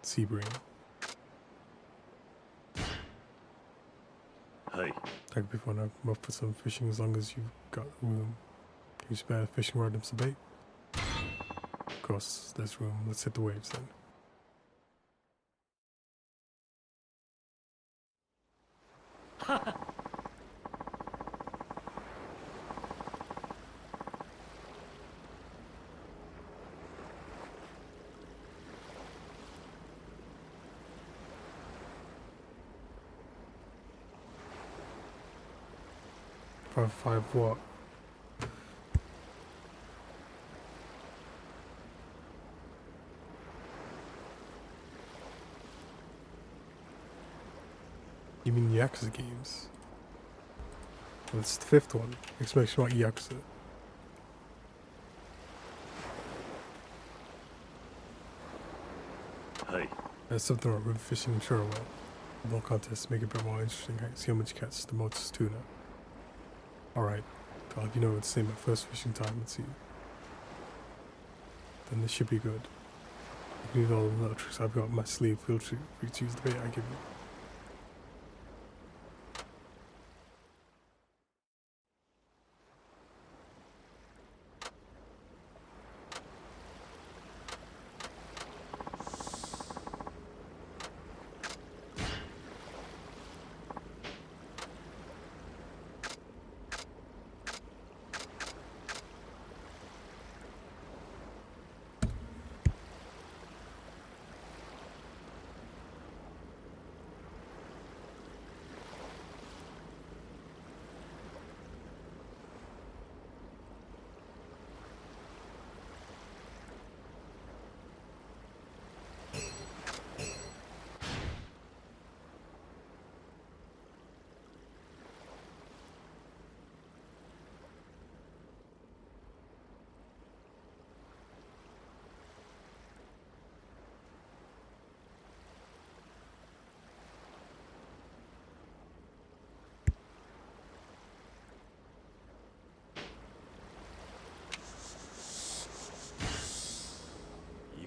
sea bream. Hey. That could be fun. I'm up for some fishing as long as you've got room. Can you spare a fishing rod and some bait? Of course, there's room. Let's hit the waves then. 5 what? You mean Yakuza games? Well, it's the 5th one. Exclamation mark Yakuza. Hi. There's something about river fishing in Churro. No contest, make it a bit more interesting. See how much you catch the most tuna. Alright. I'll let you know it's the same at first fishing time. Let's see. Then this should be good. You need all the little tricks I've got up my sleeve. Feel free to use the bait I give you.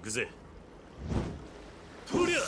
行くぜ。とりゃ。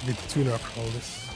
Need the tuna after all this.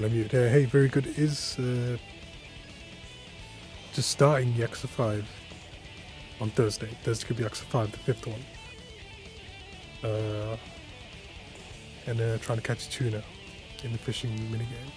And I mute. Hey, very good. Is just starting Yakuza 5 on Thursday. Thursday could be Yakuza 5, the 5th one. And trying to catch tuna in the fishing minigame.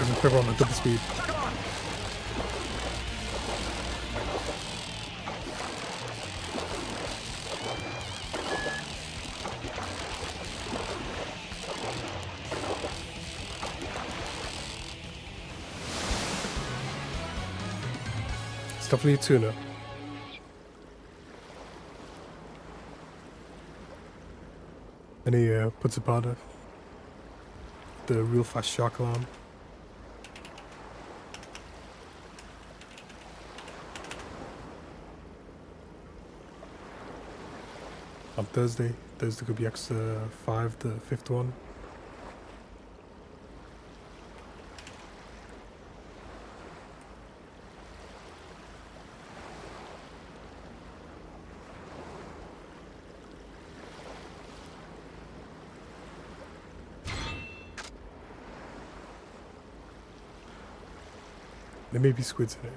Isn't everyone at double speed? It's definitely a tuna. And he puts a powder. The real fast shark alarm. On Thursday could be Yakuza 5, the 5th one. There may be squids in it.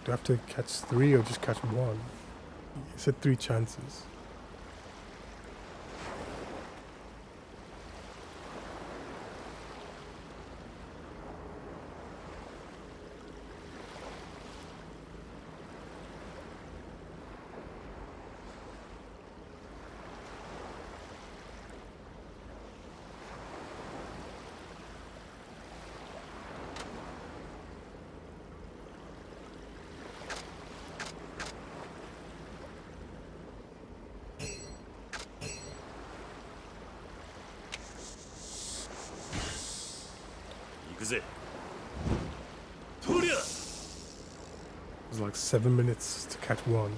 Do I have to catch 3 or just catch 1? He said 3 chances. It was like 7 minutes to catch 1.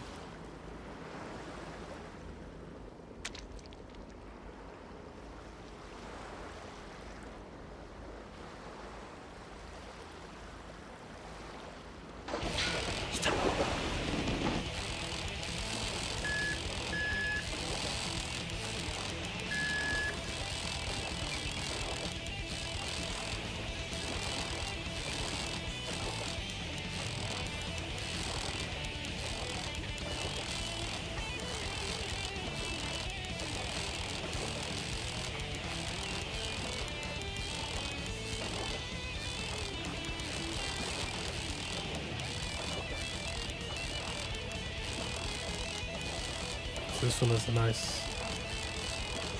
This one has a nice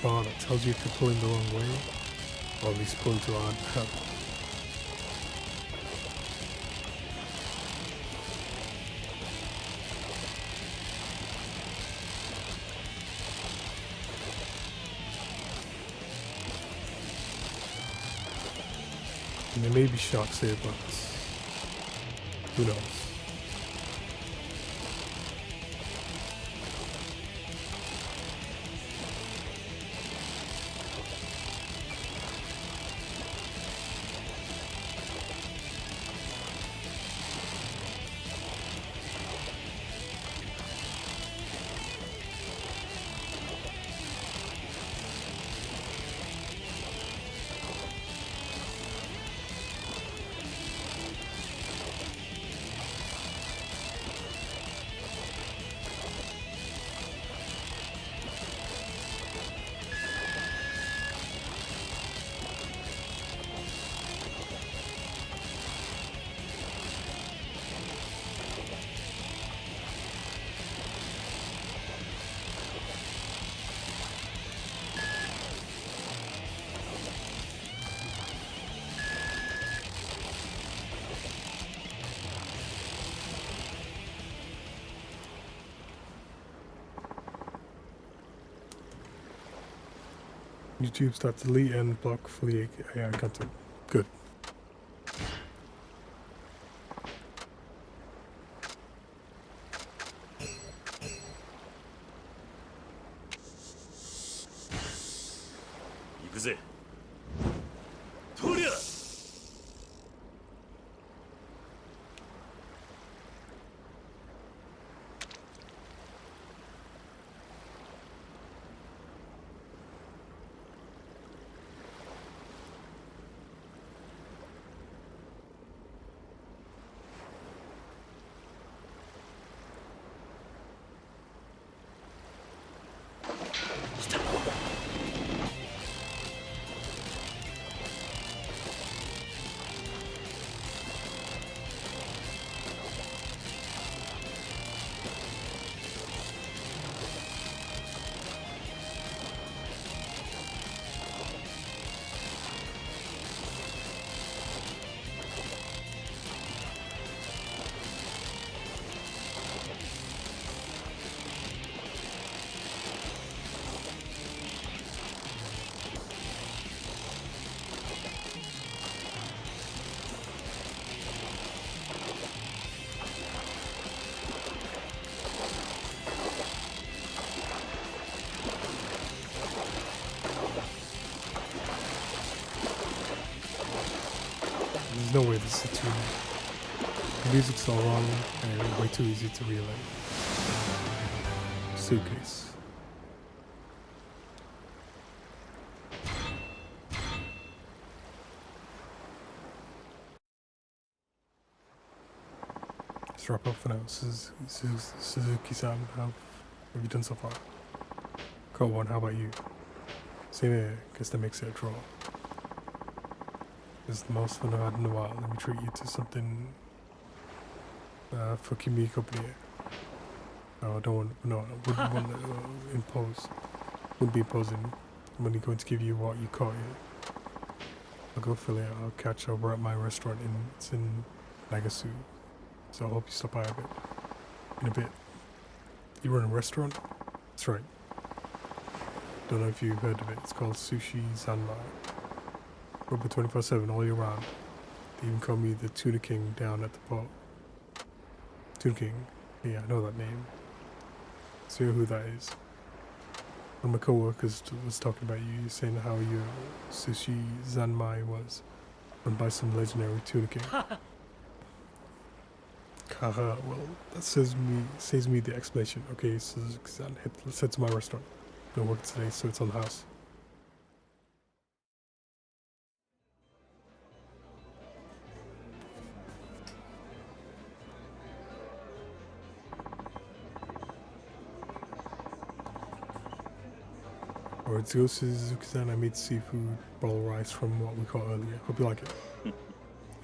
bar that tells you if you're pulling the wrong way, or at least pulling too hard. And there may be sharks here, but who knows? YouTube start to delete and block fully AI content. Good. Yakuza. とりゃ There's no way this is too. The music's so wrong and way too easy to relay. Suitcase. Let's wrap up for now. Suzuki-san, how have you done so far? Code 1, how about you? Same here, guess that makes it a draw. This is the most fun I've had in a while. Let me treat you to something for keeping me company. No, I don't want, no, I wouldn't want to impose. Wouldn't be imposing. I'm only going to give you what you caught here. I'll go fill it. I'll catch over at my restaurant it's in Nagasu. So I hope you stop by a bit. In a bit. You run a restaurant? That's right. Don't know if you've heard of it. It's called Sushi Zanmai. Open 24/7 all year round. They even call me the Tuna King down at the port. Tuna King? Yeah, I know that name. So you know who that is. One of my co-workers was talking about you, saying how your Sushi Zanmai was run by some legendary Tuna King. Haha, well, that saves me the explanation. Okay, Suzuki-san, let's head to my restaurant. No work today, so it's on the house. Alright, so Suzuki-san, I made seafood bowl rice from what we caught earlier. Hope you like it.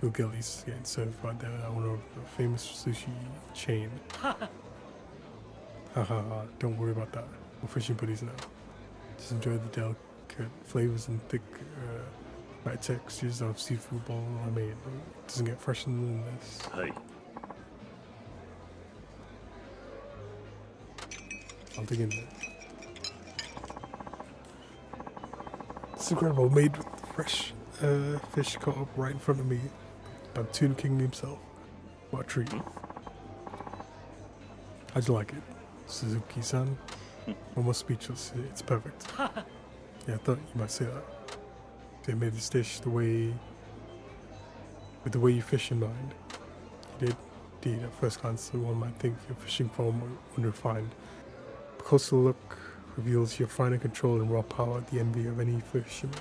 You'll get at least getting served by the owner of the famous sushi chain. Haha, don't worry about that. We're fishing buddies now. Just enjoy the delicate flavors and thick, light textures of seafood bowl I made. It doesn't get fresher than this. Hi. I'll dig in there. It's incredible, made with fresh fish caught up right in front of me by the Tuna King himself. What a treat. How'd you like it? Suzuki-san? Almost speechless. It's perfect. Yeah, I thought you might say that. They made this dish with the way you fish in mind. You did. Indeed, at first glance, one might think your fishing form unrefined. A closer look reveals your finer control and raw power, the envy of any fisherman.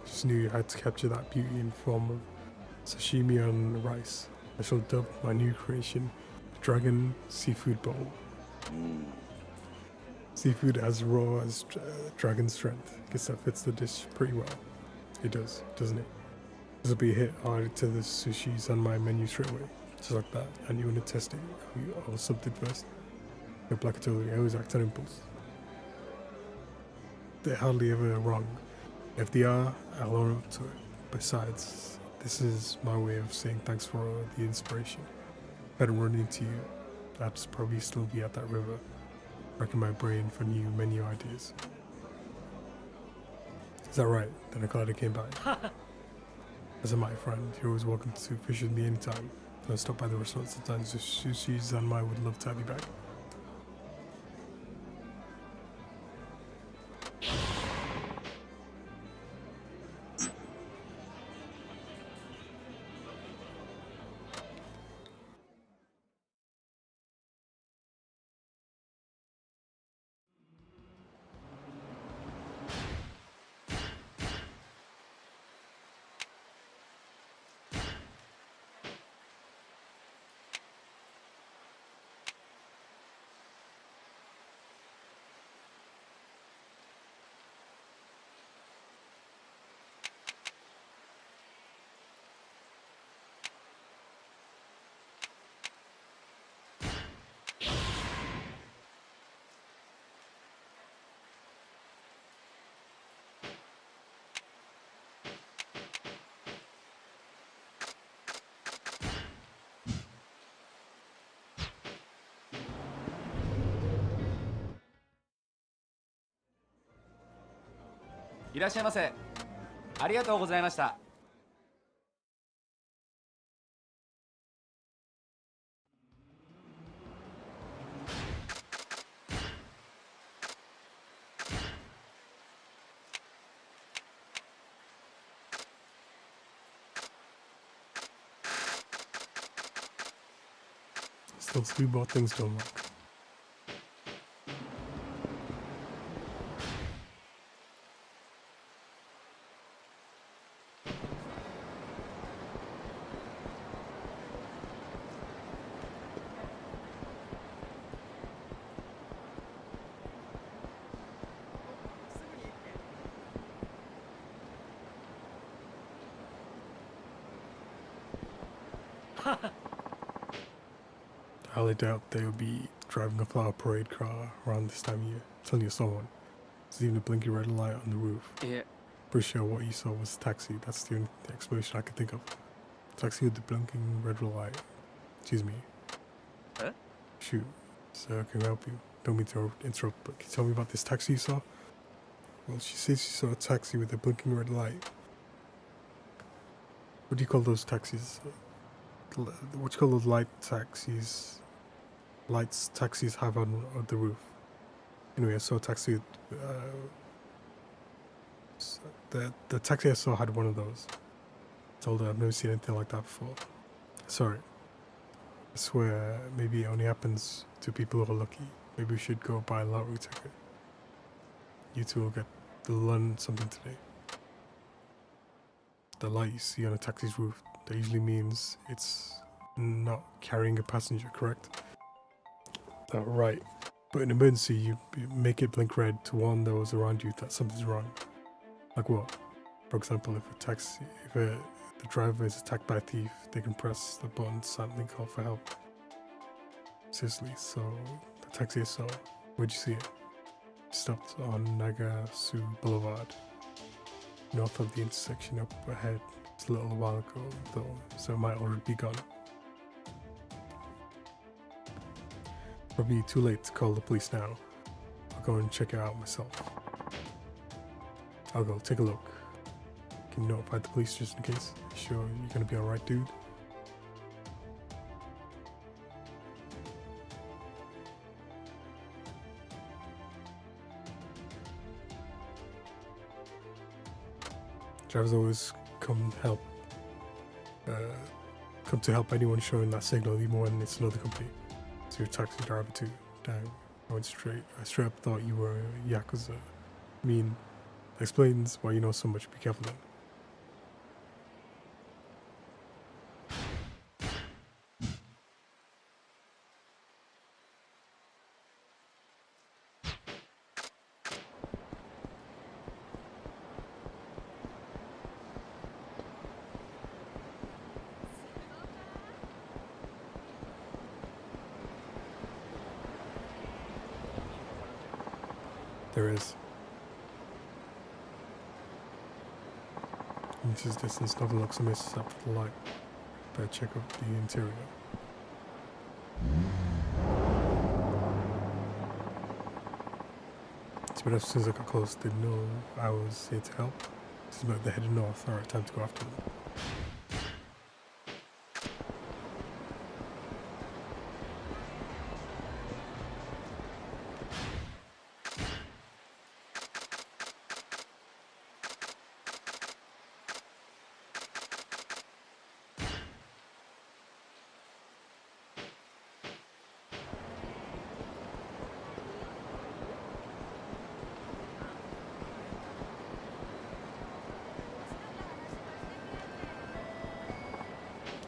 Just knew you had to capture that beauty in form of sashimi on rice. I shall dub my new creation Dragon Seafood Bowl. Seafood as raw as dragon strength. Guess that fits the dish pretty well. It does, doesn't it? This will be a hit. I'll add it to the sushis on my menu straight away. Just like that. And you want to test it? I'll something first. No black artillery, I always act on impulse. They're hardly ever wrong. If they are, I'll own up to it. Besides, this is my way of saying thanks for the inspiration. If I hadn't run into you, I'd probably still be at that river, racking my brain for new menu ideas. Is that right? Then I'm glad I came by. As a my friend, you're always welcome to fish with me anytime. I'll stop by the restaurant sometimes if Sushi's on my would love to have you back. いらっしゃいませ。ありがとうございました。Still 3 more things to unlock. I highly doubt they will be driving a flower parade car around this time of year. I'm telling you, someone. There's even a blinking red light on the roof. Yeah. Pretty sure what you saw was a taxi. That's the only explanation I could think of. Taxi with the blinking red light. Excuse me. Huh? Shoot. Sir, can I help you? Don't mean to interrupt, but can you tell me about this taxi you saw? Well, she says she saw a taxi with a blinking red light. What do you call those taxis? What do you call those light taxis? Lights taxis have on the roof. Anyway, I saw a taxi. The taxi I saw had one of those. I told her I've never seen anything like that before. Sorry. I swear, maybe it only happens to people who are lucky. Maybe we should go buy a lottery ticket. You two will get to learn something today. The light you see on a taxi's roof, that usually means it's not carrying a passenger, correct? Right. But in emergency, you make it blink red to warn those around you that something's wrong. Like what? For example, if the driver is attacked by a thief, they can press the button silently call for help. Seriously, so the taxi I saw, where'd you see it? Stopped on Nagasu Boulevard, north of the intersection up ahead. It's a little while ago, though, so it might already be gone. Probably too late to call the police now. I'll go and check it out myself. I'll go take a look. Can you notify the police just in case? Sure you're gonna be alright, dude? Drivers always come to help anyone showing that signal, even when it's another company. So you're a taxi driver too. Damn, I straight up thought you were a Yakuza. I mean, that explains why you know so much. Be careful then. There is. Inches distance, nothing looks amiss except for the light. Better check out the interior. But as soon as I got close, they know I was here to help. This is about the headed north. Alright, time to go after them.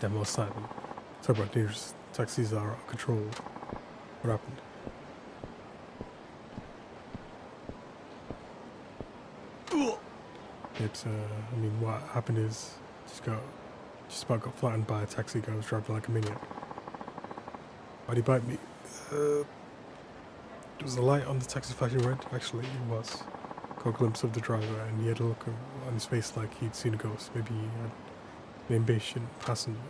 Damn, lost sight of them. Talk about dangerous. Taxis are out of control. What happened? It's I mean, what happened is just about got flattened by a taxi guy who was driving like a maniac. Why'd he bite me? Was the light on the taxi flashing red? Actually, it was. Got a glimpse of the driver, and he had a look on his face like he'd seen a ghost. Maybe he had an impatient passenger.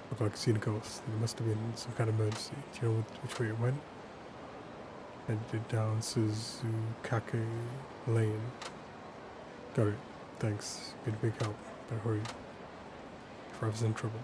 Looked like he'd seen a ghost. It must have been some kind of emergency. Do you know which way it went? Headed down Suzukake Lane. Got it. Thanks. Been a big help. Better hurry. If I was in trouble.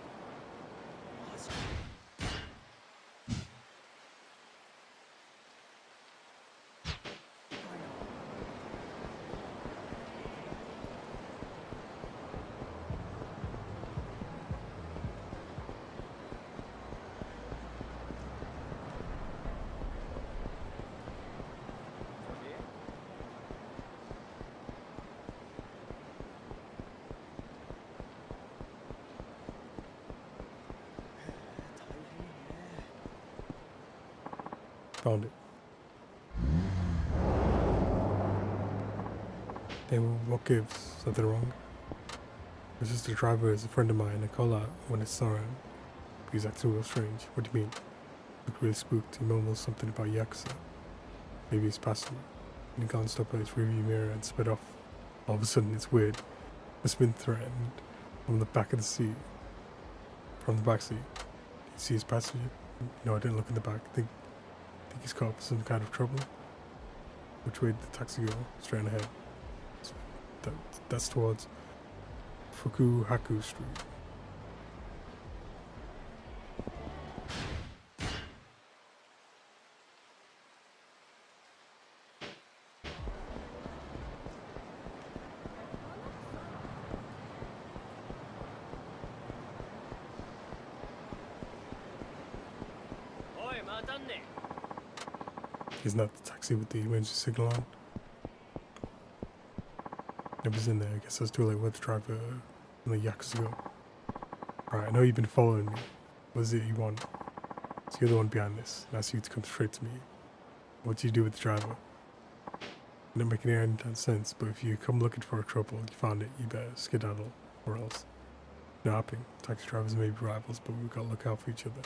Found it. Damn, what gives? Something wrong? It's just the driver is a friend of mine. I call out when I saw him. He's acting real strange. What do you mean? Look really spooked. He mumbles something about Yakuza. Maybe he's passing. And he glanced up at his rearview mirror and sped off. All of a sudden, it's weird. Must have been threatened from the back of the seat. From the back seat. Did you see his passenger? No, I didn't look in the back. I think he's caught up in some kind of trouble. Which way did the taxi go? Straight ahead. That's towards Fukuhaku Street. Isn't that the taxi with the emergency signal on? It was in there. I guess I was too late. Where'd the driver and the Yakuza go? Right, I know you've been following me. What is it you want? So you're the one behind this, and I ask you to come straight to me. What do you do with the driver? It don't make any sense, but if you come looking for trouble and you found it, you better skedaddle, or else. No happening. Taxi drivers may be rivals, but we've got to look out for each other.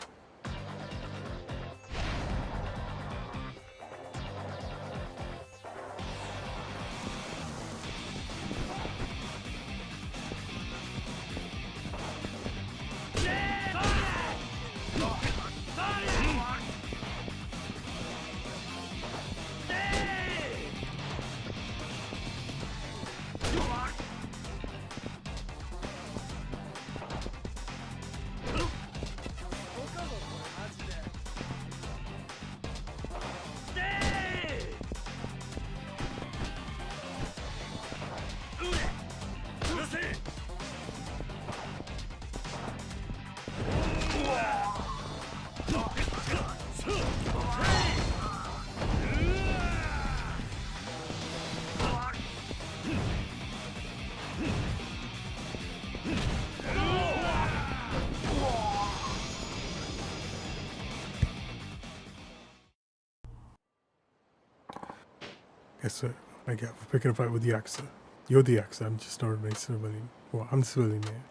Guess what I get for picking a fight with the Yakuza. You're the Yakuza, I'm just an ordinary civilian. Well, I'm the civilian here.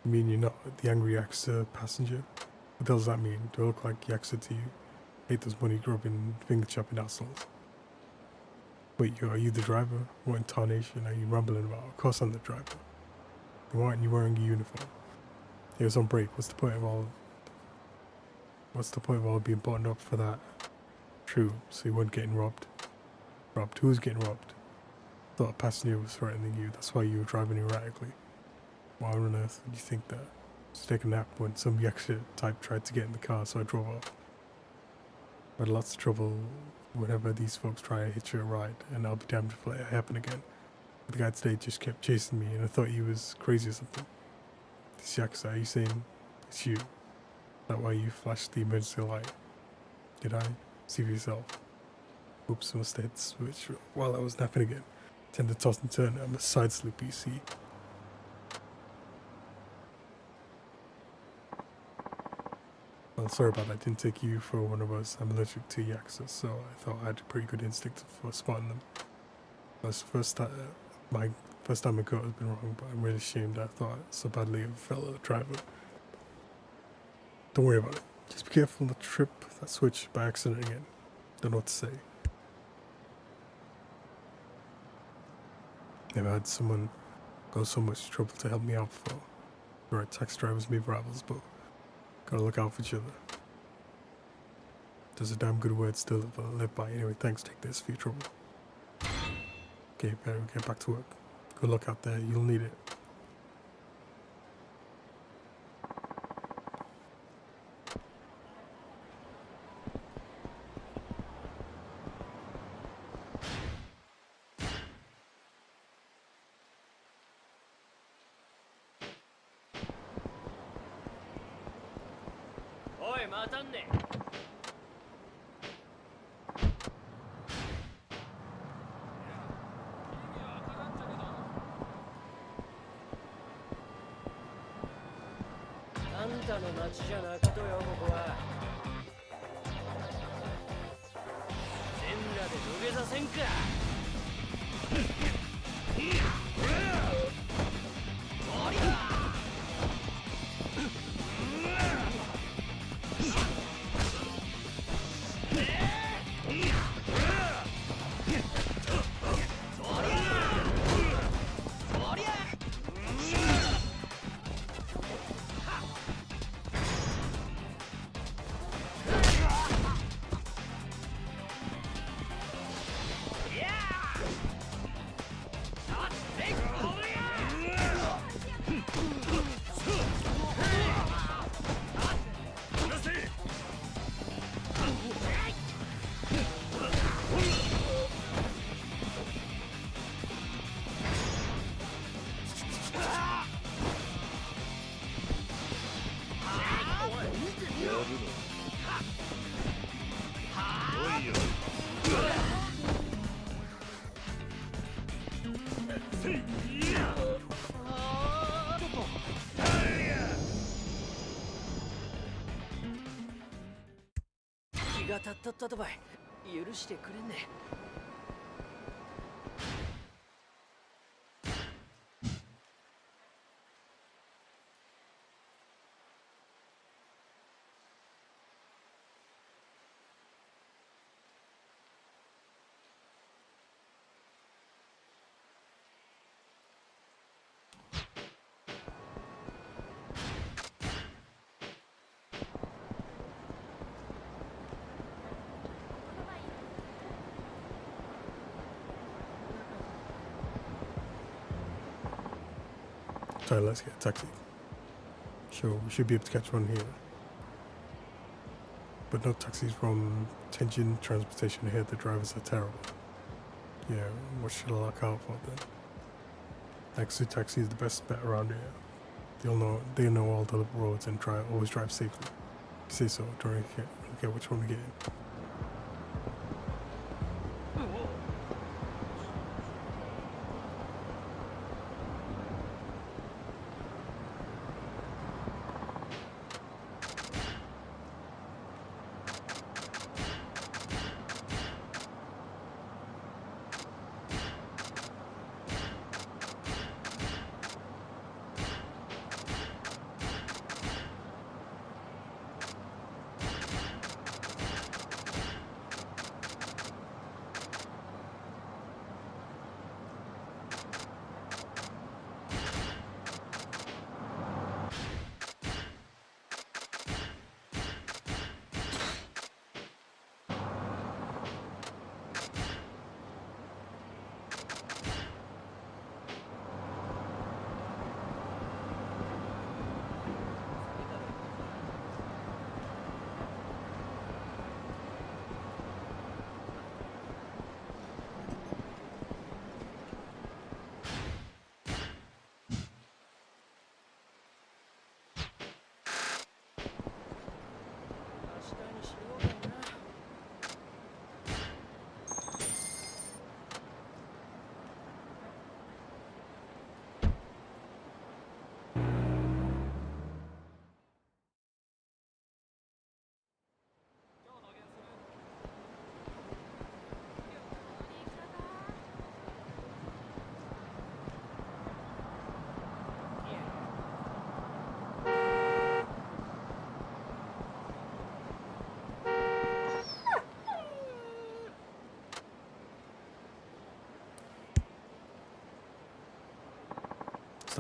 You mean you're not the angry Yakuza passenger? What the hell does that mean? Do I look like Yakuza to you? Hate those money grubbing, finger chopping assholes. Wait, are you the driver? What intonation are you rumbling about? Of course I'm the driver. Then why aren't you wearing a uniform? It was on break. What's the point of all being buttoned up for that? true, so you weren't getting robbed. Robbed? Who was getting robbed? Thought a passenger was threatening you, that's why you were driving erratically. Why on earth would you think that? Just take a nap when some Yakuza type tried to get in the car, so I drove off. I had lots of trouble whenever these folks try to hitch you a ride, and I'll be damned if it happen again. But the guy today just kept chasing me, and I thought he was crazy or something. This Yakuza, are you saying it's you? Is that why you flashed the emergency light? Did I? See for yourself. Oops, I must have hit the switch while I was napping again. Tend to toss and turn, I'm a side sleeper, you see. Well, sorry about that, I didn't take you for one of us. I'm allergic to Yakuza, so I thought I had a pretty good instinct for spotting them. That's the first time, my first time I got has been wrong, but I'm really ashamed I thought so badly of a fellow driver. Don't worry about it. Just be careful not to trip that switch by accident again. Don't know what to say. Never had someone go so much trouble to help me out before. Right, taxi drivers may be rivals, but gotta look out for each other. There's a damn good word still to live by. Anyway, thanks, take this for your trouble. Okay, better get back to work. Good luck out there, you'll need it. Oi, またんね。あんたの町じゃなかとよ、ここは。全裸で土下座せんか。気が立ったったとばい。許してくれんね。Sorry, let's get a taxi. Sure, we should be able to catch one here. But no taxis from Tenjin Transportation here, the drivers are terrible. Yeah, what should I look out for then? Yakuza Taxi is the best bet around here. They know all the roads and always drive safely. You say so, don't really care which one to get in.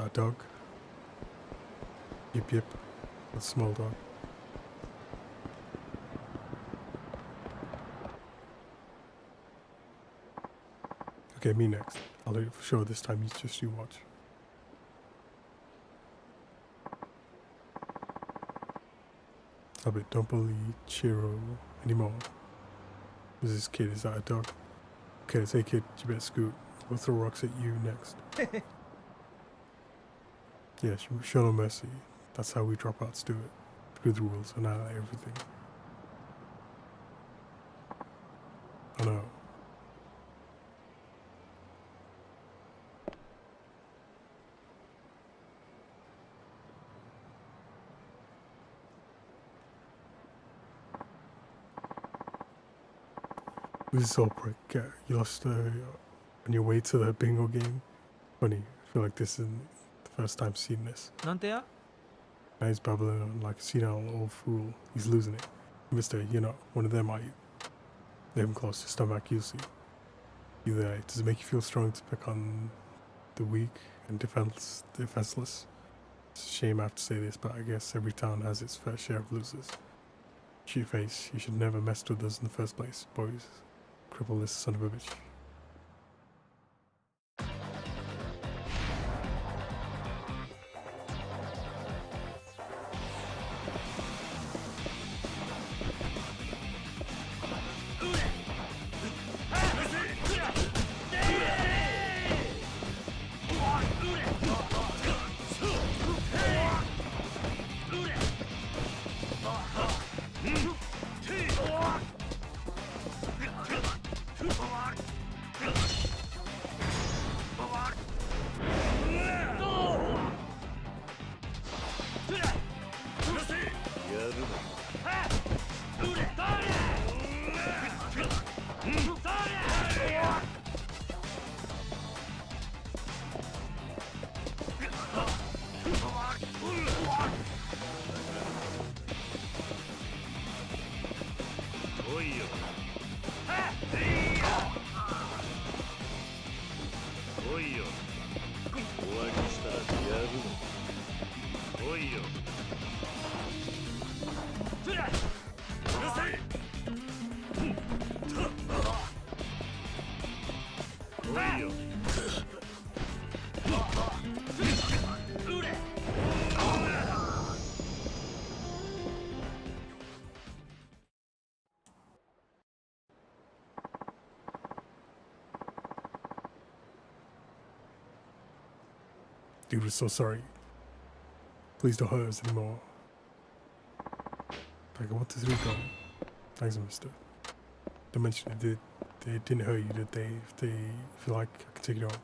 that dog? Yip yip. A small dog. Okay, me next. I'll do it for sure this time. You watch. Stop it. Don't bully Chiro anymore. Who's this kid? Is that a dog? Okay, say kid, you better scoot. We'll throw rocks at you next. Yeah, show no mercy. That's how we dropouts do it. Screw the rules, annihilate everything. Oh no. This is all prick. Yeah, you lost on your way to the bingo game. Funny, I feel like this isn't the first time seeing this. なんてや? Now he's babbling on like a senile old fool. He's losing it. Mister, you're not one of them, are you? Leave him close to stomach, you'll see. You there, does it make you feel strong to pick on the weak and defenseless? It's a shame I have to say this, but I guess every town has its fair share of losers. Shoot your face, you should never messed with us in the first place, boys. Cripple this son of a bitch. Dude, we're so sorry. Please don't hurt us anymore. Like, 1, 2, 3, go. Thanks, mister. Don't mention it, they didn't hurt you, did they? If you like, I can take you home.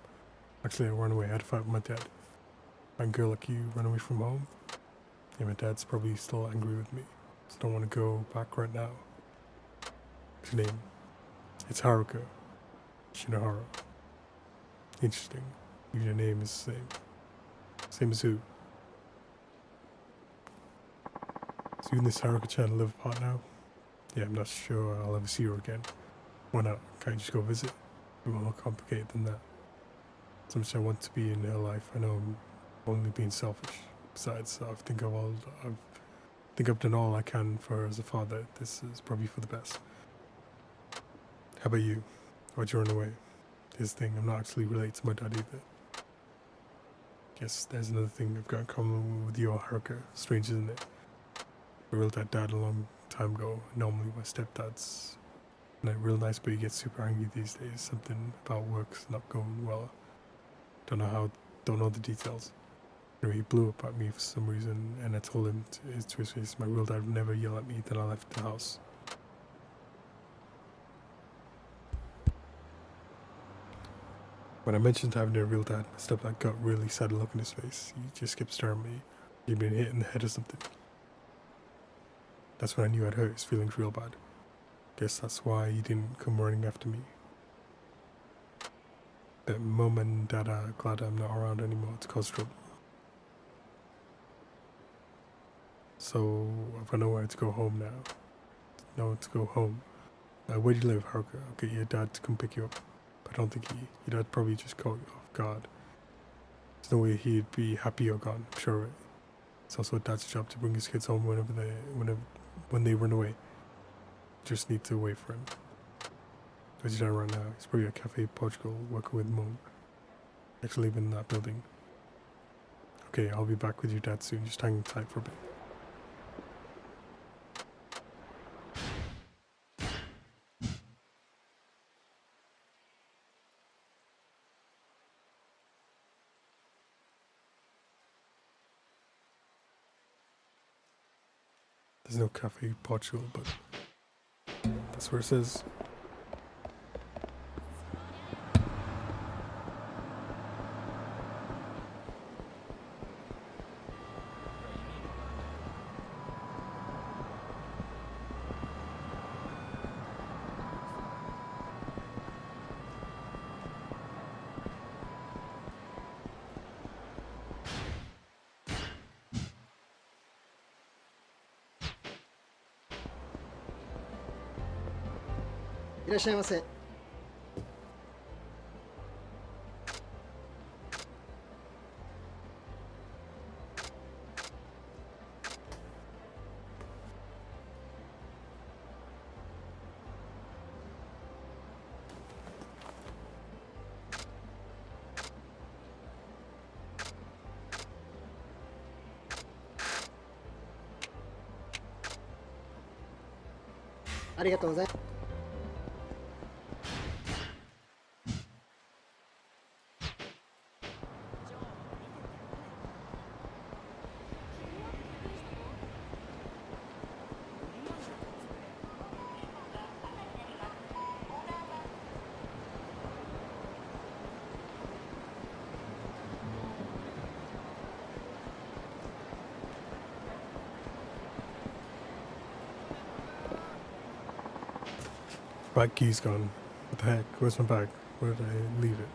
Actually, I ran away. I had to fight with my dad. A girl like you run away from home? Yeah, my dad's probably still angry with me. So don't want to go back right now. What's your name? It's Haruka. Shinohara. Interesting. Even your name is the same. Same as who? So you and this Haruka-chan live apart now? Yeah, I'm not sure I'll ever see her again. Why not? Can't you just go visit? It's more complicated than that. So much I want to be in her life. I know I'm only being selfish. Besides, I think I've done all I can for her as a father. This is probably for the best. How about you? Why'd you run away? This thing, I'm not actually related to my dad either. Guess there's another thing I've got in common with your Haruka. Strange, isn't it? My real dad died a long time ago. Normally my stepdad's real nice, but he gets super angry these days. Something about work's not going well. Don't know the details. Anyway, he blew up at me for some reason, and I told him to his face, my real dad would never yell at me. Then I left the house. When I mentioned having a real dad, my stepdad got really sad look in his face. He just kept staring at me. He'd been hit in the head or something. That's when I knew I'd hurt his feelings real bad. Guess that's why he didn't come running after me. But Mum and Dad are glad I'm not around anymore to cause trouble. So I've got nowhere to go home now. Nowhere to go home. Where do you live, Haruka? I'll get your dad to come pick you up. But I don't think your dad probably just caught you off guard. There's no way he'd be happy you're gone, I'm sure, right? It's also a dad's job to bring his kids home when they run away. Just need to wait for him. As he's right now, he's probably at Cafe Portugal working with Mom. Actually living in that building. Okay, I'll be back with your dad soon, just hang tight for a bit. There's no Cafe Portugal, but that's where it says.いらっしゃいませ。ありがとうございます。Bag key's gone. What the heck? Where's my bag? Where did I leave it?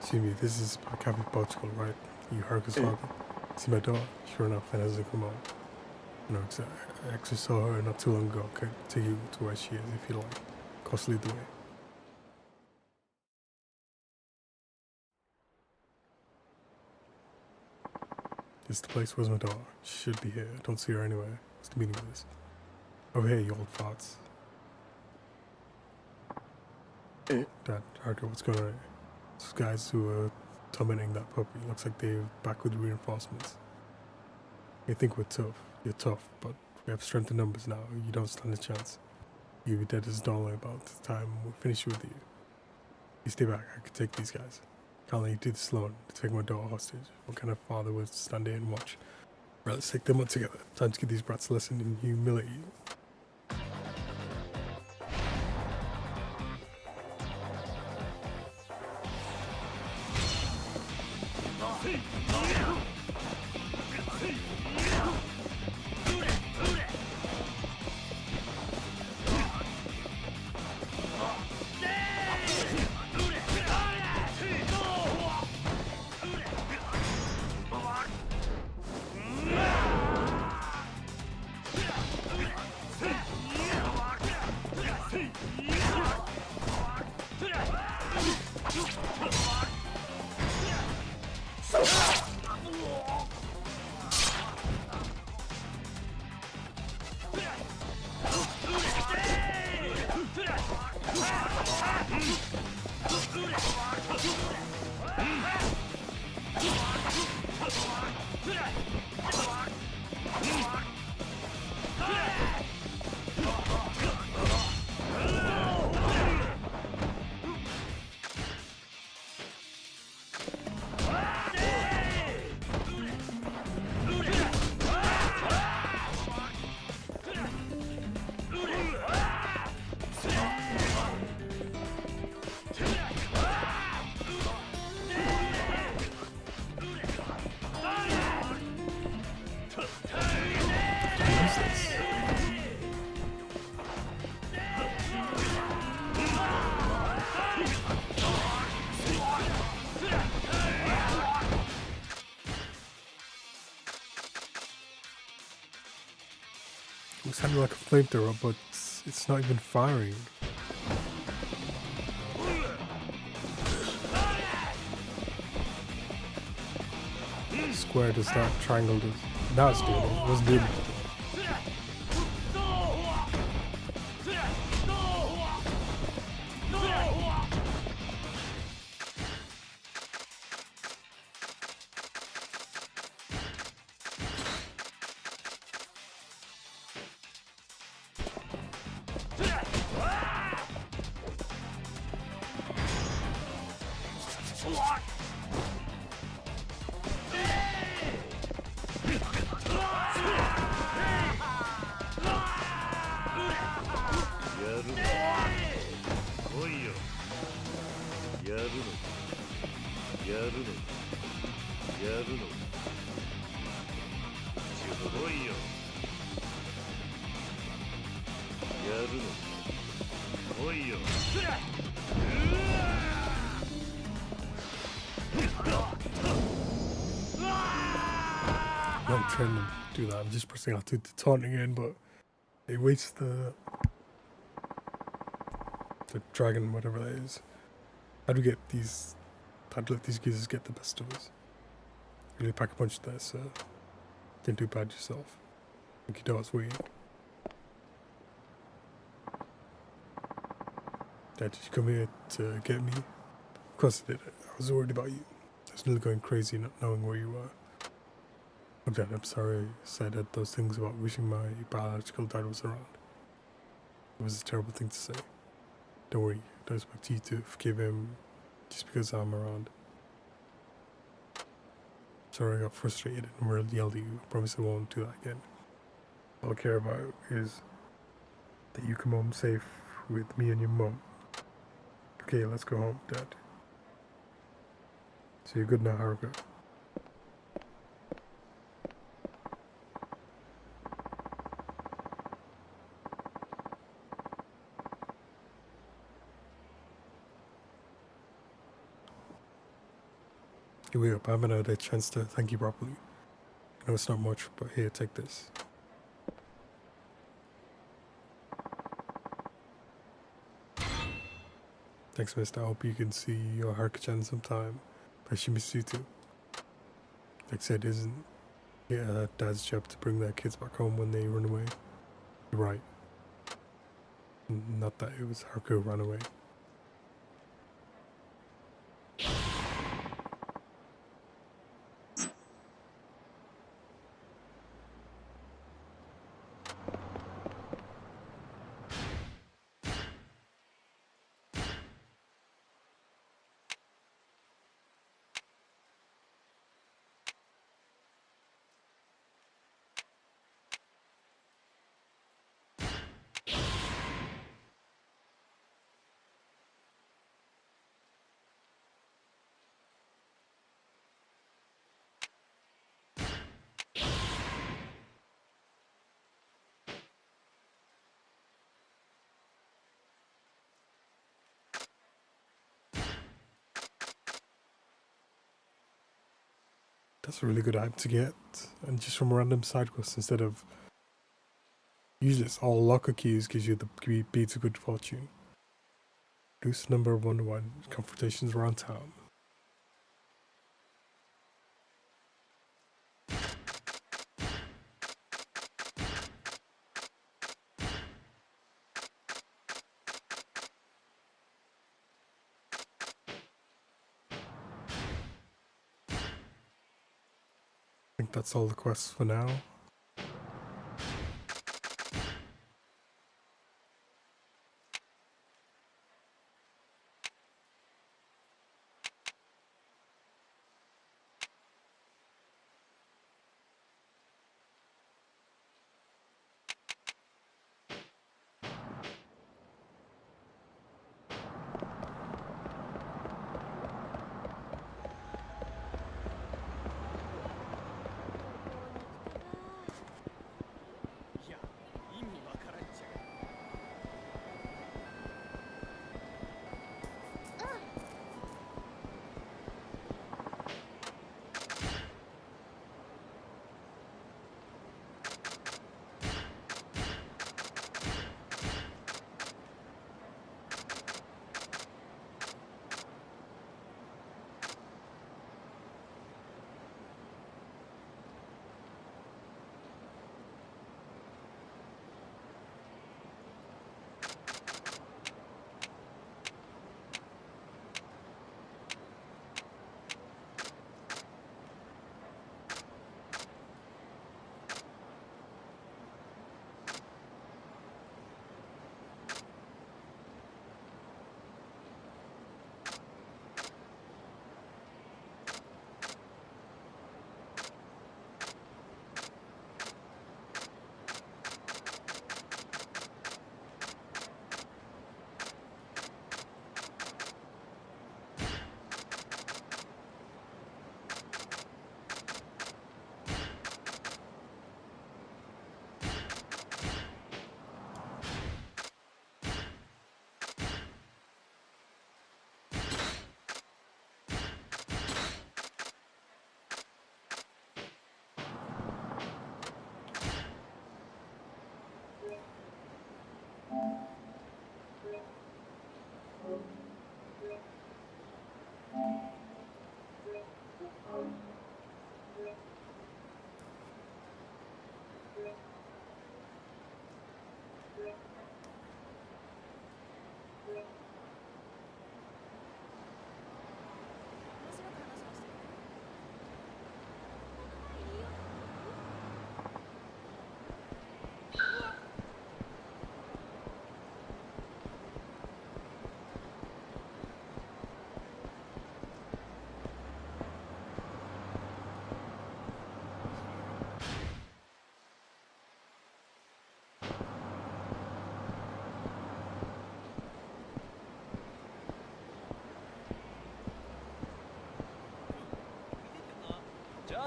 See me, this is Cafe Portugal, right? You heard us talking. See my dog? Sure enough, it hasn't come out. You know, I actually saw her not too long ago. Could take you to where she is if you like. Costly the way. This is the place. Where's my dog? She should be here. I don't see her anywhere. What's the meaning of this? Oh, hey, you old farts. Dad, Harker, what's going on here? Those guys who are tormenting that puppy, looks like they're back with reinforcements. You think we're tough. You're tough, but we have strength in numbers now. You don't stand a chance. You'll be dead as dollar about the time we'll finish with you. You stay back. I could take these guys. Can't let you do this alone. To take my daughter hostage. What kind of father would stand there and watch? Right, let's take them on together. Time to give these brats a lesson in humility. kind of like a flamethrower, but it's not even firing. Square does that, triangle does. Now it's doing it. It wasn't doing it before. I'm not trying to do that, I'm just pressing out to taunt again, but it wastes the dragon, whatever that is. How do we get these, how do let these geezers get the best of us? Really pack a punch there, so didn't do bad yourself. I think you know what's waiting. Dad, did you come here to get me? Of course I did. I was worried about you. I was nearly going crazy not knowing where you were. Oh, Dad, I'm sorry I said those things about wishing my biological dad was around. It was a terrible thing to say. Don't worry, I don't expect you to forgive him just because I'm around. Sorry I got frustrated and yelled at you. I promise I won't do that again. All I care about is that you come home safe with me and your mum. Okay, let's go home, Dad. So you're good now, Haruka. Here we go. I haven't had a chance to thank you properly. I know it's not much, but here, take this. Thanks, mister. I hope you can see your Haruka-chan sometime. But she misses you too. Like I said, isn't it Dad's job to bring their kids back home when they run away? You're right. Not that it was Haruka who ran away. That's a really good item to get, and just from random side quests instead of. Usually it's all locker keys gives you the beads of good fortune. Reduce number of 1-to-1 confrontations around town. I think that's all the quests for now.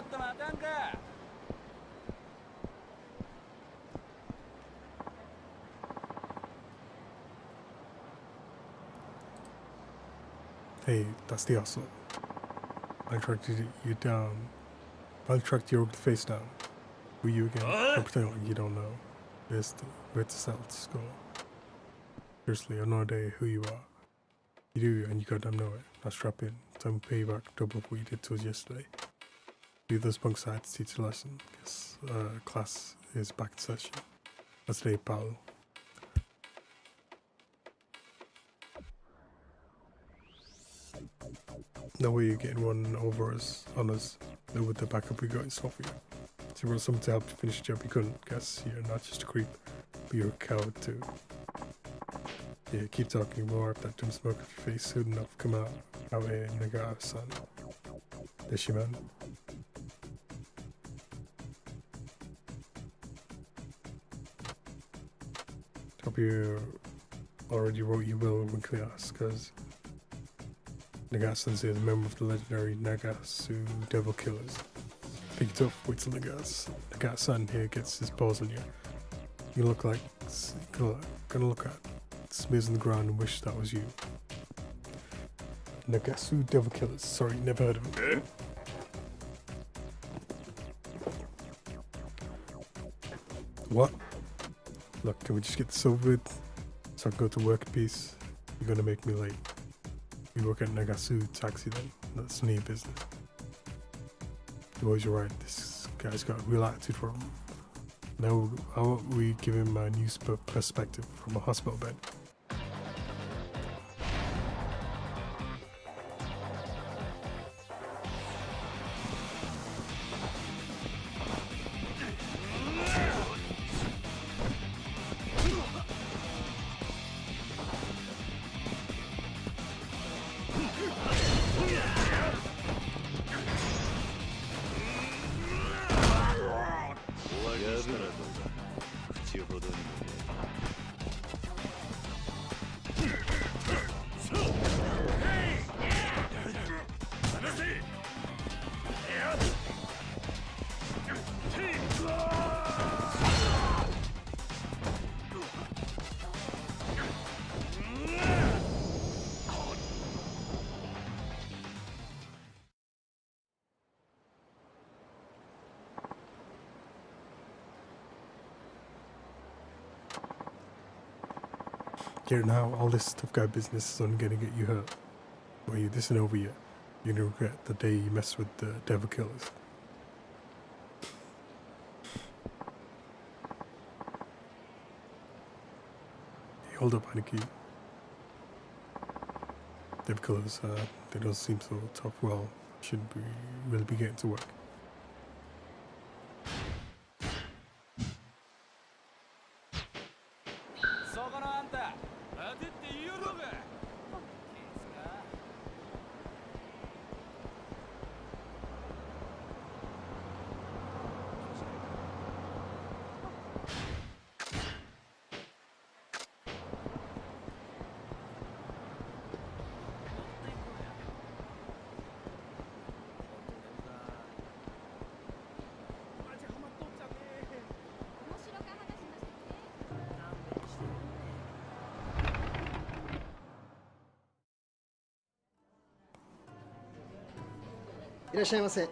と待たんか。Hey, that's the asshole. I tracked you down. I tracked your face down. Who you again? Don't pretend like you don't know. We're to settle the score. Seriously, I have no idea who you are. You do, and you goddamn know it. Now strap in. Time to pay you back double what you did to us yesterday. Leave those punks I had to teach a lesson. Guess class is back in session. Let's day, pal. No way you're getting one over us on us with the backup we got in store for you. So you brought someone to help you finish the job you couldn't. Guess you're not just a creep, but you're a coward too. Yeah, keep talking more of that dumb smoke off your face soon enough. Come out here, nigga, son. This you, man. Hope you already wrote your will in class, cause Nagasan is a member of the legendary Nagasu Devil Killers. Pick it up, wait till Nagasan here gets his paws on you. You look like gonna look at smears on the ground and wish that was you. Nagasu Devil Killers. Sorry, never heard of him. What? Look, can we just get this over with? So I can go to work in peace. You're gonna make me late. You work at Nagasu Taxi then. That's none of your business. Boys, you're right. This guy's got a real attitude for him. Now, how about we give him a new perspective from a hospital bed? Here now, all this tough guy business is only gonna get you hurt. Wait, this isn't over yet. You're gonna regret the day you messed with the Devil Killers. Hey, hold up, Aniki. Devil Killers, they don't seem so tough. Well, shouldn't be really be getting to work.いらっしゃいませ。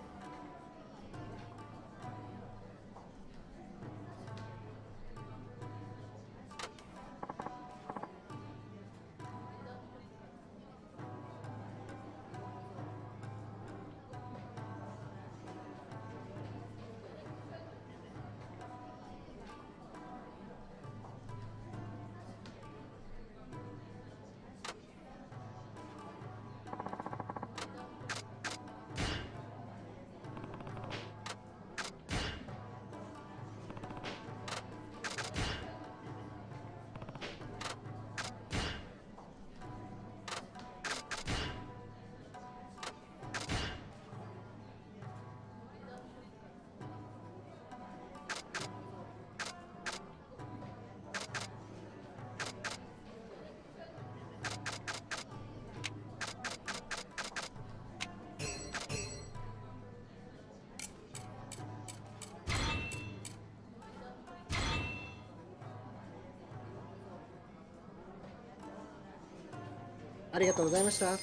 ありがとうございました。マ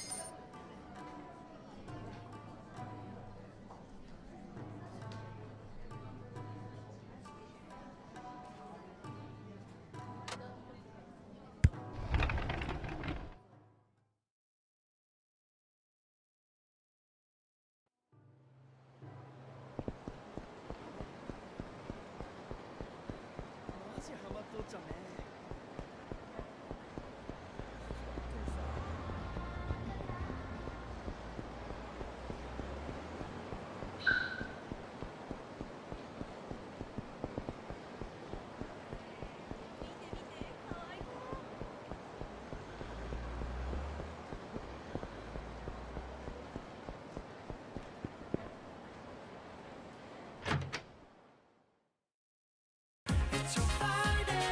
ジハマっとっちゃね。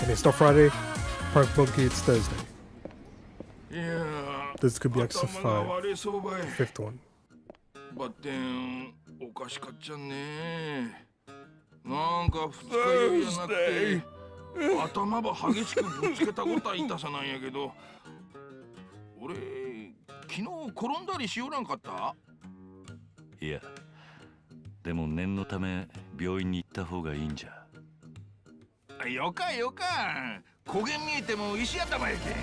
And it's not Friday. Prank Monkey, it's Thursday. いや This could be ー Yakuza 頭が悪いそうばい。 5, fifth one. バッテンおかしかっちゃね。なんか二日酔いじゃなくて頭ば激しくぶつけたことは痛さなんやけど、俺昨日転んだりしよらんかった？いや、でも念のため病院に行った方がいいんじゃ。よかよか、焦げ見えても石頭やけん。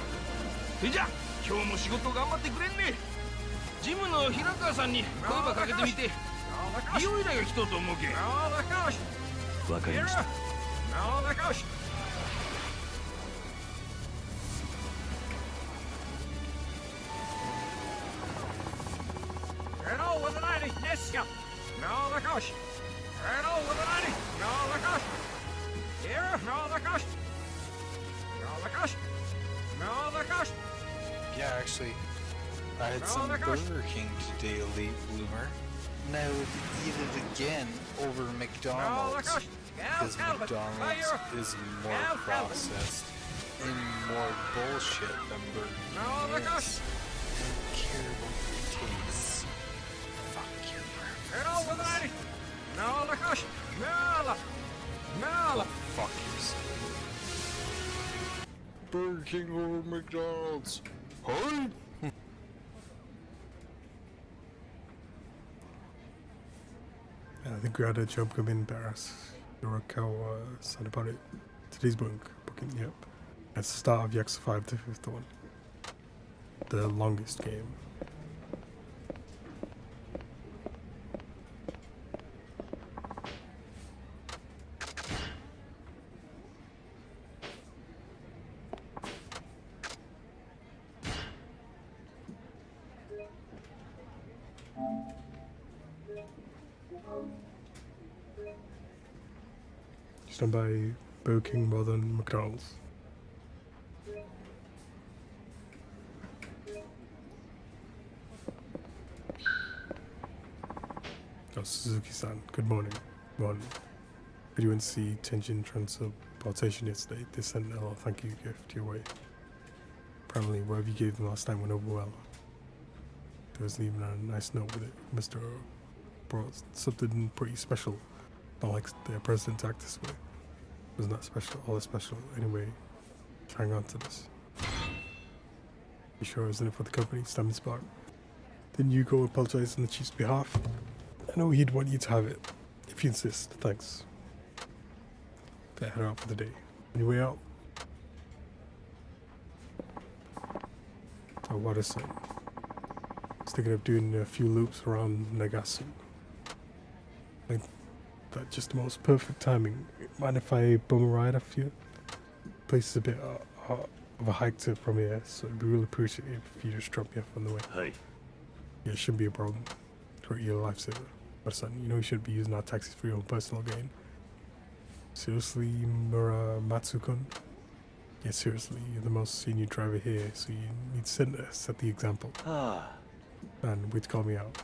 それじゃ今日も仕事頑張ってくれんね。ジムの平川さんに声ばかけてみて、美容依頼が来とうと思うけん。わかりました。Hello with the lady, Niska. No, the gosh. Hello with the lady. No, the gosh. Here, no, the gosh. No, the gosh. No, the gosh. Yeah, actually, I had some Burger King today, late bloomer. And I would eat it again over McDonald's. Because McDonald's is more processed and more bullshit than Burger King is. I don't care about your tastes. Fuck your Hello with the preferences. lady. No, the gosh. No, no. Fuck yourself. Burger King over McDonald's. Hey! I think we had a job come in, Barras. Yorako said about it. Today's booking, yep. That's the start of Yakuza 5, the fifth one. The longest game. It's done by Burger King rather than McDonald's. Oh, Suzuki-san, good morning. Morning. Did you went to see Tenjin Transportation yesterday? They sent a little thank you gift your way. Apparently, whatever you gave them last time went over well. There was even a nice note with it. Mr. brought something pretty special. Not like their president act this way. It wasn't that special, all that special. Anyway, hang on to this. You sure it was in it for the company? Stamina Spark. Didn't you go apologize on the chief's behalf? I know he'd want you to have it. If you insist, thanks. Better head out for the day. On your way out? Oh, what is it? I was thinking of doing a few loops around Nagasu. Like, that's just the most perfect timing. Mind if I bum a ride after you? Place is a bit of a hike to from here, so it'd be really appreciative if you just drop me off on the way. Hey. Yeah, it shouldn't be a problem. You're a lifesaver. But son, you know you shouldn't be using our taxis for your own personal gain. Seriously, Muramatsu-kun? Yeah, seriously, you're the most senior driver here, so you need to set the example. And wait to call me out.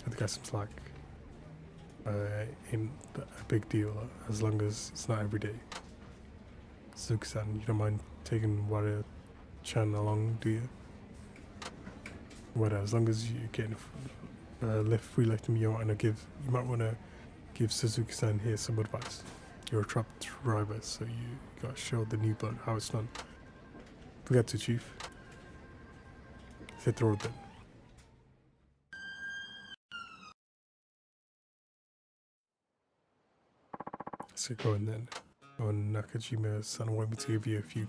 I think I some slack. Ain't a big deal, as long as it's not every day. Suzuki-san, you don't mind taking Wada-chan along, do you? Whatever, as long as you're getting free lift him, you might want to give Suzuki-san here some advice. You're a truck driver, so you gotta show the new blood how it's done. Forget to, Chief. hit the road then. Let's get going then. On Nakajima-san wanted me to give you a few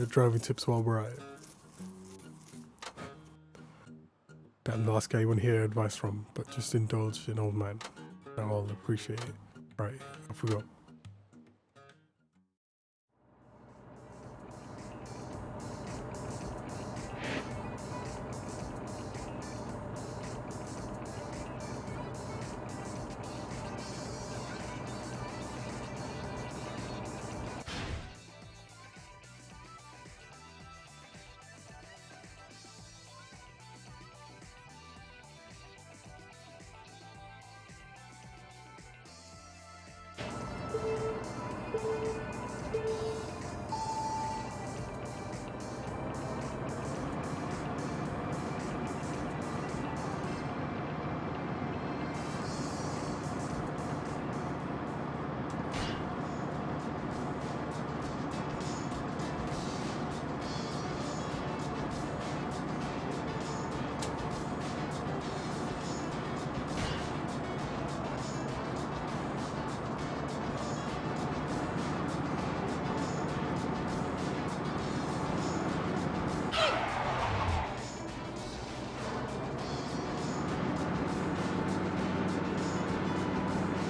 driving tips while we're at it. That last guy you wouldn't hear advice from, but just indulge an old man. I'll appreciate it. Right, off we go.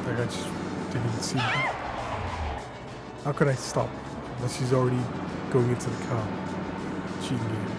Like I just didn't even see that. How could I stop? Unless she's already going into the car. Cheating game.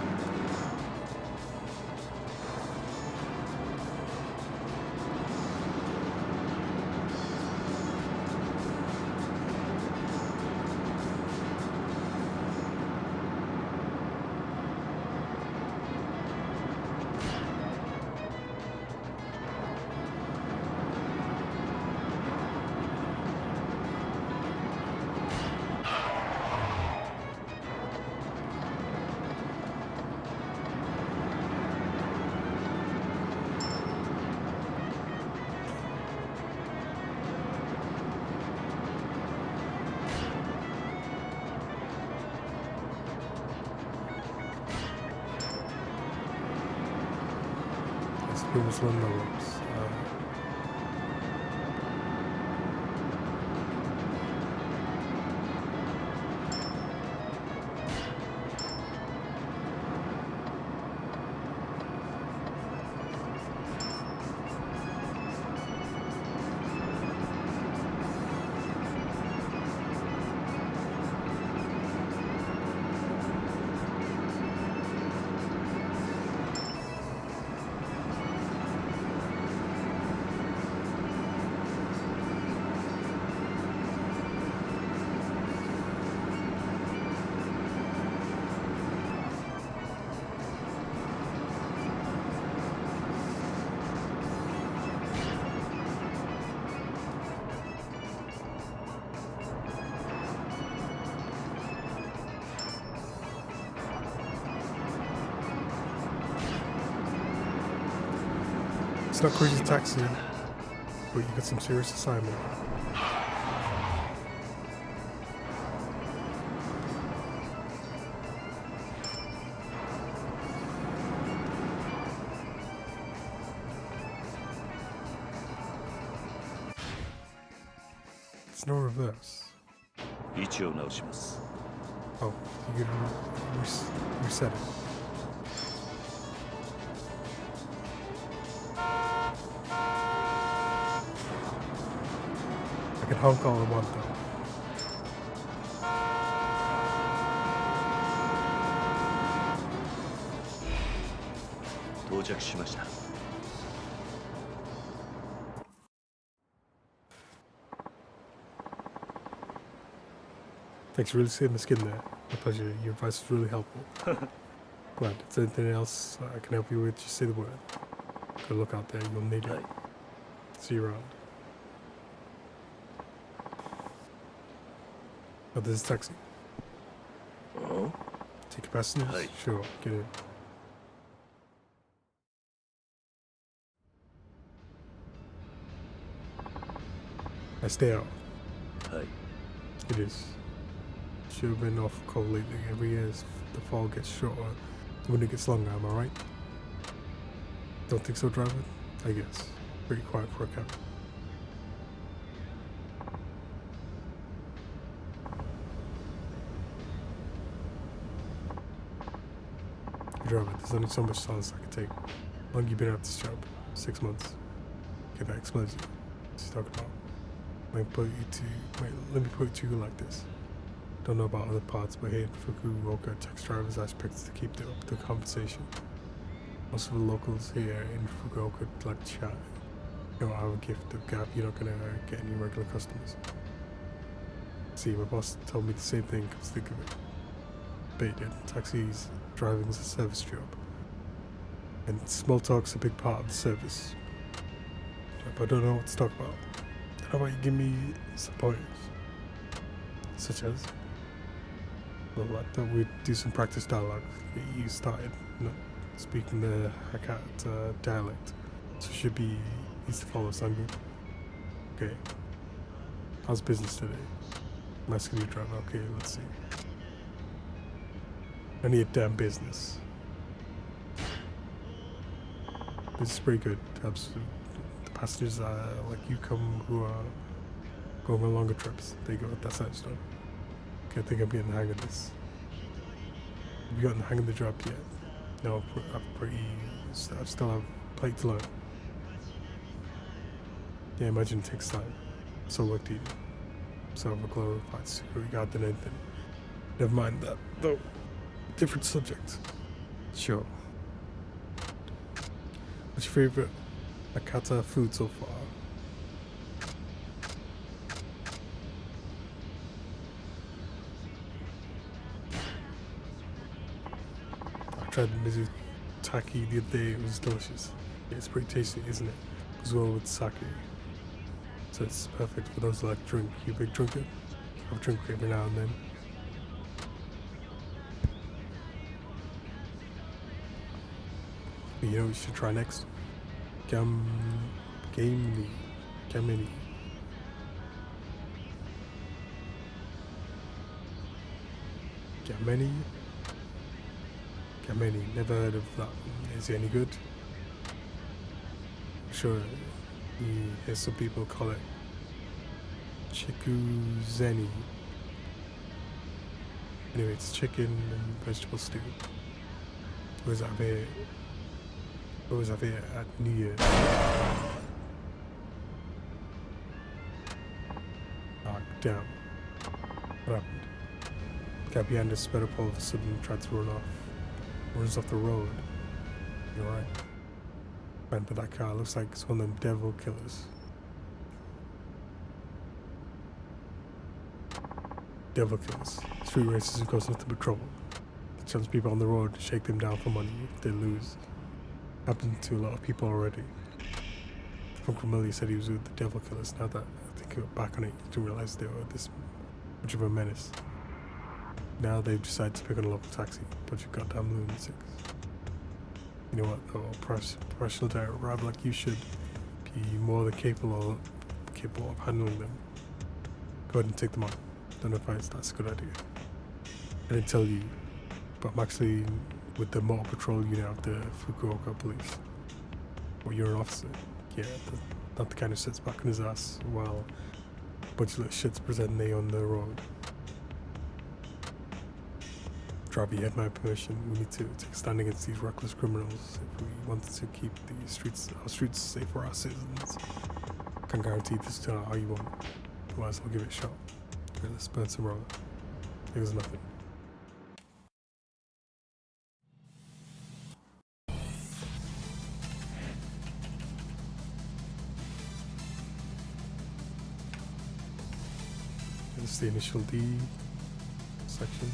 Almost learn the ropes. It's not crazy taxi, but you get some serious assignment. It's no reverse. Oh, you can reset it. I can honk all I want though. Thanks for really saving the skin there. My pleasure. Your advice was really helpful. Glad. If there's anything else I can help you with, just say the word. Good luck out there. You'll need it. See you around. Oh, this is taxi. Oh? Take your passengers? Hi. Sure, get in. I stay out. Hi. It is. Should have been awful cold lately. Every year the fall gets shorter, when it gets longer, am I right? Don't think so, driver? I guess. Pretty quiet for a cab. Driver, there's only so much silence I can take. How long you been at this job? 6 months. Okay, that explains it. What's he talking about? Let me put it to you like this. Don't know about other parts, but here in Fukuoka, taxi drivers are expected to keep up the compensation. Most of the locals here in Fukuoka like chat. You know, I have a gift of gab, you're not gonna get any regular customers. See, my boss told me the same thing, come to think of it. But he did. Taxis, driving is a service job. And small talk's a big part of the service. But I don't know what to talk about. How about you give me some pointers? Such as? Well, I thought we'd do some practice dialogue. Get you started, speaking the Hakata dialect. So it should be easy to follow, sound good? Okay. How's business today? I'm asking you, driver. Okay, let's see. I need a damn business. This is pretty good. Helps the passengers like you come who are going on longer trips. There you go, that's how it's done. Okay, I think I'm getting the hang of this. Have you gotten the hang of the job yet? No, I still have plenty to learn. Yeah, imagine it takes time. So work to you. So of a glorified security guard than anything. Never mind that, though. Different subject. Sure. What's your favorite Akata food so far? I tried Mizutaki the other day, it was delicious. Yeah, it's pretty tasty, isn't it? As well with sake. So it's perfect for those who like drink. You a big drinker? Have a drink every now and then. But you know what you should try next? Gamini. Gamini. Gamini. Never heard of that. Is it any good? Sure. You hear some people call it Chikuzeni. Anyway, it's chicken and vegetable stew. Always have it at New Year's. Ah, damn. What happened? The guy behind us sped up all of a sudden and tried to run off. Runs off the road. You're right. Man, but that car looks like it's one of them devil killers. Devil killers. Street racers who cause nothing but trouble. They challenge people on the road to shake them down for money if they lose. Happened to a lot of people already. Uncle Millie said he was with the devil killers. Now that I think back on it, to realize they were this much of a menace. Now they've decided to pick on a local taxi. Bunch of goddamn lunatics. You know what, though, a professional driver like you should be more than capable of handling them. Go ahead and take them on. Don't know if that's a good idea. I didn't tell you, but I'm actually with the motor patrol unit of the Fukuoka police. Well, you're an officer. Yeah, not the kind who sits back on his ass while a bunch of little shits present they on the road. Driver, you had my permission. We need to take a stand against these reckless criminals if we wanted to keep our streets safe for our citizens. I can't guarantee this turn out how you want. Otherwise, I'll give it a shot. Okay, let's burn some rubber. There's nothing. This is the initial D section.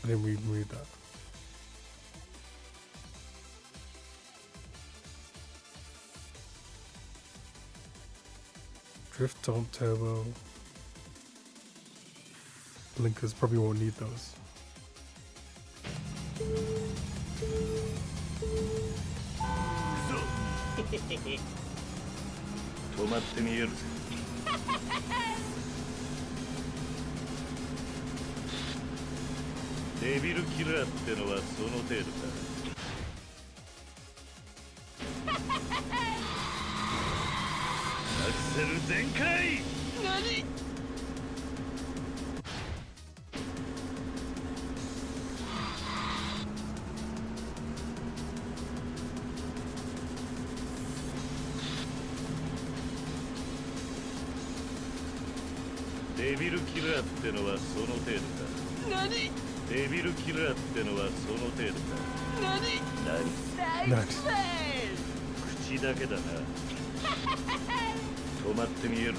I didn't even read that. Drift, don't turbo. Blinkers, probably won't need those. 止まってみえるぜ。でデビルキラーってのはその程度か。アクセル全開。何？デビルキラーってのはその程度か。何？デビルキラーってのはその程度か。何？何？口だけだな。止まってみえるぜ。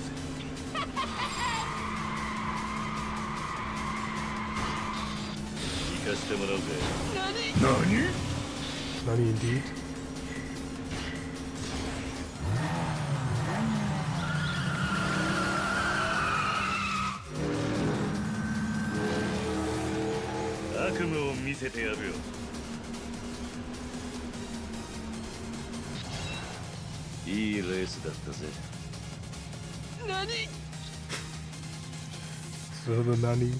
行かしてもらうぜ。何 indeed? 悪夢を見せてやるよ。いいレースだったぜ。何？その何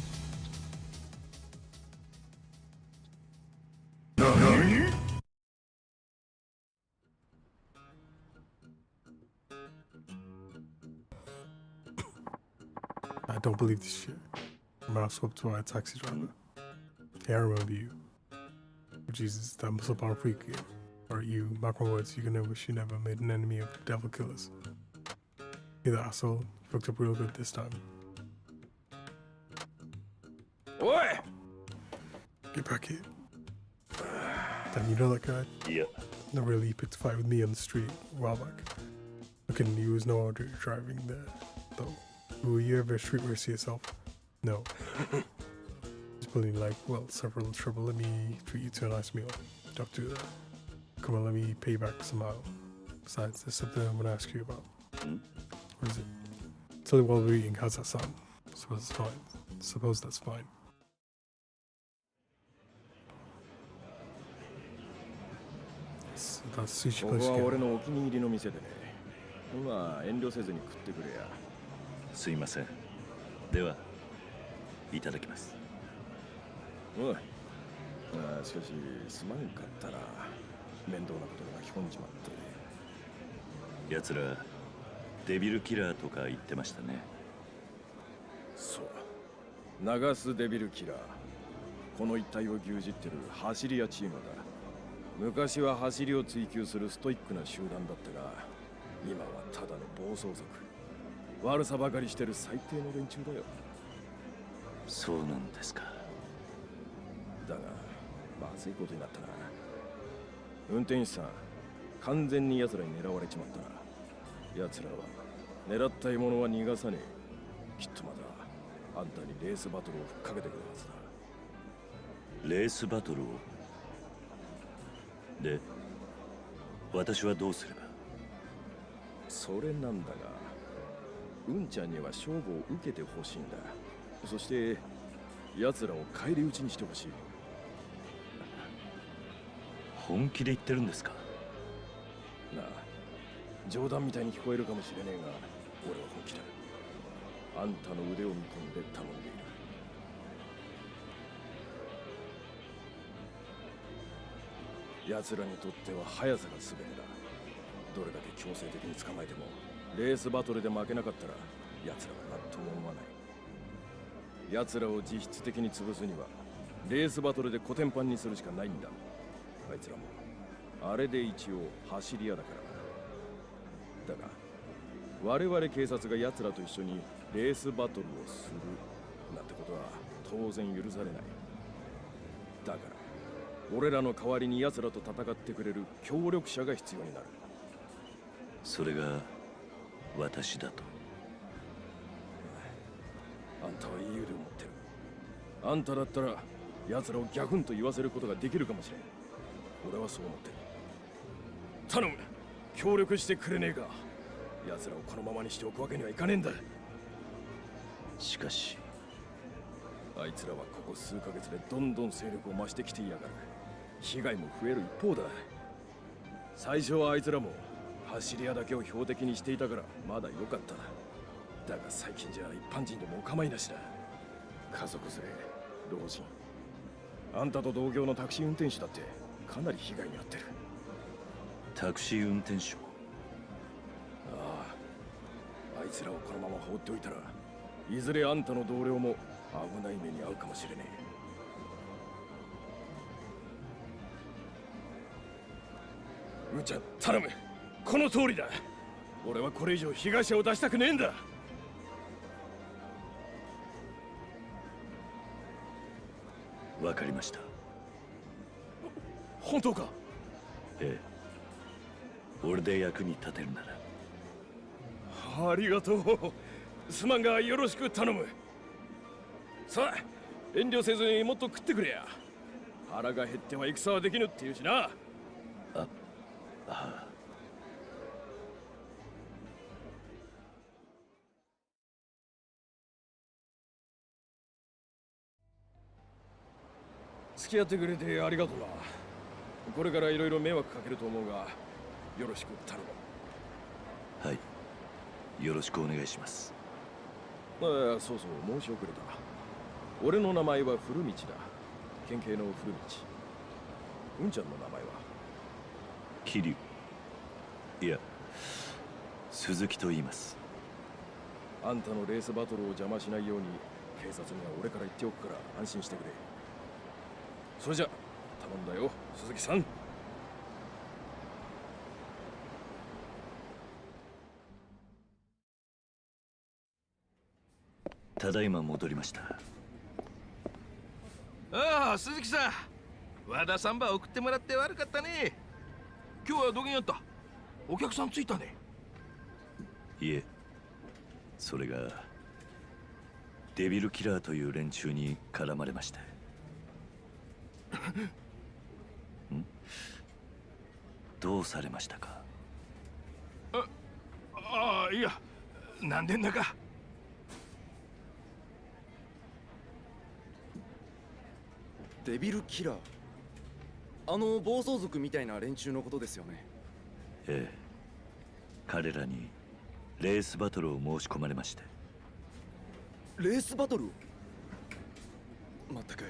？I don't believe this shit. Mouse up to a taxi driver. Hey, I remember you. Jesus, that must have been a freak game. Or you, mark my words, you can never wish you never made an enemy of the devil killers. You're the asshole. You fucked up real good this time. Oi! Get back here. Damn, you know that guy? Yeah. No, really, he picked a fight with me on the street a while back. Looking, he was no order driving there, though. Will you ever street race yourself? No. Just pulling like, well, several trouble. Let me treat you to a nice meal. Don't do that. Come on, let me pay you back somehow. Besides, there's something I'm gonna ask you about. What is it? Tell you while we're eating, how's that sound? Suppose it's fine. Suppose that's fine. That's sushi こ place こは again. 俺のお気に入りの店でね。まあ遠慮せずに食ってくれや。すいません。では、いただきます。おい。しかし、すまんかったな。面倒なことに巻き込んじまって。奴ら、デビルキラーとか言ってましたね。そう。流すデビルキラー。この一帯を牛耳ってる走り屋チームだ。昔は走りを追求するストイックな集団だったが、今はただの暴走族。悪さばかりしてる最低の連中だよ。そうなんですか。だが、まずいことになったな。運転手さん、完全に奴らに狙われちまったな。奴らは狙った獲物は逃がさねえ。きっとまだあんたにレースバトルをふっかけてくるはずだ。レースバトルを。で、私はどうすれば？それなんだが、うんちゃんには勝負を受けてほしいんだ。そして奴らを返り討ちにしてほしい。本気で言ってるんですか？なあ、冗談みたいに聞こえるかもしれねえが、俺は本気だ。あんたの腕を見込んで頼んでいる。奴らにとっては速さが全てだ。どれだけ強制的に捕まえても、レースバトルで負けなかったら奴らは何とも思わない。奴らを実質的に潰すにはレースバトルでコテンパンにするしかないんだ。あいつらもあれで一応走り屋だからな。だが我々警察が奴らと一緒にレースバトルをするなんてことは当然許されない。だから俺らの代わりに奴らと戦ってくれる協力者が必要になる。それが私だと。あんたはいい腕を持ってる。あんただったら奴らをギャフンと言わせることができるかもしれん。俺はそう思ってる。頼む、協力してくれねえか。奴らをこのままにしておくわけにはいかねえんだ。しかしあいつらはここ数ヶ月でどんどん勢力を増してきていやがる。被害も増える一方だ。最初はあいつらも走り屋だけを標的にしていたからまだ良かった。だが最近じゃ一般人でもお構いなしだ。家族連れ、老人、あんたと同業のタクシー運転手だってかなり被害に遭ってる。タクシー運転手。ああ、あいつらをこのまま放っておいたらいずれあんたの同僚も危ない目に遭うかもしれねえ。むちゃん頼む、この通りだ。俺はこれ以上被害者を出したくねえんだ。わかりました。本当か？ええ。俺で役に立てるなら。ありがとう。すまんがよろしく頼む。さあ、遠慮せずにもっと食ってくれや。腹が減っては戦はできぬっていうしな。ああ。付き合ってくれてありがとうな。これからいろいろ迷惑かけると思うが、よろしく頼む。はい。よろしくお願いします。そうそう、申し遅れた。俺の名前は古道だ。県警の古道。うんちゃんの名前は？桐生。いや、鈴木と言います。あんたのレースバトルを邪魔しないように警察には俺から言っておくから安心してくれ。それじゃ頼んだよ、鈴木さん。ただいま戻りました。ああ、鈴木さん、和田さんば送ってもらって悪かったね。今日はどげんやった？お客さんついたね。いえ、それがデビルキラーという連中に絡まれまして。ん？どうされましたか？ああ、いや、なんでんだか。デビルキラー、あの暴走族みたいな連中のことですよね。ええ、彼らにレースバトルを申し込まれまして。レースバトルを？まったく、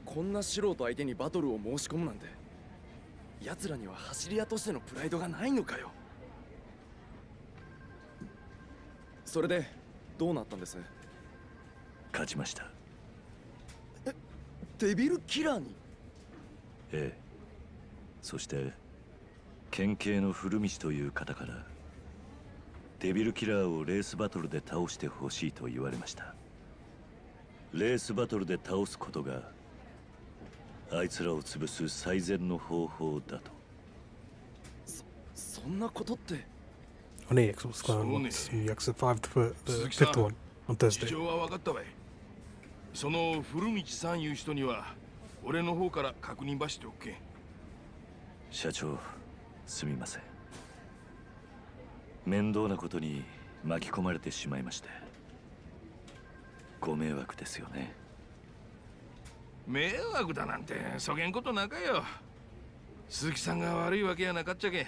こんな素人相手にバトルを申し込むなんて、奴らには走り屋としてのプライドがないのかよ。それでどうなったんです？勝ちました。デビルキラーに？ええ。そして県警の古道という方からデビルキラーをレースバトルで倒してほしいと言われました。レースバトルで倒すことがあいつらを潰す最善の方法だと。そんなことって。On EX, what's going on? Yakuza 5, the fifth one on Thursday. 事情は分かったわい。その古道さんいう人には俺の方から確認ばしておけ。社長、すみません。面倒なことに巻き込まれてしまいまして。ご迷惑ですよね。迷惑だなんてそげんことなかよ。鈴木さんが悪いわけやなかっちゃけ。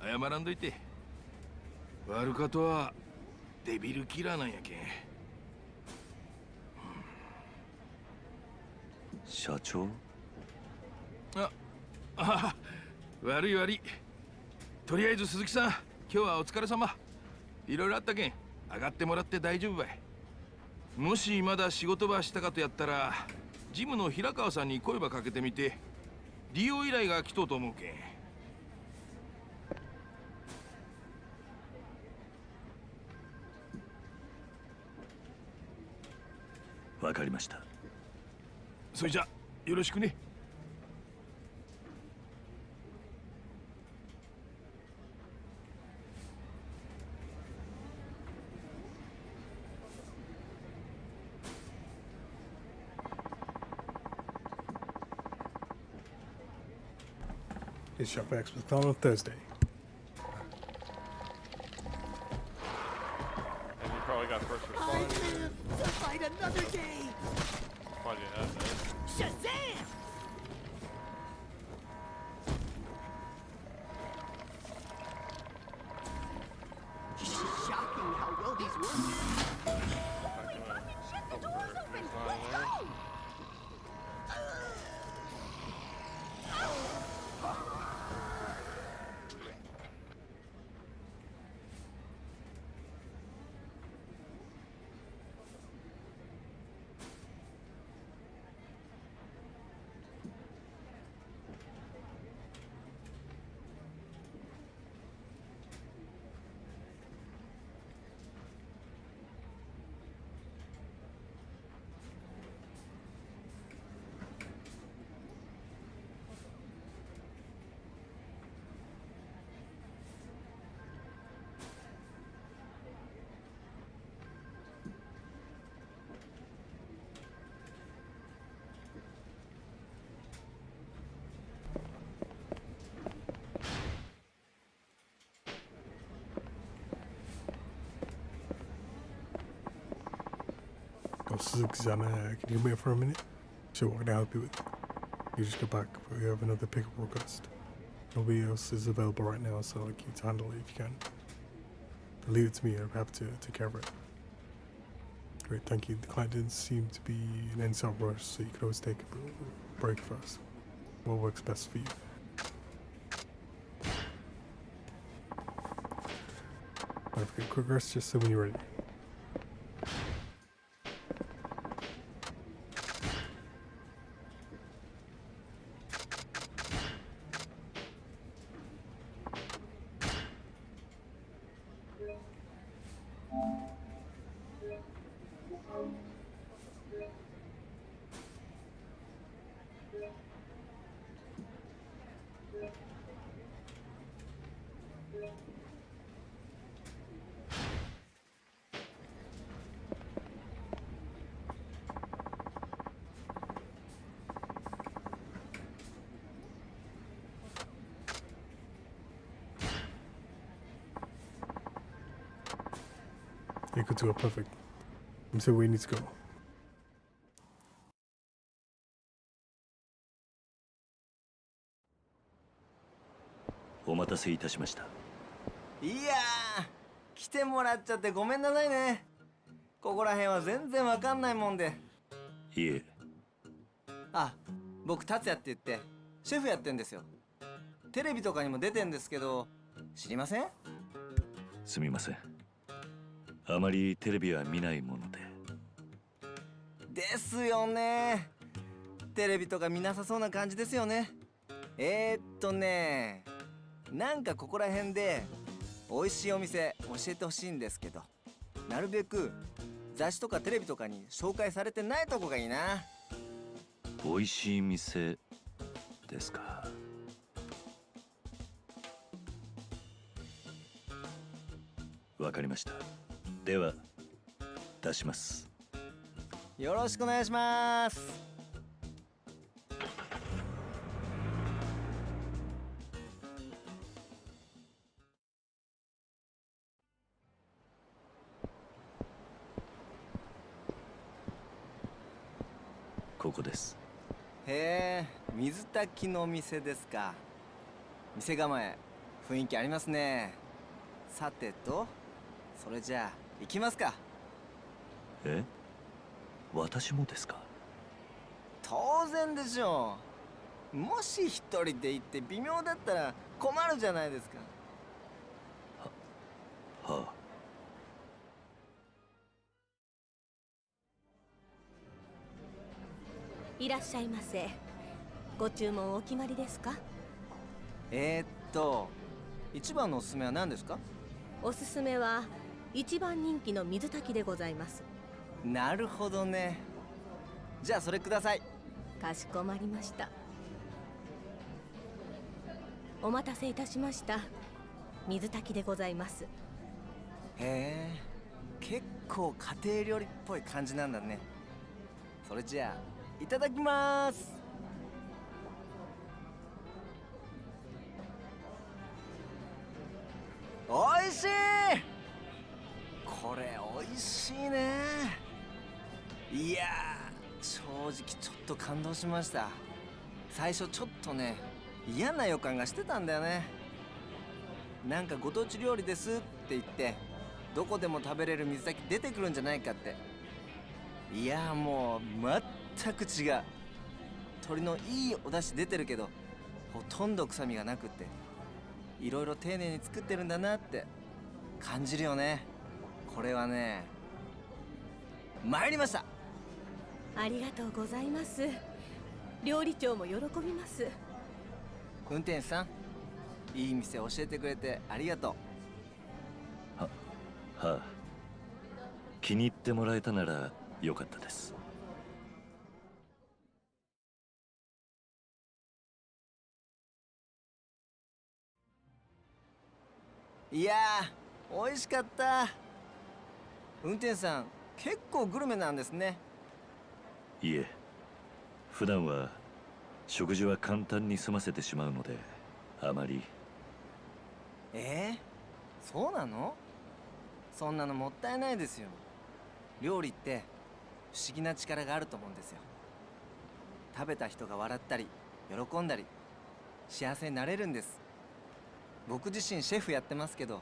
謝らんといて。悪かとはデビルキラーなんやけん。社長？悪い悪い。とりあえず鈴木さん、今日はお疲れ様。いろいろあったけん上がってもらって大丈夫ばい。もしまだ仕事ばしたかとやったらジムの平川さんに声ばかけてみて、利用依頼が来とうと思うけん。わかりました。それじゃよろしくね。His Shop X was on Thursday. And you probably got first I responders. live to fight another day. Probably didn't have that. Shazam! Shocking how well these work. Shit, the door's open. Let's go! Oh, Suzuki-san, can you wait for a minute? Sure, what can I help you with? You just go back, but we have another pickup request. Nobody else is available right now, so I'd like you to handle it if you can. Leave it to me, I'm happy to take care of it. Great, thank you. The client didn't seem to be in any sort of rush, so you could always take a break first. What works best for you? Okay, quick rest, just so when you're ready. Yakuza, perfect. So we need to go. お待たせいたしました。いやー、来てもらっちゃってごめんなさいね。ここら辺は全然わかんないもんで。いえ。あ、僕達也って言ってシェフやってんですよ。テレビとかにも出てんですけど、知りません？すみません。あまりテレビは見ないもので。ですよね。テレビとか見なさそうな感じですよね。なんかここら辺で美味しいお店教えてほしいんですけど、なるべく雑誌とかテレビとかに紹介されてないとこがいいな。美味しい店ですか。わかりました。では出します。よろしくお願いします。ここです。へえ、水炊きのお店ですか。店構え雰囲気ありますね。さてと、それじゃあ行きますか。え？私もですか？当然でしょう。もし一人で行って微妙だったら困るじゃないですか。はあ。いらっしゃいませ。ご注文お決まりですか？一番のおすすめは何ですか？おすすめは一番人気の水炊きでございます。なるほどね。じゃあそれください。かしこまりました。お待たせいたしました。水炊きでございます。へえ、結構家庭料理っぽい感じなんだね。それじゃあいただきます。おいしい。これおいしいね。いやー、正直ちょっと感動しました。最初ちょっとね、嫌な予感がしてたんだよね。なんかご当地料理ですって言ってどこでも食べれる水炊き出てくるんじゃないかって。いやー、もう全く違う。鶏のいいお出汁出てるけどほとんど臭みがなくって、いろいろ丁寧に作ってるんだなって感じるよね。これはね、参りました。ありがとうございます。料理長も喜びます。運転手さん、いい店教えてくれてありがとう。はあ。気に入ってもらえたならよかったです。いやー、美味しかった。運転手さん、結構グルメなんですね。いえ、普段は食事は簡単に済ませてしまうのであまり。そうなの？そんなのもったいないですよ。料理って不思議な力があると思うんですよ。食べた人が笑ったり喜んだり幸せになれるんです。僕自身シェフやってますけど、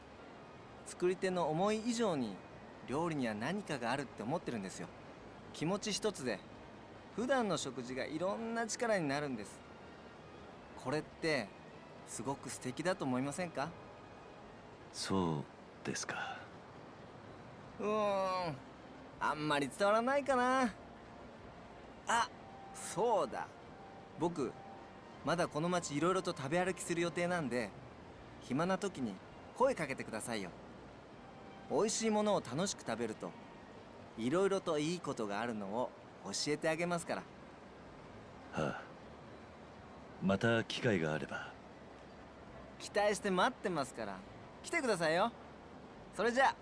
作り手の思い以上に料理には何かがあるって思ってるんですよ。気持ち一つで普段の食事がいろんな力になるんです。これってすごく素敵だと思いませんか？そうですか。あんまり伝わらないかな。あ、そうだ、僕まだこの町いろいろと食べ歩きする予定なんで、暇な時に声かけてくださいよ。美味しいものを楽しく食べるといろいろといいことがあるのを教えてあげますから。はあ、また機会があれば。期待して待ってますから来てくださいよ。それじゃあ。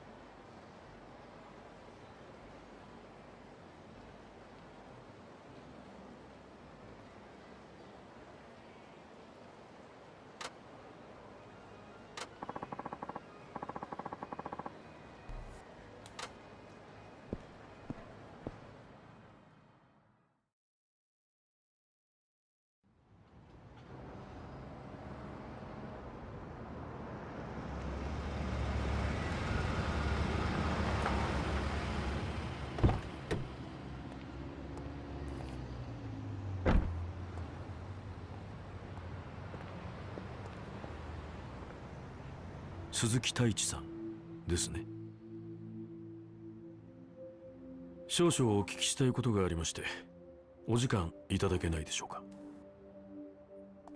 鈴木太一さんですね。少々お聞きしたいことがありまして、お時間いただけないでしょうか。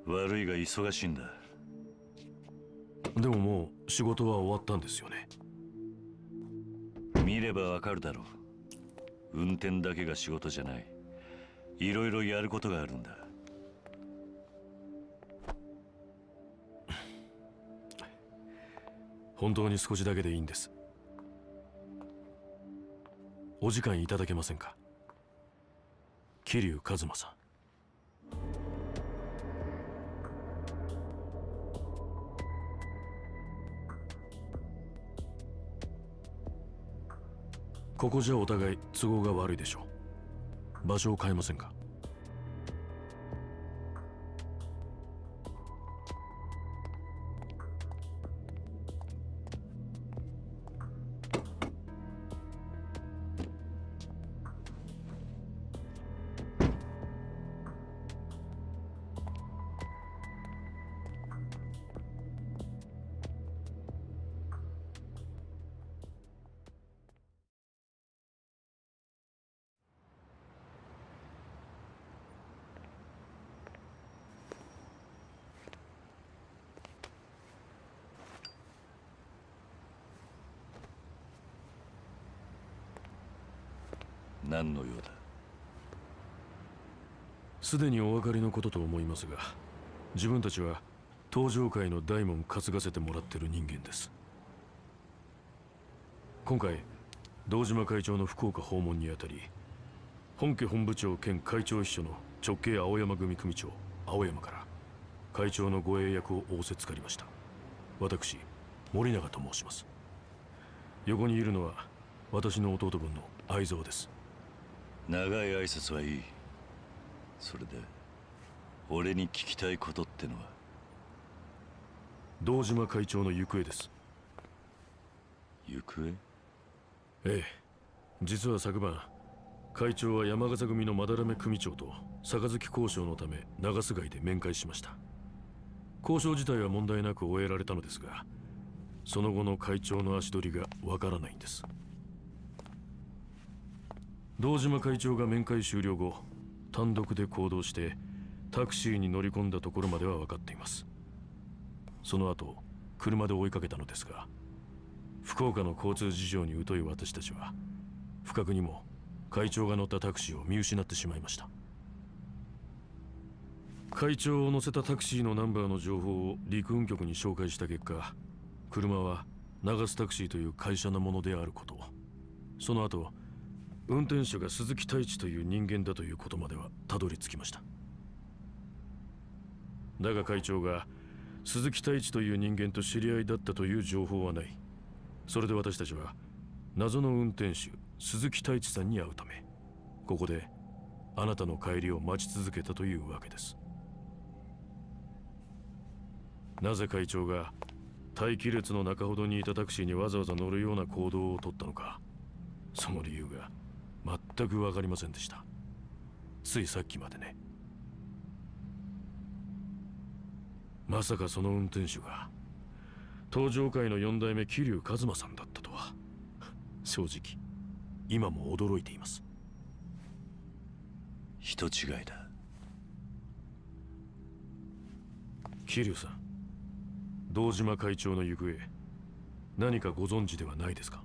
悪いが忙しいんだ。でももう仕事は終わったんですよね。見ればわかるだろう。運転だけが仕事じゃない。いろいろやることがあるんだ。本当に少しだけでいいんです。お時間いただけませんか。桐生一馬さん。ここじゃお互い都合が悪いでしょう。場所を変えませんか。何の用だ。すでにお分かりのことと思いますが、自分たちは東上界の大門担がせてもらってる人間です。今回堂島会長の福岡訪問にあたり、本家本部長兼会長秘書の直系青山組組長青山から会長の護衛役を仰せつかりました。私森永と申します。横にいるのは私の弟分の相蔵です。長い挨拶はいい。それで俺に聞きたいことってのは。堂島会長の行方です。行方？ええ、実は昨晩会長は山笠組の斑目組長と杯交渉のため長洲街で面会しました。交渉自体は問題なく終えられたのですが、その後の会長の足取りがわからないんです。堂島会長が面会終了後、単独で行動してタクシーに乗り込んだところまでは分かっています。その後車で追いかけたのですが、福岡の交通事情に疎い私たちは不覚にも会長が乗ったタクシーを見失ってしまいました。会長を乗せたタクシーのナンバーの情報を陸運局に紹介した結果、車は長洲タクシーという会社のものであること、その後運転手が鈴木太一という人間だということまではたどり着きました。だが会長が鈴木太一という人間と知り合いだったという情報はない。それで私たちは謎の運転手鈴木太一さんに会うためここであなたの帰りを待ち続けたというわけです。なぜ会長が待機列の中ほどにいたタクシーにわざわざ乗るような行動をとったのか、その理由が全く分かりませんでした。ついさっきまでね。まさかその運転手が登場界の4代目桐生一馬さんだったとは、正直今も驚いています。人違いだ。桐生さん、堂島会長の行方何かご存知ではないですか？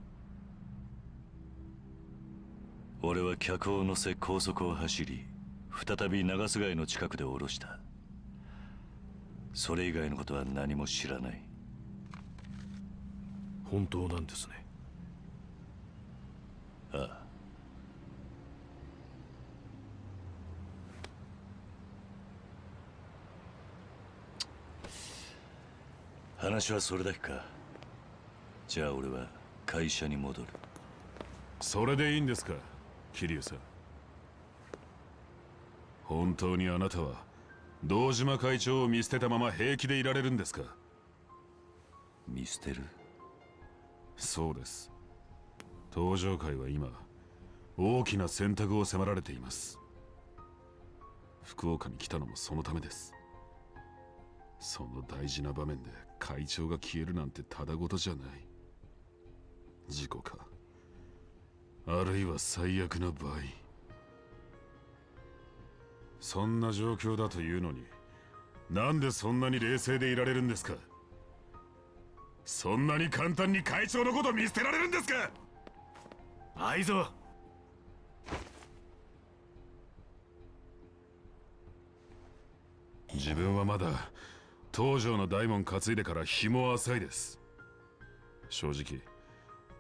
俺は客を乗せ高速を走り、再び長須貝の近くで降ろした。それ以外のことは何も知らない。本当なんですね。ああ。話はそれだけか。じゃあ俺は会社に戻る。それでいいんですか、桐生さん。本当にあなたは堂島会長を見捨てたまま平気でいられるんですか？見捨てる？そうです。登場界は今大きな選択を迫られています。福岡に来たのもそのためです。その大事な場面で会長が消えるなんてただごとじゃない。事故か、あるいは最悪な場合。そんな状況だというのに、なんでそんなに冷静でいられるんですか？そんなに簡単に会長のこと見捨てられるんですか？愛蔵、自分はまだ東条の大門担いでから日も浅いです。正直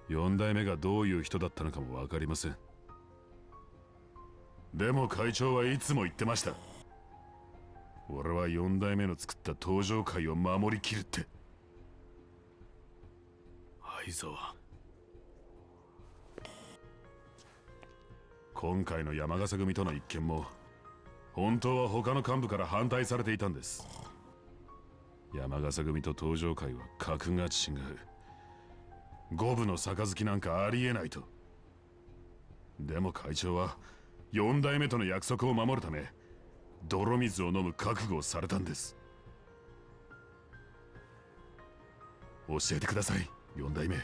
4代目がどういう人だったのかも分かりません。でも会長はいつも言ってました。俺は4代目の作った登場界を守りきるって。愛沢、今回の山笠組との一件も本当は他の幹部から反対されていたんです。山笠組と登場界は格が違う。五分の杯なんかありえないと。でも会長は4代目との約束を守るため泥水を飲む覚悟をされたんです。教えてください、4代目。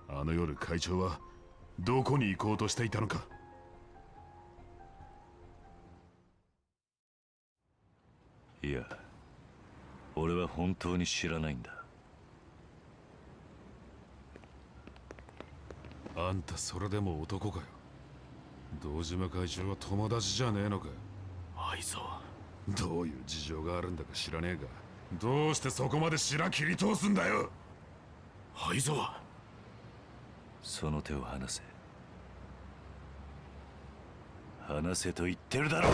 あの夜会長はどこに行こうとしていたのか。いや、俺は本当に知らないんだ。あんたそれでも男かよ。堂島会長は友達じゃねえのか。愛沢、どういう事情があるんだか知らねえが、どうしてそこまで白切り通すんだよ。愛沢、その手を離せ。離せと言ってるだろ。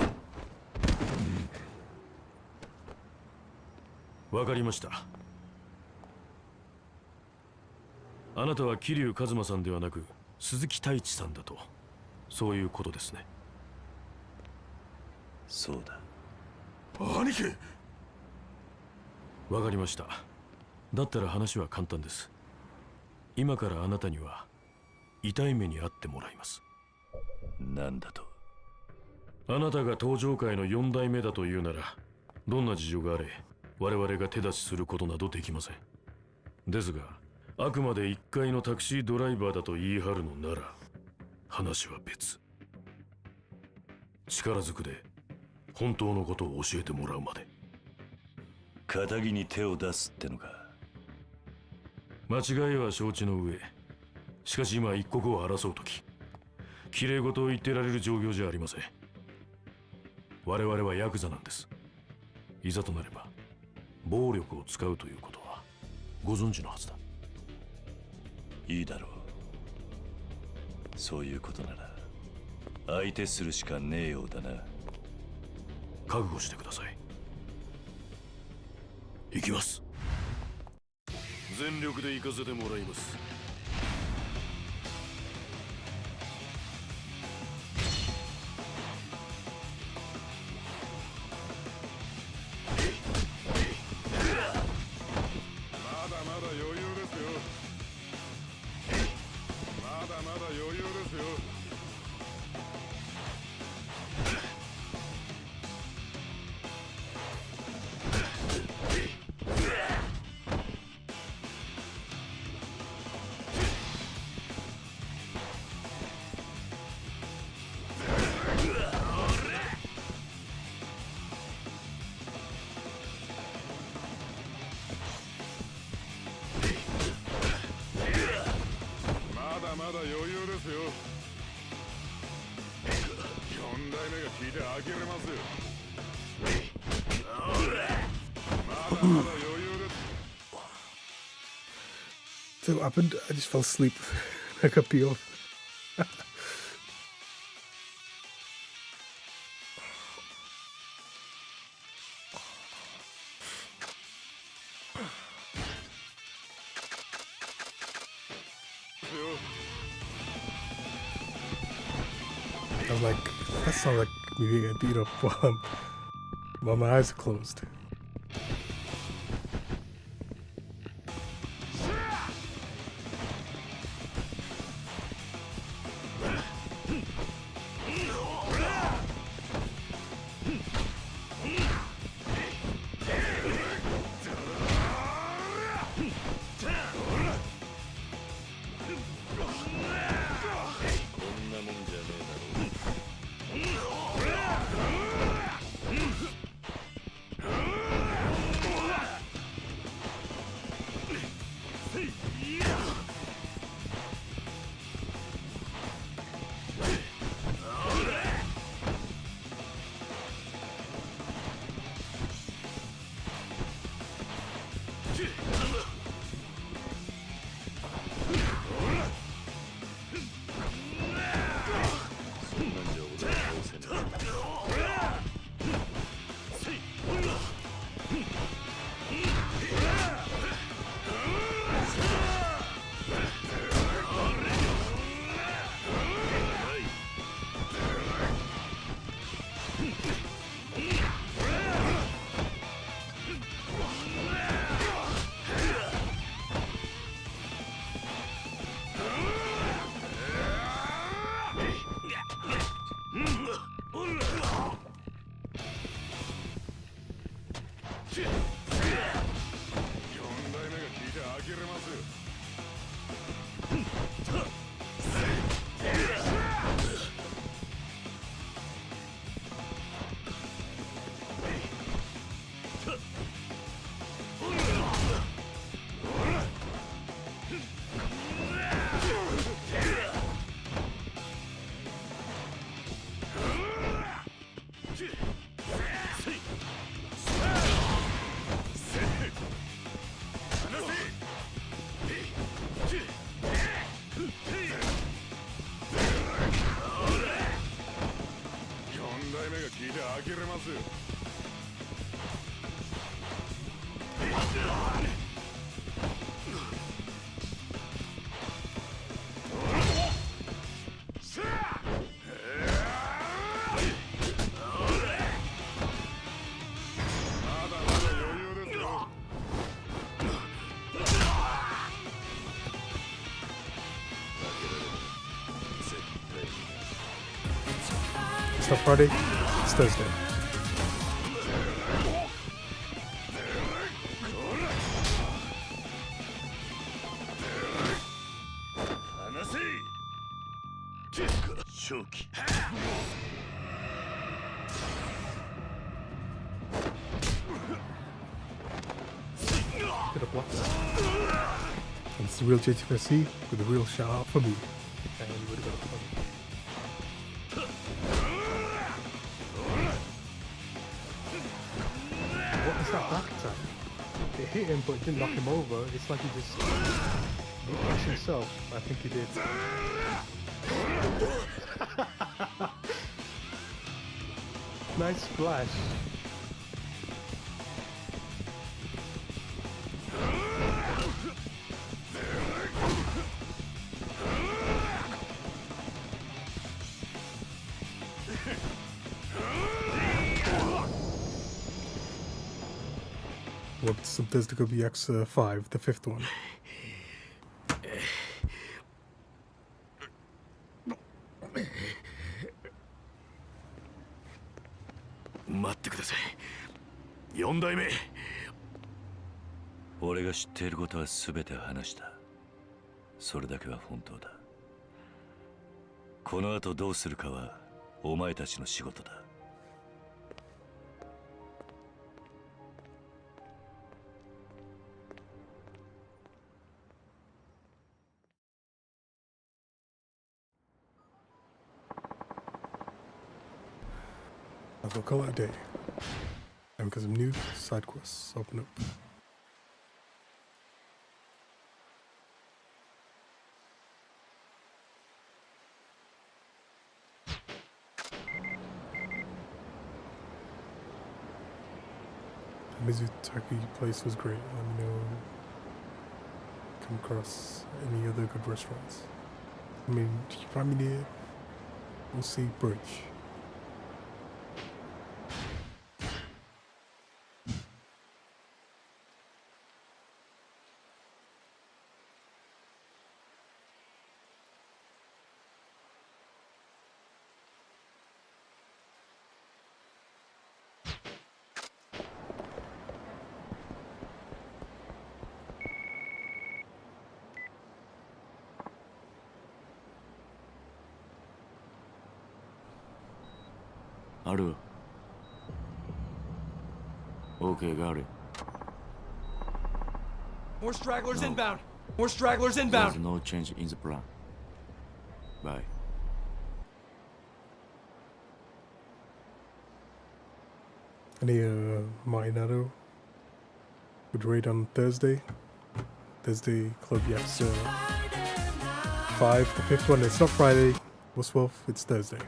わかりました。あなたは桐生一馬さんではなく鈴木太一さんだと、そういうことですね。そうだ。兄貴。わかりました。だったら話は簡単です。今からあなたには痛い目に遭ってもらいます。なんだと？あなたが登場界の4代目だというなら、どんな事情があれ我々が手出しすることなどできません。ですがあくまで1階のタクシードライバーだと言い張るのなら話は別。力ずくで本当のことを教えてもらうまで。仇に手を出すってのか？間違いは承知の上、しかし今一刻を争う時、きれい事を言ってられる状況じゃありません。我々はヤクザなんです。いざとなれば暴力を使うということはご存知のはずだ。いいだろう。そういうことなら相手するしかねえようだな。覚悟してください。行きます。全力で行かせてもらいます。So what happened? I just fell asleep. I got peeled. I was like, that sounds like me getting beat up while my eyes are closed. It's not Friday, it's Thursday. Could have blocked that. And it's the real JTFC with a real shout out for me. And you would have got a point. What was that back attack? It hit him but it didn't knock him over. It's like he just crushed himself. I think he did. Nice splash. Welcome to some Thursday BX 5, the fifth one.4代目。俺が知っていることは全て話した。それだけは本当だ。この後どうするかはお前たちの仕事だ。I'll call it a day. And because some new side quests open up. The Mizutaki place was great. Let me know. Come across any other good restaurants. I mean, if you find me near, we'll see Bridge. Aru. Okay, got it. More stragglers No. inbound. More stragglers inbound. There's no change in the plan. Bye. Any Marinado would raid on Thursday. Thursday Club Yakuza 5, the 5th one. It's not Friday, was 12th, it's Thursday.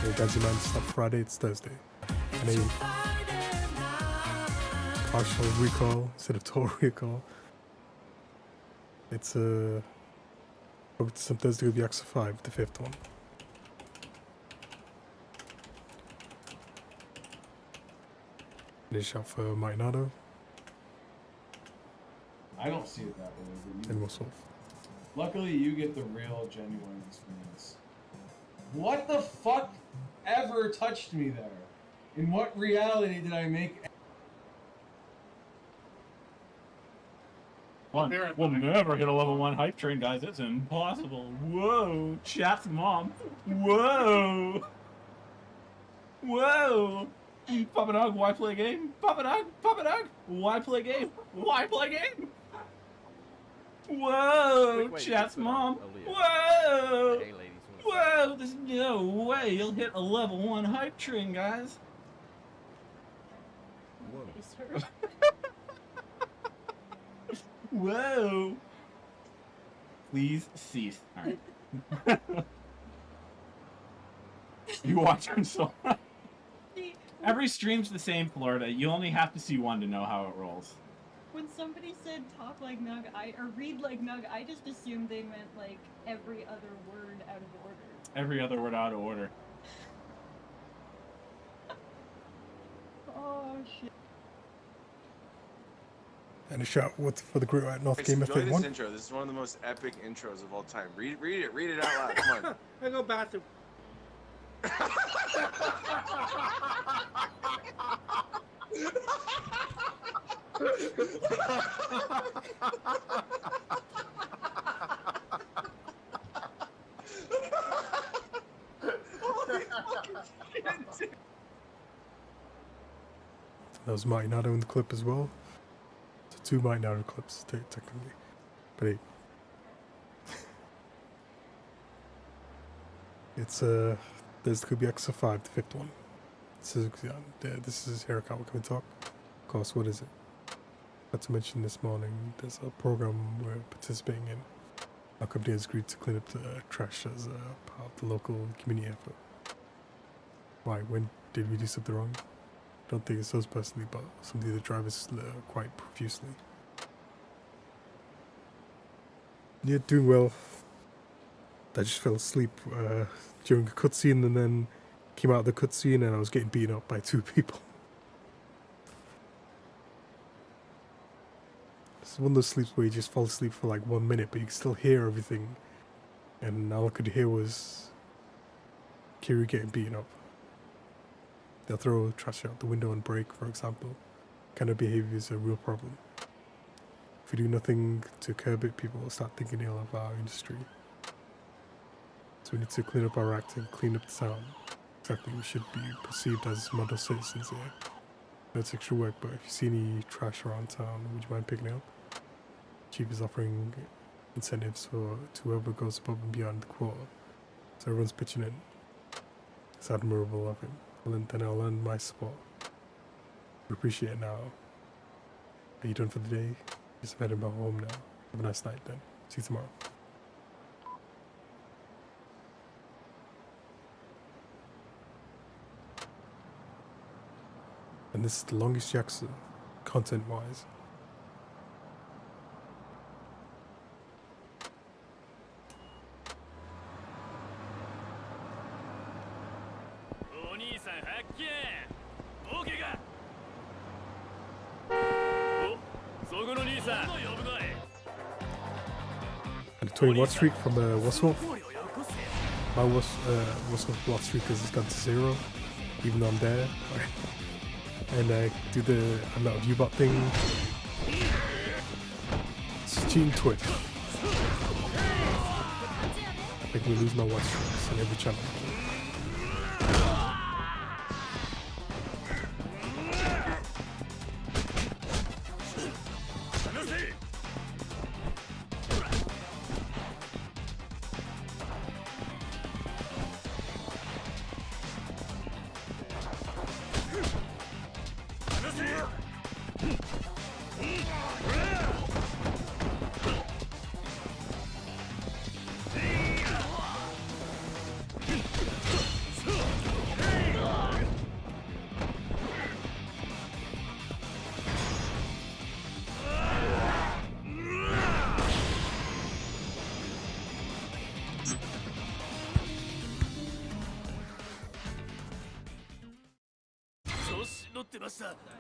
Hey guys, man, it's not Friday, it's Thursday. And a partial recall instead of total recall. It's some Thursday will be Yakuza 5, the 5th one. Finish off Marinado. I don't see it that way. But And Wolf. luckily, you get the real, genuine experience. What the fuck ever touched me there? In what reality did I make? We'll never hit a level 1 hype train, guys. It's impossible. Whoa. Chat's mom. Whoa. Whoa. Papa Dog, why play a game? Papa Dog, why play a game? Why play a game? Whoa. Chat's mom. Whoa. Whoa. There's no way you'll hit a level 1 hype train, guys. Whoa. Whoa. Please cease. Alright. You watch him so much. Every stream's the same, Florida. You only have to see one to know how it rolls. When somebody said talk like Nug, or read like Nug, I just assumed they meant like every other word out of order. Every other word out of order. Oh shit. And a shot for the Great White North game if enjoy they this won. intro. This is one of the most epic intros of all time. Read it out loud. Come on. I go bathroom. That was Marinado in the clip as well. So 2 Marinado clips, technically. But hey. It's there's could be Yakuza 5, the 5th one. This is Hirakawa. Can we talk? Of course, what is it? Not to mention this morning, there's a program we're participating in. Our company has agreed to clean up the trash as a part of the local community effort. Why? When did we do something wrong? Don't think it's us personally, but something the drivers quite profusely. Yeah, doing well. I just fell asleep during a cutscene and then came out of the cutscene and I was getting beaten up by 2 people. It's one of those sleeps where you just fall asleep for like 1 minute, but you can still hear everything. And all I could hear was Kiryu getting beaten up. They'll throw trash out the window and break, for example. Kind of behavior is a real problem. If we do nothing to curb it, people will start thinking ill of our industry. So we need to clean up our act and clean up the town. Exactly, we should be perceived as model citizens here. No, it's extra work, but if you see any trash around town, would you mind picking it up? Chief is offering incentives to whoever goes above and beyond the quota. So everyone's pitching in. It's admirable of him. Well, then I'll earn my support. We appreciate it now. Are you done for the day? Just heading back home now. Have a nice night then. See you tomorrow. And this is the longest Yakuza, content-wise. And the 20 watt streak from Waswolf. My Waswolf watt streak has gone to 0, even though I'm there. And I do the I'm not a viewbot thing. It's cheating Twitch. Make me lose my watch streaks on every channel.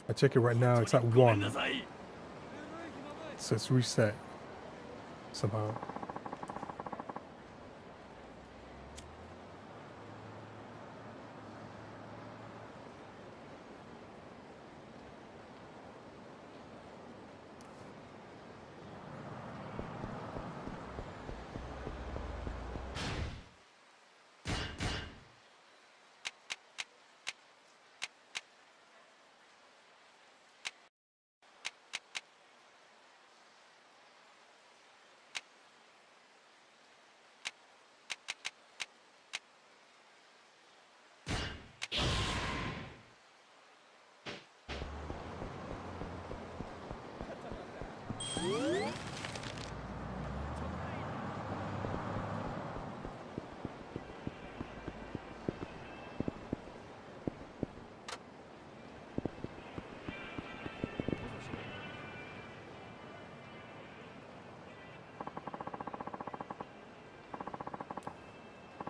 I check it right now, it's at 1. So it's reset somehow.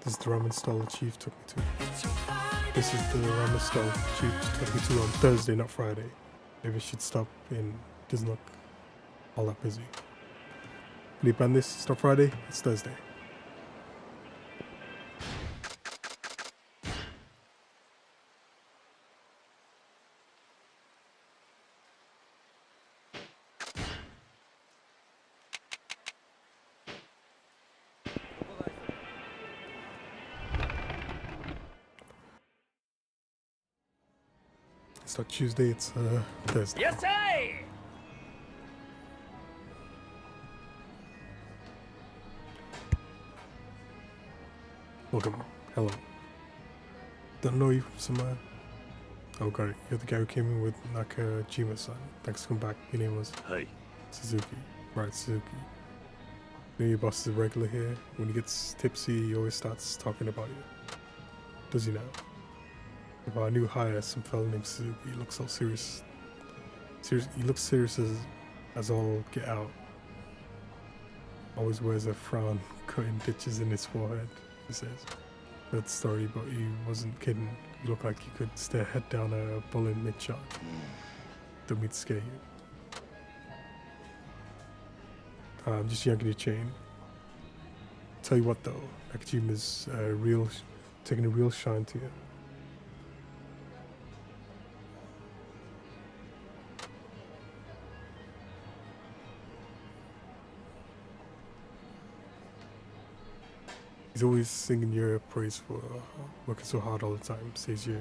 This is the ramen stall the chief took me to. This is the ramen stall chief took me to on Thursday, not Friday. Maybe I should stop in. Doesn't look all that busy. Believe on this, it's not Friday, it's Thursday. It's not Tuesday, it's Thursday. Yes, sir! Welcome. Hello. Don't know you from somewhere. Oh, got it. You're the guy who came in with Nakajima-san. Thanks for coming back. Your name was? Hi. Suzuki. Right, Suzuki. You know your boss is a regular here. When he gets tipsy, he always starts talking about you. Does he now? If our new hire, some fella named Suzuki, he looks so serious. He looks serious as all get out. Always wears a frown, cutting ditches in his forehead, he says. That story, but he wasn't kidding. You look like you could stare head down a bull in mid-shot. Don't mean to scare you. I'm just yanking your chain. Tell you what though, Nakajima's taking a real shine to you. He's always singing your praise for working so hard all the time. Says he's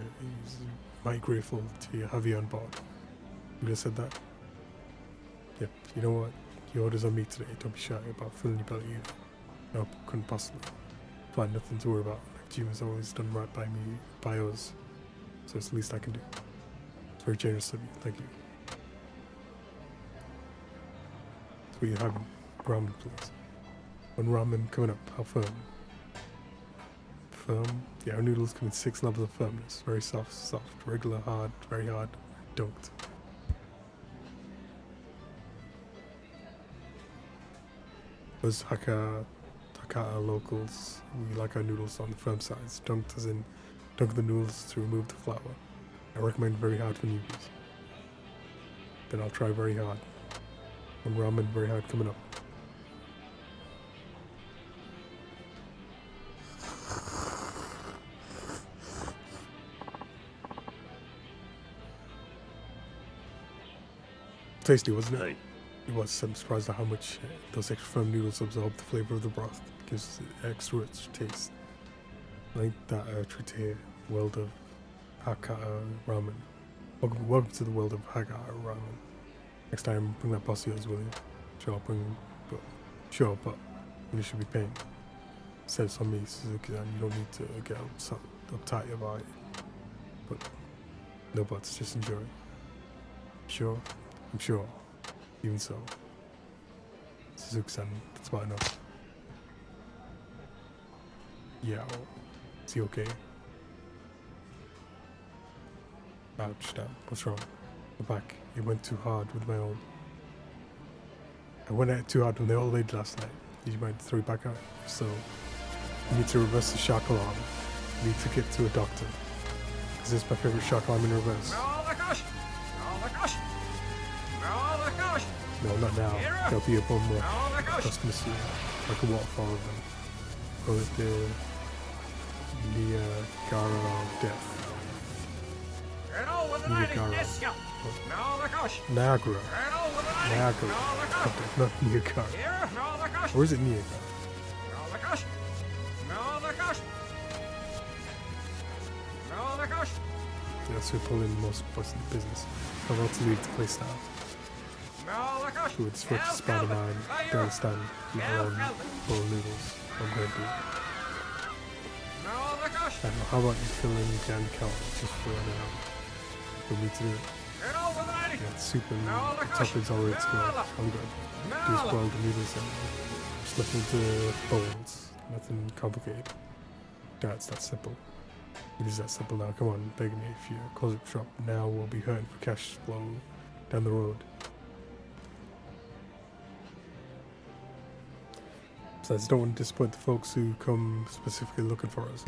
mighty grateful to have you on board. You just said that? Yep, you know what? Your orders on me today. Don't be shy about filling your belly either. No, couldn't possibly. Fine, nothing to worry about. Jima's always done right by me, by us. So it's the least I can do. It's very generous of you. Thank you. So what are you having? Ramen, please. One ramen coming up. How firm? Firm? Yeah, our noodles come in 6 levels of firmness. Very soft, regular, hard, very hard, dunked. Us Hakata locals, we like our noodles on the firm sides. Dunked as in dunk the noodles to remove the flour. I recommend very hard for newbies. Then I'll try very hard. One ramen very hard coming up. Tasty, wasn't it? It was. I'm surprised at how much those extra firm noodles absorb the flavor of the broth. It gives it extra rich taste. I think that treat here, world of Hakata ramen. Welcome to the world of Hakata ramen. Next time, bring that boss of yours, will you? Sure, but you should be paying. Said it's on me, Suzuki, and you don't need to get uptight about it. But no buts, just enjoy. Sure? I'm sure. Even so. Suzuki-san, that's about enough. Yeah, is he okay? Ouch, damn. What's wrong? My back. It went too hard with my old. I went at it too hard when they all laid last night. Did you mind throw it back out? If so, you need to reverse the shock alarm. You need to get to a doctor. Because it's my favorite shock alarm in reverse. No, not now. There'll be a bum more customer soon. Like a waterfall of them. Call it the Niagara of death. Niagara. Niagara. Niagara. Not Niagara. Or is it Niagara? Yes, we're pulling most parts of the business. I'm about to leave the place now. To its rich Spider-Man, don't stand, let alone bowl noodles. I'm going to. How about you fill in the account just for an hour? For me to do it. Yeah, it's soup and the toppings all ready to go. All you gotta do is boil the noodles and just look into bowls. Nothing complicated. That's that simple. It is that simple now. Come on, begging me. If you close up shop now, we'll be hurting for cash flow down the road. Besides, don't want to disappoint the folks who come specifically looking for us.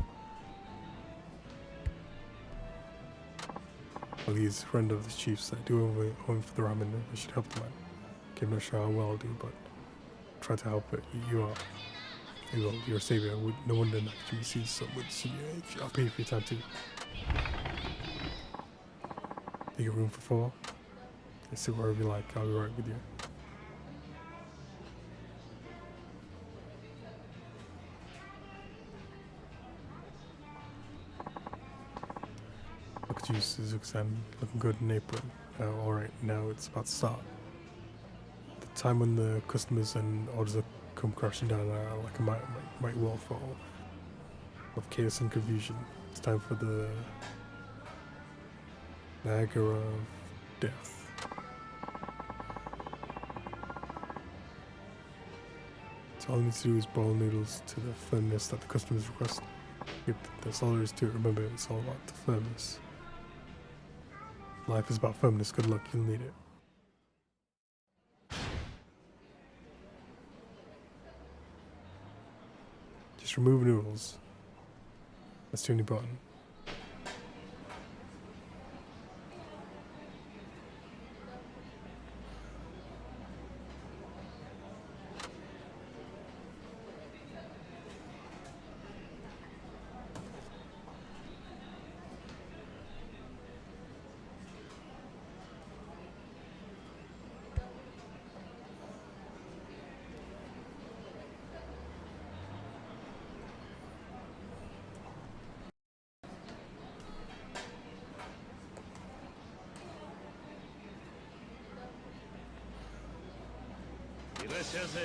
Well, he's a friend of the chief's. I do owe him for the ramen. I should help him out. Okay, I'm not sure how well I'll do, but try to help it. You are. You will. You're a savior. No wonder Nakajima sees someone. So yeah, I'll pay for your time too. Take a room for 4. Sit wherever you like. I'll be right with you. Look at you, Suzuki-san, looking good in apron. Alright, now it's about to start. The time when the customers and orders will come crashing down like a mighty waterfall of chaos and confusion. It's time for the Niagara of death. So all I need to do is boil noodles to the firmness that the customers request. Yep, that's all there is to it. Remember, it's all about the firmness. Life is about firmness. Good luck, you'll need it. Just remove noodles. Let's turn your button. らっしゃいませ。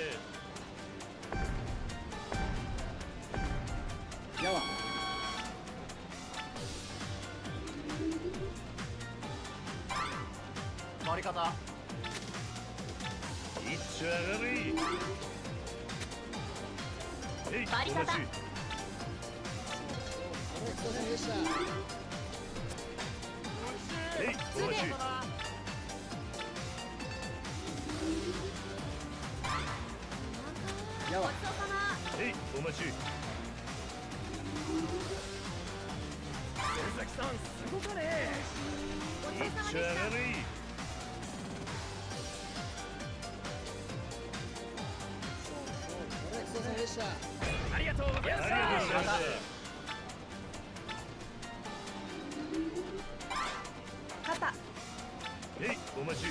やわ回り方いっちょ上がれ。回り方お疲れ様でした。お待ち。やわお待ち。崎さんすごかね。いっちょ上がれ。お疲れ様でした。ありがとうございました。肩お待ち。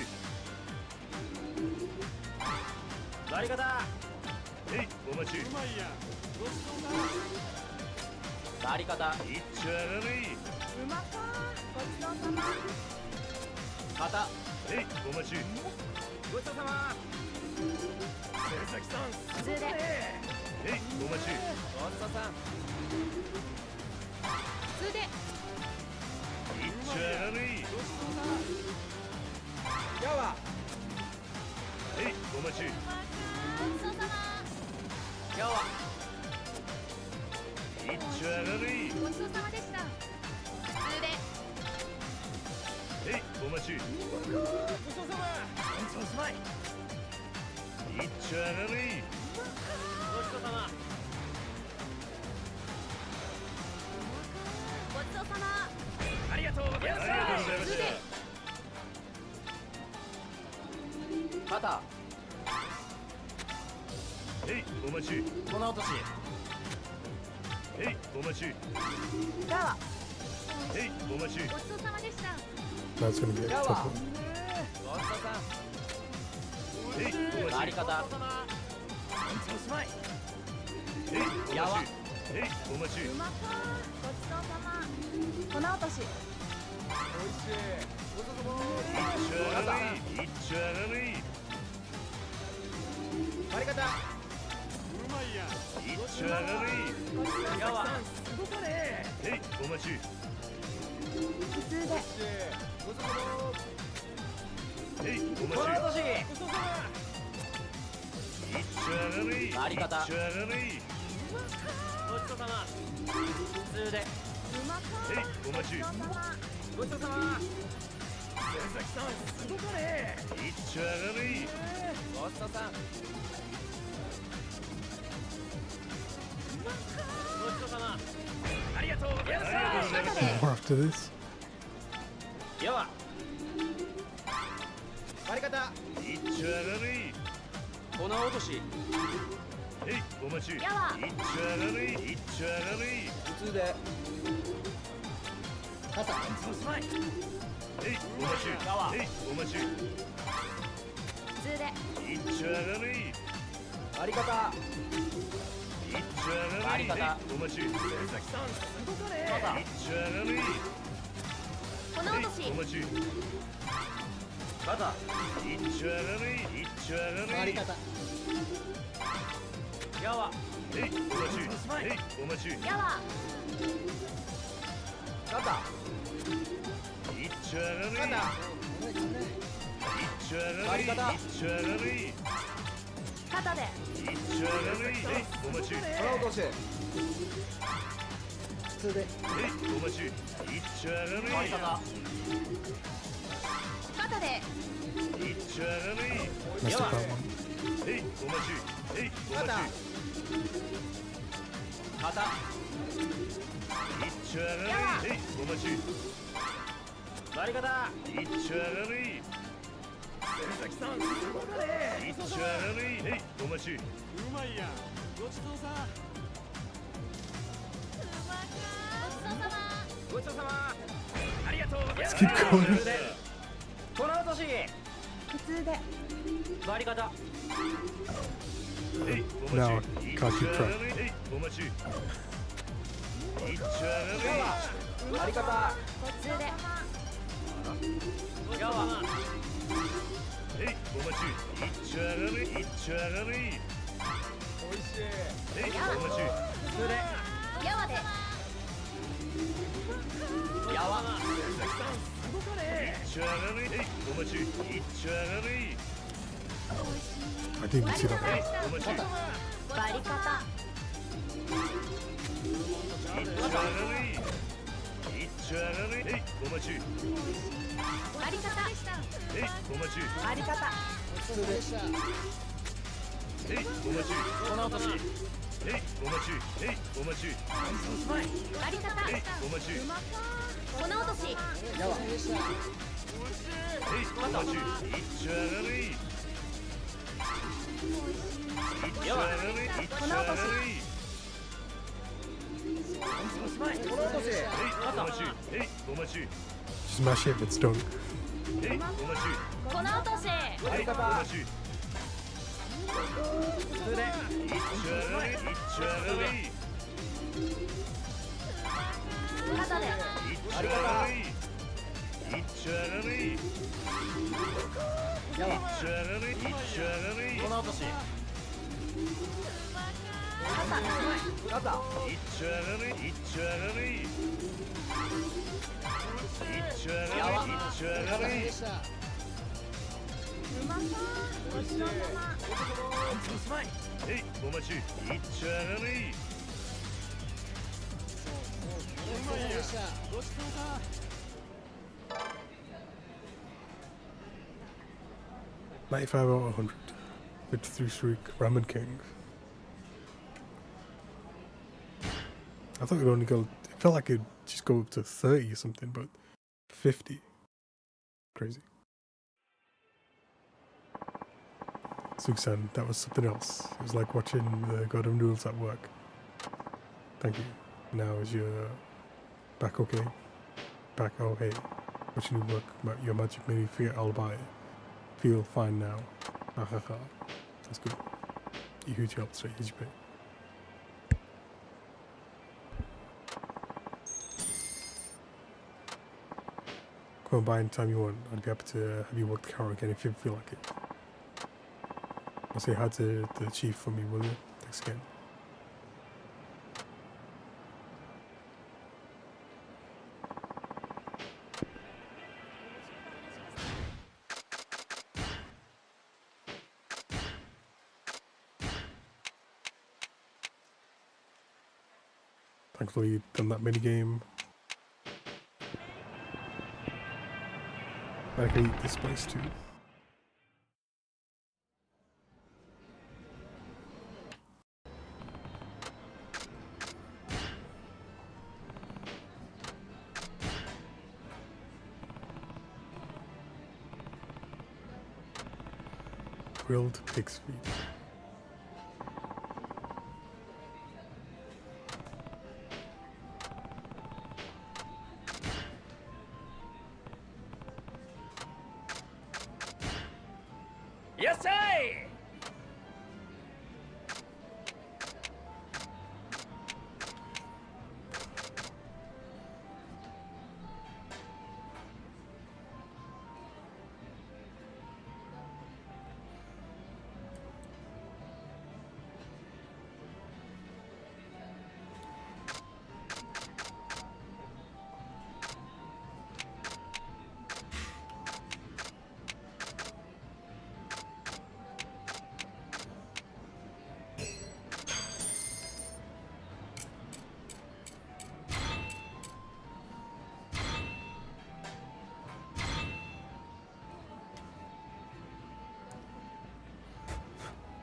回り方お待ち。回り方いっちょ上がれ。うまかごちそうさま肩お待ち。ごちそうさま崎さん普通でお待ち。ごちそうさん普通でいっちょ上がれ。やわお待ち。ごちそうさま今日はいっちょ上がれ。ごちそうさまでした普通でお待ち。いっごちそうさま本当すまいちょ上がれ。ごちそうさまごちそうさまありがとうございました。普通で肩お待ち。この落としお待ち。ガワお待ち。ごちそうさまでした That's gonna get やわ tougher. ごちそうさんお待ち。回り方本当すまいやわお待ち。うまかごちそうさま粉落としいっちょ上がれ。いっちょ上がれ。回り方いっちょ上がれ。ごちそうさやわすごかね。お待ち。普通でおこの待ち。落としいっちょ上がれ。回り方いっちょ上がれ。ごちそうさま普通でうまかお待ち。ごちそうさま崎さんすごかね。いっちょ上がれ。ごちそうさんごちそうさまありがとうございました。 More after this. やわ回り方いっちょ上がれ。粉落としお待ち。いっちょやわ上がれ。いっちょ上がれ。普通で本当すまいお待ち。やわお待ち。普通でいっちょ上がれ。回り方いっちょ上がれ。回り方お待ち。いっ崎さんすごかね。肩ちょ上がれ。粉落としお待ち。肩いっちょ上がれ。いっちょ上がれ。回り方やわお待ち。お待ち。やわ肩いっちょ上がれ。肩いっちょ上がれ。回り方いっちょ上がれ。肩でいっちょ上がれ。お待ち。粉落とし普通でお待ち。いっちょ上がれ。回り方肩でいっちょ上がれ。 Messed up that one. お待ち。お待ち。肩いっちょ上がれ。お待ち。回り方いっちょ上がれ。崎さんすごかね。いっちょ上がれ。お待ち。うまいやごちそうさごちそうさまありがとうございま Let's す。 keep going. 粉落とし普通で回り方 Now, can't keep track. お待ち。いっちょ上がれ。回り方普通でやわへいお待ちいっちゃがれいっちゃがれおいしいへいお待ちそれやわでやわ動かれいっちゃがれへいお待ちいっちゃがれ I didn't even see that. お待ち割り方いっちゃがれいっちゃがれへいお待ち割り方へいお待ち割り方へいお待ちこの落としへいお待ちへいお待ち割り方へいお待ちこの落としやわへいお待ちいっちゃがれいっちゃがれいっちゃがれこの落としへいお待ちへいお待ち Just mash it if it's done. へいお待ちこの落としはいお待ちそれいっちゃがれいっちゃがれい肩でいっちゃがれいいっちゃがれいいっちゃがれいいっちゃがれいこの落とし肩いっちゃがれいいっちゃがれいいっちゃがれいいっちゃがれいうまそうごちそうさまへいお待ちいっちゃがれい 95 out of 100. 53 streak. Ramen King. I thought it'd only go. It felt like it'd just go up to 30 or something, but 50. Crazy. Suksan, that was something else. It was like watching the Golden Rules at work. Thank you. Now is your back okay? Back oh hey. Watching you work, your magic made me feel all about it. Feel fine now. Ha ha ha. That's good. You huge help straight, here's your pay. Come on by anytime you want. I'd be happy to have you work the counter again if you feel like it. I'll say hi to the chief for me, will you? Thanks again. Thankfully, done that mini game. I can eat this place too. Grilled pig's feet. Yes, sir!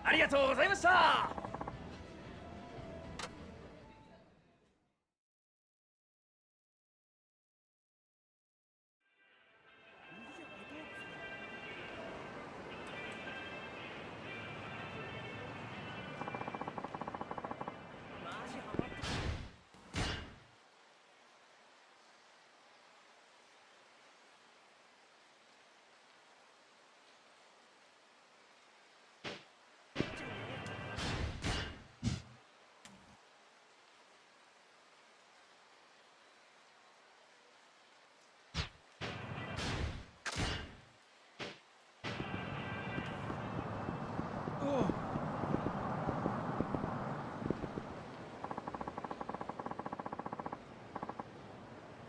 ありがとうございました。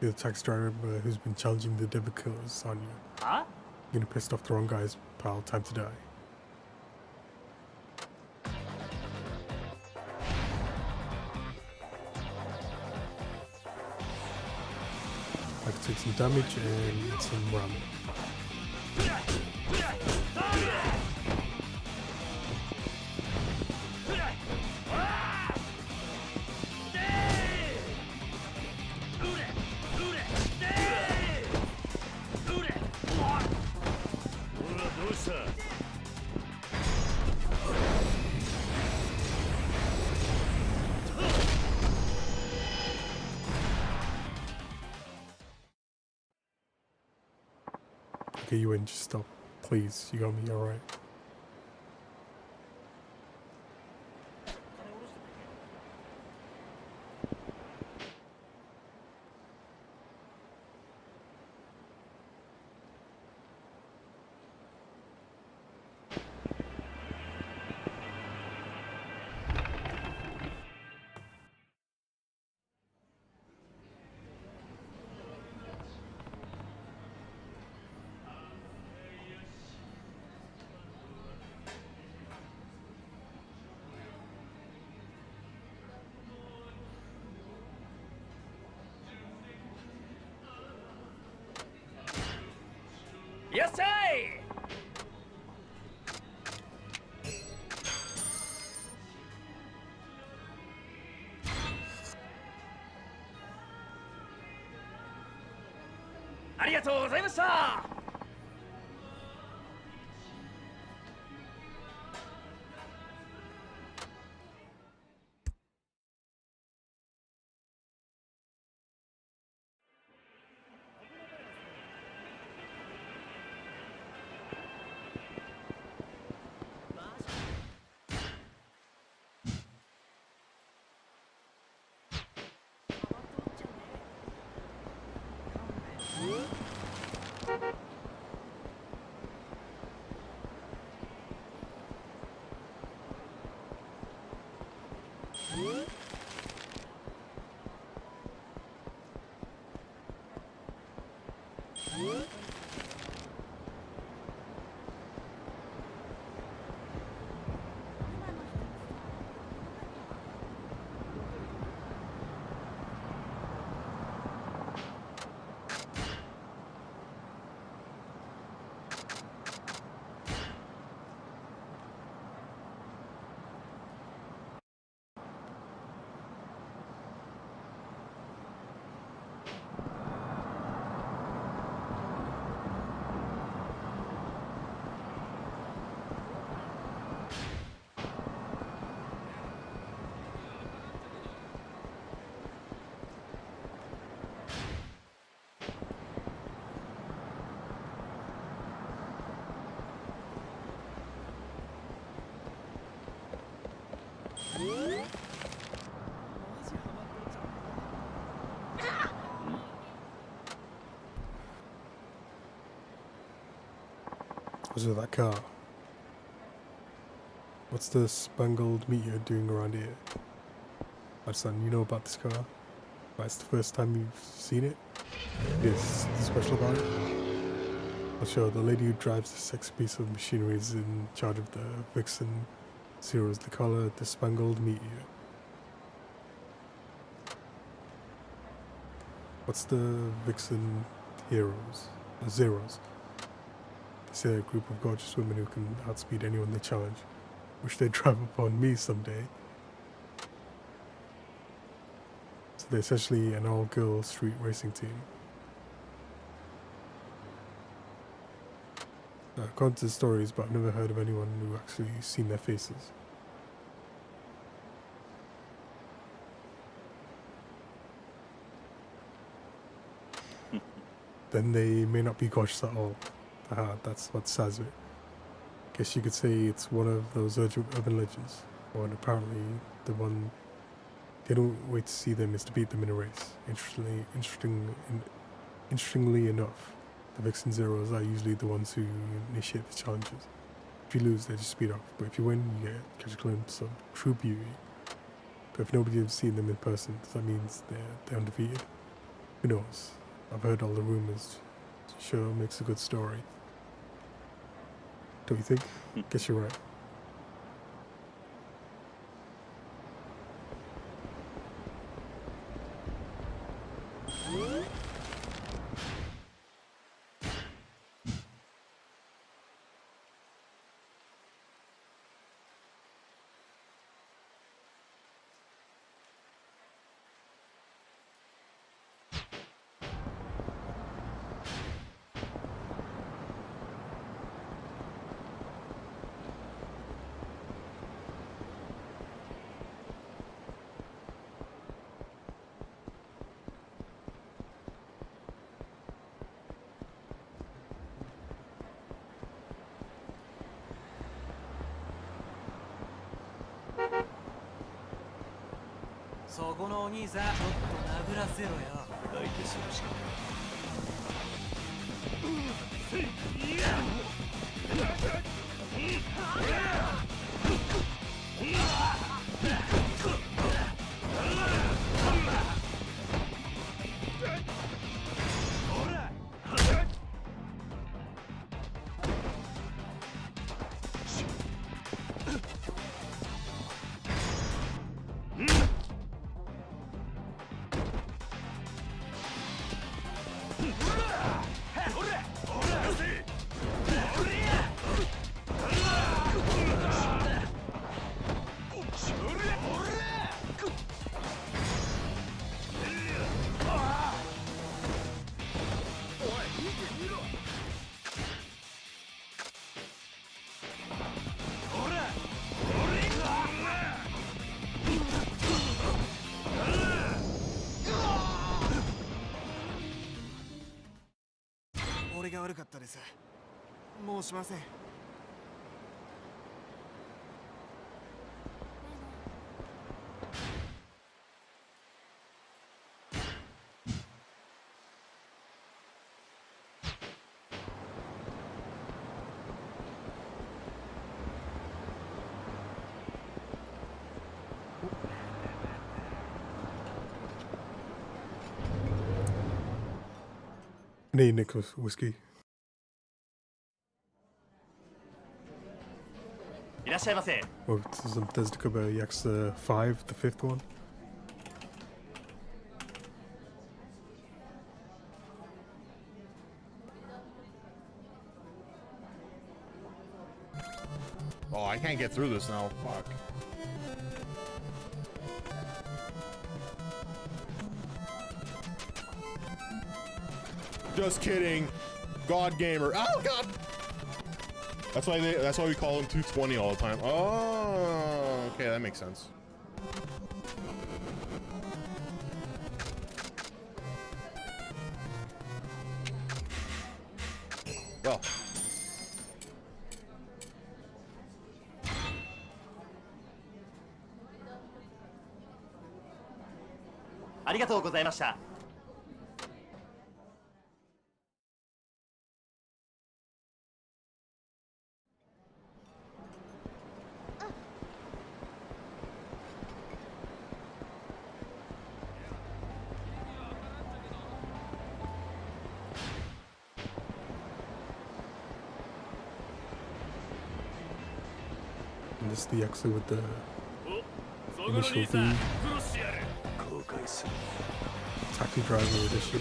You're the taxi driver who's been challenging the debit killers on you. Huh? You're gonna pissed off the wrong guys, pal. Time to die. I can take some damage and some ramen. Okay, you win. Just stop. Please, you got me alright. Yes, I. Arigatou gozaimashita. What's with that car? What's the spangled meteor doing around here? Son, you know about this car? That's the first time you've seen it? Yes, special about it? I'll show the lady who drives the sexy piece of machinery is in charge of the Vixen Zeros. They call her the Spangled Meteor. What's the Vixen Heroes? Zeros. They say a group of gorgeous women who can outspeed anyone they challenge. Wish they'd drive upon me someday. So they're essentially an all-girl street racing team. I've gone to the stories, but I've never heard of anyone who actually seen their faces. Then they may not be gorgeous at all. That's what says it. Guess you could say it's one of those urban legends. Or apparently the one they don't wait to see them is to beat them in a race. Interestingly enough, the Vixen Zeros are usually the ones who initiate the challenges. If you lose, they just speed up. But if you win, you catch a glimpse of true beauty. But if nobody has seen them in person, that means they're undefeated. Who knows? I've heard all the rumors. Sure makes a good story. Don't you think? Guess you're right.そこのお兄さん、ちょっと殴らせろよ。相手するしかない。俺が悪かったです。もうしません。Need Nicholas whiskey. いらっしゃいませ。 Well, does it cover Yakuza 5, the fifth one? Oh, I can't get through this now. Fuck. Just kidding. God gamer. Oh god. That's why we call him 220 all the time. Oh, okay, that makes sense. Well. ありがとうございました。And this is the Yakuza with the initial theme. Taxi driver edition.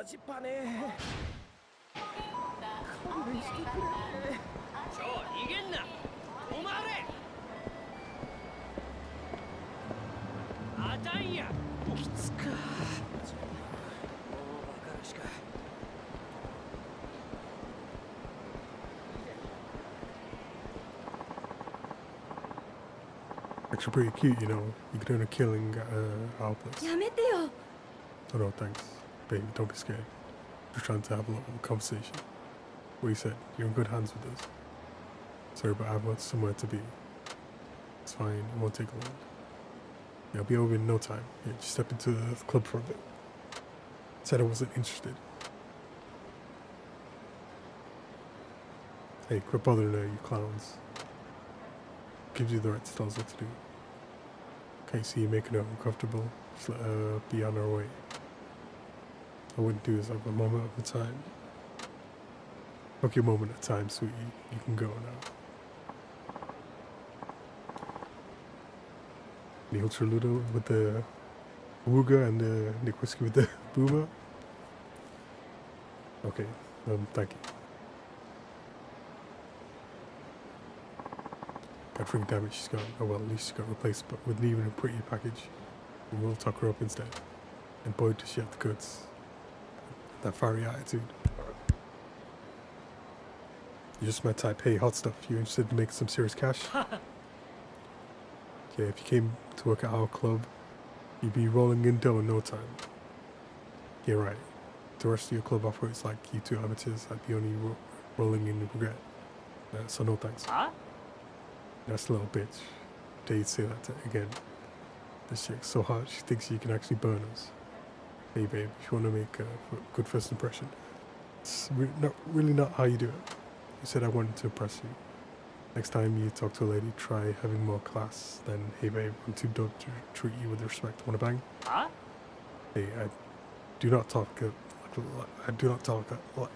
マジパネ勘弁してくれちょ逃げんな止まれあたんやきつかもうバカらしか Actually pretty cute, you know. You could earn a killing at our place. やめてよ Oh no, thanks. Baby, don't be scared. Just trying to have a little conversation. What you said, you're in good hands with us. Sorry, but I have somewhere to be. It's fine, it won't take long. Yeah, I'll be over in no time. Yeah, just step into the club for a bit. Said I wasn't interested. Hey, quit bothering her, you clowns. Gives you the right to tell us what to do. Okay, so you're making her uncomfortable. Just let her be on her way. I wouldn't do this like a moment at a time. Okay, a moment at a time, sweetie. You can go now. The Ultra Ludo with the Wooga and the Nick Whiskey with the Boomer. Okay, thank you. God freaking damn it, she's gone. Oh well, at least she got replaced but with an even a prettier package. And we'll tuck her up instead. And boy, does she have the goods. That fiery attitude. You're just my type. Hey, hot stuff. You interested in making some serious cash? Okay, if you came to work at our club, you'd be rolling in dough in no time. Yeah, right. The rest of your club operates like you two amateurs. I'd be only rolling in regret. So no thanks. Huh? That's a little bitch. Dare you say that again? This chick's so hot, she thinks she can actually burn us. Hey babe, if you want to make a good first impression, it's really not how you do it. You said I wanted to impress you. Next time you talk to a lady, try having more class than, hey babe, I'm too dope to treat you with respect. Wanna bang? Huh? Hey, I do not talk I do not talk like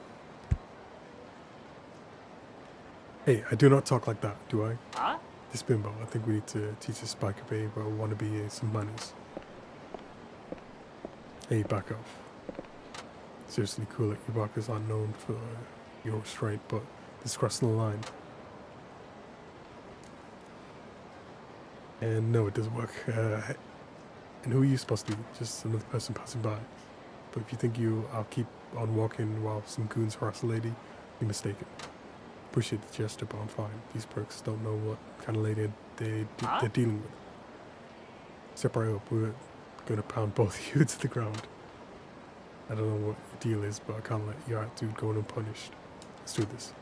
Hey, I do not talk like that, do I? Huh? This bimbo, I think we need to teach this biker babe or wannabe some manners. Hey, back off. Seriously cool that you bikers aren't known for your restraint, but this is crossing the line. And no, it doesn't work. And who are you supposed to be? Just another person passing by. But if you think I'll keep on walking while some goons harass a lady, you're mistaken. Appreciate the gesture, but I'm fine. These perks don't know what kind of lady they're dealing with. Step right up, we're gonna pound both of you to the ground. I don't know what your deal is, but I can't let your attitude go unpunished. Let's do this.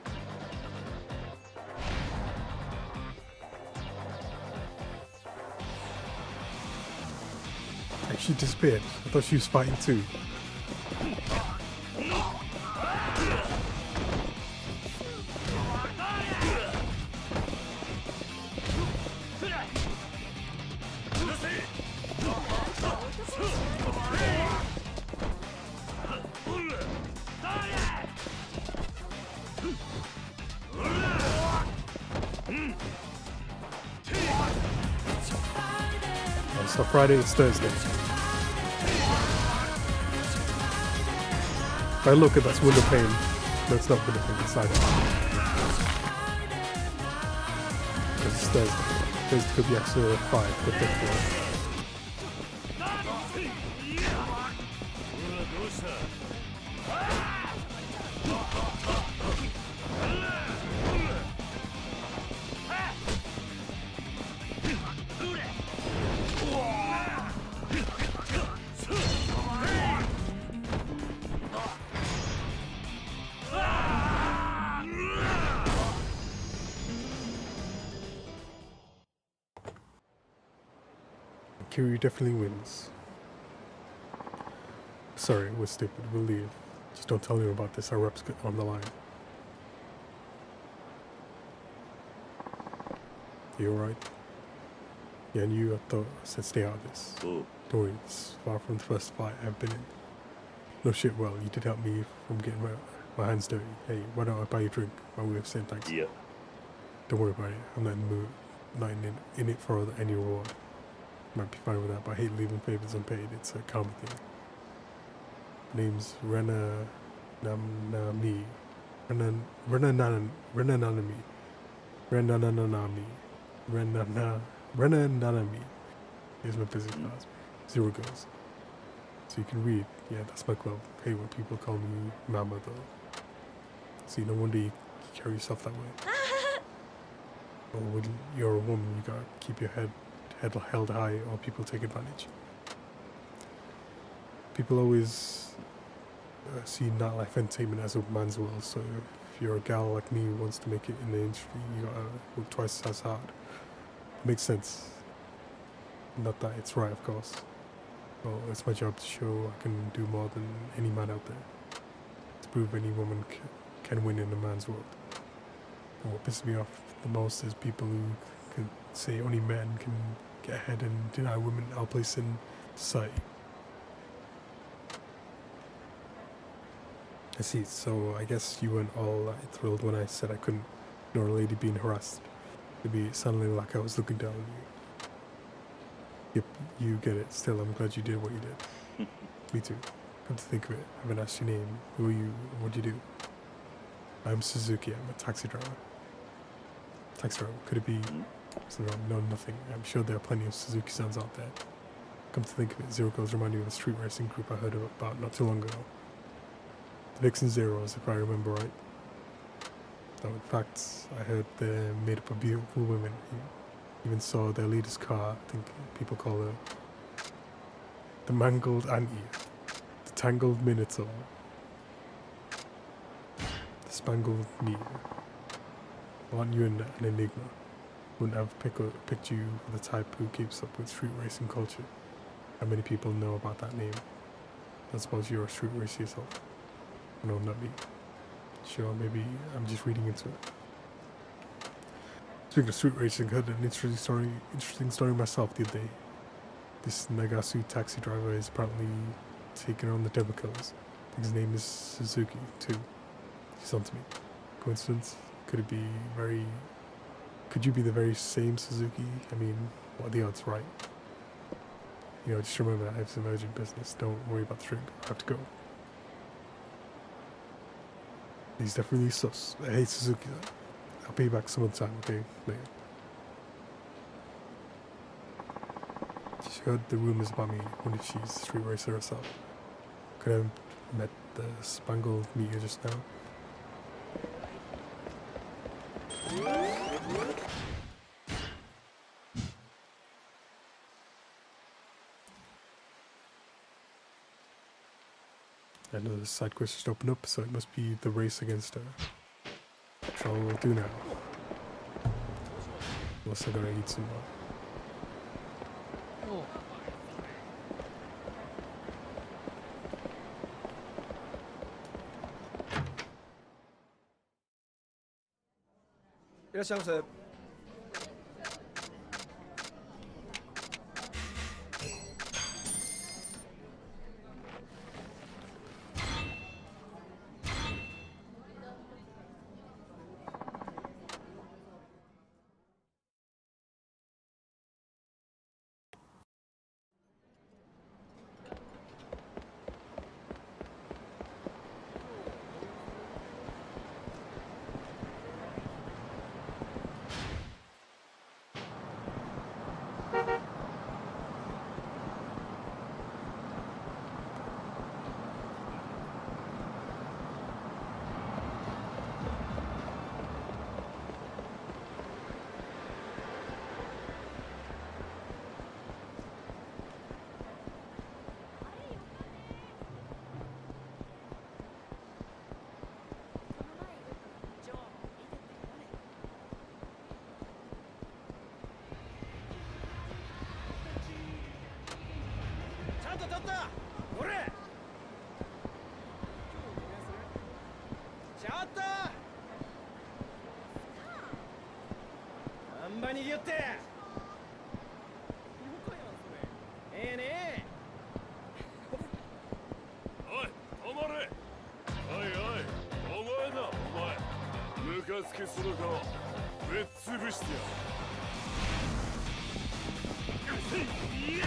Hey, she disappeared. I thought she was fighting too. It's not Friday, it's Thursday. If I look at that's window pane. No, it's not window pane, it's side. Because it's Thursday. Thursday could be extra 5, the 5th one. Kiryu definitely wins. Sorry, we're stupid. We'll leave. Just don't tell anyone about this. Our rep's on the line. You alright? Yeah, and you, I thought I said stay out of this. Oh. Don't worry, it's far from the first fight I've been in. No shit, well, you did help me from getting my hands dirty. Hey, why don't I buy you a drink? My way of saying thanks. Yeah. Don't worry about it. I'm not in the mood. I'm not in it for any reward. Might be fine with that, but I hate leaving favors unpaid. It's a karma thing. My name's Rena Nanami. Rena Nanami. Here's my business cards. 0 girls. So you can read. Yeah, that's my club. Hey, when people call me Mama, though. See, no wonder you carry yourself that way. Well, when you're a woman, you gotta keep your head held high, or people take advantage. People always see nightlife entertainment as a man's world, so if you're a gal like me who wants to make it in the industry, you gotta work twice as hard. Makes sense. Not that it's right, of course. Well, it's my job to show I can do more than any man out there. To prove any woman can win in a man's world. And what pisses me off the most is people who can say only men can get ahead and deny women our place in society. I see, so I guess you weren't all that thrilled when I said I couldn't ignore a lady being harassed. Maybe it sounded like I was looking down on you. Yep, you get it. Still, I'm glad you did what you did. Me too. Come to think of it, I haven't asked your name. Who are you? What do you do? I'm Suzuki. I'm a taxi driver. Taxi driver. Could it be something wrong? No, nothing. I'm sure there are plenty of Suzuki-sans out there. Come to think of it, Zero Girls remind me of a street racing group I heard about not too long ago. The Vixen Zeros, if I remember right. No, in fact, I heard they're made up of beautiful women. Even saw their leader's car. I think people call her the Mangled Auntie, the Tangled Minotaur, the Spangled Meteor. Aren't you an enigma? Wouldn't have picked you for the type who keeps up with street racing culture. How many people know about that name? I suppose you're a street racer yourself. No, not me. Sure, maybe I'm just reading into it. Speaking of street racing, I heard an interesting story myself the other day. This Nagasu taxi driver is apparently taking on the Devil Killers. I think his name is Suzuki, too. He's on to me. Coincidence? Could you be the very same Suzuki? I mean, what are the odds, right? You know, just remember I have some urgent business. Don't worry about the drink. I have to go. He's definitely sus. I hate Suzuki though. I'll pay you back some other time, okay? Later. She heard the rumors about me. Wonder if she's a street racer herself. Could have met the Spangled Meteor just now. I know the side quest just opened up, so it must be the race against her. Which I'll do now. Unless I gotta eat some more. ちょっとこれちょっとあんまにぎよってええねおい止まれ。おいおいお前だお前。ムカつきその顔ぶっ潰してや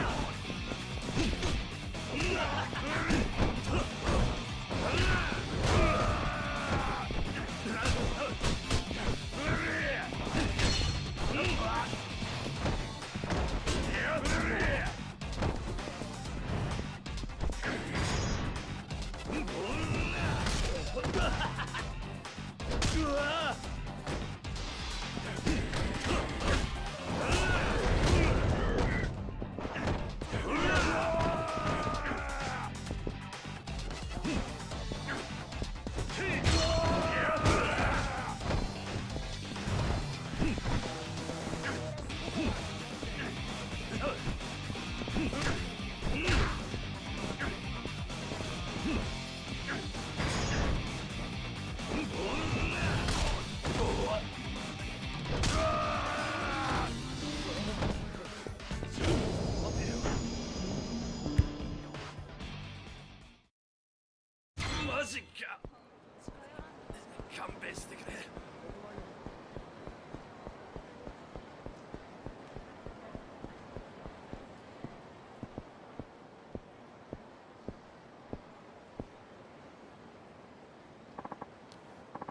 マジか。勘弁してくれ。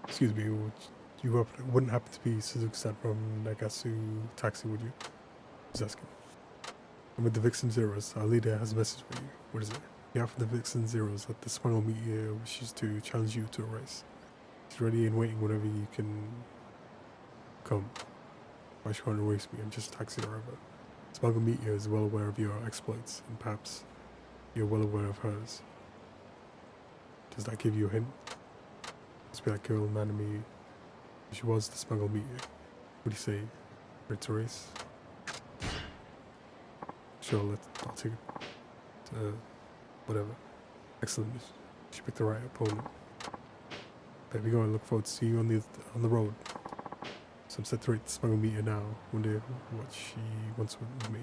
Excuse me, wouldn't happen to be Suzuki-san from Nagasu Taxi, would you? Just asking. And with the Vixen Zeros, our leader has a message for you. What is it? You have from the Vixen Zeros that the Smuggle Meteor wishes to challenge you to a race. He's ready and waiting whenever you can come. Why should you want to race me? I'm just a taxi driver. Smuggle Meteor is well aware of your exploits, and perhaps you're well aware of hers. Does that give you a hint? Must be that girl Nanami. She was the Smuggle Meteor. What do you say? Ready to race? Sure, I'll take it. Whatever. Excellent. She picked the right opponent. There we go. I look forward to seeing you on the road. So I'm set to rate the Smuggle Meteor now. Wonder what she wants with me.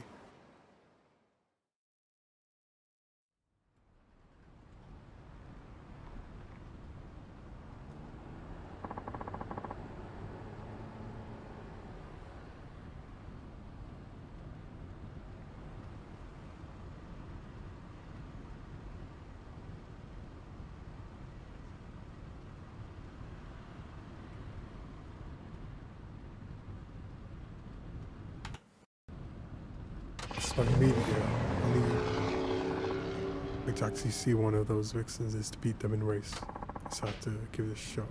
Smuggle Meteor. Only to actually see one of those vixens is to beat them in race. Just have to give it a shot.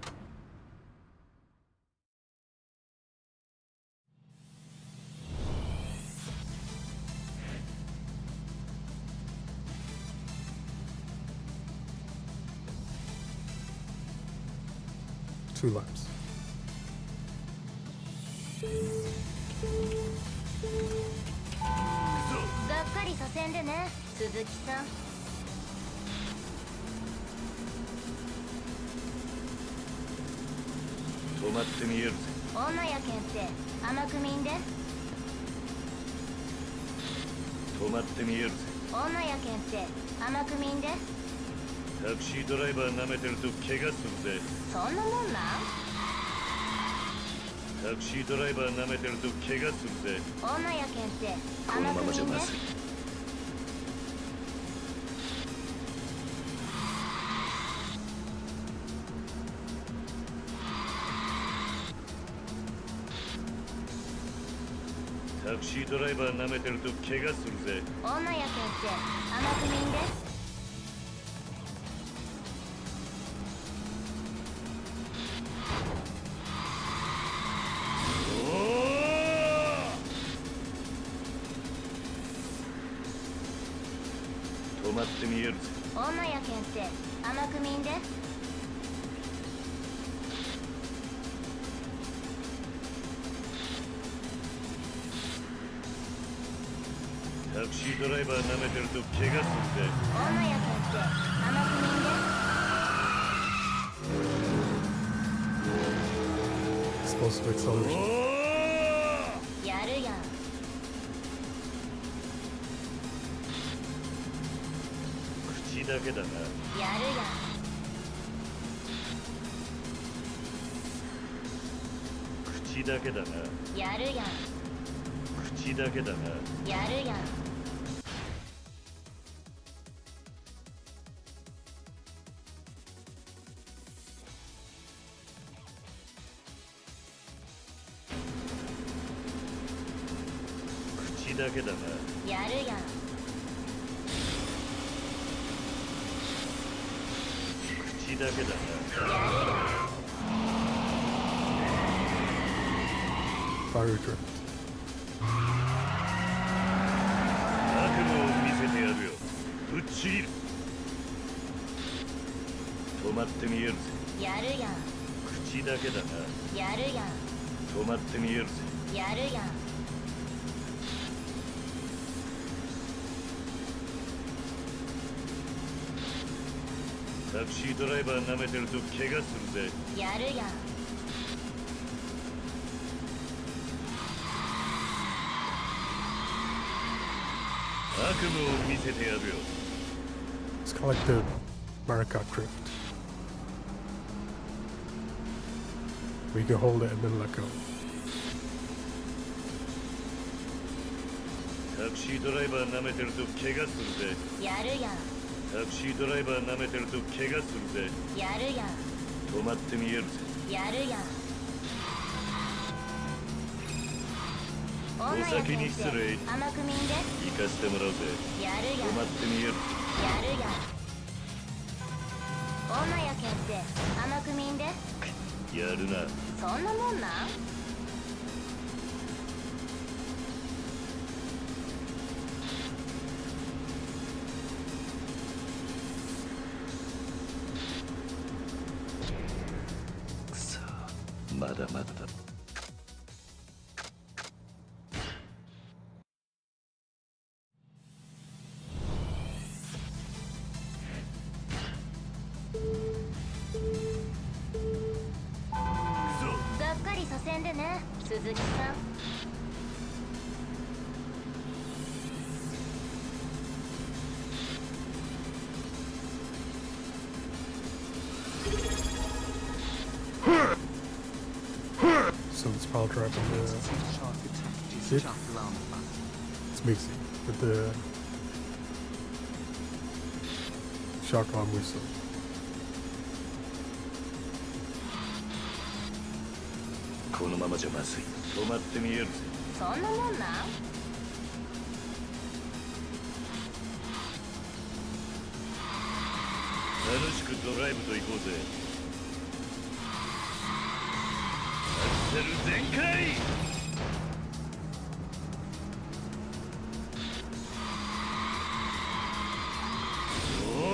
Two laps. Suzuki-san. 止まってみえるぜ。女やけんって甘く見んで。止まってみえるぜ。女やけんって甘く見んで。タクシードライバー舐めてると怪我するぜ。そんなもんなん？タクシードライバー舐めてると怪我するぜ。女やけんってこのま甘く見んで。まじゃまずい。タクシードライバー舐めてると怪我するぜ。女やけんって甘く見んで。止まってみえるぜ。女やけんって甘く見んで。タタクシードライバー舐めてると怪我するぜ。大間やけんって甘く見んで。 Supposed to acceleration. やるやん。口だけだな。やるやん。口だけだな。やるやん。口だけだな。やるやん。口だけだな。やるやん。口だけだな。やるやん。 Fire drift. 悪夢を見せてやるよ。ぶっちぎる。止まってみえるぜ。やるやん。口だけだな。やるやん。止まってみえるぜ。やるやん。タクシードライバー舐めてると怪我するぜ。やるやん。悪夢を見せてやるよ。 It's kind of like the Marika drift. Where you can hold it and then let go. タクシードライバー舐めてると怪我するぜ。やるやん。タクシードライバー舐めてると怪我するぜ。やるやん。止まってみえるぜ。やるやん。お先に失礼。甘く見んで。行かせてもらうぜ。やるやん。止まってみえる。やるやん。大間やけんって甘く見んで。やるな。そんなもんなん。くそ、まだまだだ。がっかりさせんでね、鈴木さん。So it's power driving the ship. It's mixing with the shock alarm whistle. このままじゃまずい。止まってみえるぜ。そんなもんなん。楽しくドライブと行こうぜ。アクセル全開。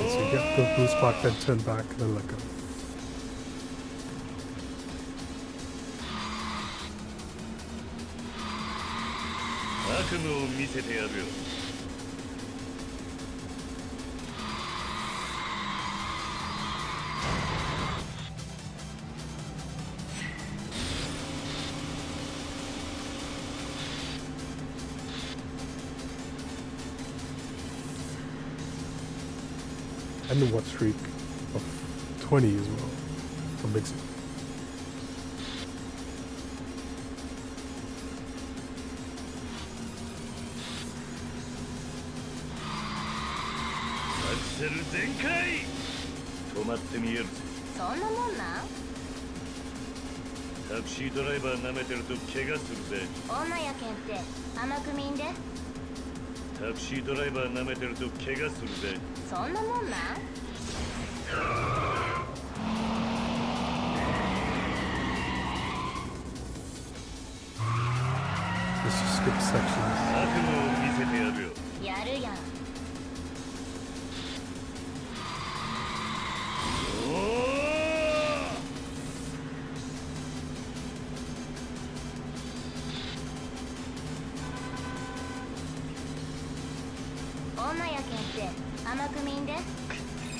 So you get the boost back, then turn back, and then let go. 悪夢を見せてやるよ。And the what streak of 20 as well for mixing. アクセル全開。止まってみえるぜ。そんなもんなん。タクシードライバー舐めてると怪我するぜ。女やけんって甘く見んで。タクシードライバー舐めてると怪我するぜ。そんなもんなん。 Let's just skip sections. 悪夢を見せてやるよ。やるやん。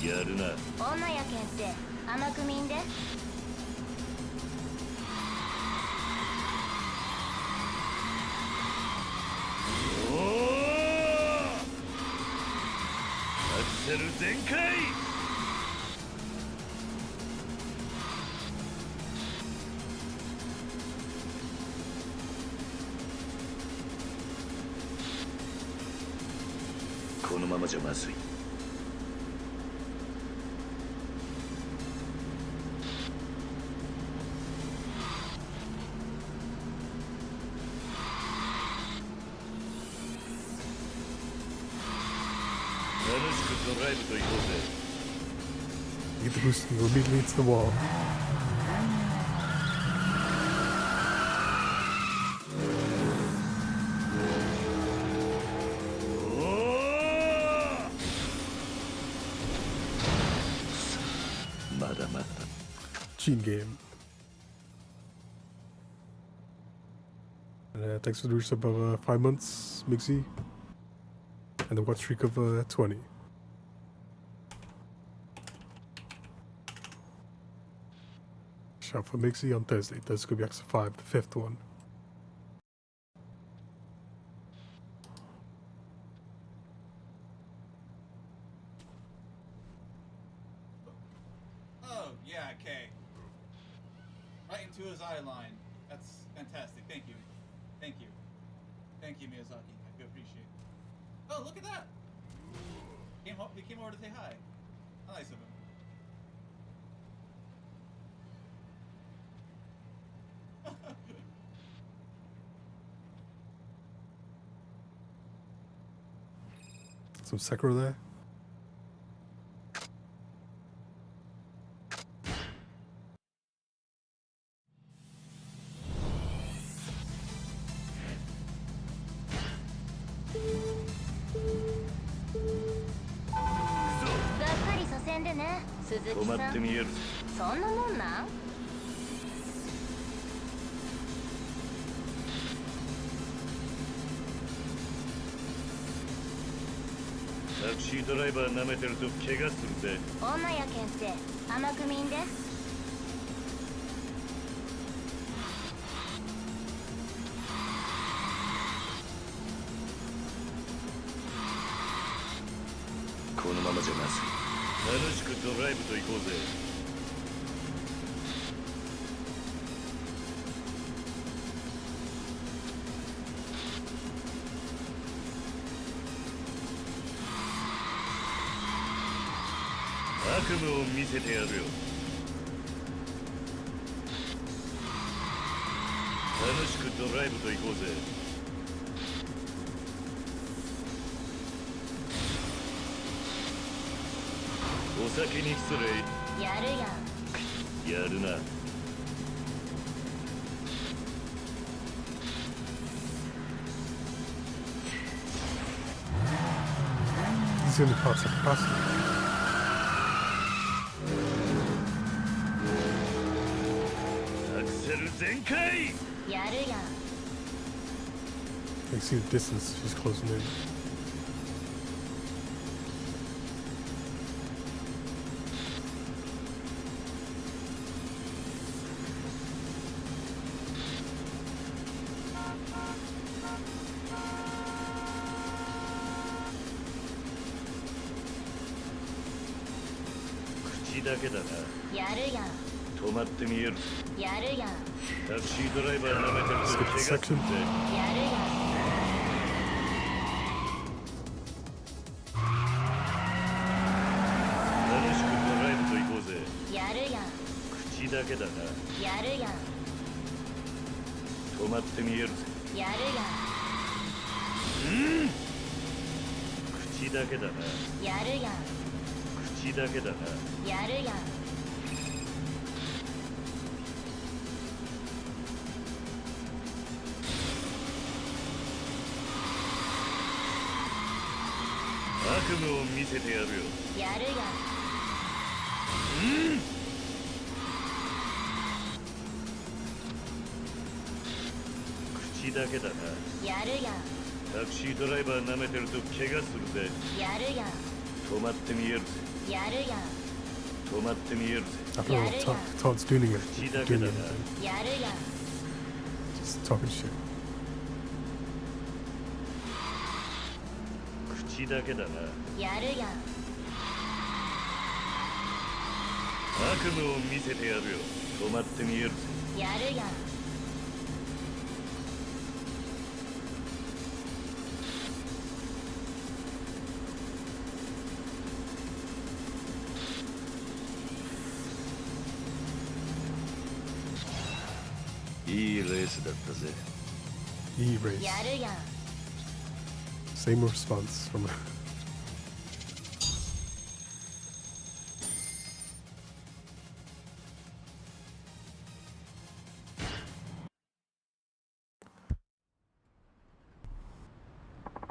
やるな。女やけんって甘く見んで。おお、アクセル全開。このままじゃまずい。楽しくドライブと行こうぜ。 You get the boost and you immediately hits the wall. Cheat game. Thanks for the resub of 5 months, Mixie. And the watch streak of 20. Shout for Mixie on Thursday. That's going to be X5, the 5th one. Oh, yeah, okay. Right into his eye line. That's fantastic. Thank you. Thank you. Thank you, Miyazaki. I do appreciate it. Oh, look at that! He came over to say hi. How nice of him. Some Sekiro there.タクシードライバー舐めてると怪我するぜ。女やけんって甘く見んで。このままじゃまずい。楽しくドライブと行こうぜ。悪夢を見せてやるよ。楽しくドライブと行こうぜ。お酒に失礼。やるやん。やるな。He's the only parts I can pass.全開! You see the distance, she's closing in.口だけだな。やるやん。止まってみえる。やるやん。タクシードライバー舐めてると怪我するぜ。やるやん。楽しくドライブと行こうぜ。やるやん。口だけだな。やるやん。止まってみえるぜ。やるやん。口だけだな。やるやん。口だけだな。やるやん。悪夢を見せてやるよ。やるやん。口だけだな。やるやん。タクシードライバー舐めてると怪我するぜ。やるやん。止まってみえるぜ。やるやん止まってみえるぜ After all, Todd's doing it. Doing it. やるやん Just talking shit. 口だけだなやるやん悪夢を見せてやるよ止まってみえるぜやるやんいいレースだったぜ E race. やるやん Same response from her.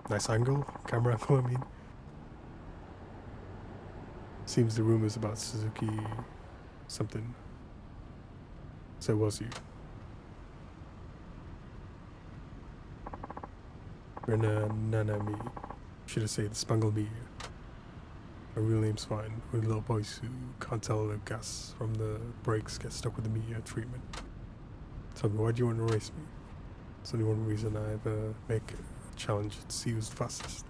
Nice angle, camera angle, I mean. Seems the rumors about Suzuki something. So it was you. Rena Nanami. Should I say the Spangled Meteor? Her real name's fine. We're little boys who can't tell the gas from the brakes get stuck with the meteor treatment. Tell me, why do you want to race me? It's only one reason I ever make a challenge to see who's the fastest.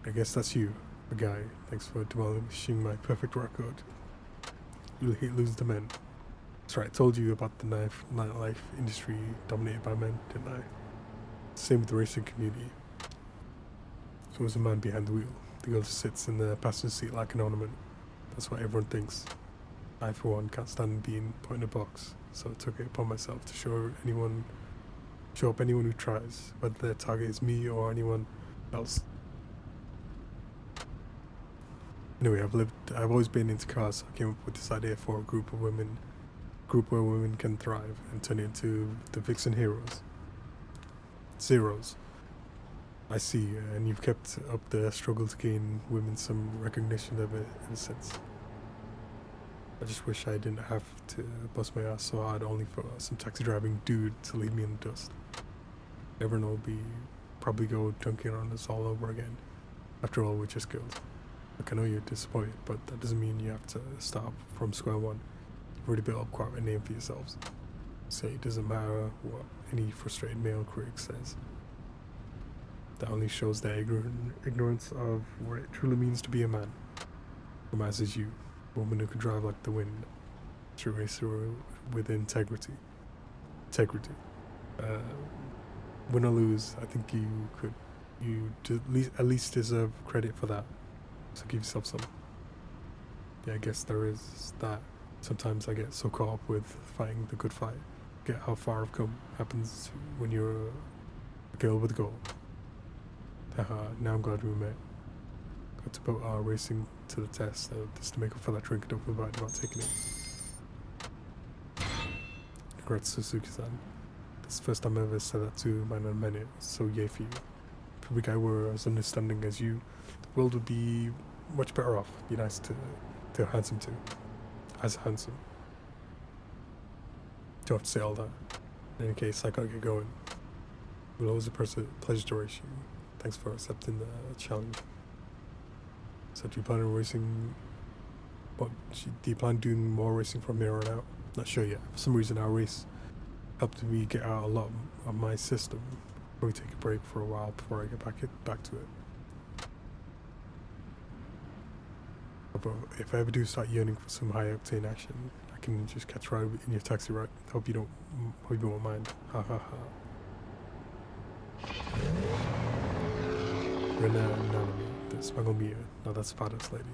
I guess that's you, a guy. Thanks for demolishing my perfect record. You'll hate lose the men. That's right, I told you about the nightlife industry dominated by men, didn't I? Same with the racing community. So there's a man behind the wheel. The girl just sits in the passenger seat like an ornament. That's what everyone thinks. I, for one, can't stand being put in a box, so I took it upon myself to show up anyone who tries, whether their target is me or anyone else. Anyway, I've always been into cars, so I came up with this idea for a group where women can thrive and turn it into the vixen heroes. Zeros. I see, and you've kept up the struggle to gain women some recognition of it ever since. I just wish I didn't have to bust my ass so hard only for some taxi driving dude to leave me in the dust. Everyone will probably go dunking on us all over again. After all, we're just girls. Look, I know you're disappointed, but that doesn't mean you have to start from square one. You've already built up quite a name for yourselves. So it doesn't matter what any frustrated male critic says. That only shows their ignorance of what it truly means to be a man. A man is you, a woman who can drive like the wind, a racer with integrity. Win or lose, I think you at least deserve credit for that. So give yourself some. Yeah, I guess there is that. Sometimes I get so caught up with fighting the good fight. Get how far I've come happens when you're a girl with a goal. Haha, now I'm glad we met. Got to put our racing to the test, just to make up for that drink. Don't feel bad about taking it. Congrats, Suzuki-san. That's the first time I ever said that to a man I met it. So yay for you. If every guy were as understanding as you, the world would be much better off. Be nice to handsome too. As handsome. Don't have to say all that. In any case, I gotta get going. It was always a pleasure to race you. Thanks for accepting the challenge. So do you plan on racing? Do you plan on doing more racing from here on out? Not sure yet. For some reason our race helped me get out a lot of my system. Probably take a break for a while before I get back to it. But if I ever do start yearning for some high octane action, I can just catch a ride in your taxi, right? Hope you won't mind. Ha ha ha. Rena Nanami, the Spangled Meteor. Now that's a badass lady.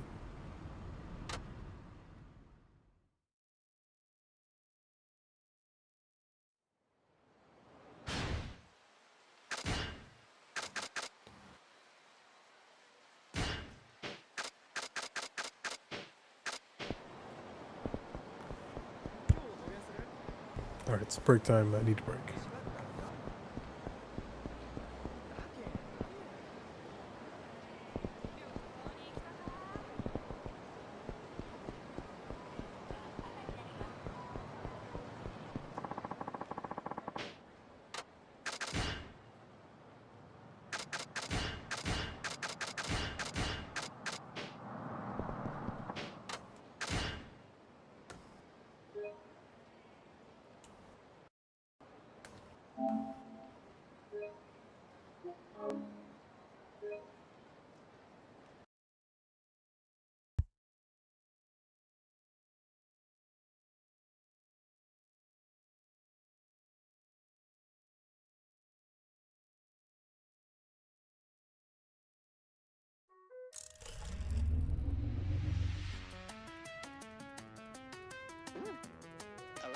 Alright, it's break time. I need to break.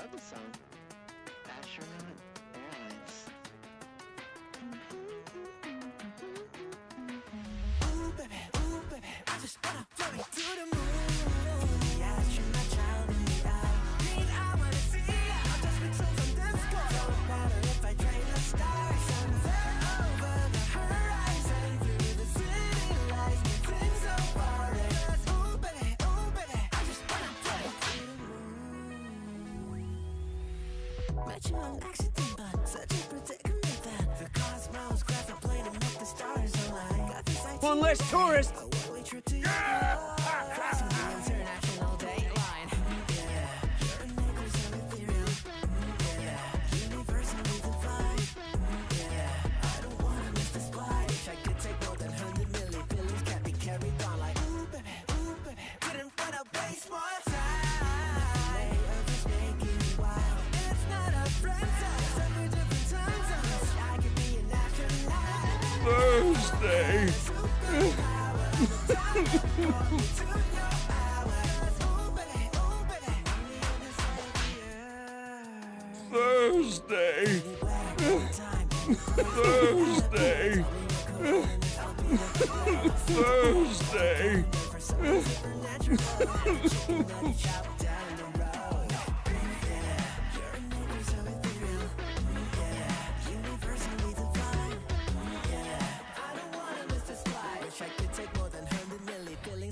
love the song. Astronaut Airlines. Ooh, baby, I just wanna fly to the moon. The astronaut child in the eye. Mean I wanna see all those pixels on the sky. Don't matter if I train a star. Somewhere over the horizon. Through the city lights, nothing so far. Ooh, baby, I just wanna fly to the moon. Met you on accident, but such a predicament that the cosmos grabs a plane and make the stars align. Got this idea. One less tourist. A one-way trip to crossing the international date line. Yeah, you're a necklace of ethereal. Yeah, universally divine. Yeah, I don't wanna miss this flight. Wish I could take more than 100 million feelings can't be carried on like ooh baby, didn't wanna waste more time. Lay of us making me wild. It's not a friend zone, separate different time zones. I could be an astronaut. Thursday. Thursday. Thursday. Thursday.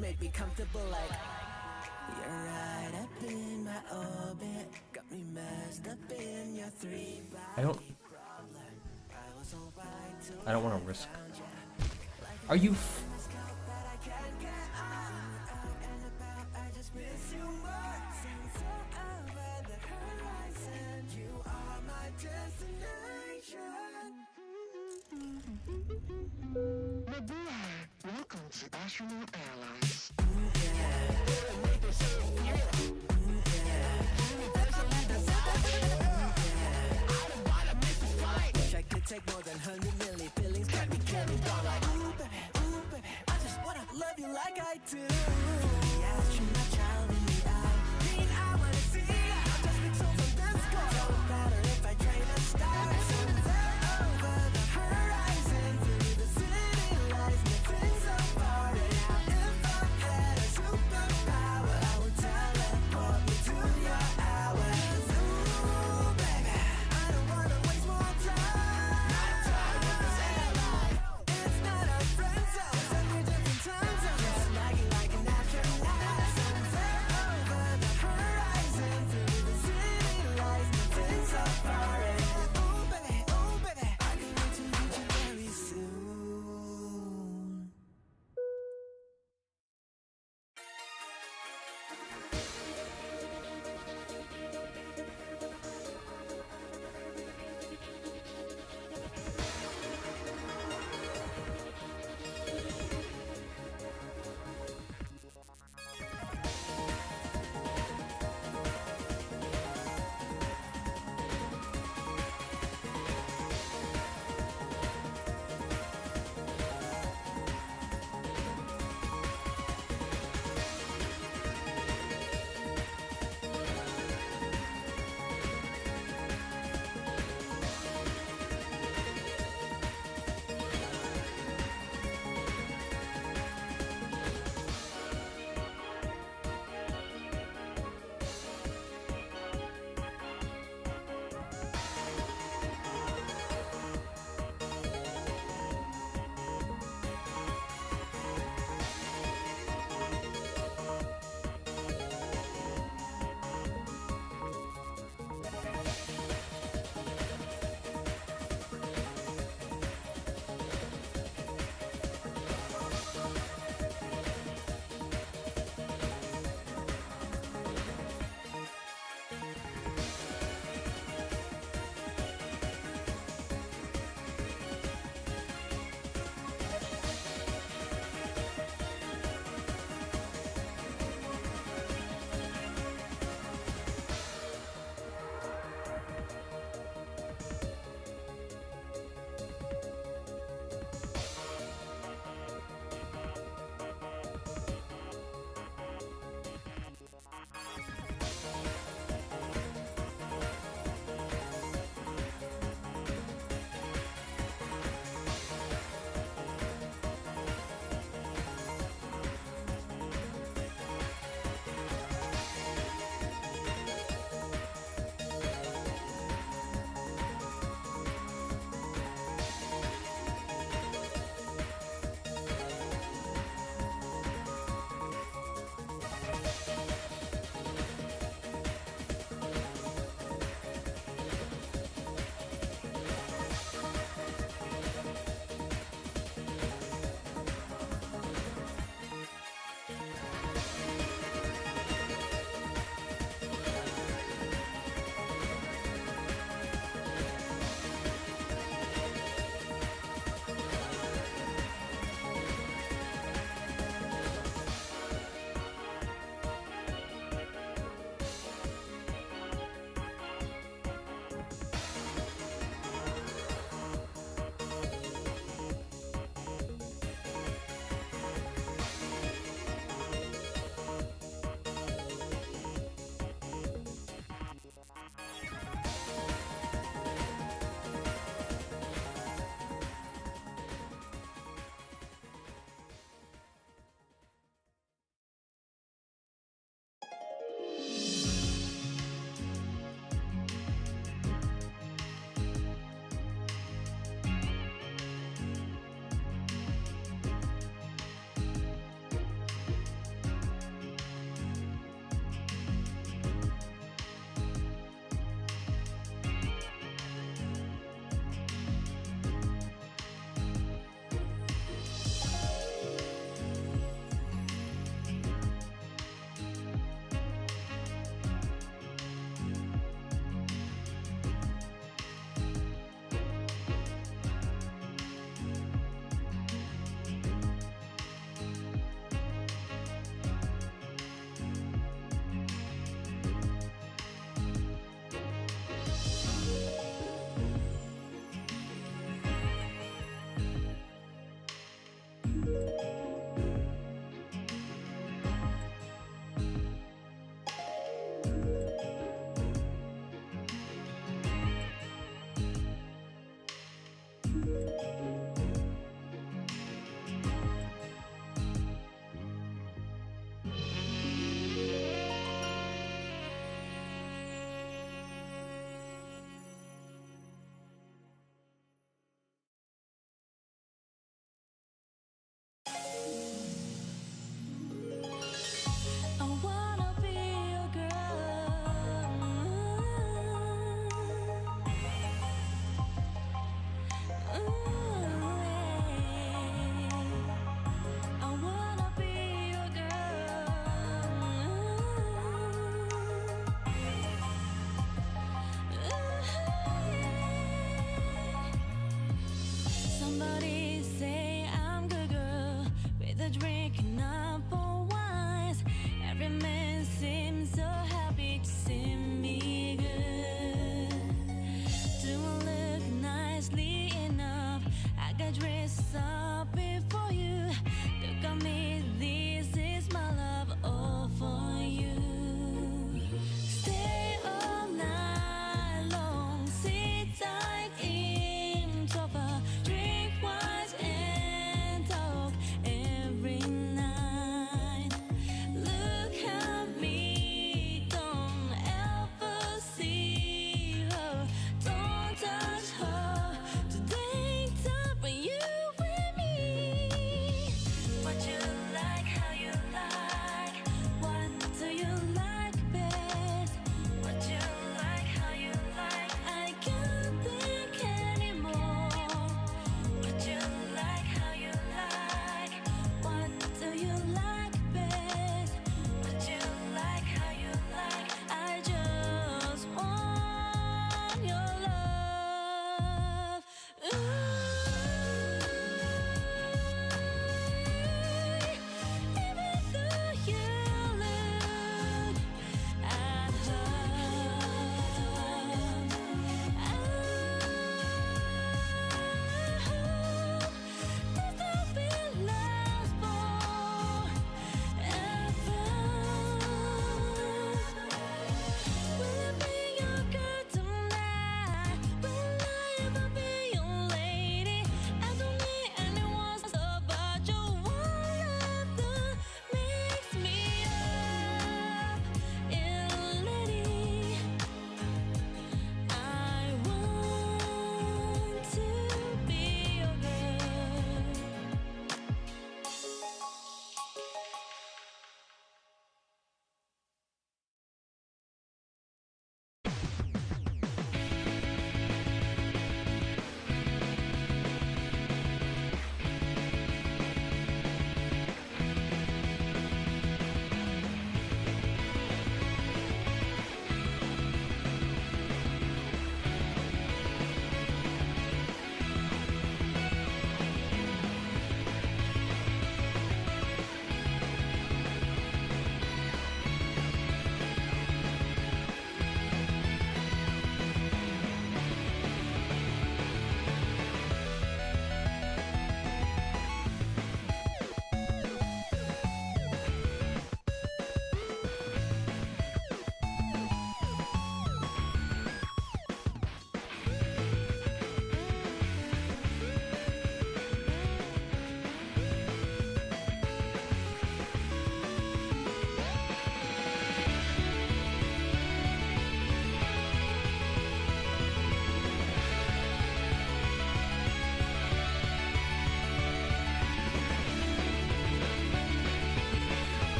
Make me comfortable like you're right up in my orbit, got me messed up in your three. I don't want to risk. Are you? Welcome to Astronaut Airlines. Wish I could take more than 100 million feelings, can't be carried on like ooh baby, I just wanna love you like I do. The astronaut child in the eye. Mean I wanna see all those pixels on the sky. Don't matter if I train a star. Somewhere over the horizon, through the city.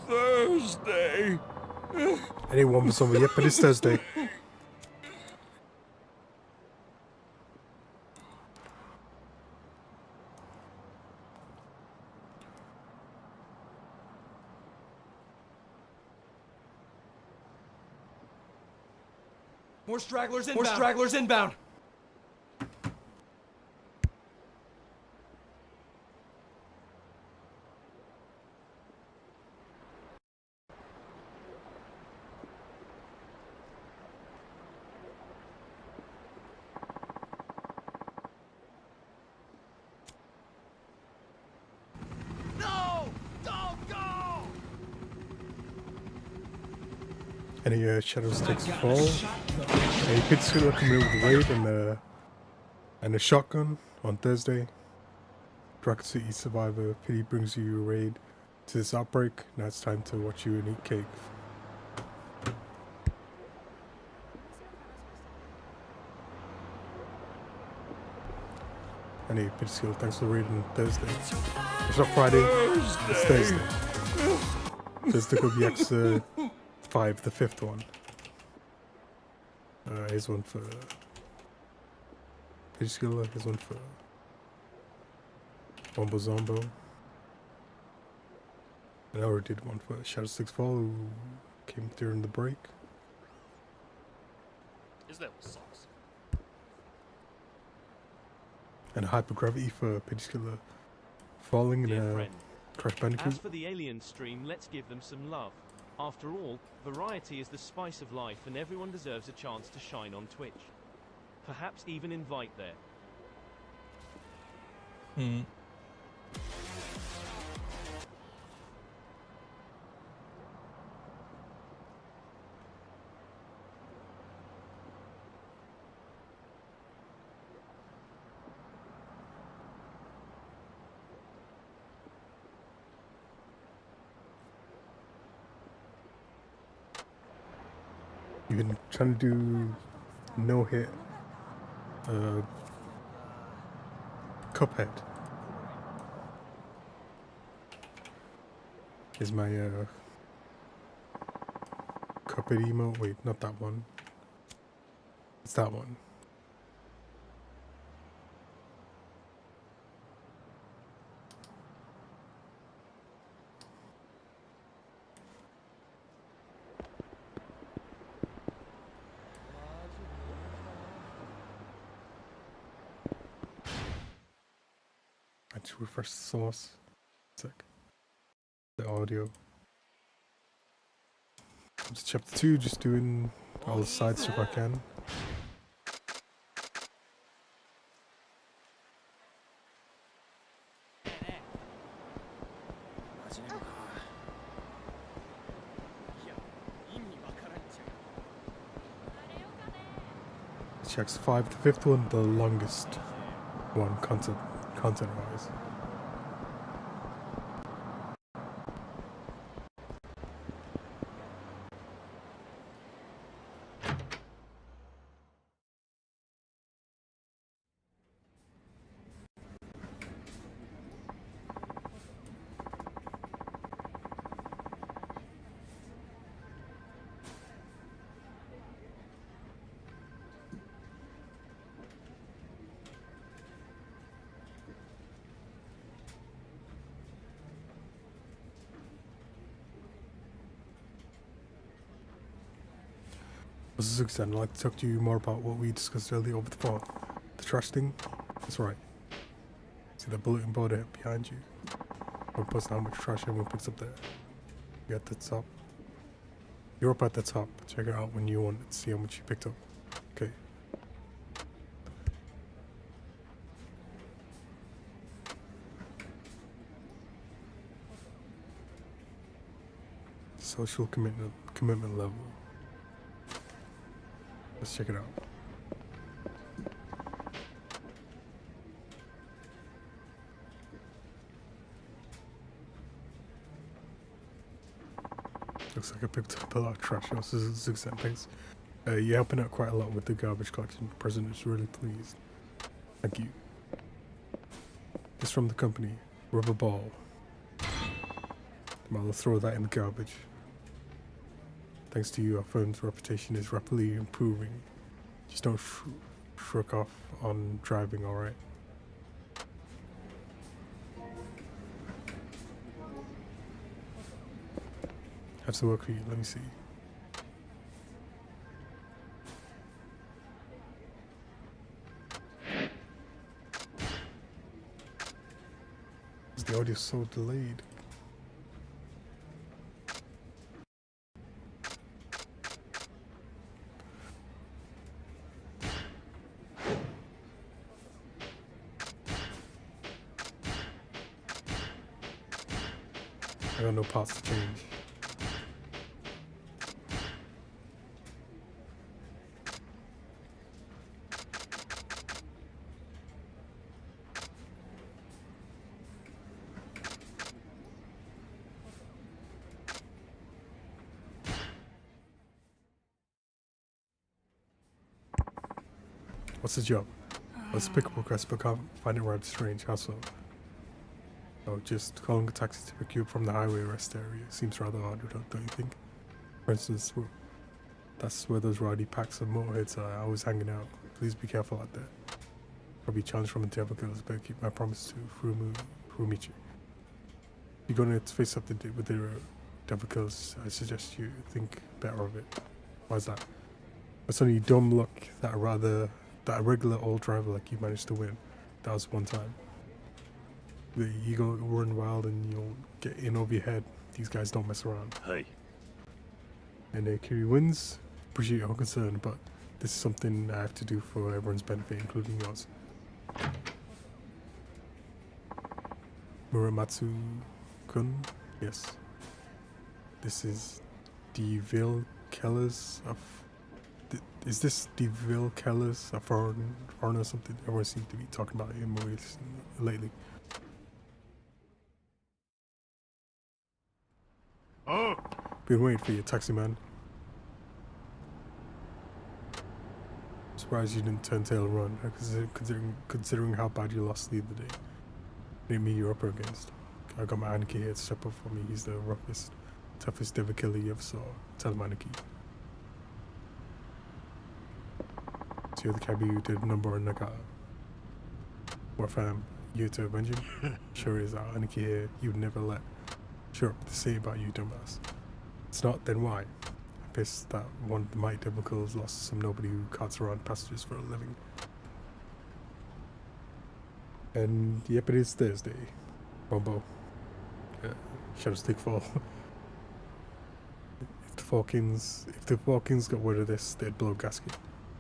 Thursday. Anyone was over. Yep, it is Thursday. More stragglers inbound. More stragglers inbound. No! Don't go! Any shadow sticks fall. A pit scooter coming in with a raid and a shotgun on Thursday. Rocket City Survivor. Pity brings you a raid to this outbreak. Now it's time to watch you and eat cake. Any pit skill. Thanks for the raid on Thursday. It's not Friday. It's Thursday. Thursday could be Yakuza 5, the 5th one. Here's one for Pidge Skiller, here's one for Wombo Zombo. And I already did one for Shadow Six Fall, who came during the break. Is that sauce? And Hypergravity for Pidge Skiller falling in Dear a friend, Crash Bandicoot. as for the alien stream, let's give them some love. After all, variety is the spice of life and everyone deserves a chance to shine on Twitch. Perhaps even invite there. You've been trying to do no hit Cuphead. Is my Cuphead emote? Wait, not that one. It's that one. I just refresh the source. Sec. The audio. It's chapter 2, just doing all the side stuff I can. Checks 5, the 5th one, the longest one, content-wise. This is I'd like to talk to you more about what we discussed earlier over the phone. The trash thing? That's right. See that bulletin board behind you? We're posting how much trash everyone picks up there. You at the top. You're up at the top. Check it out when you want to see how much you picked up. Okay. Social commitment level. Let's check it out. Looks like I picked up a lot of trash. Also, Zigzag, thanks. You're helping out quite a lot with the garbage collection. The president is really pleased. Thank you. This from the company. Rubber Ball. I'll throw that in the garbage. Thanks to you, our firm's reputation is rapidly improving. Just don't shrug off on driving, alright? Have some work for you, let me see. The audio's so delayed. I got no parts to change. What's the job? Let's pick up a request, but can't find it rather strange. How so? Oh, just calling a taxi to pick you up from the highway rest area seems rather odd, don't you think? For instance, that's where those rowdy packs of motorheads are always hanging out. Please be careful out there. Probably challenged from the devil killers, but keep my promise to Furumichi. If you're gonna face up with the devil killers, I suggest you think better of it. Why's that? It's only dumb luck that a regular old driver like you managed to win. That was one time. The ego run wild and you'll get in over your head. These guys don't mess around. Hi. And Kiri wins. Appreciate your concern, but this is something I have to do for everyone's benefit, including yours. Muramatsu-kun? Yes. This is the Vil Kellers of... Is this the Vil Kellers, a foreign or something? Everyone seems to be talking about him lately. Oh! Been waiting for you, taxi man. Surprised you didn't turn tail and run, considering how bad you lost the other day. Didn't mean you're up against. I got my Aniki here to step up for me. He's the roughest, toughest devil killer you ever saw. Tell him, Aniki. So you're the cabbie who did number on Nagata. What fam? You here to avenge him? Sure is, our Aniki here, you'd never let. Sure up to say about you, dumbass. It's not, then why? I'm pissed that one of the mighty devil killers lost some nobody who carts around passengers for a living. And yep, it is Thursday. Bombo. Shadows take fall. If the Falkings got word of this, they'd blow a gasket.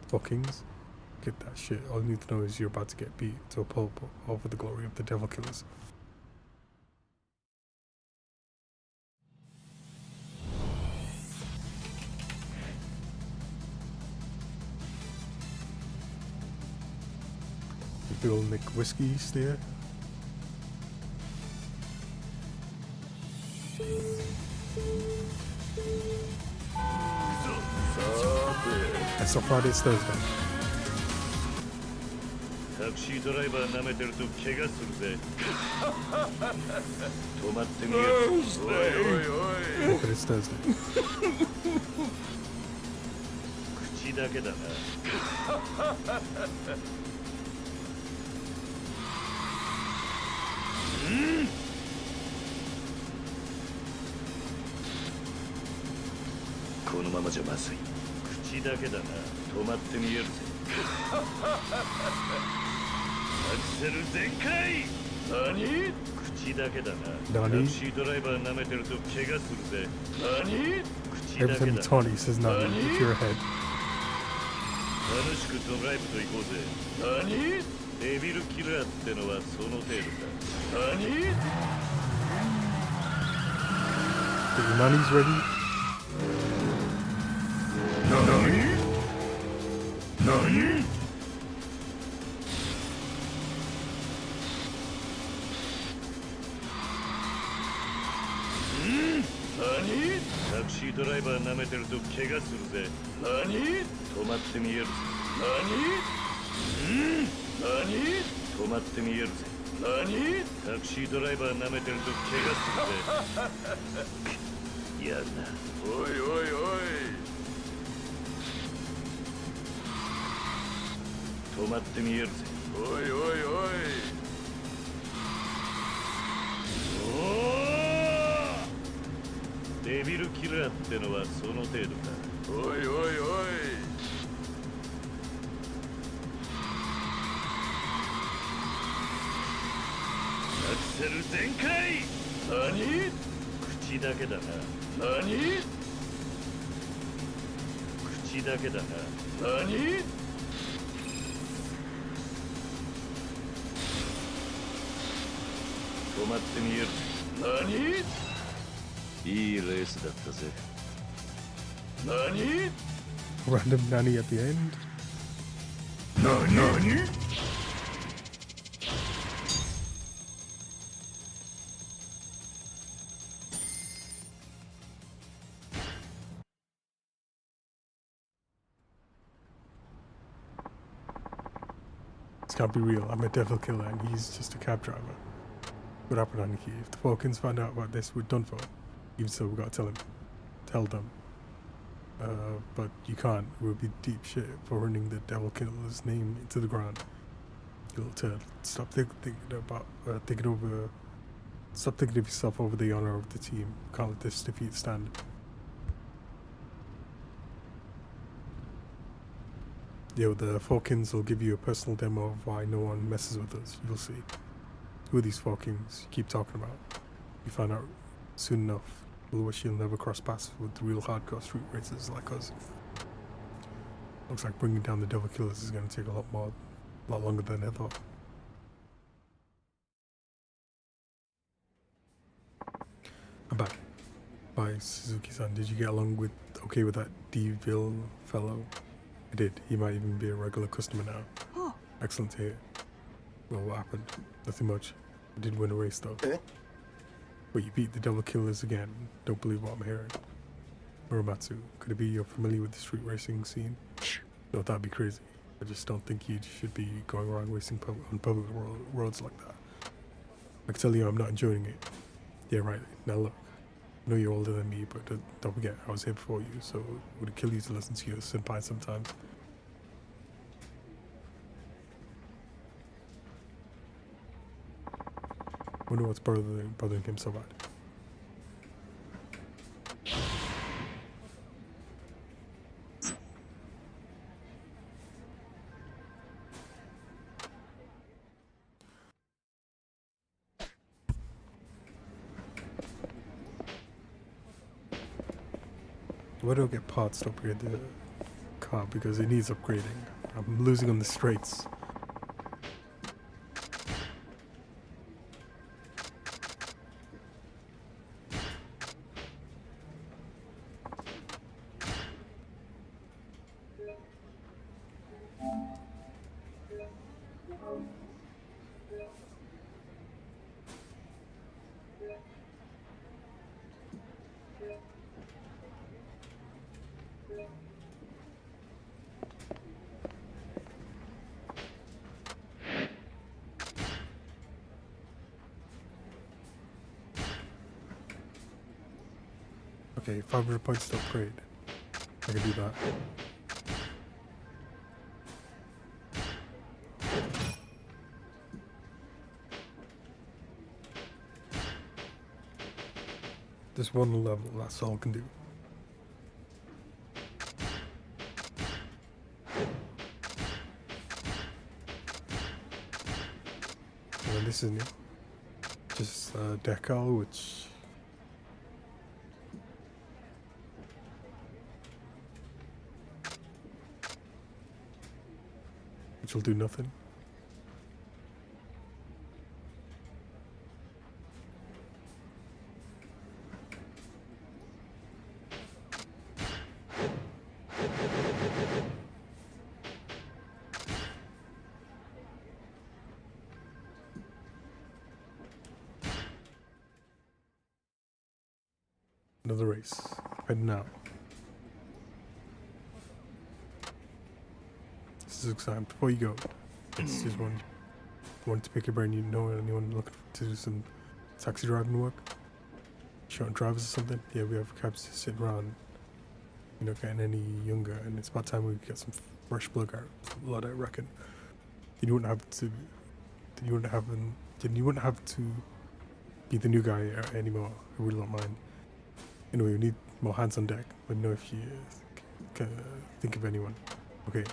Falkings? Get that shit. All you need to know is you're about to get beat to a pulp over the glory of the devil killers. Big old Nick Whiskey's there. And so far it's Thursday. タクシードライバー舐めてると怪我するぜ。止まってみよう。おいおいおい。But it's Thursday. 口だけだな。このままじゃまずい。口だけだな。止まってみようぜ。アクセル全開。何？口だけだな。タクシードライバー舐めてると怪我するぜ。何？口だけだな。Every time you taunt, he says nothing. If you're ahead. 楽しくドライブと行こうぜ。何？デビルキラーってのはその程度だ。何？The Nani's ready? Nani? Nani? Nani? タクシードライバー舐めてると怪我するぜ。何？止まってみえるぜ。何？何？止まってみえるぜ。何タクシードライバー舐めてると怪我するぜやるなおいおいおい止まってみえるぜおいおいおいデビルキラーってのはその程度かおいおいおいアクセル全開何口だけだな何口だけだな何止まってみえる何いいレースだったぜ何 Random nanny at the end.何This can't be real. I'm a devil killer and he's just a cab driver. What happened, Aniki? If the Falcons find out about this, we're done for. Even so, we gotta tell him. Tell them. But you can't. We'll be deep shit for running the devil killer's name into the ground. You little turd. Stop thinking about thinking over. Stop thinking of yourself over the honor of the team. Can't let this defeat stand. Yo, the Falcons will give you a personal demo of why no one messes with us. You'll see. Who are these Falcons you keep talking about? You find out soon enough. We'll wish you'll never cross paths with real hardcore street racers like us. Looks like bringing down the devil killers is going to take a lot longer than I thought. I'm back. Bye, Suzuki-san. Did you get along okay with that Deville fellow? I did. He might even be a regular customer now. Oh. Excellent to hear. Well, what happened? Nothing much. I did win a race though. But you beat the devil killers again. Don't believe what I'm hearing. Muramatsu, could it be you're familiar with the street racing scene? No, that'd be crazy. I just don't think you should be going around racing on public roads like that. I can tell you I'm not enjoying it. Yeah, right. Now look. I know you're older than me, but don't forget, I was here before you, so would it kill you to listen to your senpai sometimes? Wonder what's bothering him so bad. Why do I get parts to upgrade the car? Because it needs upgrading. I'm losing on the straights. Okay, 500 points to upgrade. I can do that. Just one level, that's all I can do. And this is new. Just decal, which will do nothing. Another race. Heading out. This is exciting. Before you go, it's just one. wanted to pick your brain. You know anyone looking to do some taxi driving work? Short drivers or something? Yeah, we have cabs sitting around. You're not getting any younger, and it's about time we get some fresh blood I reckon. You wouldn't have to. You wouldn't have to be the new guy anymore. I really don't mind. Anyway, we need more hands on deck. Let me know if you think of anyone. Okay.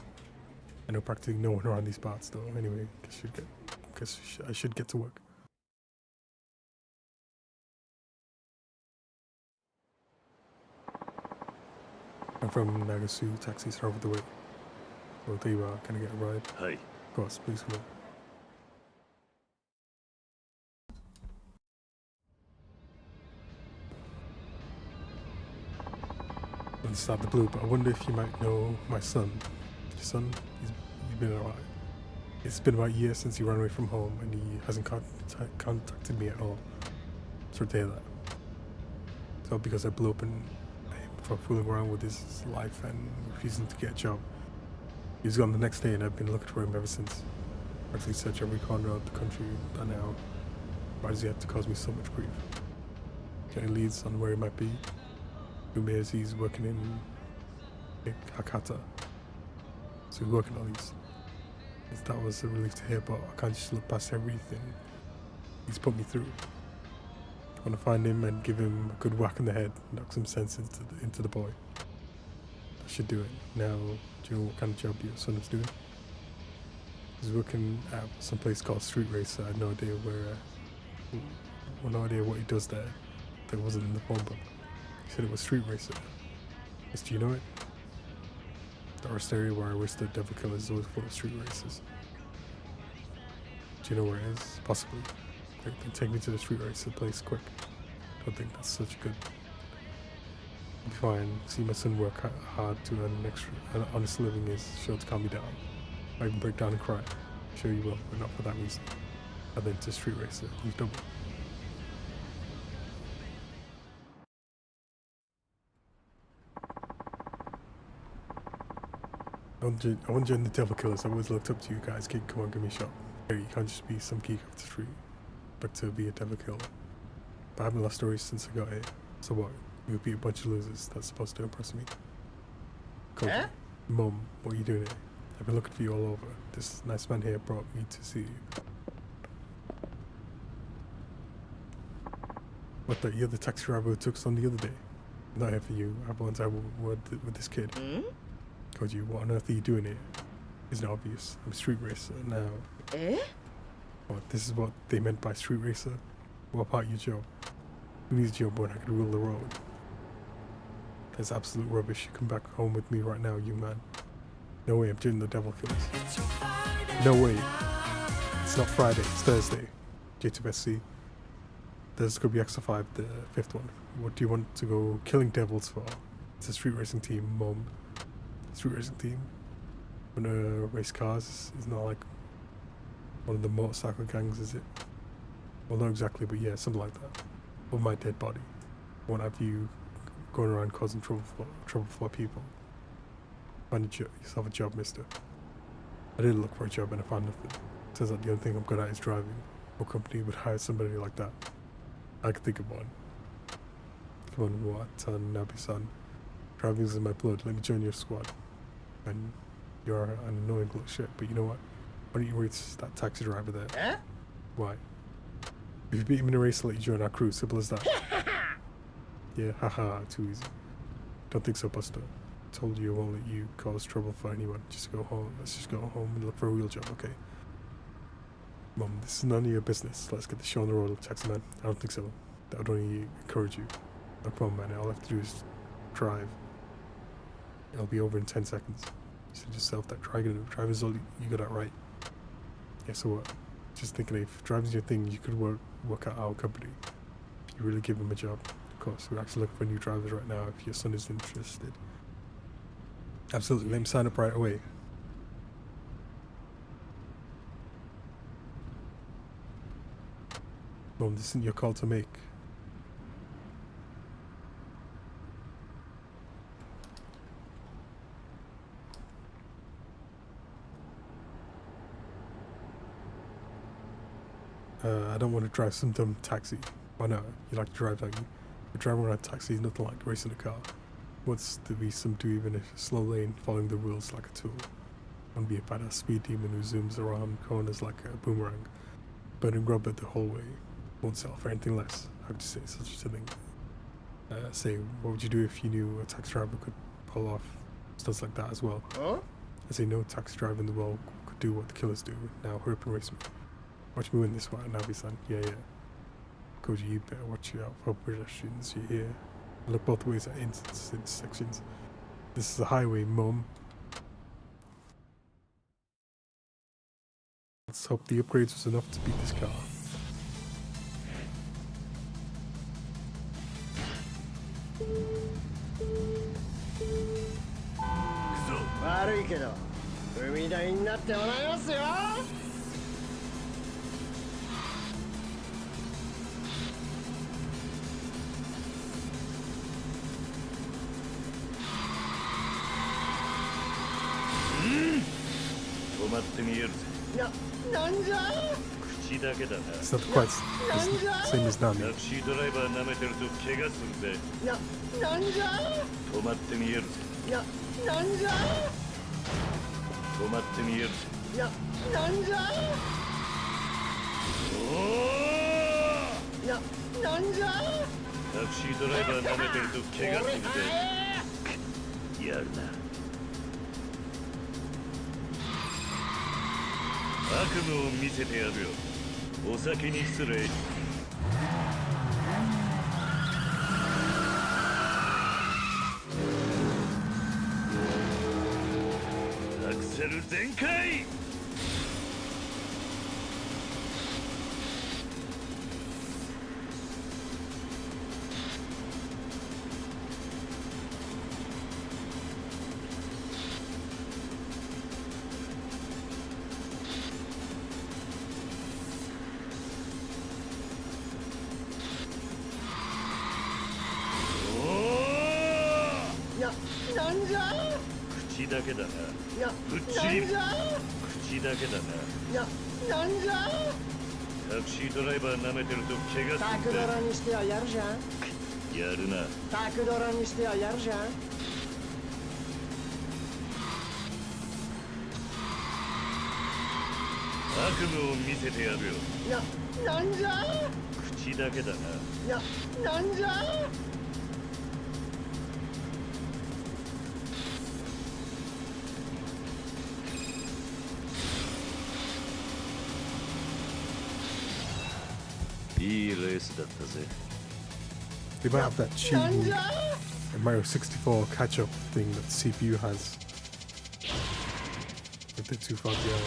I know practically no one around these parts though. Anyway, I should get to work. I'm from Nagasu. Taxis are over the way. Well, there you are. Can I get a ride? Hi. Of course, please come on. Let's start the blue, but I wonder if you might know my son. Your son? He's been alright. It's been about a year since he ran away from home, and he hasn't contacted me at all. Sorry to hear that. It's all because I blew up him for fooling around with his life and refusing to get a job. He was gone the next day, and I've been looking for him ever since. Actually searched every corner of the country by now. Why does he have to cause me so much grief? Any leads on where he might be? Rumor is he's working in Hakata. So he's working on these. That was a relief to hear, but I can't just look past everything he's put me through. I want to find him and give him a good whack in the head, knock some sense into the boy. I should do it. Now, do you know what kind of job your son is doing? He's working at some place called Street Racer. I had no idea no idea what he does there. That wasn't in the phone book. He said it was Street Racer. Yes, do you know it? The rest area where I wish the devil killer is always full of street races. Do you know where it is? Possibly. Great, then take me to the street racer place quick. Don't think that's such a good. I'll be fine. See my son work hard to earn an honest living is sure to calm me down. I even break down and cry. Sure you will, but not for that reason. And then to street racer, he's double. I want to join the Devil Killers. I've always looked up to you guys. Kid, come on, give me a shot. Hey, you can't just be some geek off the street, but to be a Devil Killer. But I haven't lost stories since I got here. So what? You would be a bunch of losers. That's supposed to impress me. Cool. Mom, what are you doing here? I've been looking for you all over. This nice man here brought me to see you. What the? You're the taxi driver who took us on the other day. I'm not here for you. I once I with this kid. Told you, what on earth are you doing here? Isn't it obvious? I'm a street racer now. What, this is what they meant by street racer? What about your job? Who needs a job when I could rule the road? That's absolute rubbish. You come back home with me right now, you man. No way, I'm doing the Devil Killers. No way. It's not Friday, it's Thursday. J2SC. There's gonna be Yakuza 5, the 5th one. What do you want to go killing devils for? It's a street racing team, Mom. Street racing team. Wanna race cars? It's not like one of the motorcycle gangs, is it? Well, not exactly, but yeah, something like that. With my dead body. I won't have you going around causing trouble for people. Find yourself a job, mister. I did look for a job and I found nothing. Turns out the only thing I'm good at is driving. What company would hire somebody like that? I could think of one. Come on, Watan Nabi-san. Driving's in my blood. Let me join your squad. And you're an annoying little shit, but you know what? Why don't you race that taxi driver there? Why? If you beat him in a race, I'll let you join our crew. Simple as that. Yeah, haha, too easy. Don't think so, Buster. I told you I won't let you cause trouble for anyone. Just go home. Let's just go home and look for a real job, okay? Mom, this is none of your business. Let's get the show on the road, taxi man. I don't think so. That would only encourage you. No problem, man. All I have to do is drive. It'll be over in 10 seconds. You said yourself that driving's all you got at right. Yeah, so what? Just thinking if driving's your thing, you could work at our company. If you really give him a job. Of course, we're actually looking for new drivers right now if your son is interested. Absolutely, let him sign up right away. Mom, this isn't your call to make. I don't want to drive some dumb taxi. Why not? You like to drive, don't you? But driving around a taxi is nothing like racing a car. Wants to be some dude in a slow lane, following the rules like a tool. Want to be a badass speed demon who zooms around corners like a boomerang, burning rubber the whole way. Won't sell for anything less. How could you say such a thing? Say, what would you do if you knew a taxi driver could pull off stunts like that as well? Huh? I say no taxi driver in the world could do what the killers do. Now hurry up and race me. Watch me win this one, Nabi-san. Yeah. Koji, you better watch out for pedestrians, you hear? Look both ways at intersections. This is a highway, Mum. Let's hope the upgrades was enough to beat this car. 悪いけど踏み台になってもらいますよ。止まってみえるぜ。なんじゃ。口だけだな。 It's not quite the same as Nami. タクシードライバー舐めてると怪我するぜ。なんじゃ。止まってみえるぜ。なんじゃ。止まってみえるぜ。なんじゃ。なんじゃ。タクシードライバー舐めてると怪我するぜ。やるな。悪夢を見せてやるよ。お先に失礼。アクセル全開。なんじゃ。口だけだな。ぶっちり。口だけだな。なんじゃ。タクシードライバー舐めてると怪我するぜ。タクドラにしてはやるじゃん。やるな。タクドラにしてはやるじゃん。悪夢を見せてやるよ。なんじゃ。口だけだな。なんじゃ。いいレースだったぜ。 They might have that cheating Mario 64 catch-up thing that the CPU has. A bit too far behind.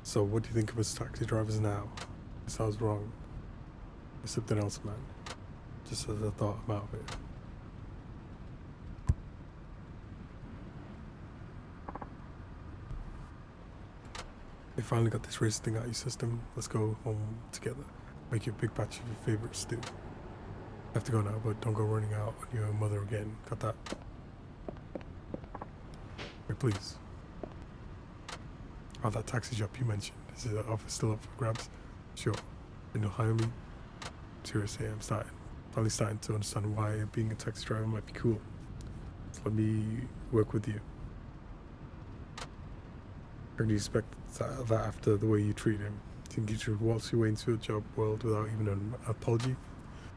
So what do you think of us taxi drivers now? This sounds wrong. There's something else, man. Just as a thought about it. They finally got this race thing out of your system. Let's go home together. Make you a big batch of your favorite stew. I have to go now, but don't go running out on your mother again. Got that? Wait, please. Oh, that taxi job you mentioned. Is the office still up for grabs? Sure. And you'll hire me? Seriously, I'm finally starting to understand why being a taxi driver might be cool. So let me work with you. Or do you expect that after the way you treat him? Do you think you should waltz your way into a job world without even an apology?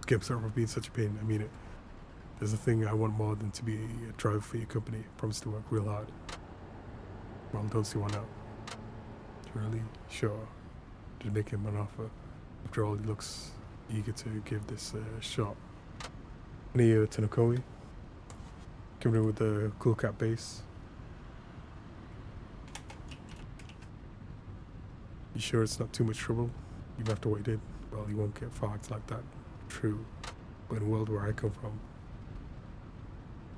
Get upset for being such a pain. I mean it. There's a thing I want more than to be a driver for your company. Promise to work real hard. Well, don't see one out. Really? Sure. Just make him an offer. After all, he looks eager to give this a shot. Any Tanakomi? Coming in with the cool cat bass. You sure it's not too much trouble? Even after what you did? Well, you won't get fucked like that. True. But in a world where I come from,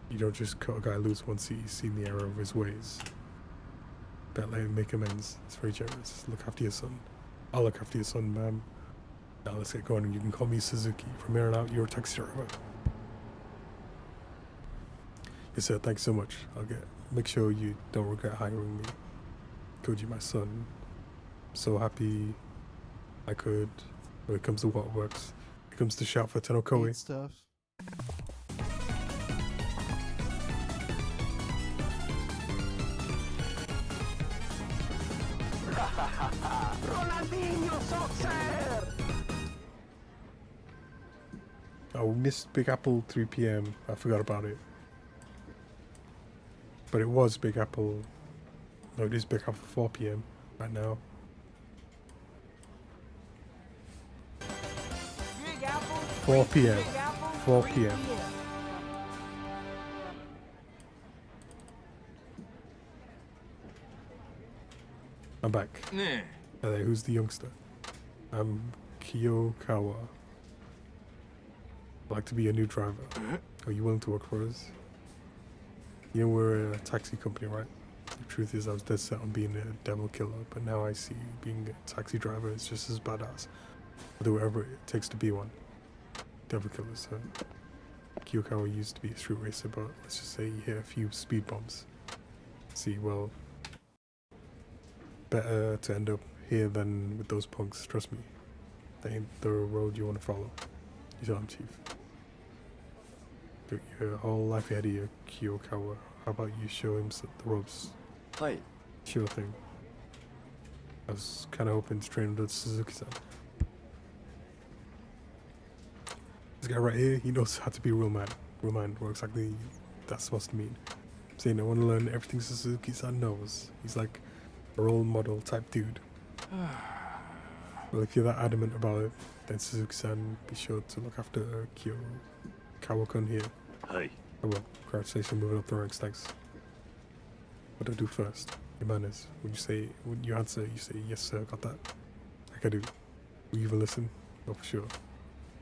you don't just cut a guy loose once he's seen the error of his ways. Better let him make amends. It's very generous. Look after your son. I'll look after your son, ma'am. Now let's get going. You can call me Suzuki. From here on out, you're a taxi driver. Yes, sir. Thanks so much. Make sure you don't regret hiring me. Koji, my son. I'm so happy I could. When it comes to what works, it comes to shout for Tenokoe. Stuff. Ronaldinho Soccer! Oh, we missed Big Apple 3 p.m. I forgot about it. But it was Big Apple. No, it is Big Apple 4 p.m. right now. Big Apple, 4 p.m. Big Apple, 4 3 p.m. I'm back. Nah. Hey, who's the youngster? I'm Kiyokawa. I'd like to be a new driver. Are you willing to work for us? You know we're a taxi company, right? The truth is I was dead set on being a devil killer, but now I see being a taxi driver is just as badass. I'll do whatever it takes to be one. Devil killer, so... Kiyokawa used to be a street racer, but let's just say he hit a few speed bumps. See, well... Better to end up here than with those punks, trust me. That ain't the road you want to follow. You tell him, Chief. Got your whole life ahead of you, Kiyokawa. How about you show him the ropes? Hi. Sure thing. I was kind of hoping to train under Suzuki-san. This guy right here, he knows how to be a real man. Real man, what exactly that's supposed to mean. I'm saying I want to learn everything Suzuki-san knows. He's like a role model type dude. Well, if you're that adamant about it, then Suzuki-san, be sure to look after Kiyokawa-kun here. Hi. Oh well, congratulations moving up the ranks, thanks. What do I do first? Your manners. When you answer, you say, yes sir, got that. Like I do. Will you even listen? Oh, for sure.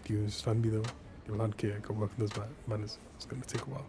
Do you understand me though? You'll hand care, go work on those manners. It's gonna take a while.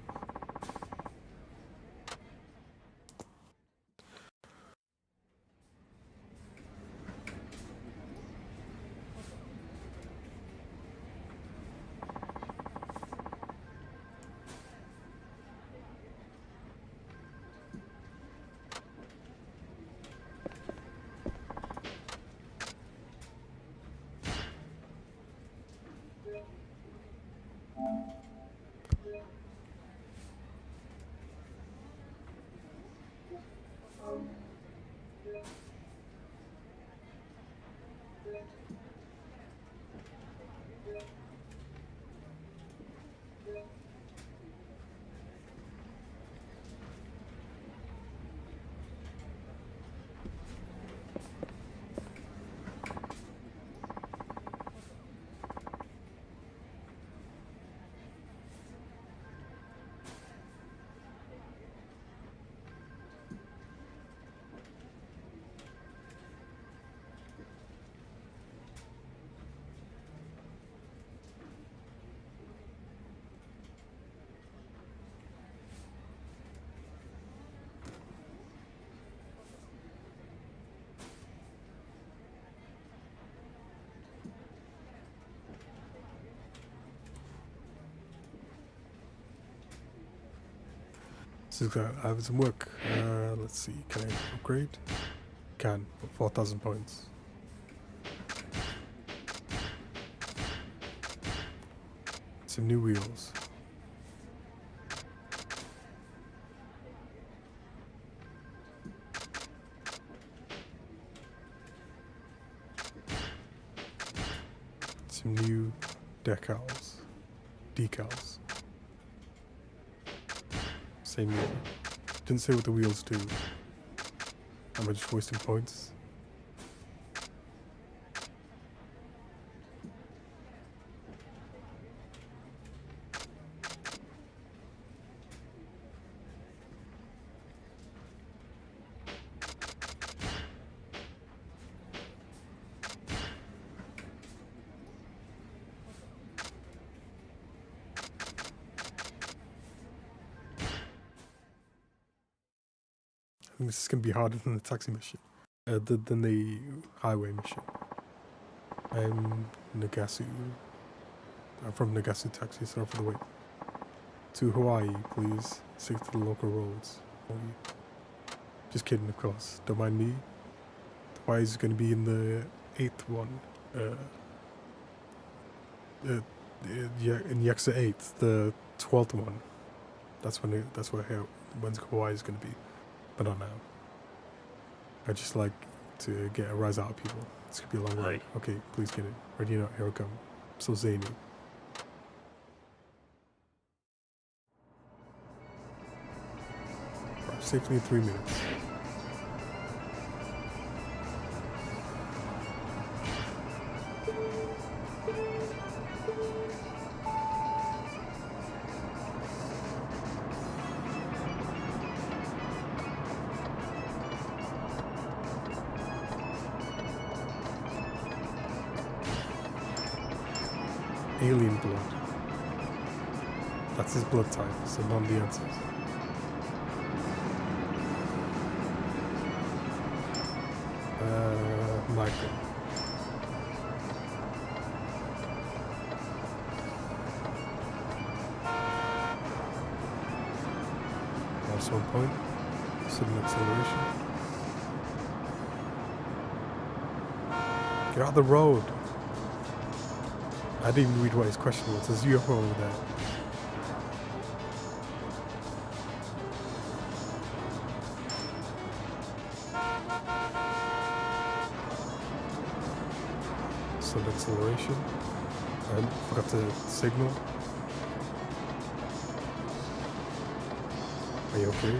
So I have some work. Let's see, can I upgrade? Can, 4,000 points. Some new wheels. Some new decals. Same wheel. Didn't say what the wheels do. Am I just wasting points? This is gonna be harder than the taxi mission. Than the highway mission. I'm from Nagasu Taxi, sorry for the wait. To Hawaii, please. Stick to the local roads. Just kidding, of course. Don't mind me. Hawaii's gonna be in the 8th one. In Yakuza 8, the 12th one. That's where Hawaii is gonna be, but not now. I just like to get a rise out of people. This could be a long ride. Okay, please get it. Ready or not, here I come. I'm so zany. Right, safely in 3 minutes. Alien blood. That's his blood type, so none of the answers. Michael. That's 1 point. Sudden acceleration. Get out of the road. I didn't even read what his question was. There's a UFO over there. Sudden acceleration. I forgot to signal. Are you okay?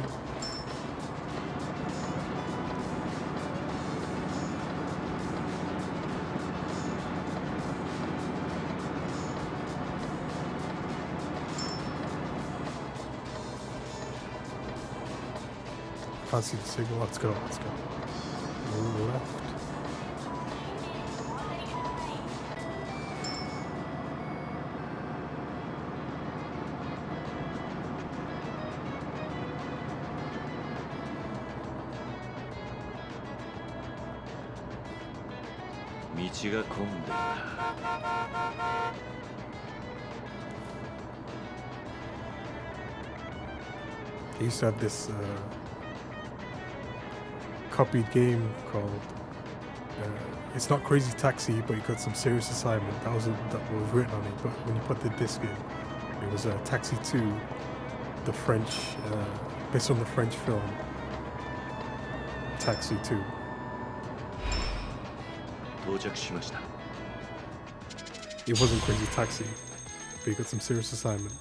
Fancy the signal. Let's go. Let's go. Move left. They used to have this copied game called it's not Crazy Taxi, but you got some serious assignment. That was written on it. But when you put the disc in, it was Taxi 2, the French, based on the French film Taxi 2. It wasn't Crazy Taxi, but you got some serious assignment.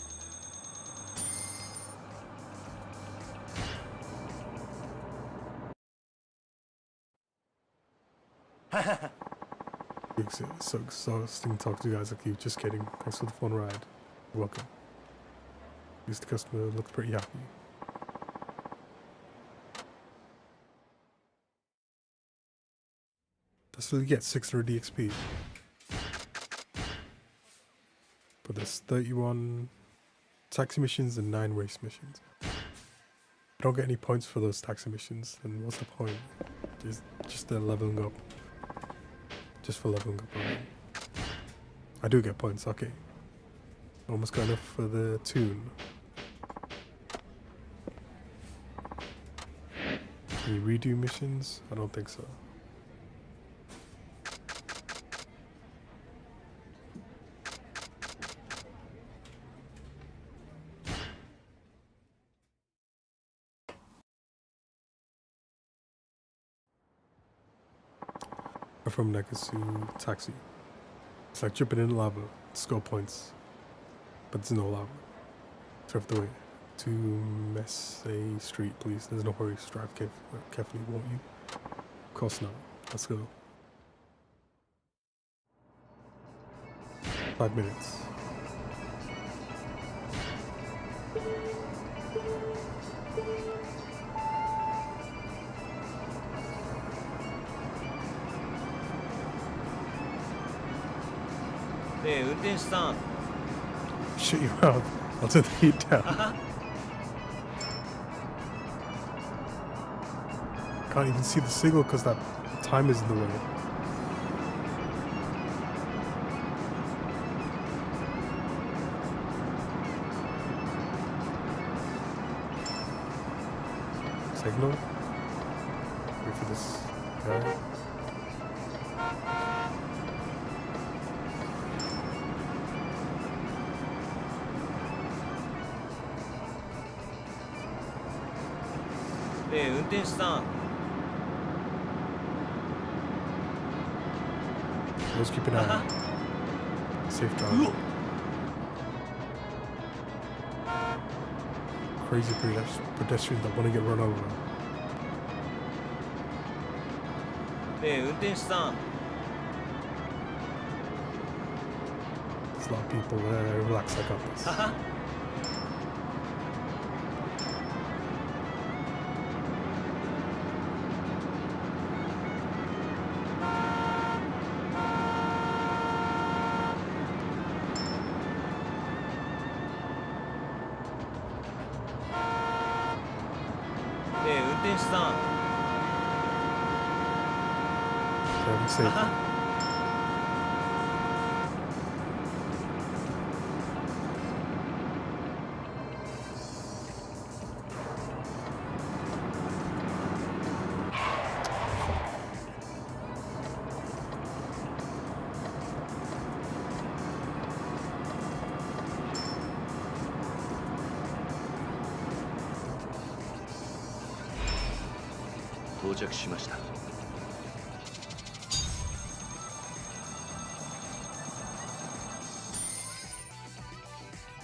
So exhausting to talk to you guys like you. Just kidding. Thanks for the fun ride. You're welcome. At least the customer looked pretty happy. That's what you get, 600 DXP. But there's 31 taxi missions and 9 race missions. I don't get any points for those taxi missions, then what's the point? Just leveling up. Just for leveling up. I do get points, okay. Almost got enough for the tune. Can you redo missions? I don't think so. From Nagasu Taxi. It's like jumping in lava. Score points. But there's no lava. So I have to wait. To Messe Street, please. There's no hurry. Drive carefully, won't you? Of course not. Let's go. 5 minutes. Shut your mouth. I'll turn the heat down. can't even see the signal because that time is in the way. Signal. Wait for this guy.運転手さん Let's keep an eye on safe drive. Crazy pedestrians that want to get run over. 運転手さん There's a lot of people there. Relax, I got this. 運転手さん Driving safely.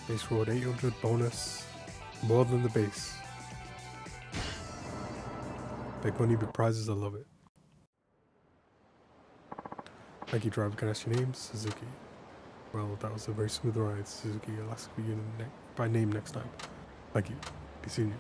Base road 800 bonus. More than the base. Big money, big prizes, I love it. Thank you, driver. Can I ask your name? Suzuki. Well, that was a very smooth ride, Suzuki. I'll ask for you by name next time. Thank you. Be seeing you.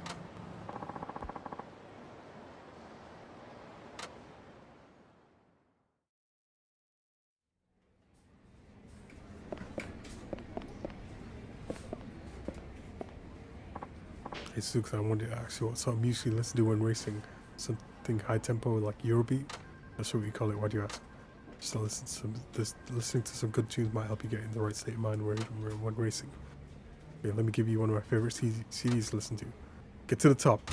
Hey Suzuki, I wanted to ask you what sort of music you listen to when racing. Something high tempo like Eurobeat? That's what we call it. Why do you ask? Just listening to some good tunes might help you get in the right state of mind when racing. Okay, let me give you one of my favorite CDs to listen to. Get to the top.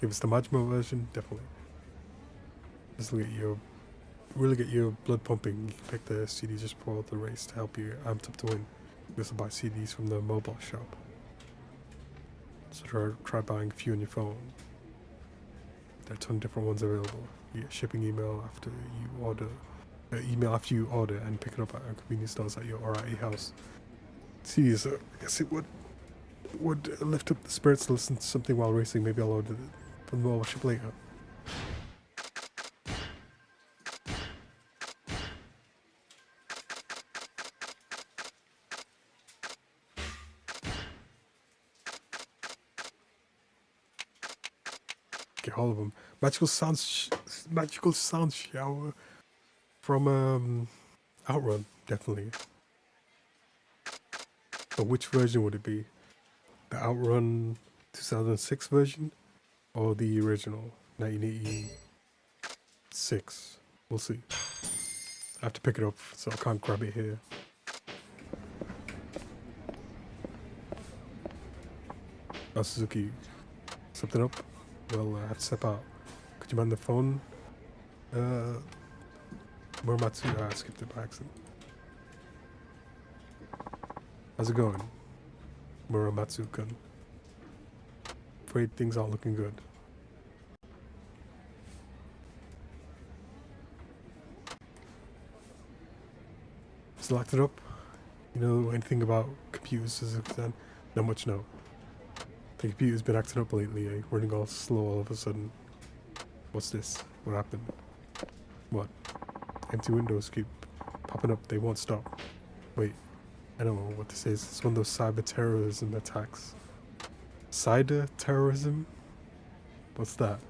If it's the Majima version, definitely. This will really get your blood pumping. You can pick the CD just before the race to help you amped up to win. You also buy CDs from the mobile shop. So try buying a few on your phone. There are a ton of different ones available. You get shipping email after you order, and pick it up at convenience stores at your or at your house. CDs, I guess it would lift up the spirits to listen to something while racing. Maybe I'll order it from the mobile shop later. Get all of them. Magical sound shower from Outrun, definitely. But which version would it be? The Outrun 2006 version or the original 1986? We'll see. I have to pick it up, so I can't grab it here. Oh, Suzuki, something up? Well, I have to step out. Could you mind the phone? Muramatsu, I skipped it by accident. How's it going? Muramatsu-kun. Afraid things aren't looking good. Just locked it up. You know anything about computers as of then? Not much, no. The computer's been acting up lately, eh? Running all slow all of a sudden. What's this? What happened? What? Empty windows keep popping up, they won't stop. Wait, I don't know what this is. It's one of those cyber terrorism attacks. Cyber terrorism? What's that?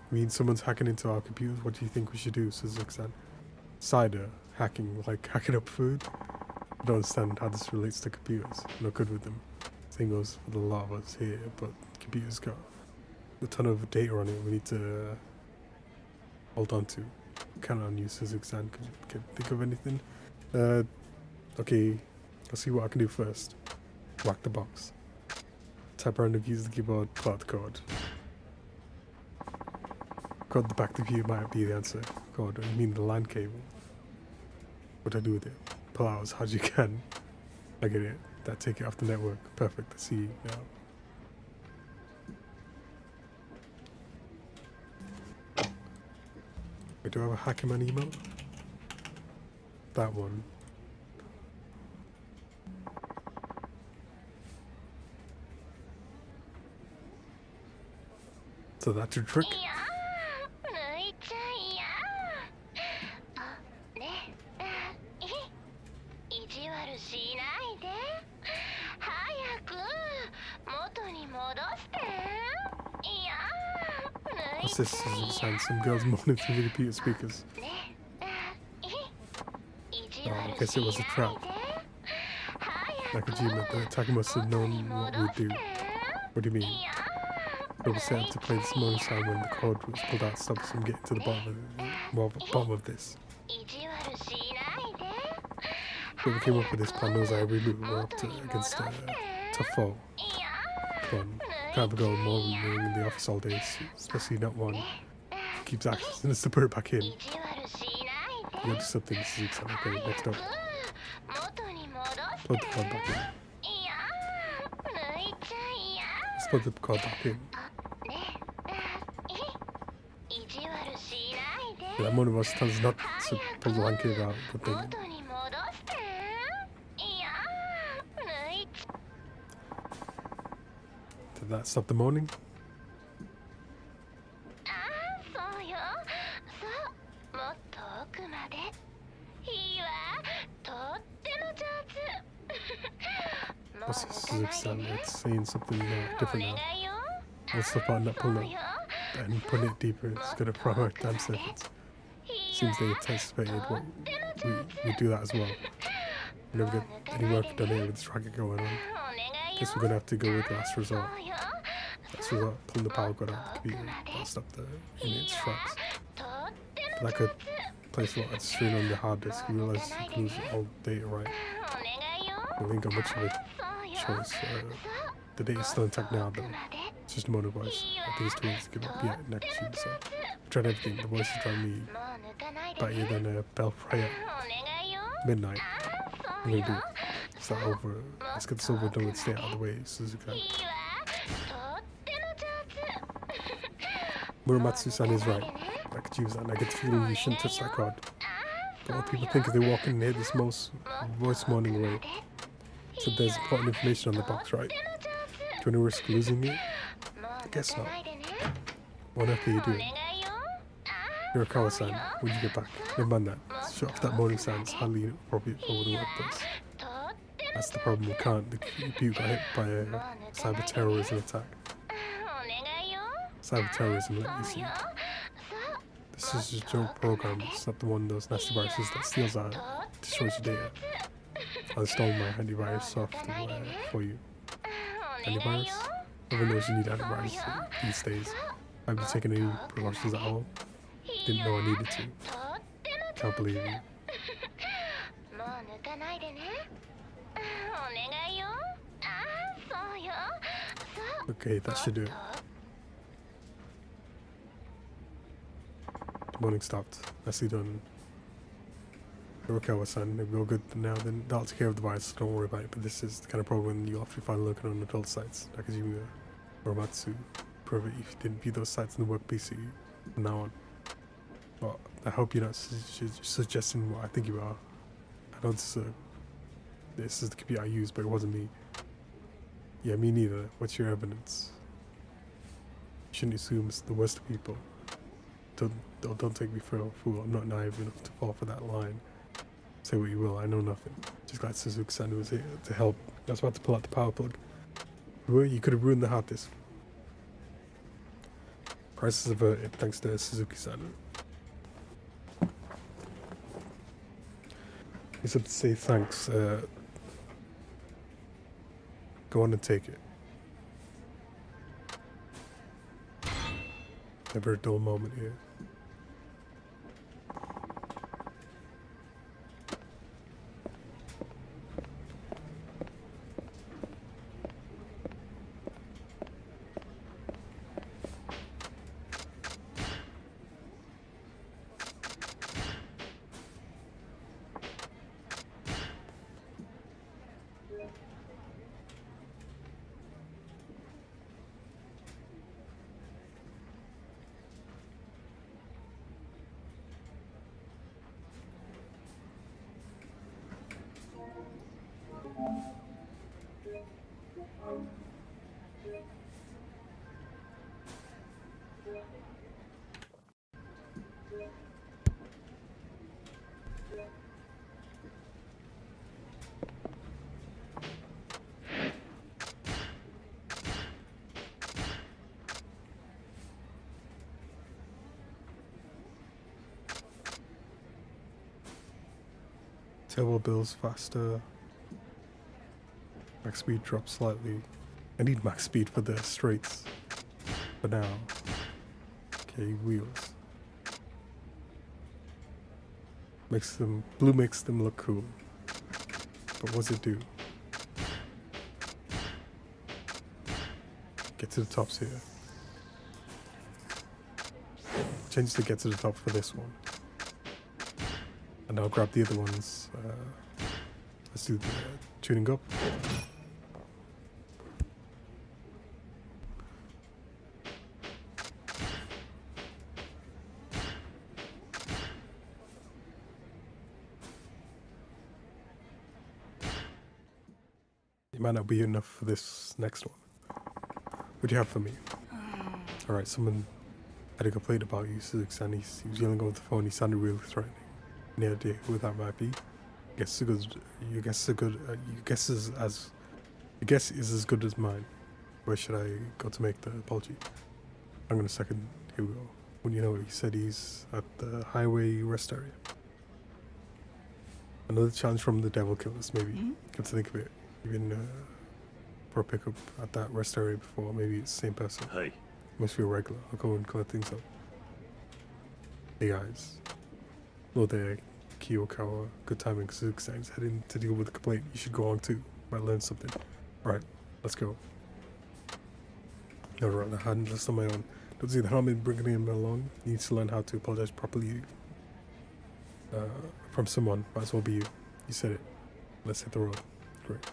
I mean, someone's hacking into our computers. What do you think we should do, Suzuki-san? Cider hacking, like hacking up food. don't understand how this relates to computers. I'm not good with them. Same goes for the lot of us here, but computers got a ton of data on it we need to hold on to. Count on you, Suzuki-san. Can you think of anything? Okay, let's see what I can do first. Whack the box. Type random keys to the keyboard, pull out the code. Code the back of the computer might be the answer. Code, I mean the LAN cable. What do I do with it? Pull out as hard as you can. I get it. That take it off the network. Perfect. I see now. Wait, do I have a Hackerman email? That one. So that's your trick? 意地悪しないで早く元に戻していや What's this? Sound some girls moaning through the computer speakers. Oh, I guess it was a trap. Nakajima, the attacker must have known what we'd do. What do you mean? It was set up to play this moaning sound when the cord was pulled out to stop us from getting to the bottom of this. Whoever came up with this plan knows I really were up to against a tough foe. Come on, can't have a girl moaning in the office all day, especially not one who keeps asking us to put it back in. You gotta do something, Suzuki-san. Okay, next up. Plug the cord back in. Let's plug the cord back in. That one of us tells us not to pull the LAN cable out, but then... Did that stop the moaning? What's this, Suzuki-san? It's saying something different now. What's the button that pulled out? And putting it deeper is gonna promote damn circuits. Seems they anticipated what we do that as well. We never get any work done here with this racket going on. Guess we're gonna have to go with last resort. Last resort, pulling the power cord out of the computer. That'll stop the in its tracks. But that could place a lot of strain on the hard disk. You realize you can lose all the data, right? We ain't got much of a choice. The data's still intact now, though. It's just a motor voice. I think it's too late to give up yet next year, so I've tried everything. The voice is telling me better than a bell prayer. Midnight. I'm gonna do it. It's not over. Let's get this over and done with. Stay out of the way, Suzuki. Muramatsu-san is right. I could use that, and I get the feeling you shouldn't touch that card. But what people think if they walk in and hear this voice moaning away. So there's important information on the box, right? Do you want to risk losing it? I guess not. What on earth are you doing? Hirakawa-san, when you get back? Never mind that. Shut off that moaning sound. It's hardly appropriate for the workplace. That's the problem. We can't. The computer got hit by a cyber terrorism attack. Cyber terrorism, let me see. This is just a joke program. It's not the one of those nasty viruses that steals out, destroys your data. I installed my antivirus software for you. Antivirus? Everyone knows you need antivirus these days. I haven't taken any precautions at all. Didn't know I needed to. Can't believe you. Okay, that should do it. The moaning stopped. Nicely done. Hirakawa-san, if we're all good now, then that'll take care of the virus, so don't worry about it. But this is the kind of program you'll often find lurking on adult sites. Nakajima, Muramatsu, prove it if you didn't view those sites in the work PC from now on. But I hope you're not suggesting what I think you are. I know this is the computer I used, but it wasn't me. Yeah, me neither. What's your evidence? You shouldn't assume it's the worst of people. Don't take me for a fool. I'm not naive enough to fall for that line. Say what you will, I know nothing. Just glad Suzuki-san was here to help. I was about to pull out the power plug. You could have ruined the hard disk. Crisis averted thanks to Suzuki-san. He's up to say thanks. Go on and take it. Never a dull moment here. Turbo builds faster. Max speed drops slightly. I need max speed for the straights. For now. Okay, wheels. Blue makes them look cool. But what does it do? Get to the tops here. Change to get to the top for this one. And I'll grab the other ones. Let's do the tuning up. It might not be enough for this next one. What do you have for me? Alright, someone had a complaint about you, Six, and he was yelling over the phone. He sounded really threatening. Any idea who that might be? Guess your guess is as good as mine. Where should I go to make the apology? I'm gonna second Hugo. When you know it, he said he's at the highway rest area. Another challenge from the Devil Killers, maybe. Come to think of it. Even for a pickup at that rest area before, maybe it's the same person. Hey. Must be a regular. I'll go and collect things up. Hey guys. Hello there, Kiyokawa. Good timing, because I'm heading to deal with the complaint. You should go on too. Might learn something. Alright, let's go. Alright, I handle this on my own. Don't see the harm in bringing him along. He needs to learn how to apologize properly from someone. Might as well be you. You said it. Let's hit the road. Great.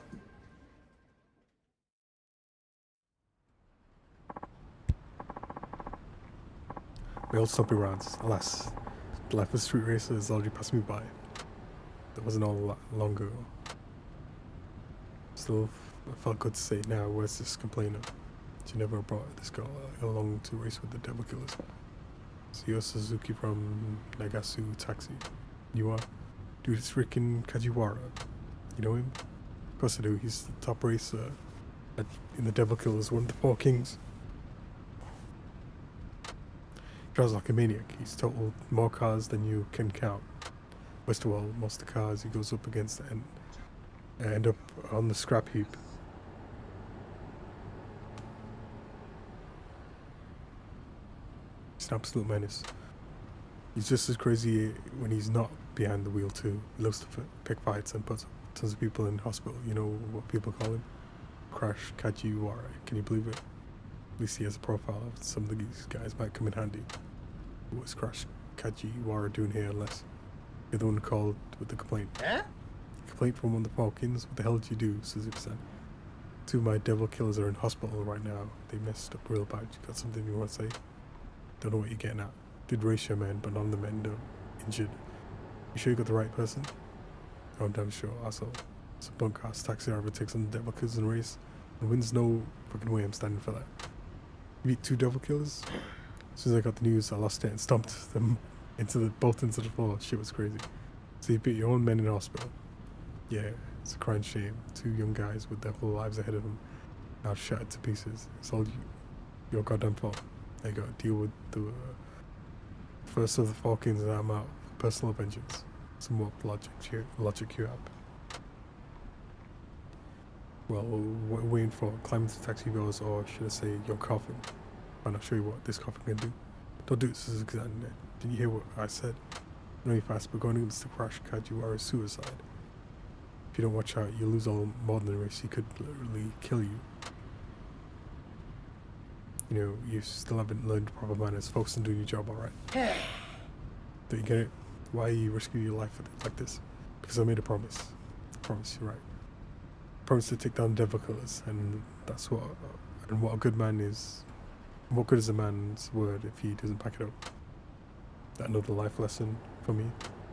My old stomping grounds. Alas, the life of a street racer has already passed me by. That wasn't all long ago. Still, I felt good to say, now where's this complainer? She never brought this girl along to race with the Devil Killers. Seo Suzuki from Nagasu Taxi. You are? Dude, it's Rikin Kajiwara. You know him? Of course I do. He's the top racer in the Devil Killers, one of the four kings. He drives like a maniac. He's totaled more cars than you can count. Worst of all, most of the cars he goes up against and end up on the scrap heap. He's an absolute menace. He's just as crazy when he's not behind the wheel too. He loves to pick fights and puts tons of people in hospital. You know what people call him? Crash Kajiwara. Can you believe it? At least he has a profile of some of these guys might come in handy. What is Crash Kajiwara doing here unless you're the one called with the complaint? Eh? Complaint from one of the Falcons? What the hell did you do, Suzuki-san? Two of my Devil Killers are in hospital right now. They messed up real bad. You got something you want to say? Don't know what you're getting at. Did race your men, but none of the men are injured. You sure you got the right person? Oh, I'm damn sure, asshole. Some punk ass taxi driver takes on the Devil Killers in a race and wins. No fucking way I'm standing for that. You beat two Devil Killers? As soon as I got the news, I lost it and stomped them both into the floor. Shit was crazy. So you beat your own men in hospital. Yeah, it's a crying shame. Two young guys with their whole lives ahead of them, now shattered to pieces. It's all your goddamn fault. I gotta deal with the first of the Falcons and I'm out for personal vengeance. Some more logic you have. Well, waiting for climbing to the taxi goes, or should I say your coffin? And I'll show you what this coffin can do. Don't do this, exactly. Did you hear what I said? I know you're fast, but going against the crash Kajiwara is suicide. If you don't watch out, you'll lose all more than the race. He could literally kill you. You know, you still haven't learned proper manners. Focus on doing your job, alright? Don't you get it? Why are you risking your life like this? Because I made a promise. I promise, you're right. I promise to take down devil killers, and that's what a good man is. What good is a man's word if he doesn't back it up? Another life lesson for me.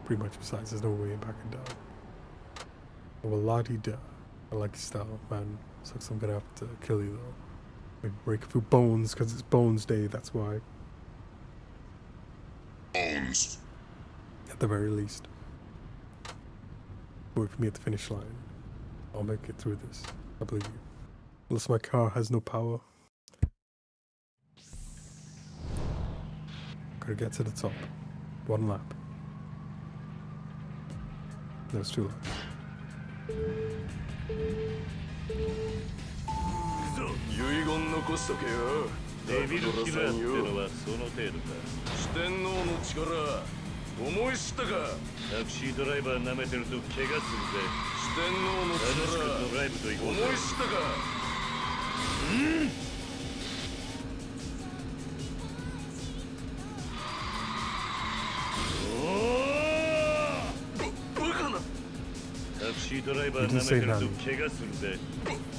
Pretty much, besides, there's no way in backing down. Well, la-di-da. I like your style, man. Sucks I'm gonna have to kill you, though. Maybe break a few bones, because it's Bones Day, that's why. Bones. At the very least. Wait for me at the finish line. I'll make it through this. I believe you. Unless my car has no power. Gotta get to the top. One lap. No, it's 2 laps. 遺言残しとけよ。デビルキラーってのはその程度か。四天王の力思い知ったか。タクシードライバー舐めてると怪我するぜ。四天王の力楽しくドライブと行こうぜ。思い知ったか。バカな。タクシードライバー舐めてると怪我するぜ。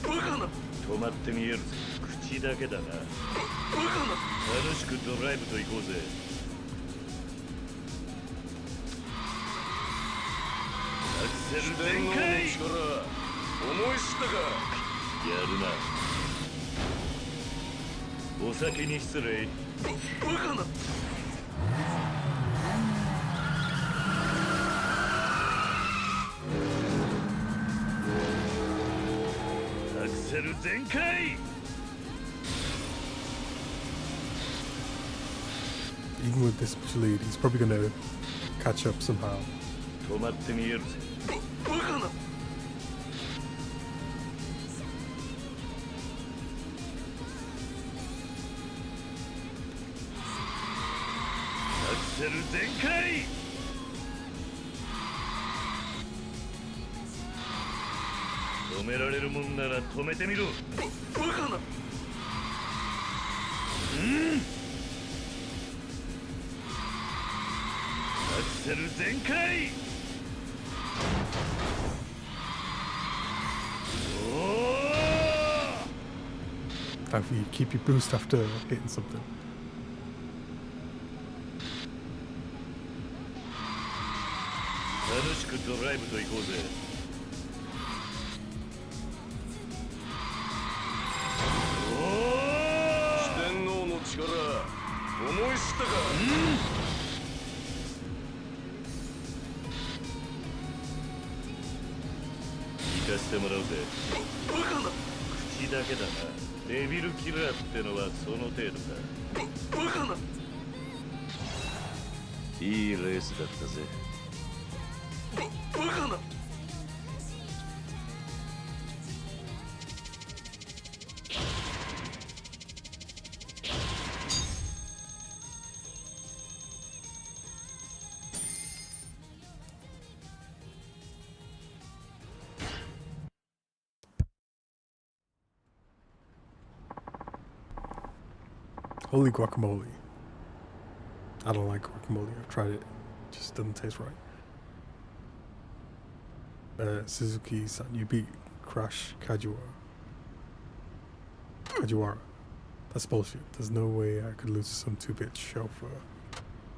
バカな。止まってみえるぜ。口だけだな。バカな。楽しくドライブと行こうぜ。アクセル全開。思い知ったか。やるな。お先に失礼。バカな。アクセル全開。Even with this much lead, he's probably gonna catch up somehow. 止まってみえるぜ。バカな。アクセル全開。止められるもんなら止めてみろ。バカな。アクセル全開。If you keep your boost after hitting something.楽しくドライブと行こうぜ。四天王の力思い知ったか。行かせてもらうぜ。バカな。口だけだな。デビルキラーってのはその程度か。バカな。いいレースだったぜ。バカな。Holy guacamole. I don't like guacamole. I've tried it. It just doesn't taste right. Suzuki-san, you beat Crash Kajiwara. That's bullshit. There's no way I could lose to some 2-bit chauffeur.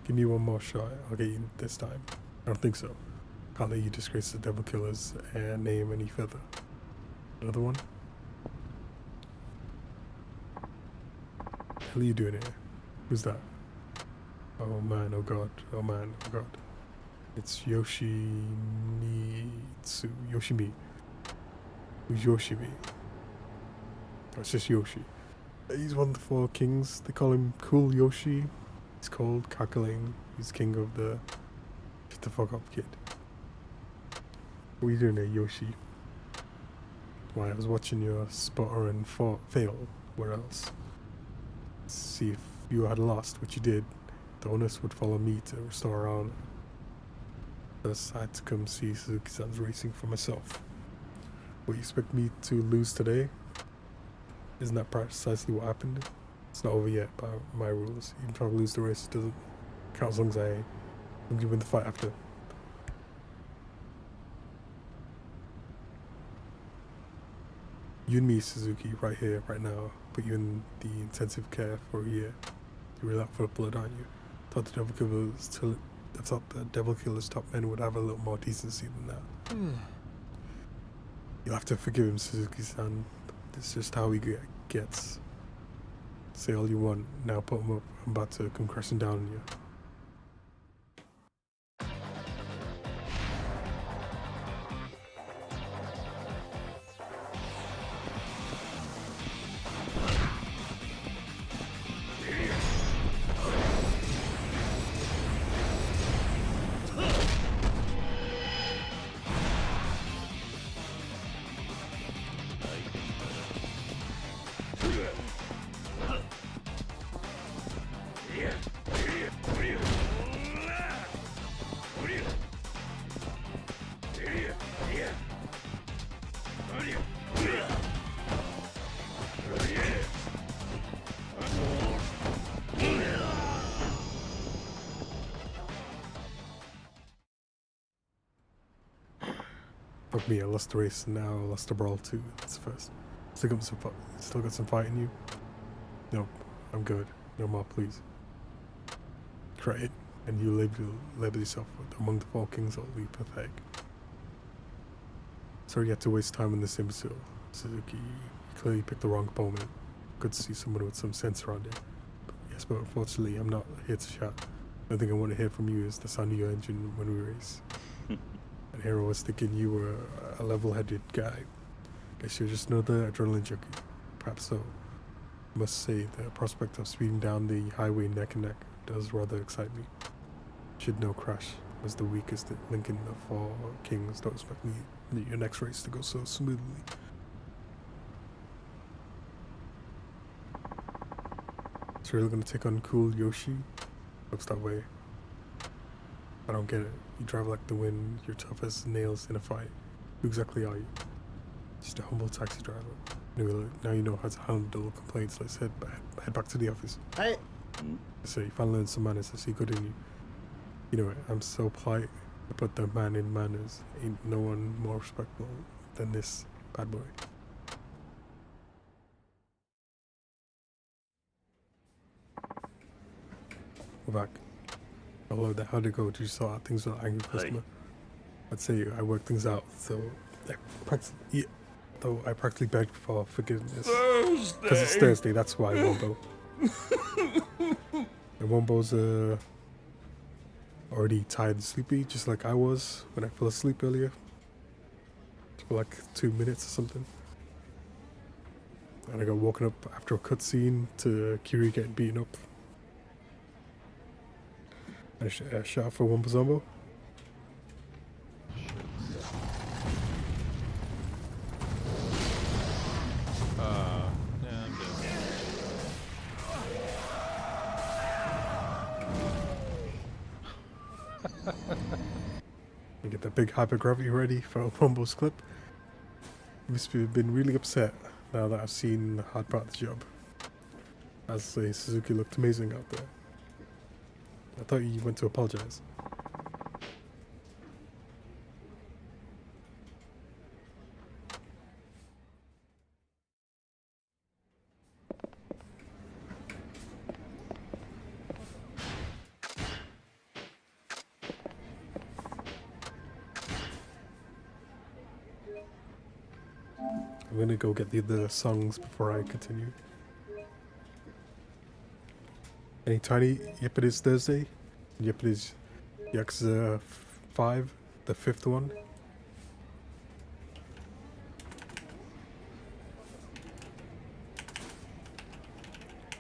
Give me one more shot. I'll get you this time. I don't think so. Can't let you disgrace the devil killer's name any further. Another one? What the hell are you doing here? Who's that? Oh man, oh god, oh man, oh god. It's Yoshimi. Who's Yoshimi? Oh, it's just Yoshi. He's one of the 4 kings. They call him Cool Yoshi. He's called cackling. He's king of the... Shut the fuck up, kid. What are you doing there, Yoshi? While I was watching your spotter and fail, where else? See if you had lost, which you did. The onus would follow me to restore our honor. Thus, I had to come see Suzuki-san's racing for myself. What, you expect me to lose today? Isn't that precisely what happened? It's not over yet by my rules. Even if I lose the race, it doesn't count as long as I win the fight after. You and me, Suzuki, right here, right now, put you in the intensive care for a year. You're really out for blood, aren't you? Thought the devil killer's top men would have a little more decency than that. You'll have to forgive him, Suzuki-san. It's just how he gets. Say all you want, now put him up. I'm about to come crashing down on you. Fuck me, I lost the race and now I lost the brawl too. That's the first. Still got some fight in you? Nope, I'm good. No more, please. Try it, and you label yourself among the four kings or leave pathetic. Sorry you had to waste time on this imbecile. Suzuki, you clearly picked the wrong opponent. Good to see someone with some sense around here. Yes, but unfortunately I'm not here to shout. The only thing I want to hear from you is the sound of your engine when we race. And here I was thinking you were a level-headed guy. Guess you're just another adrenaline junkie. Perhaps so. I must say, the prospect of speeding down the highway neck and neck does rather excite me. Should no crash was the weakest link in the four kings. Don't expect your next race to go so smoothly. So you're really gonna take on cool Yoshi? Looks that way. I don't get it. You drive like the wind, you're tough as nails in a fight. Who exactly are you? Just a humble taxi driver. Anyway, now you know how to handle complaints. Let's head back to the office. Hey! So you finally learned some manners. I see good in you. You know it, I'm so polite. I put the man in manners. Ain't no one more respectful than this bad boy. We're back. Hello there, how'd it go? Did you sort out things with an angry customer? I'd say I worked things out, so I practically begged for forgiveness. Because it's Thursday, that's why, Wombo. And Wombo's already tired and sleepy, just like I was when I fell asleep earlier. For like 2 minutes or something. And I got woken up after a cutscene to Kiri getting beaten up. A shot for Wombo Zombo. Yeah, I'm good. You get that big hypergravity ready for Wombo's clip. You must have been really upset now that I've seen the hard part of the job. As I say, Suzuki looked amazing out there. I thought you went to apologize. I'm gonna go get the other songs before I continue. Any tiny? Yep, it is Thursday. Yep, it is Yakuza 5, the 5th one.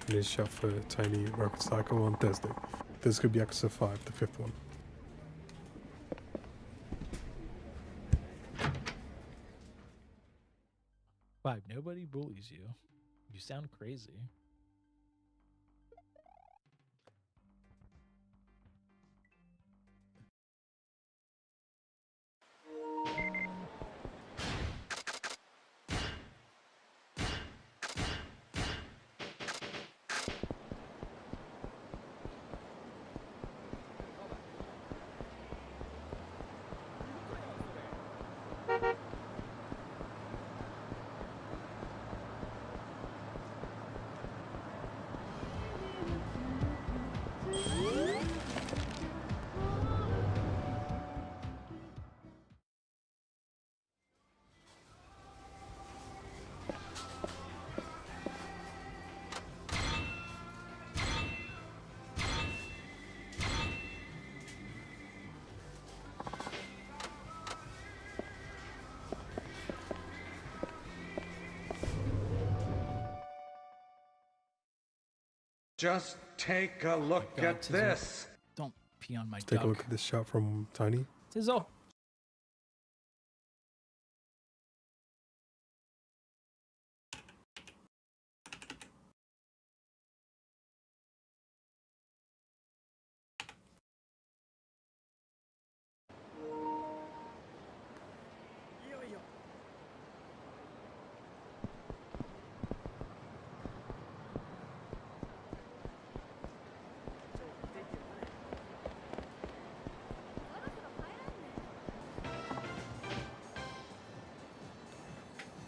It is shot for Tiny Rocket Cycle on Thursday. This could be Yakuza 5, the 5th one. Nobody bullies you. You sound crazy. Just take a look God, at Tizzle. this. Don't pee on my Take duck. a look at this shot from Tiny. Tizzle.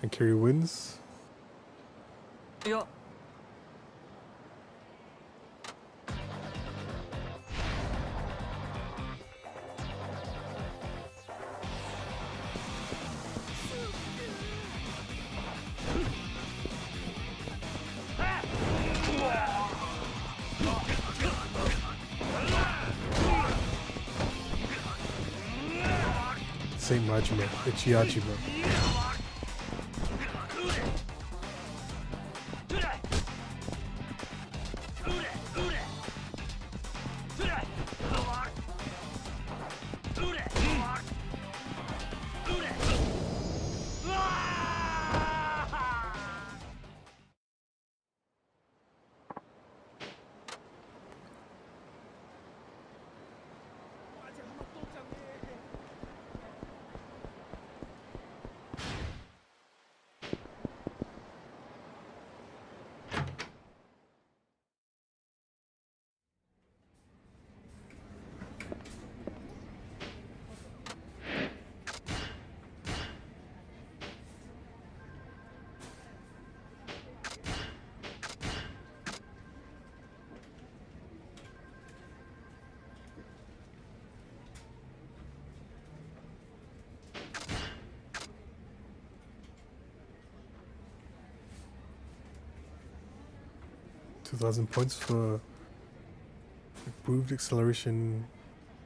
And Kerry wins. Yeah. Saint Majima, Ichiajima. $2,000 points for improved acceleration,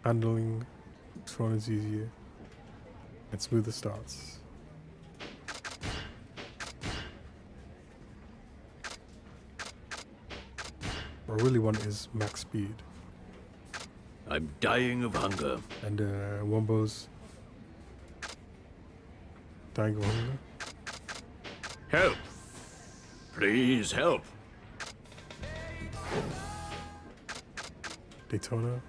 handling, strong is easier, and smoother starts. What I really want is max speed. I'm dying of hunger. And Wombo's dying of hunger. Help! Please help! Daytona.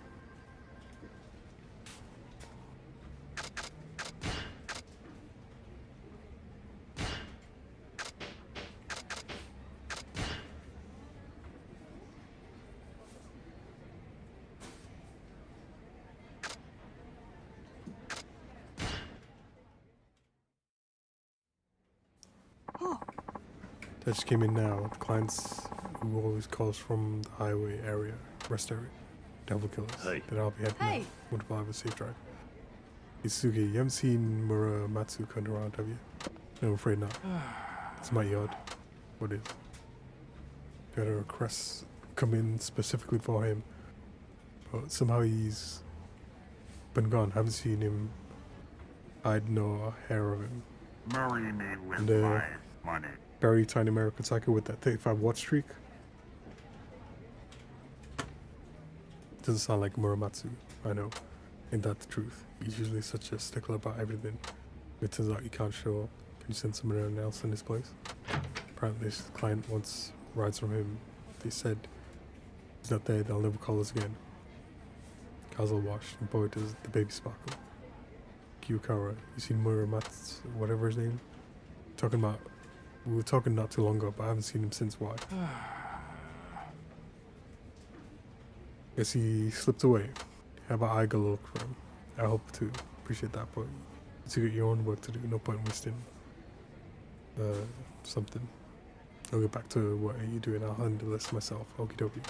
That just came in now. The clients who always calls from the highway area, rest area. Devil killers. Hey. Then I'll be heading Hey. out. Wonderful, have a safe drive. Isuke, you haven't seen Muramatsu come around, have you? No, I'm afraid not. It's my yard. What is? Got a request come in specifically for him. But somehow he's been gone. Haven't seen him hide nor hair of him. Marry me with And, my money. Very tiny American Psycho with that 35 watch streak. Doesn't sound like Muramatsu, I know. Ain't that the truth? He's usually such a stickler about everything. It turns out you can't show up. Can you send someone else in his place? apparently his client wants rides from him. They said he's not there, they'll never call us again. Cars all washed, and boy does the baby sparkle. Kiyukawa, you seen Muramatsu, whatever his name? We were talking not too long ago, but I haven't seen him since. Why? Guess he slipped away. How about I go look for him? I hope to. Appreciate that, but you got your own work to do. No point wasting something. I'll get back to what you're doing. I'll handle this myself. Okie dokie.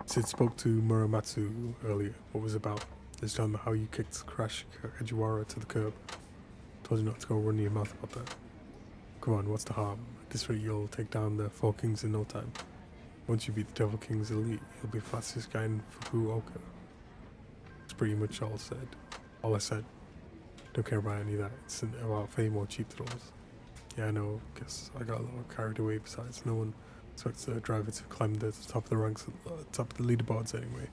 Sid spoke to Muramatsu earlier. What was it about? Just tell him how you kicked Crash Kajiwara to the curb. Told you not to go run your mouth about that. Come on, what's the harm? At this rate, you'll take down the 4 kings in no time. Once you beat the Devil King's elite, you'll be the fastest guy in Fukuoka. That's pretty much all said. All I said. Don't care about any of that. It's about fame or cheap thrills. Yeah, I know. Guess I got a little carried away. Besides, no one expects a driver to climb the top of the ranks, top of the leaderboards anyway.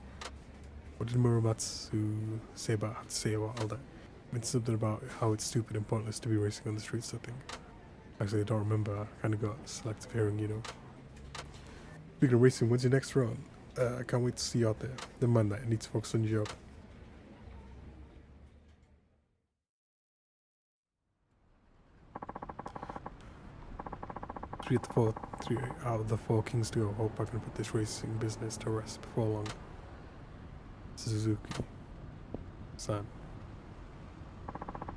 What did Muramatsu have to say about all that? I mean, something about how it's stupid and pointless to be racing on the streets, I think. Actually, I don't remember. I kind of got selective hearing, you know. Speaking of racing, when's your next round? I can't wait to see you out there. Never mind that. I need to focus on your job. 3 out of the 4 kings to go. Hope I can put this racing business to rest before long. Suzuki. San.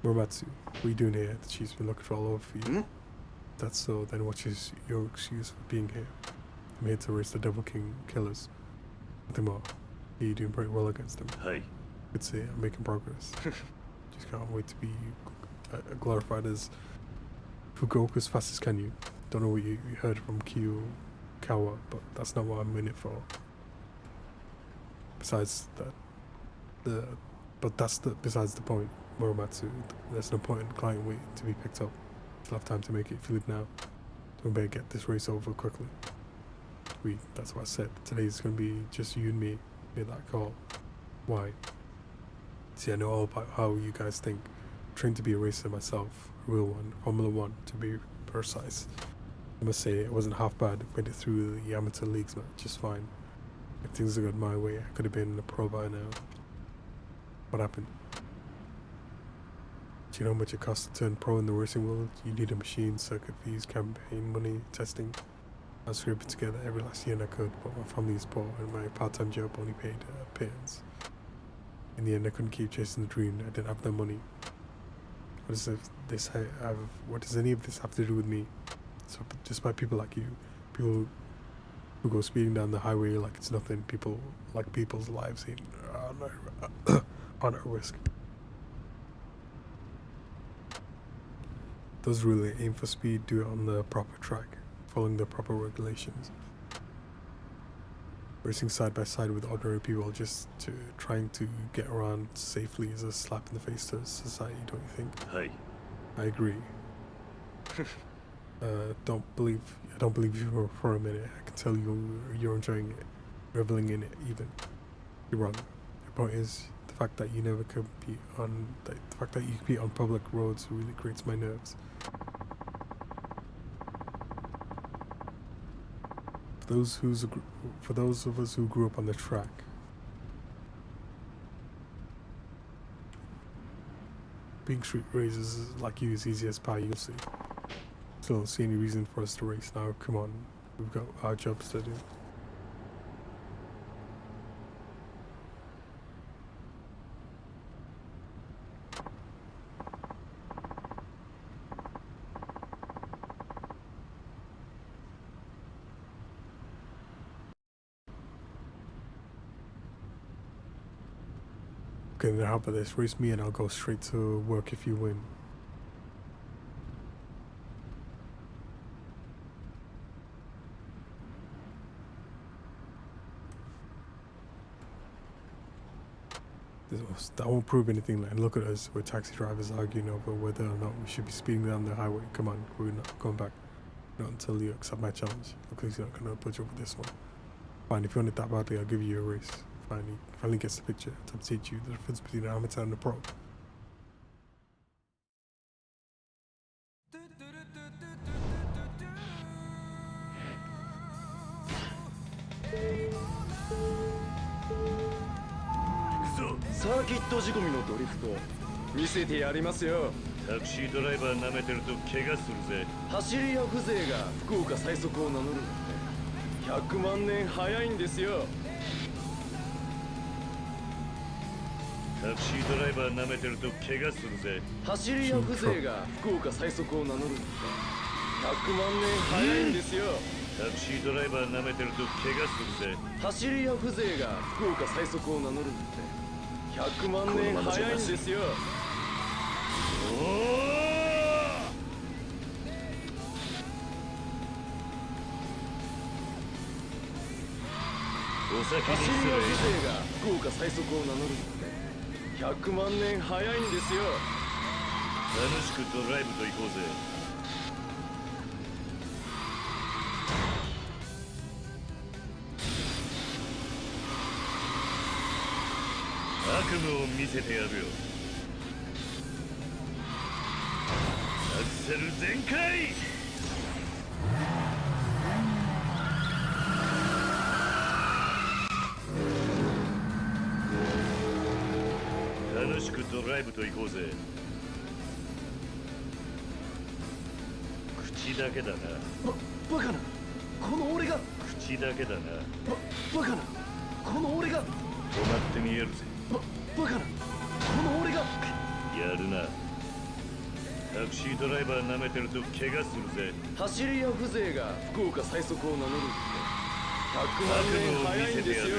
Muramatsu, what are you doing here? The chief's been looking for all over for you. That's so, then what is your excuse for being here? I'm here to race the Devil King killers. Nothing more. You're doing pretty well against them. Hey. Good to see I'm making progress. Just can't wait to be glorified as Fukuoka's fastest can you. Don't know what you heard from Kiyukawa, but that's not what I'm in it for. Besides that, besides the point, Muramatsu, there's no point in client waiting to be picked up. You'll have time to make it if you leave now. So we better get this race over quickly. That's what I said. Today's gonna be just you and me. Made that call. Why? See, I know all about how you guys think. I'm trained to be a racer myself. A real one. Formula 1, to be precise. I must say, it wasn't half bad. Made it through the amateur leagues, man. Just fine. If things had gone my way, I could have been a pro by now. What happened? Do you know how much it costs to turn pro in the racing world? You need a machine, circuit fees, campaign money, testing. I was scraping together every last year I could, but my family is poor and my part-time job only paid a pittance. In the end, I couldn't keep chasing the dream. I didn't have the money. What does any of this have to do with me? So just by people like you, people who go speeding down the highway like it's nothing. People like people's lives on at risk. Those really aim for speed, do it on the proper track, following the proper regulations. Racing side by side with ordinary people trying to get around safely is a slap in the face to society, don't you think? Hey. I agree. I don't believe you for a minute. I can tell you're enjoying it, reveling in it even. You're wrong. The point is, the fact that you compete on public roads really grates my nerves. For those of us who grew up on the track, being street racers like you is easy as pie, you'll see. Still don't see any reason for us to race now. Come on, we've got our jobs to do. Okay, then how about this? Race me and I'll go straight to work if you win. That won't prove anything, man. Look at us. We're taxi drivers arguing over whether or not we should be speeding down the highway. Come on, we're not going back. Not until you accept my challenge. Looks like you're not going to put you over this one. Fine, if you want it that badly, I'll give you a race. Fine, he finally gets the picture to teach you the difference between an amateur and a pro. サーキット仕込みのドリフト見せてやりますよ。タクシードライバー舐めてると怪我するぜ。走り屋風情が福岡最速を名乗るなんて100万年早いんですよ。タクシードライバー舐めてると怪我するぜ。走り屋風情が福岡最速を名乗るなんて100万年早いんですよ。タクシードライバー舐めてると怪我するぜ。走り屋風情が福岡最速を名乗るなんて100万年早いんですよ。お先に走り屋失礼。風情が福岡最速を名乗るなんて100万年早いんですよ。楽しくドライブと行こうぜ。悪夢を見せてやるよ。アクセル全開。楽しくドライブと行こうぜ。口だけだな。バカなこの俺が。口だけだな。バカなこの俺が。止まってみえるぜ。バカなこの俺が。やるな。タクシードライバー舐めてると怪我するぜ。走り屋風情が福岡最速を名乗るなんて100万年早いんですよ。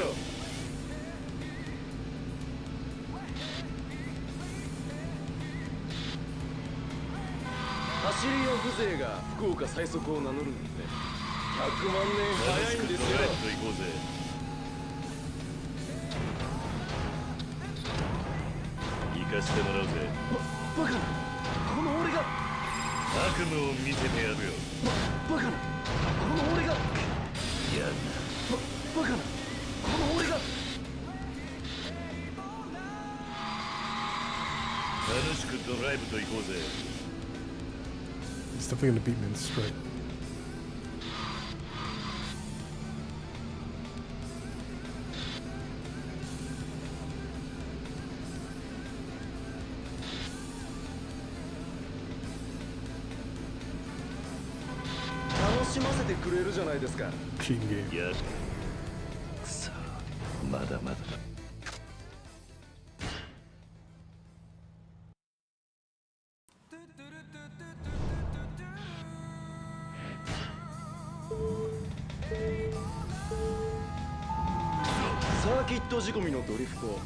走り屋風情が福岡最速を名乗るなんて100万年早いんですよ。ドライブと行こうぜ。行かせてもらうぜ。バカなこの俺が。悪夢を見せてやるよ。バカなこの俺が。やんな。バカなこの俺が。楽しくドライブと行こうぜ。He's definitely gonna beat me in the straight. Cheating 楽しませてくれるじゃないですか。 Cheating game. やる。くそ、まだまだだ。サーキット仕込みのドリフト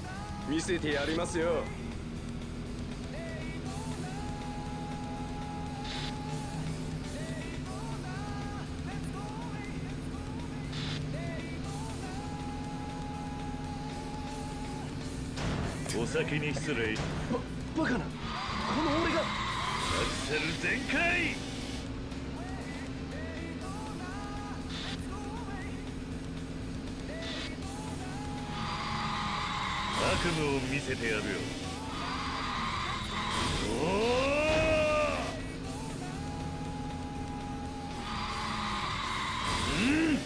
見せてやりますよ。お先に失礼。バカなこの俺が。アクセル全開。悪夢を見せてやるよ。おお。うん。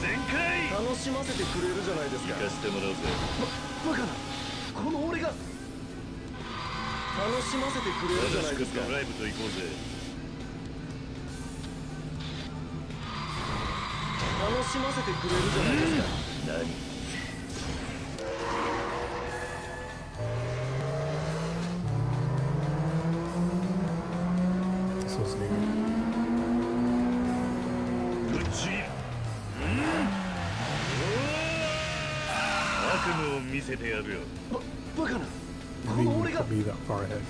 全開。楽しませてくれるじゃないですか。行かせてもらうぜ。バカなこの俺が。楽しませてくれるじゃないですか。楽しくドライブと行こうぜ。楽しませてくれるじゃないですか。何？そうですね。悪夢を見せてやるよ。バカな I think we could be that far ahead.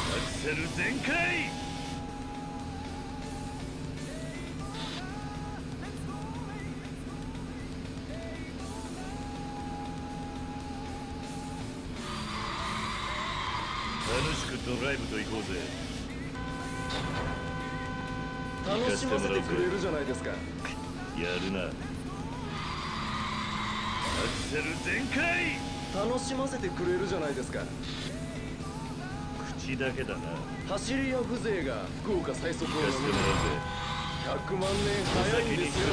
アクセル全開。楽しくドライブと行こうぜ。楽しませてくれるじゃないですか。やるな。アクセル全開。楽しませてくれるじゃないですか。口だけだな。走り屋風情が福岡最速を名乗る。100万年早いんですよ。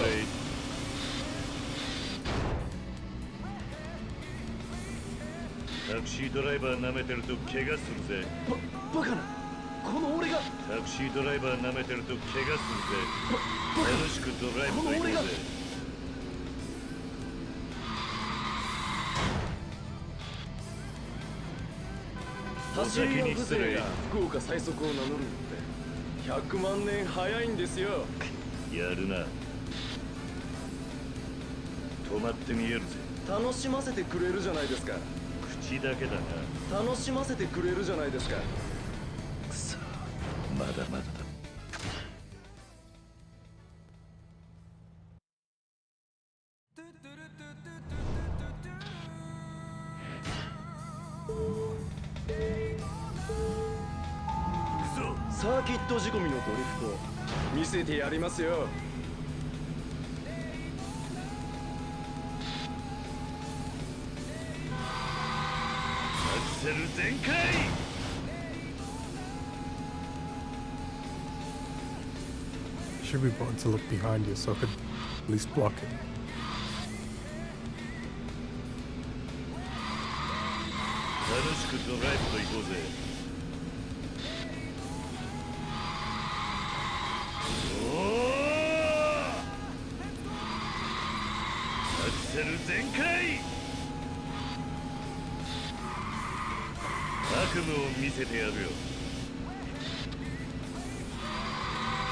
タクシードライバー舐めてると怪我するぜ。バカな、この俺が。タクシードライバー舐めてると怪我するぜ。楽しくドライブと行こうぜ。走り屋風情が福岡最速を名乗るのって100万年早いんですよ。やるな。止まってみえるぜ。楽しませてくれるじゃないですか。口だけだな。楽しませてくれるじゃないですか。くそ、まだまだだ。サーキット仕込みのドリフト見せてやりますよ。アクセル全開。Should be button to look behind you so I could at least block it. 楽しくドライブと行こうぜ。アクセル全開。悪夢を見せてやるよ。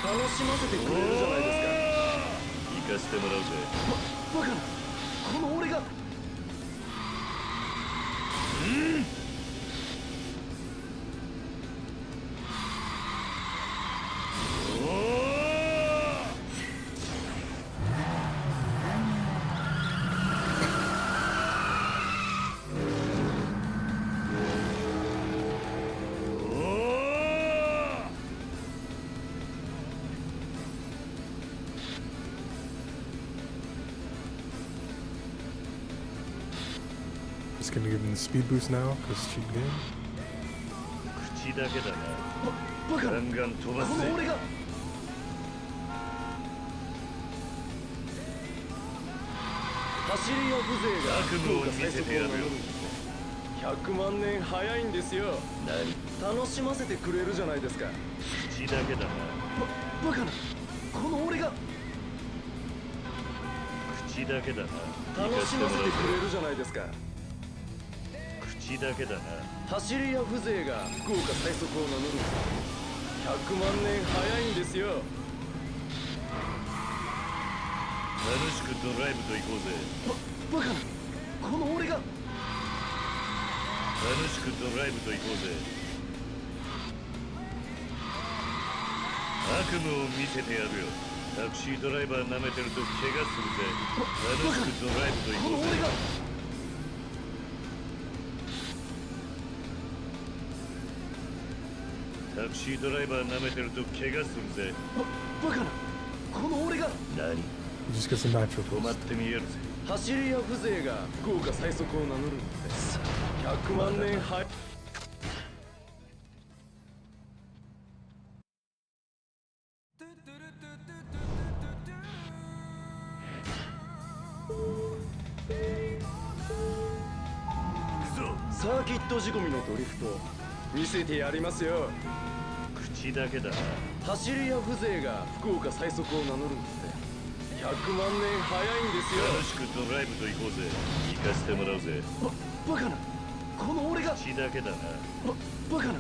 楽しませてくれるじゃないですか。行かせてもらうぜ。バカな、この俺が。Just gonna give him the speed boost now, because cheat game. 口だけだな。バカな、ガンガン飛ばすぜ。この俺が。走り屋風情が福岡最速を名乗る。100万年早いんですよ。何？楽しませてくれるじゃないですか。口だけだな。バカな、この俺が。口だけだな。楽しませてくれるじゃないですか。口だけだな。走り屋風情が福岡最速を名乗る。100万年早いんですよ。楽しくドライブと行こうぜ。バカな、この俺が。楽しくドライブと行こうぜ。悪夢を見せてやるよ。タクシードライバー舐めてると怪我するぜ。楽しくドライブと行こうぜ。タクシードライバー舐めてると怪我するぜ。バカな、この俺が。何？ Just gets a natural 止まってみえるぜ。走り屋風情が福岡最速を名乗るんです100万年早い。サーキット仕込みのドリフト見せてやりますよ。口だけだな。走り屋風情が福岡最速を名乗るんって100万年早いんですよ。楽しくドライブと行こうぜ。行かせてもらうぜ。バカな、この俺が。口だけだな。バカな、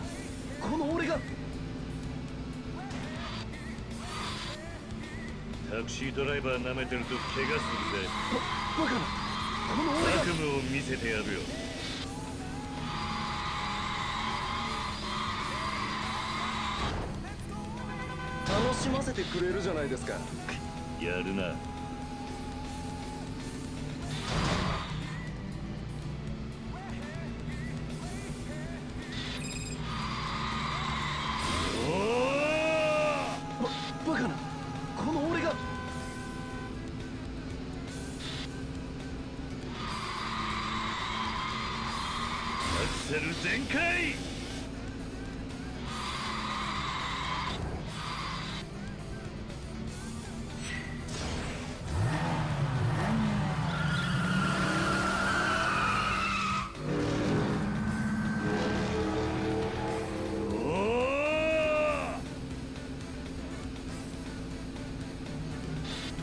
この俺が。タクシードライバー舐めてると怪我するぜ。バカな、この俺が。悪夢を見せてやるよ。楽しませてくれるじゃないですか。やるな。バカな、この俺が。せる全開。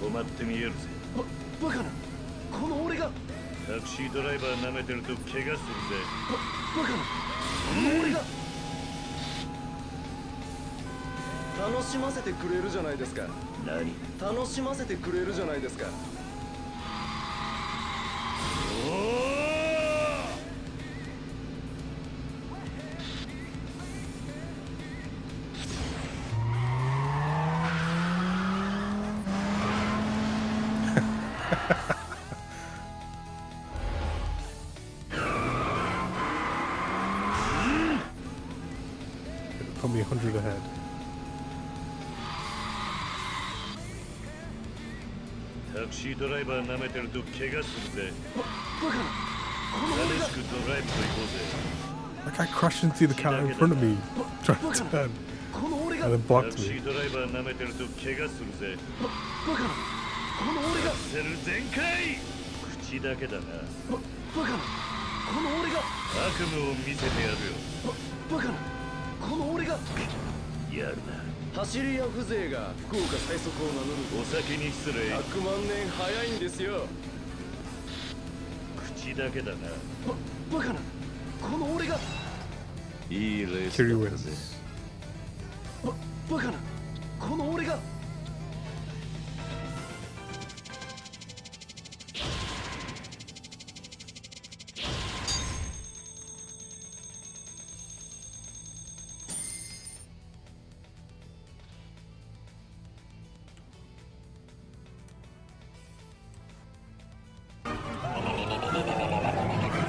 止まってみえるぜ。バカな、この俺が。タクシードライバー舐めてると怪我するぜ。バカな、この俺が。楽しませてくれるじゃないですか。何？楽しませてくれるじゃないですか。Put me 100 ahead. Taxi driver 舐めてると怪我するぜ。バカな、この俺が。楽しくドライブと行こうぜ。That guy crashed into the car in front of me, trying to turn, この俺が。 and then blocked タクシ me. ードライバー舐めてると怪我するぜ。バカな、この俺が。せる全開。口だけだな。バカな、この俺が。悪夢を見せてやるよ。バカな、この俺が。やるな。走り屋風情が福岡最速を名乗る。お先に失礼。100万年早いんですよ。口だけだな。バカな、この俺が。いいレース Kiri だったぜ。 wins. バカな、この俺が。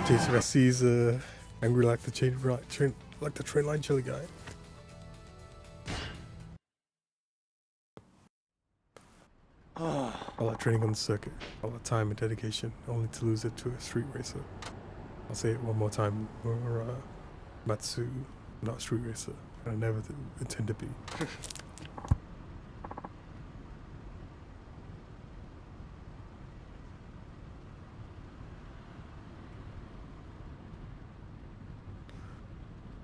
Jason Vessi's angry like the train line chili guy. All that training on the circuit, all that time and dedication, only to lose it to a street racer. I'll say it one more time, Matsu, not a street racer, and I never intend to be.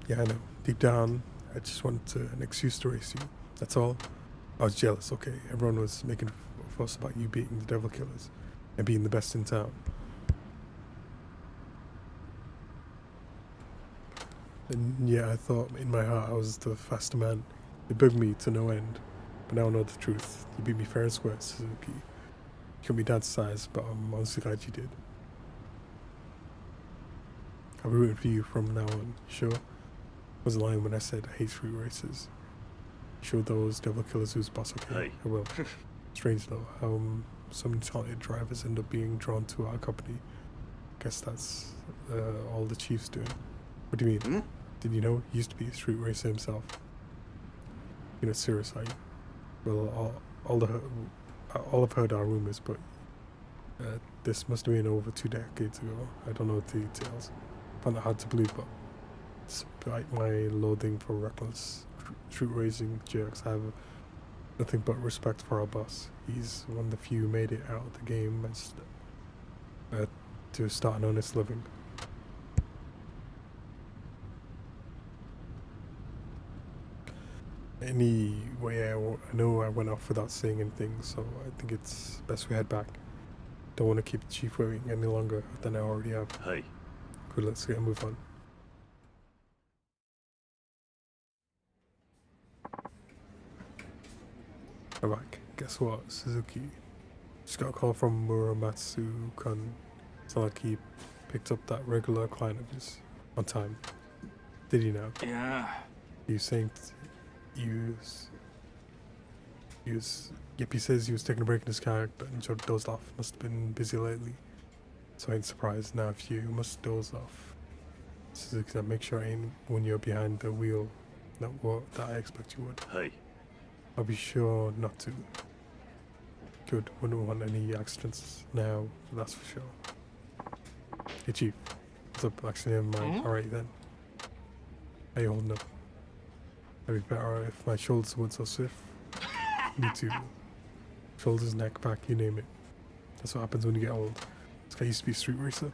Yeah, I know. Deep down, I just wanted an excuse to race you. That's all. I was jealous, okay? Everyone was making a fuss about you beating the Devil Killers and being the best in town. And yeah, I thought in my heart I was the faster man. It bugged me to no end. But now I know the truth. You beat me fair and square, Suzuki. You cut me down to size, but I'm honestly glad you did. I'll be rooting for you from now on, sure? I was lying when I said I hate street races. Show those Devil Killers who's boss, okay? Hey. I will. Strange though, how so many talented drivers end up being drawn to our company. Guess that's all the Chief's doing. What do you mean? Did you know he used to be a street racer himself? You're not serious, are you? Well, all I've heard are rumors, but this must have been over 2 decades ago. I don't know the details. I find that hard to believe, but despite my loathing for reckless street racing jerks, I have nothing but respect for our boss. He's one of the few who made it out of the game to start an honest living. Anyway, I know I went off without saying anything, so I think it's best we head back. Don't want to keep the chief waiting any longer than I already have. Hey. Good, let's get a move on. Alright, guess what, Suzuki? Just got a call from Muramatsu-kun. It's not like he picked up that regular client of his on time. Did he now? Yeah. He was saying yep, he says he was taking a break in his car, but dozed off. Must have been busy lately. So I ain't surprised. Now if you must doze off, Suzuki, make sure I ain't when you're behind the wheel. Not what that I expect you would. Hey. I'll be sure not to. Good, wouldn't want any accidents now, that's for sure. Hey Chief, what's up? Actually, never mind. Alright then. How you holding up? I'd be better if my shoulders weren't so stiff. Me too. Shoulders, neck, back, you name it. That's what happens when you get old. This guy used to be a street racer.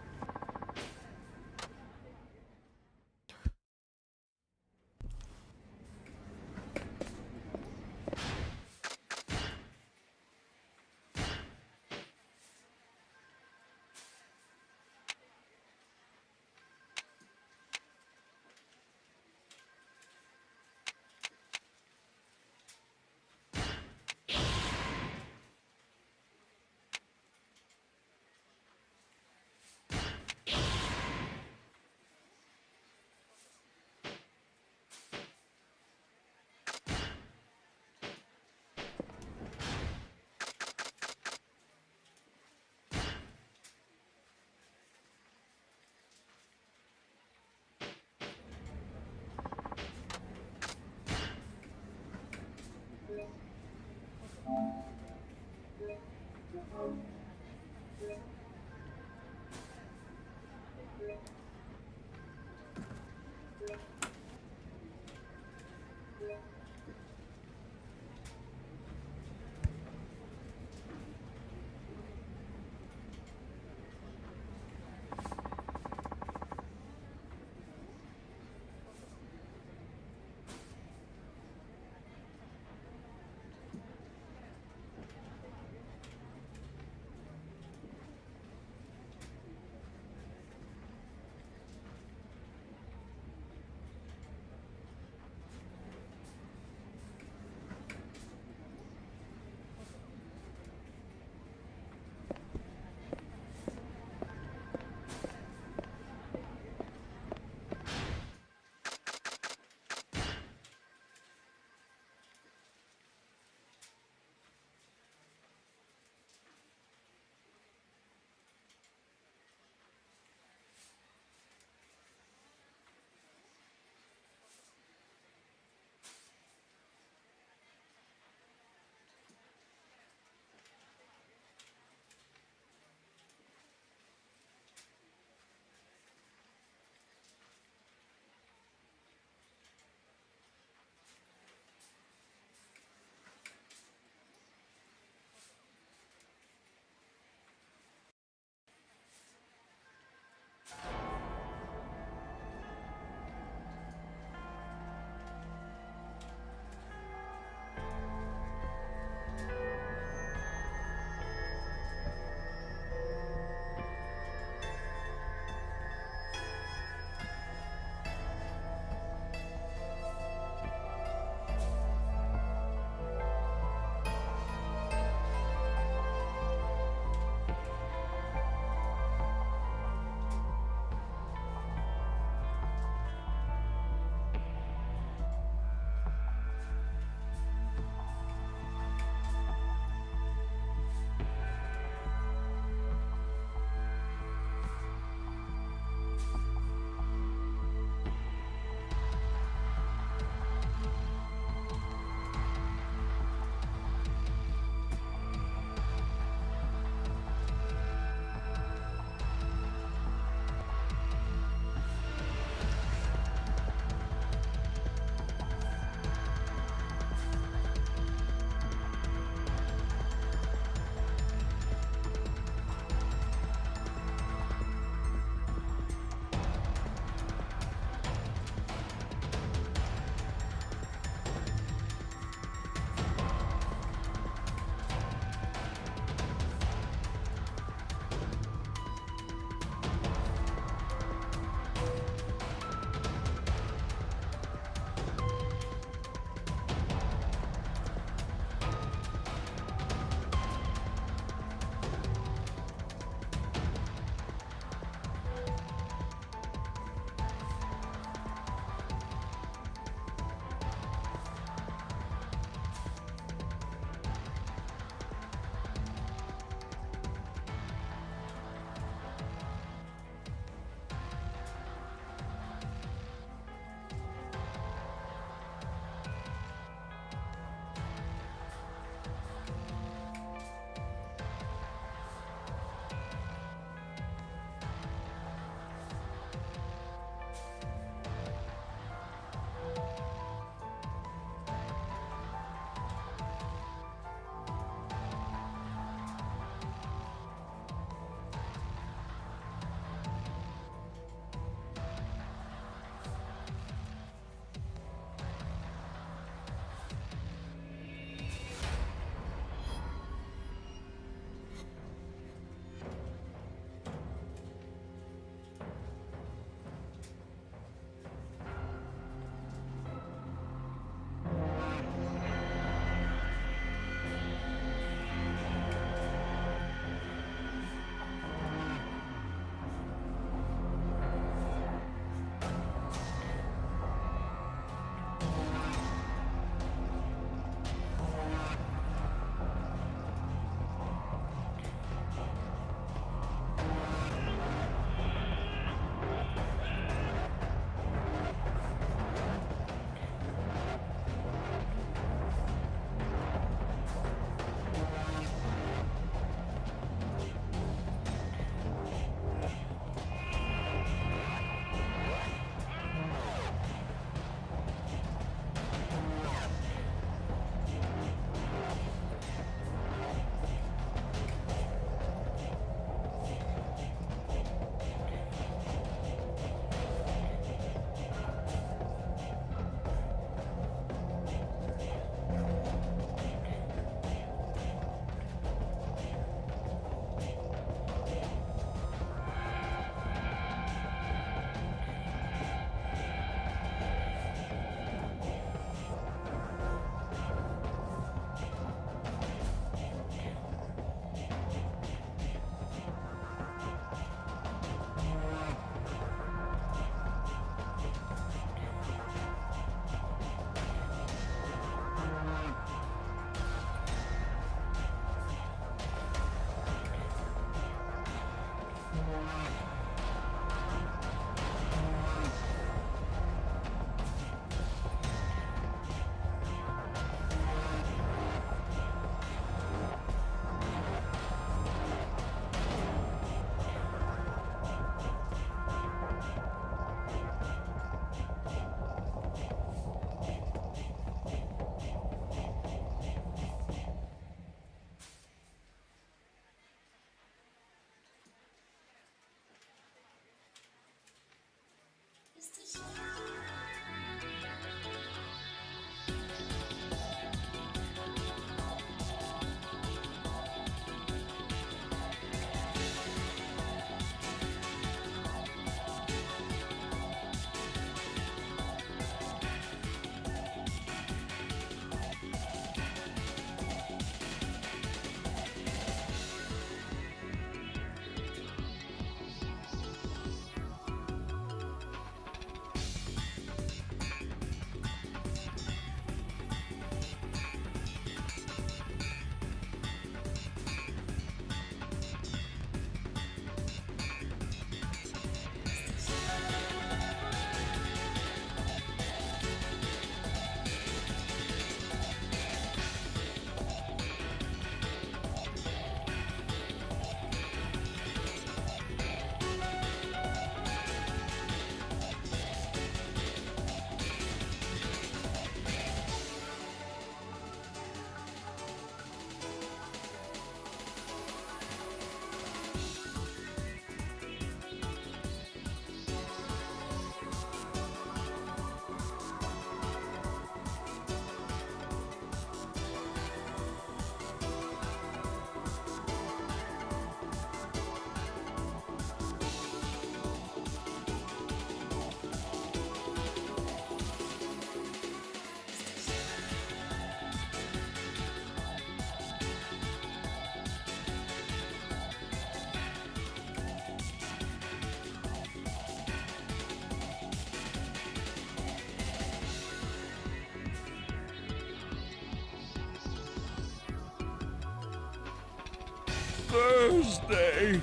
Thursday.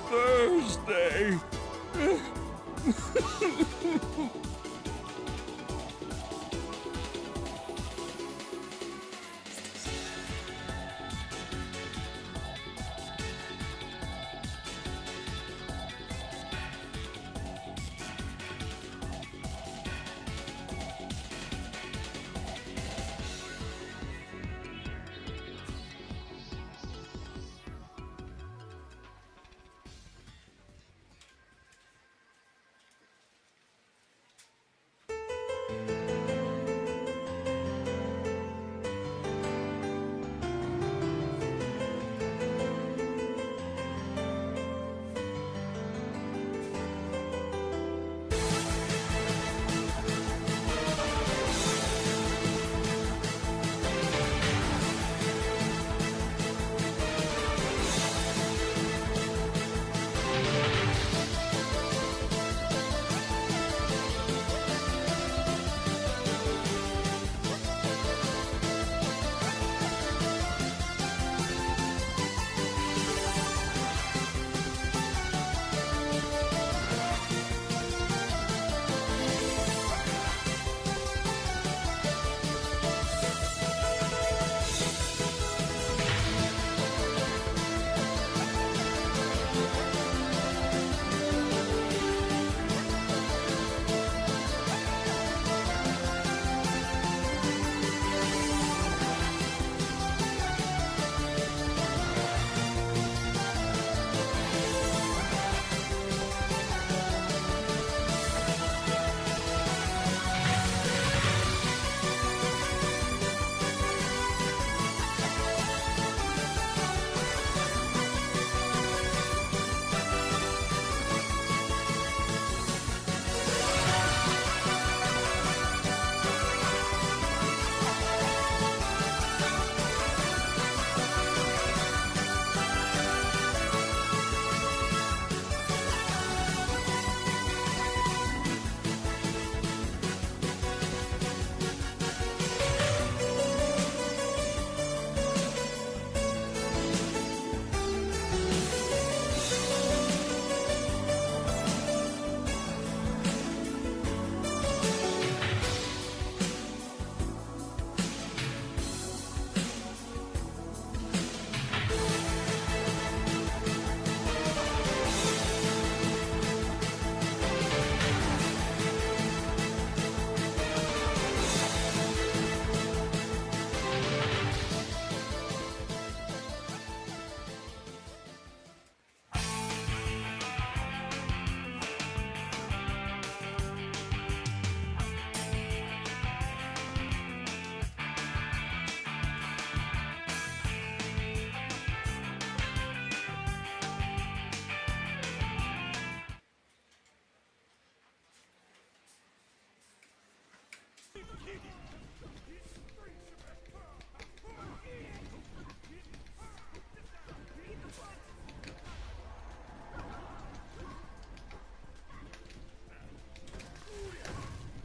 Thursday.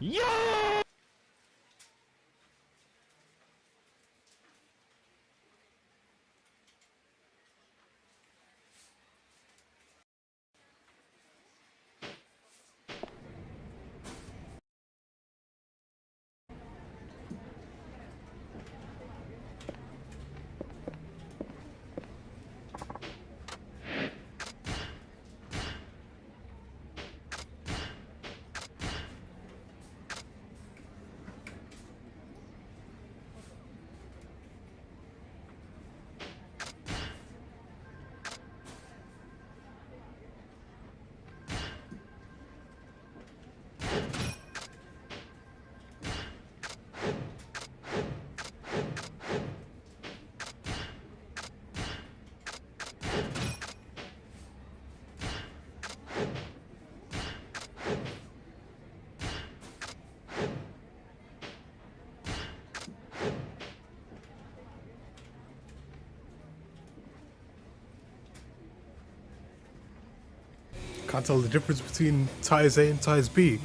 Yeah! Can't tell the difference between tires A and tires B.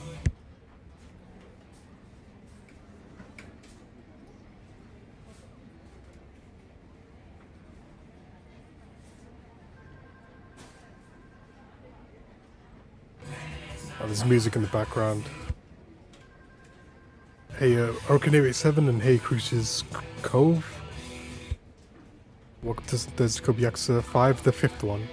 Oh, there's music in the background. Hey, Arcane 87 and Hey Crucius Cove. Welcome to there's Yakuza 5, the 5th one.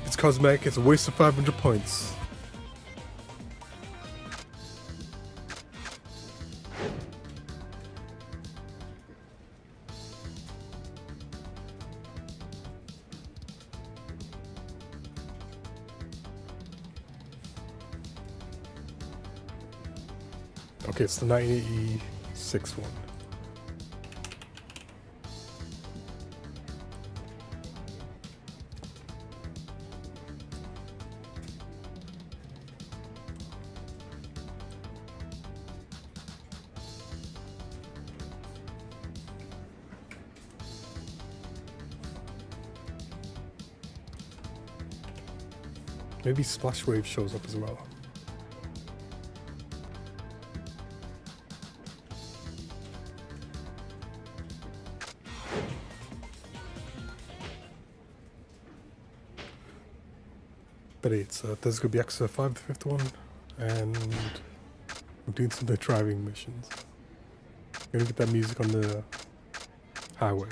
It's cosmetic, it's a waste of 500 points. Okay, it's the 1986 one. Maybe Splash Wave shows up as well. But it's there's gonna be Yakuza 5, the 5th one, and I'm doing some of the driving missions. Gonna get that music on the highway.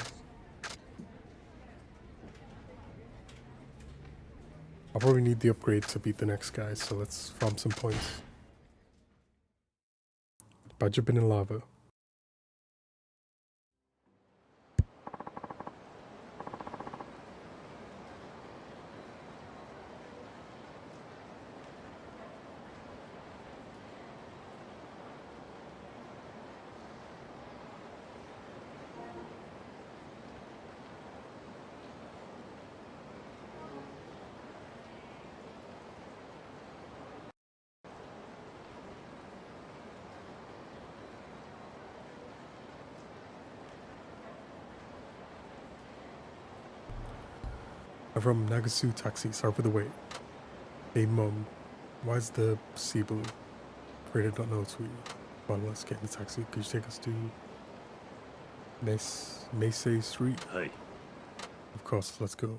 I'll probably need the upgrade to beat the next guy, so let's farm some points. By jumping in lava. I'm from Nagasu Taxi, sorry for the wait. Hey mom, why is the sea blue? Afraid I don't know it's we. Come on, let's get in the taxi. Could you take us to Meisei Street? Hi. Of course, let's go.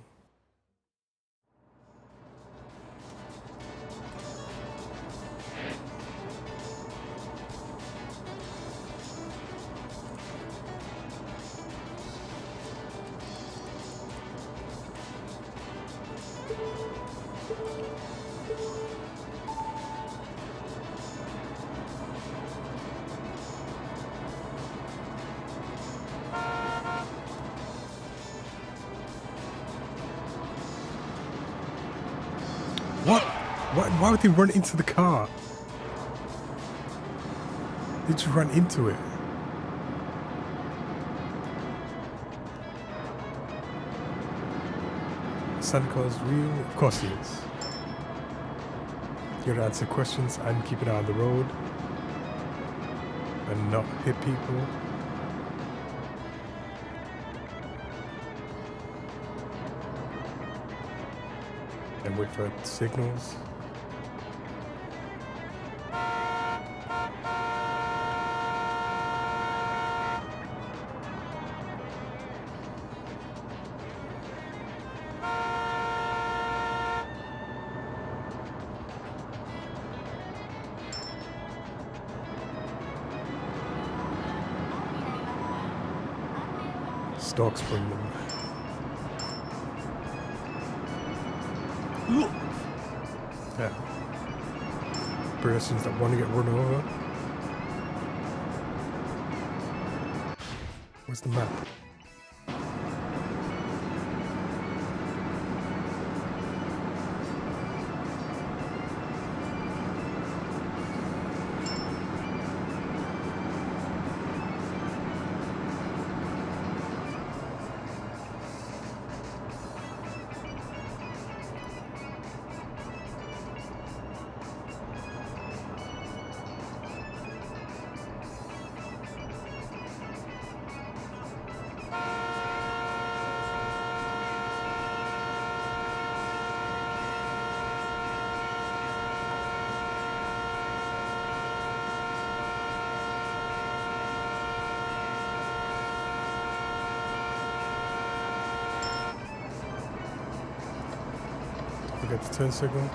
What? Why would they run into the car? They just run into it. Santa Claus real? Of course he is. You gotta answer questions and keep an eye on the road. And not hit people. And wait for signals. Dogs bring them. Yeah. Persons that want to get run over. Where's the map? get the turn signal.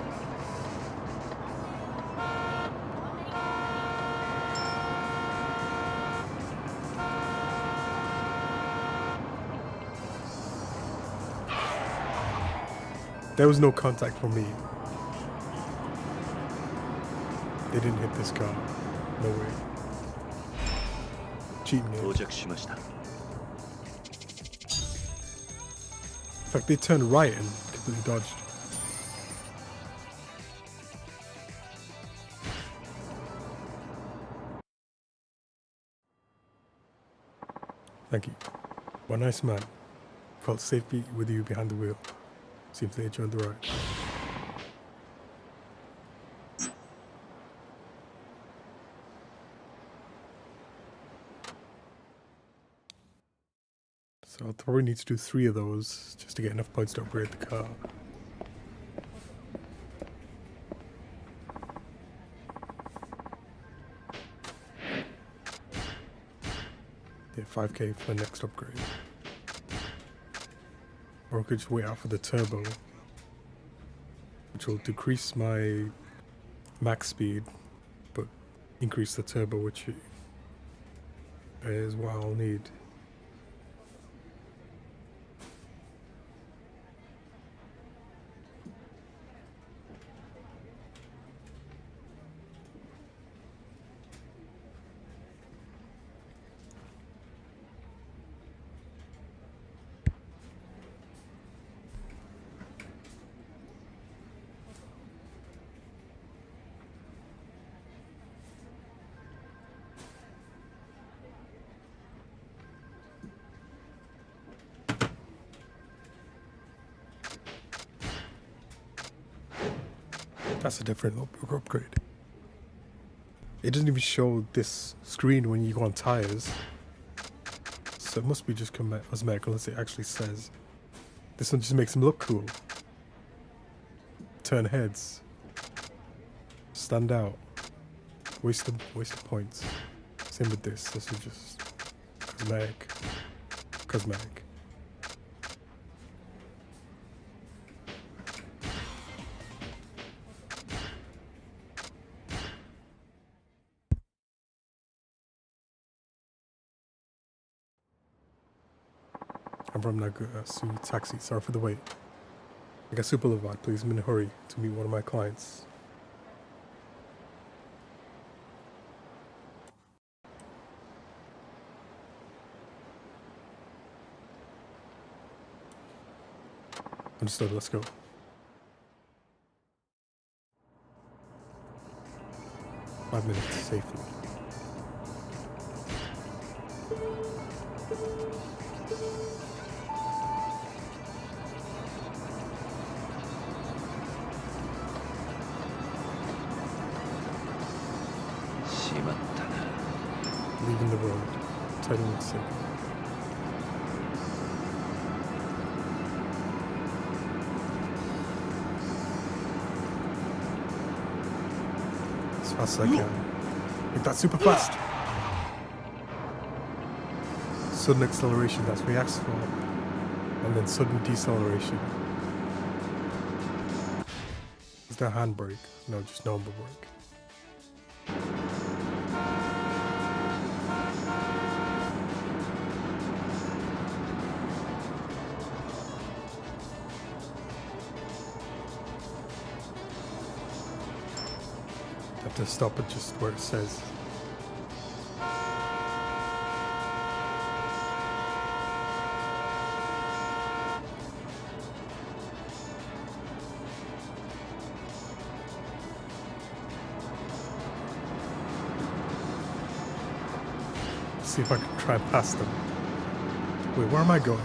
There was no contact from me. They didn't hit this car. No way. Cheating me. In fact, they turned right and completely dodged. Thank you. One nice man. Felt safe with you behind the wheel. Seems they enjoyed the ride. So I'll probably need to do 3 of those just to get enough points to upgrade the car. Yeah, 5k for the next upgrade. Or I could just wait out for the turbo, which will decrease my max speed, but increase the turbo, which is what I'll need. That's a different upgrade. It doesn't even show this screen when you go on tires. So it must be just cosmetic unless it actually says. This one just makes them look cool. Turn heads. Stand out. Waste of points. Same with this. This is just cosmetic. Cosmetic. I'm from Nagosu Taxi. Sorry for the wait. Nagosu Boulevard, please. I'm in a hurry to meet one of my clients. Understood, let's go. Five minutes safely. Leaving the road, turning signal. As fast as I can. Make that super fast. Sudden acceleration, that's what he asks for. And then sudden deceleration. Is there a handbrake? No, just normal brake. Have to stop it just where it says. See if I can try past them. Wait, where am I going?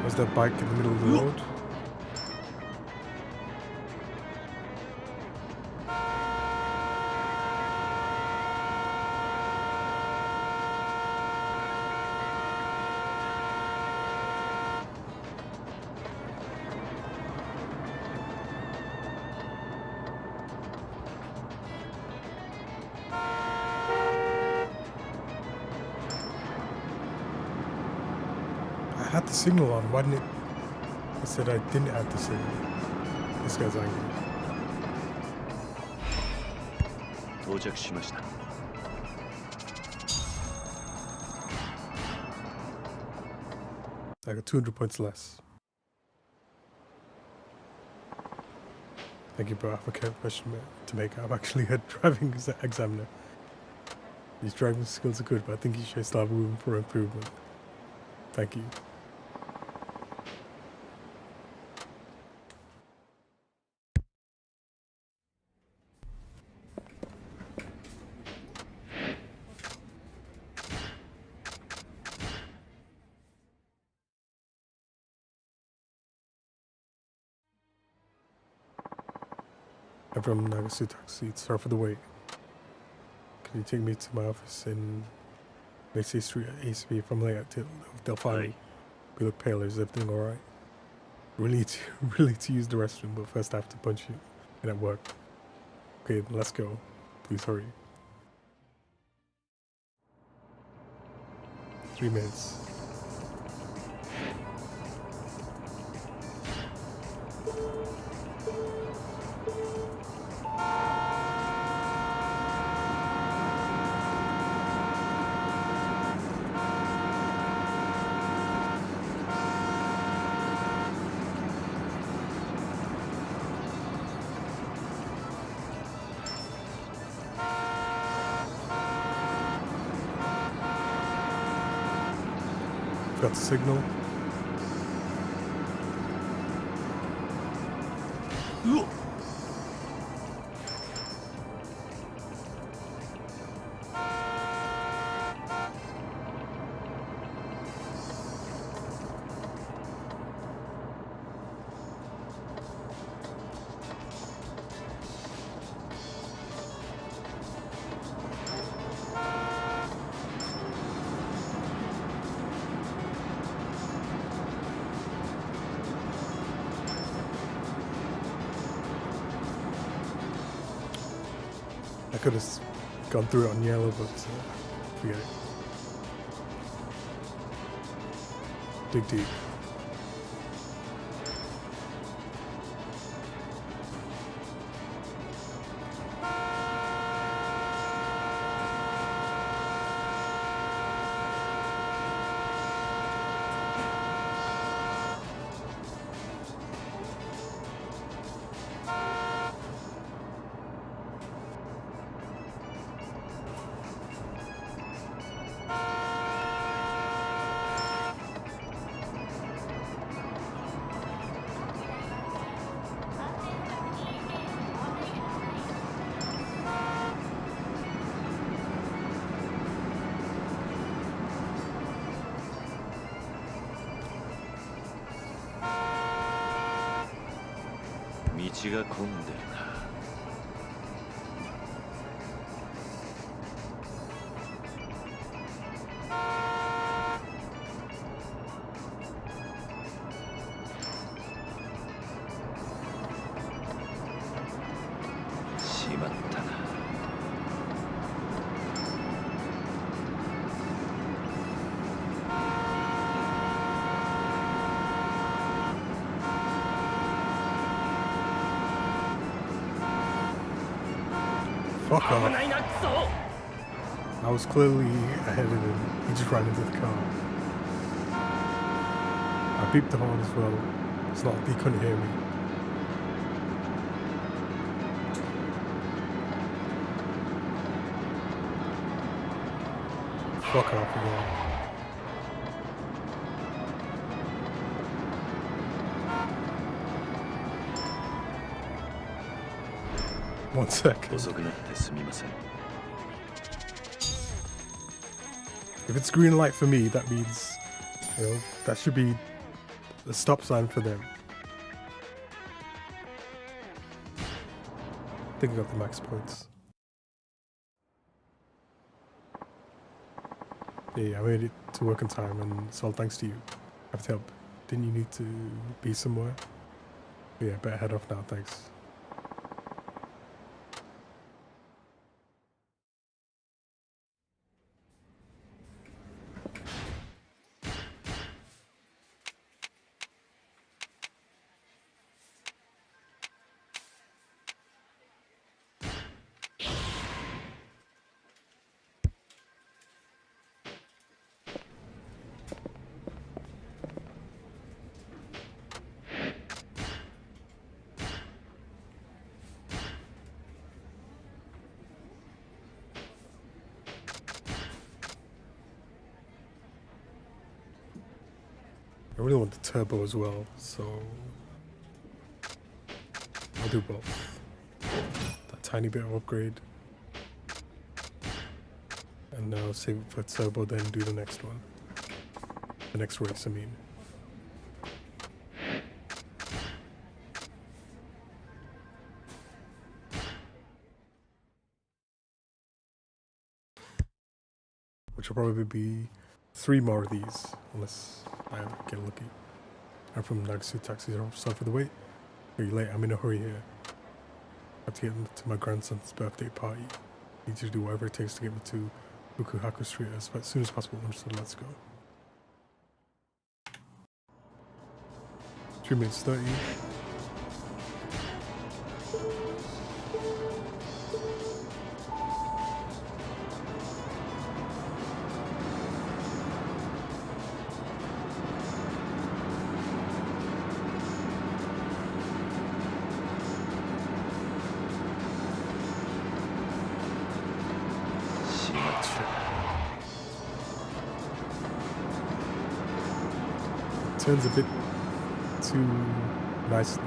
Was that bike in the middle of the road? had the signal on. Why didn't it? I said I didn't have the signal. This guy's angry. 到着しました。 I got 200 points less. Thank you, bro. I have a confession to make. I'm actually a driving examiner. His driving skills are good, but I think he should still have room for improvement. Thank you. I'm from Nagasu Taxi. Sorry for the wait. Can you take me to my office in Macy Street at ACB? If I'm late, they'll find me. You look pale. Is everything alright? Really need to use the restroom, but first I have to punch you in at work. Okay, let's go. Please hurry. 3 minutes. Got the signal. I could have gone through it on yellow, but forget it. Dig deep.道が混んでるな。しまったな。Fuck off. I was clearly ahead of him. He just ran into the car. I beeped the horn as well. It's not like he couldn't hear me. Fuck off again. One second. If it's green light for me, that means, you know, that should be the stop sign for them. I think I got the max points. Yeah, I made it to work in time, and it's all thanks to you. I have to help. Didn't you need to be somewhere? Yeah, better head off now, thanks. really want the turbo as well, so I'll do both. That tiny bit of upgrade. And now save it for turbo, then do the next one. The next race, I mean. Which will probably be 3 more of these, unless I ever get lucky. I'm from Nagasu Taxi, sorry for the wait. Are you late? I'm in a hurry here. I have to get to my grandson's birthday party. Need you to do whatever it takes to get me to Fukuhaku Street as soon as possible. So let's go. 3 minutes 30. Turns a bit too nicely.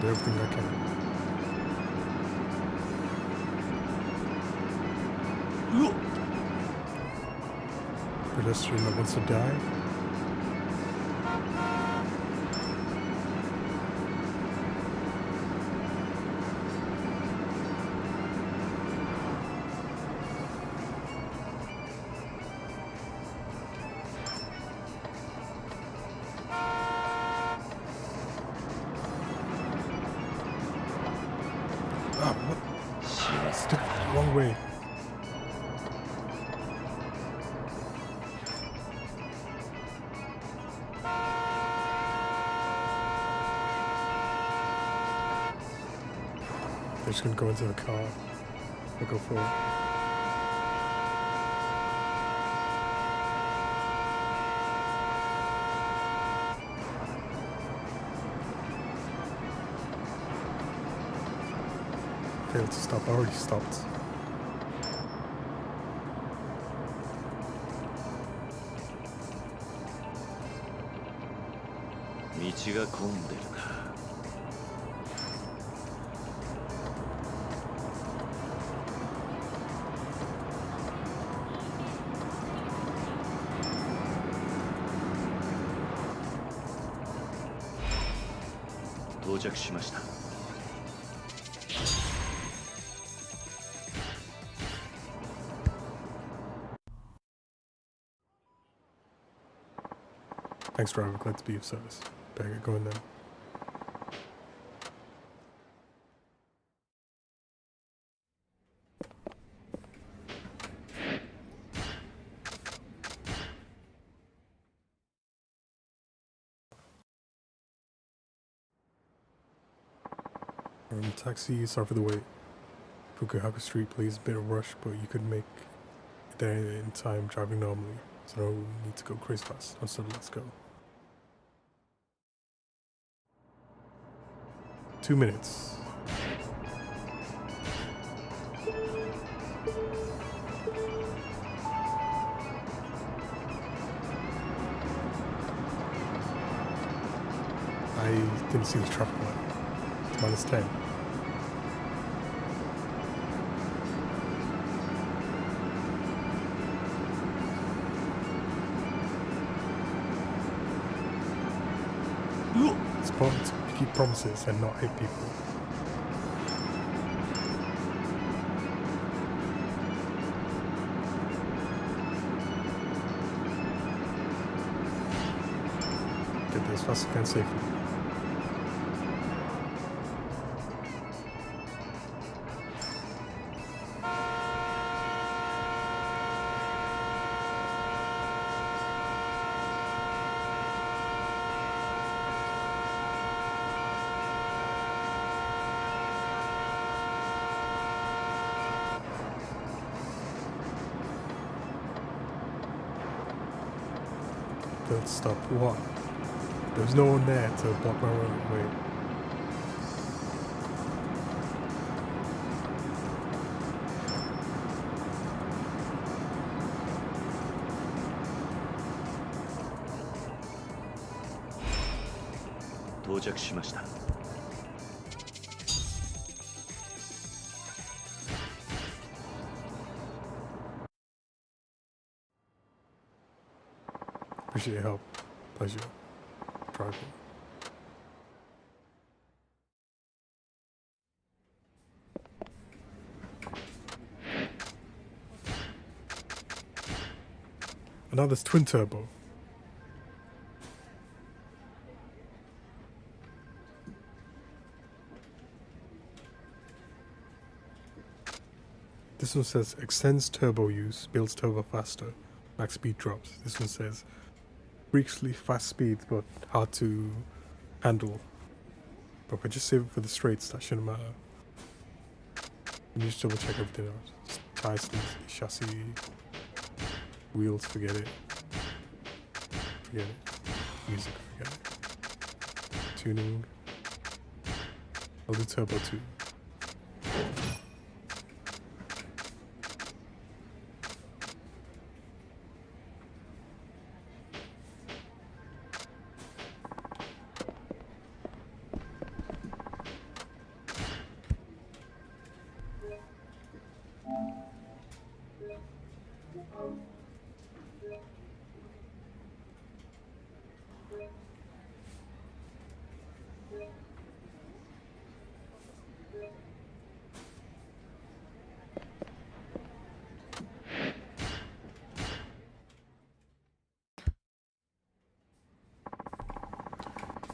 Do everything I can. Pedestrian that wants to die. Wrong way. They're just gonna go into the car. I'll go for it. Failed to stop. I already stopped. Thanks, driver. Glad to be of service. Better get going then. Taxi, sorry for the wait. Fukuhaku Street, please. Bit of rush, but you could make it there in time driving normally. So no need to go crazy fast. So let's go. 2 minutes. I didn't see the traffic light. It's -10. It's important to keep promises and not hit people. Get there as fast as I can safely. Don't stop. What? There's no one there to block my way. 到着しました。Appreciate your help. Pleasure. Driving. And now there's twin turbo. This one says extends turbo use, builds turbo faster, max speed drops. This one says freakishly fast speeds but hard to handle. But if I just save it for the straights, that shouldn't matter. Let me just double check everything else. Tires, chassis, wheels, forget it. Forget it. Music, forget it. Tuning. I'll do turbo too.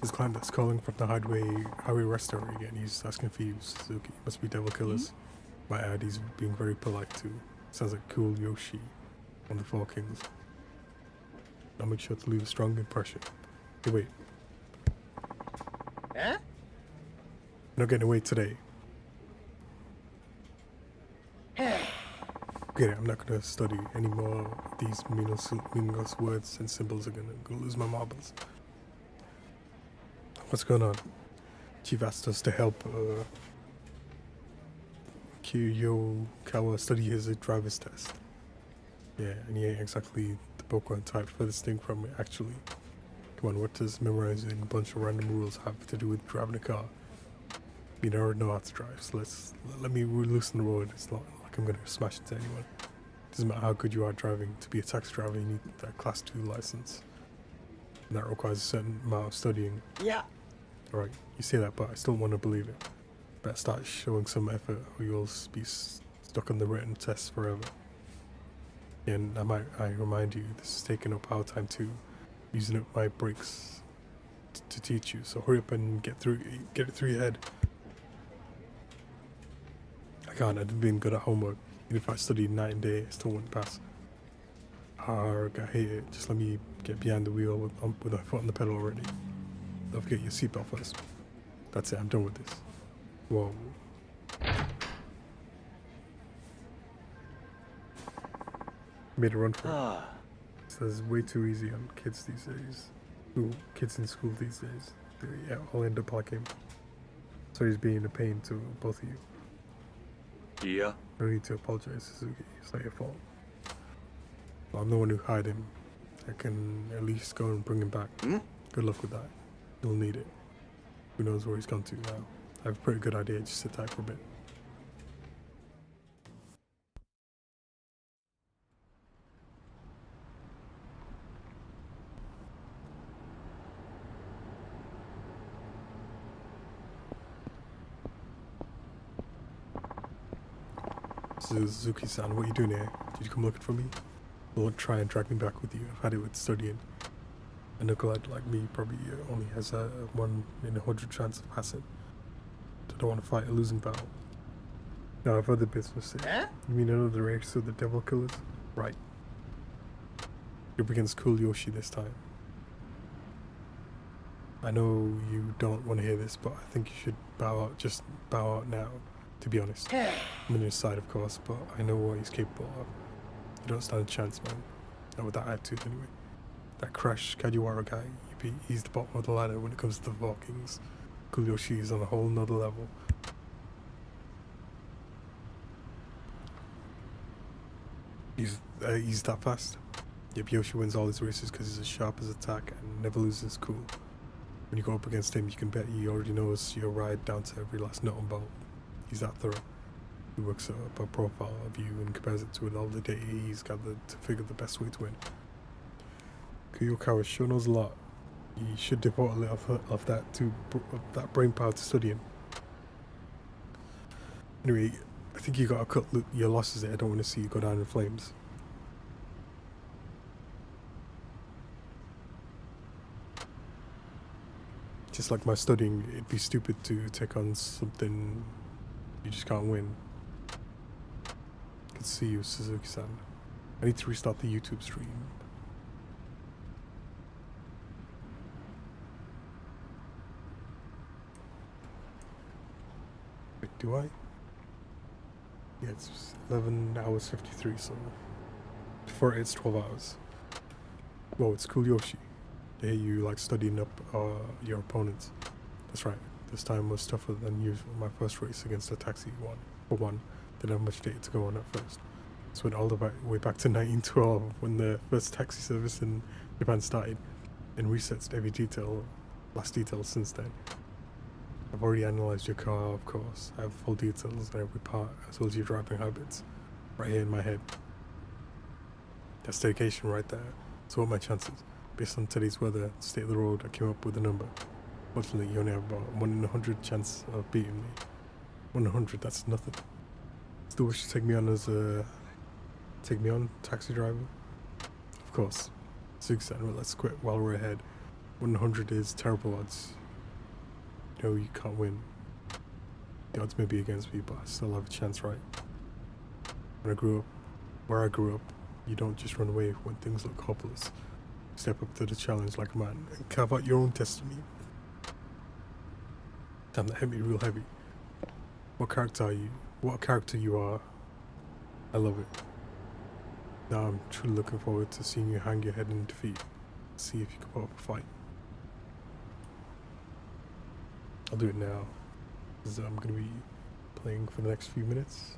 This client that's calling from the highway restaurant again. He's asking for you, Suzuki. Must be Devil Killers. Might add, he's being very polite too. Sounds like cool Yoshi on the Four Kings. I'll make sure to leave a strong impression. Hey, wait. Eh? You're not getting away today. Okay, I'm not gonna study any more of these meaningless words and symbols. I'm gonna lose my marbles. What's going on? Chief asked us to help Kiyokawa study his driver's test. Yeah, and he ain't exactly the Pokemon type for this thing from it, actually. Come on, what does memorizing a bunch of random rules have to do with driving a car? You already know how to drive, so let me loosen the road. It's not like I'm gonna smash into anyone. Doesn't matter how good you are driving. To be a taxi driver, you need that Class 2 license. And that requires a certain amount of studying. Yeah. Alright, you say that, but I still want to believe it. Better start showing some effort, or you'll be stuck on the written test forever. And I remind you, this is taking up our time too, using up my breaks to teach you. So hurry up and get it through your head. I've been good at homework. Even if I studied night and day, I still wouldn't pass. Arg, I hate it. Just let me get behind the wheel with my foot on the pedal already. Don't forget your seatbelt first. That's it, I'm done with this. Whoa. Made a run for it. Says way too easy on kids these days. Ooh, kids in school these days. Yeah, I'll end up like him. So he's being a pain to both of you. Yeah. No need to apologize, Suzuki. It's not your fault. Well, I'm the one who hired him. I can at least go and bring him back. Good luck with that. You'll need it. Who knows where he's gone to now. I have a pretty good idea. Just sit tight for a bit. Suzuki-san, what are you doing here? Did you come looking for me? Don't try and drag me back with you. I've had it with studying. A knucklehead like me probably only has a 1 in 100 chance of passing. I don't want to fight a losing battle. No, I've other business to do. You mean another race of the Devil Killers? Right. You're up against Cool Yoshi this time. I know you don't want to hear this, but I think you should bow out. Just bow out now, to be honest. I'm on your side, of course, but I know what he's capable of. You don't stand a chance, man. Not with that attitude, anyway. That Crash Kajiwara guy, he's the bottom of the ladder when it comes to the Four Kings. Cool Yoshi is on a whole nother level. He's that fast. Yep, Yoshi wins all his races because he's as sharp as attack and never loses cool. When you go up against him, you can bet he already knows your ride down to every last nut and bolt. He's that thorough. He works up a profile of you and compares it to all the data he's gathered to figure the best way to win. Kuyokawa sure knows a lot. You should devote a little of that to that brain power to studying. Anyway, I think you gotta cut your losses there. I don't want to see you go down in flames. Just like my studying, it'd be stupid to take on something you just can't win. Good to see you, Suzuki-san. I need to restart the YouTube stream. Wait, do I? Yeah, it's 11 hours 53, so before it's 12 hours. Whoa, it's cool Yoshi. They hear you like studying up your opponents. That's right. This time was tougher than usual. My first race against a taxi one. Didn't have much data to go on at first. So went all the way back to 1912 when the first taxi service in Japan started, and researched every last detail since then. I've already analysed your car, of course. I have full details on every part, as well as your driving habits, right here in my head. That's dedication right there. So what are my chances? Based on today's weather, state of the road, I came up with a number. Fortunately, you only have about 1 in 100 chance of beating me. 1 in 100, that's nothing. Still wish to take me on, taxi driver? Of course. Susan, well, let's quit while we're ahead. 1 in 100 is terrible odds. No, you can't win. The odds may be against me, but I still have a chance, right? Where I grew up, you don't just run away when things look hopeless. Step up to the challenge like a man and carve out your own destiny. Damn, that hit me real heavy. What character are you? What character you are? I love it. Now I'm truly looking forward to seeing you hang your head in defeat. See if you can put up a fight. I'll do it now, because I'm going to be playing for the next few minutes.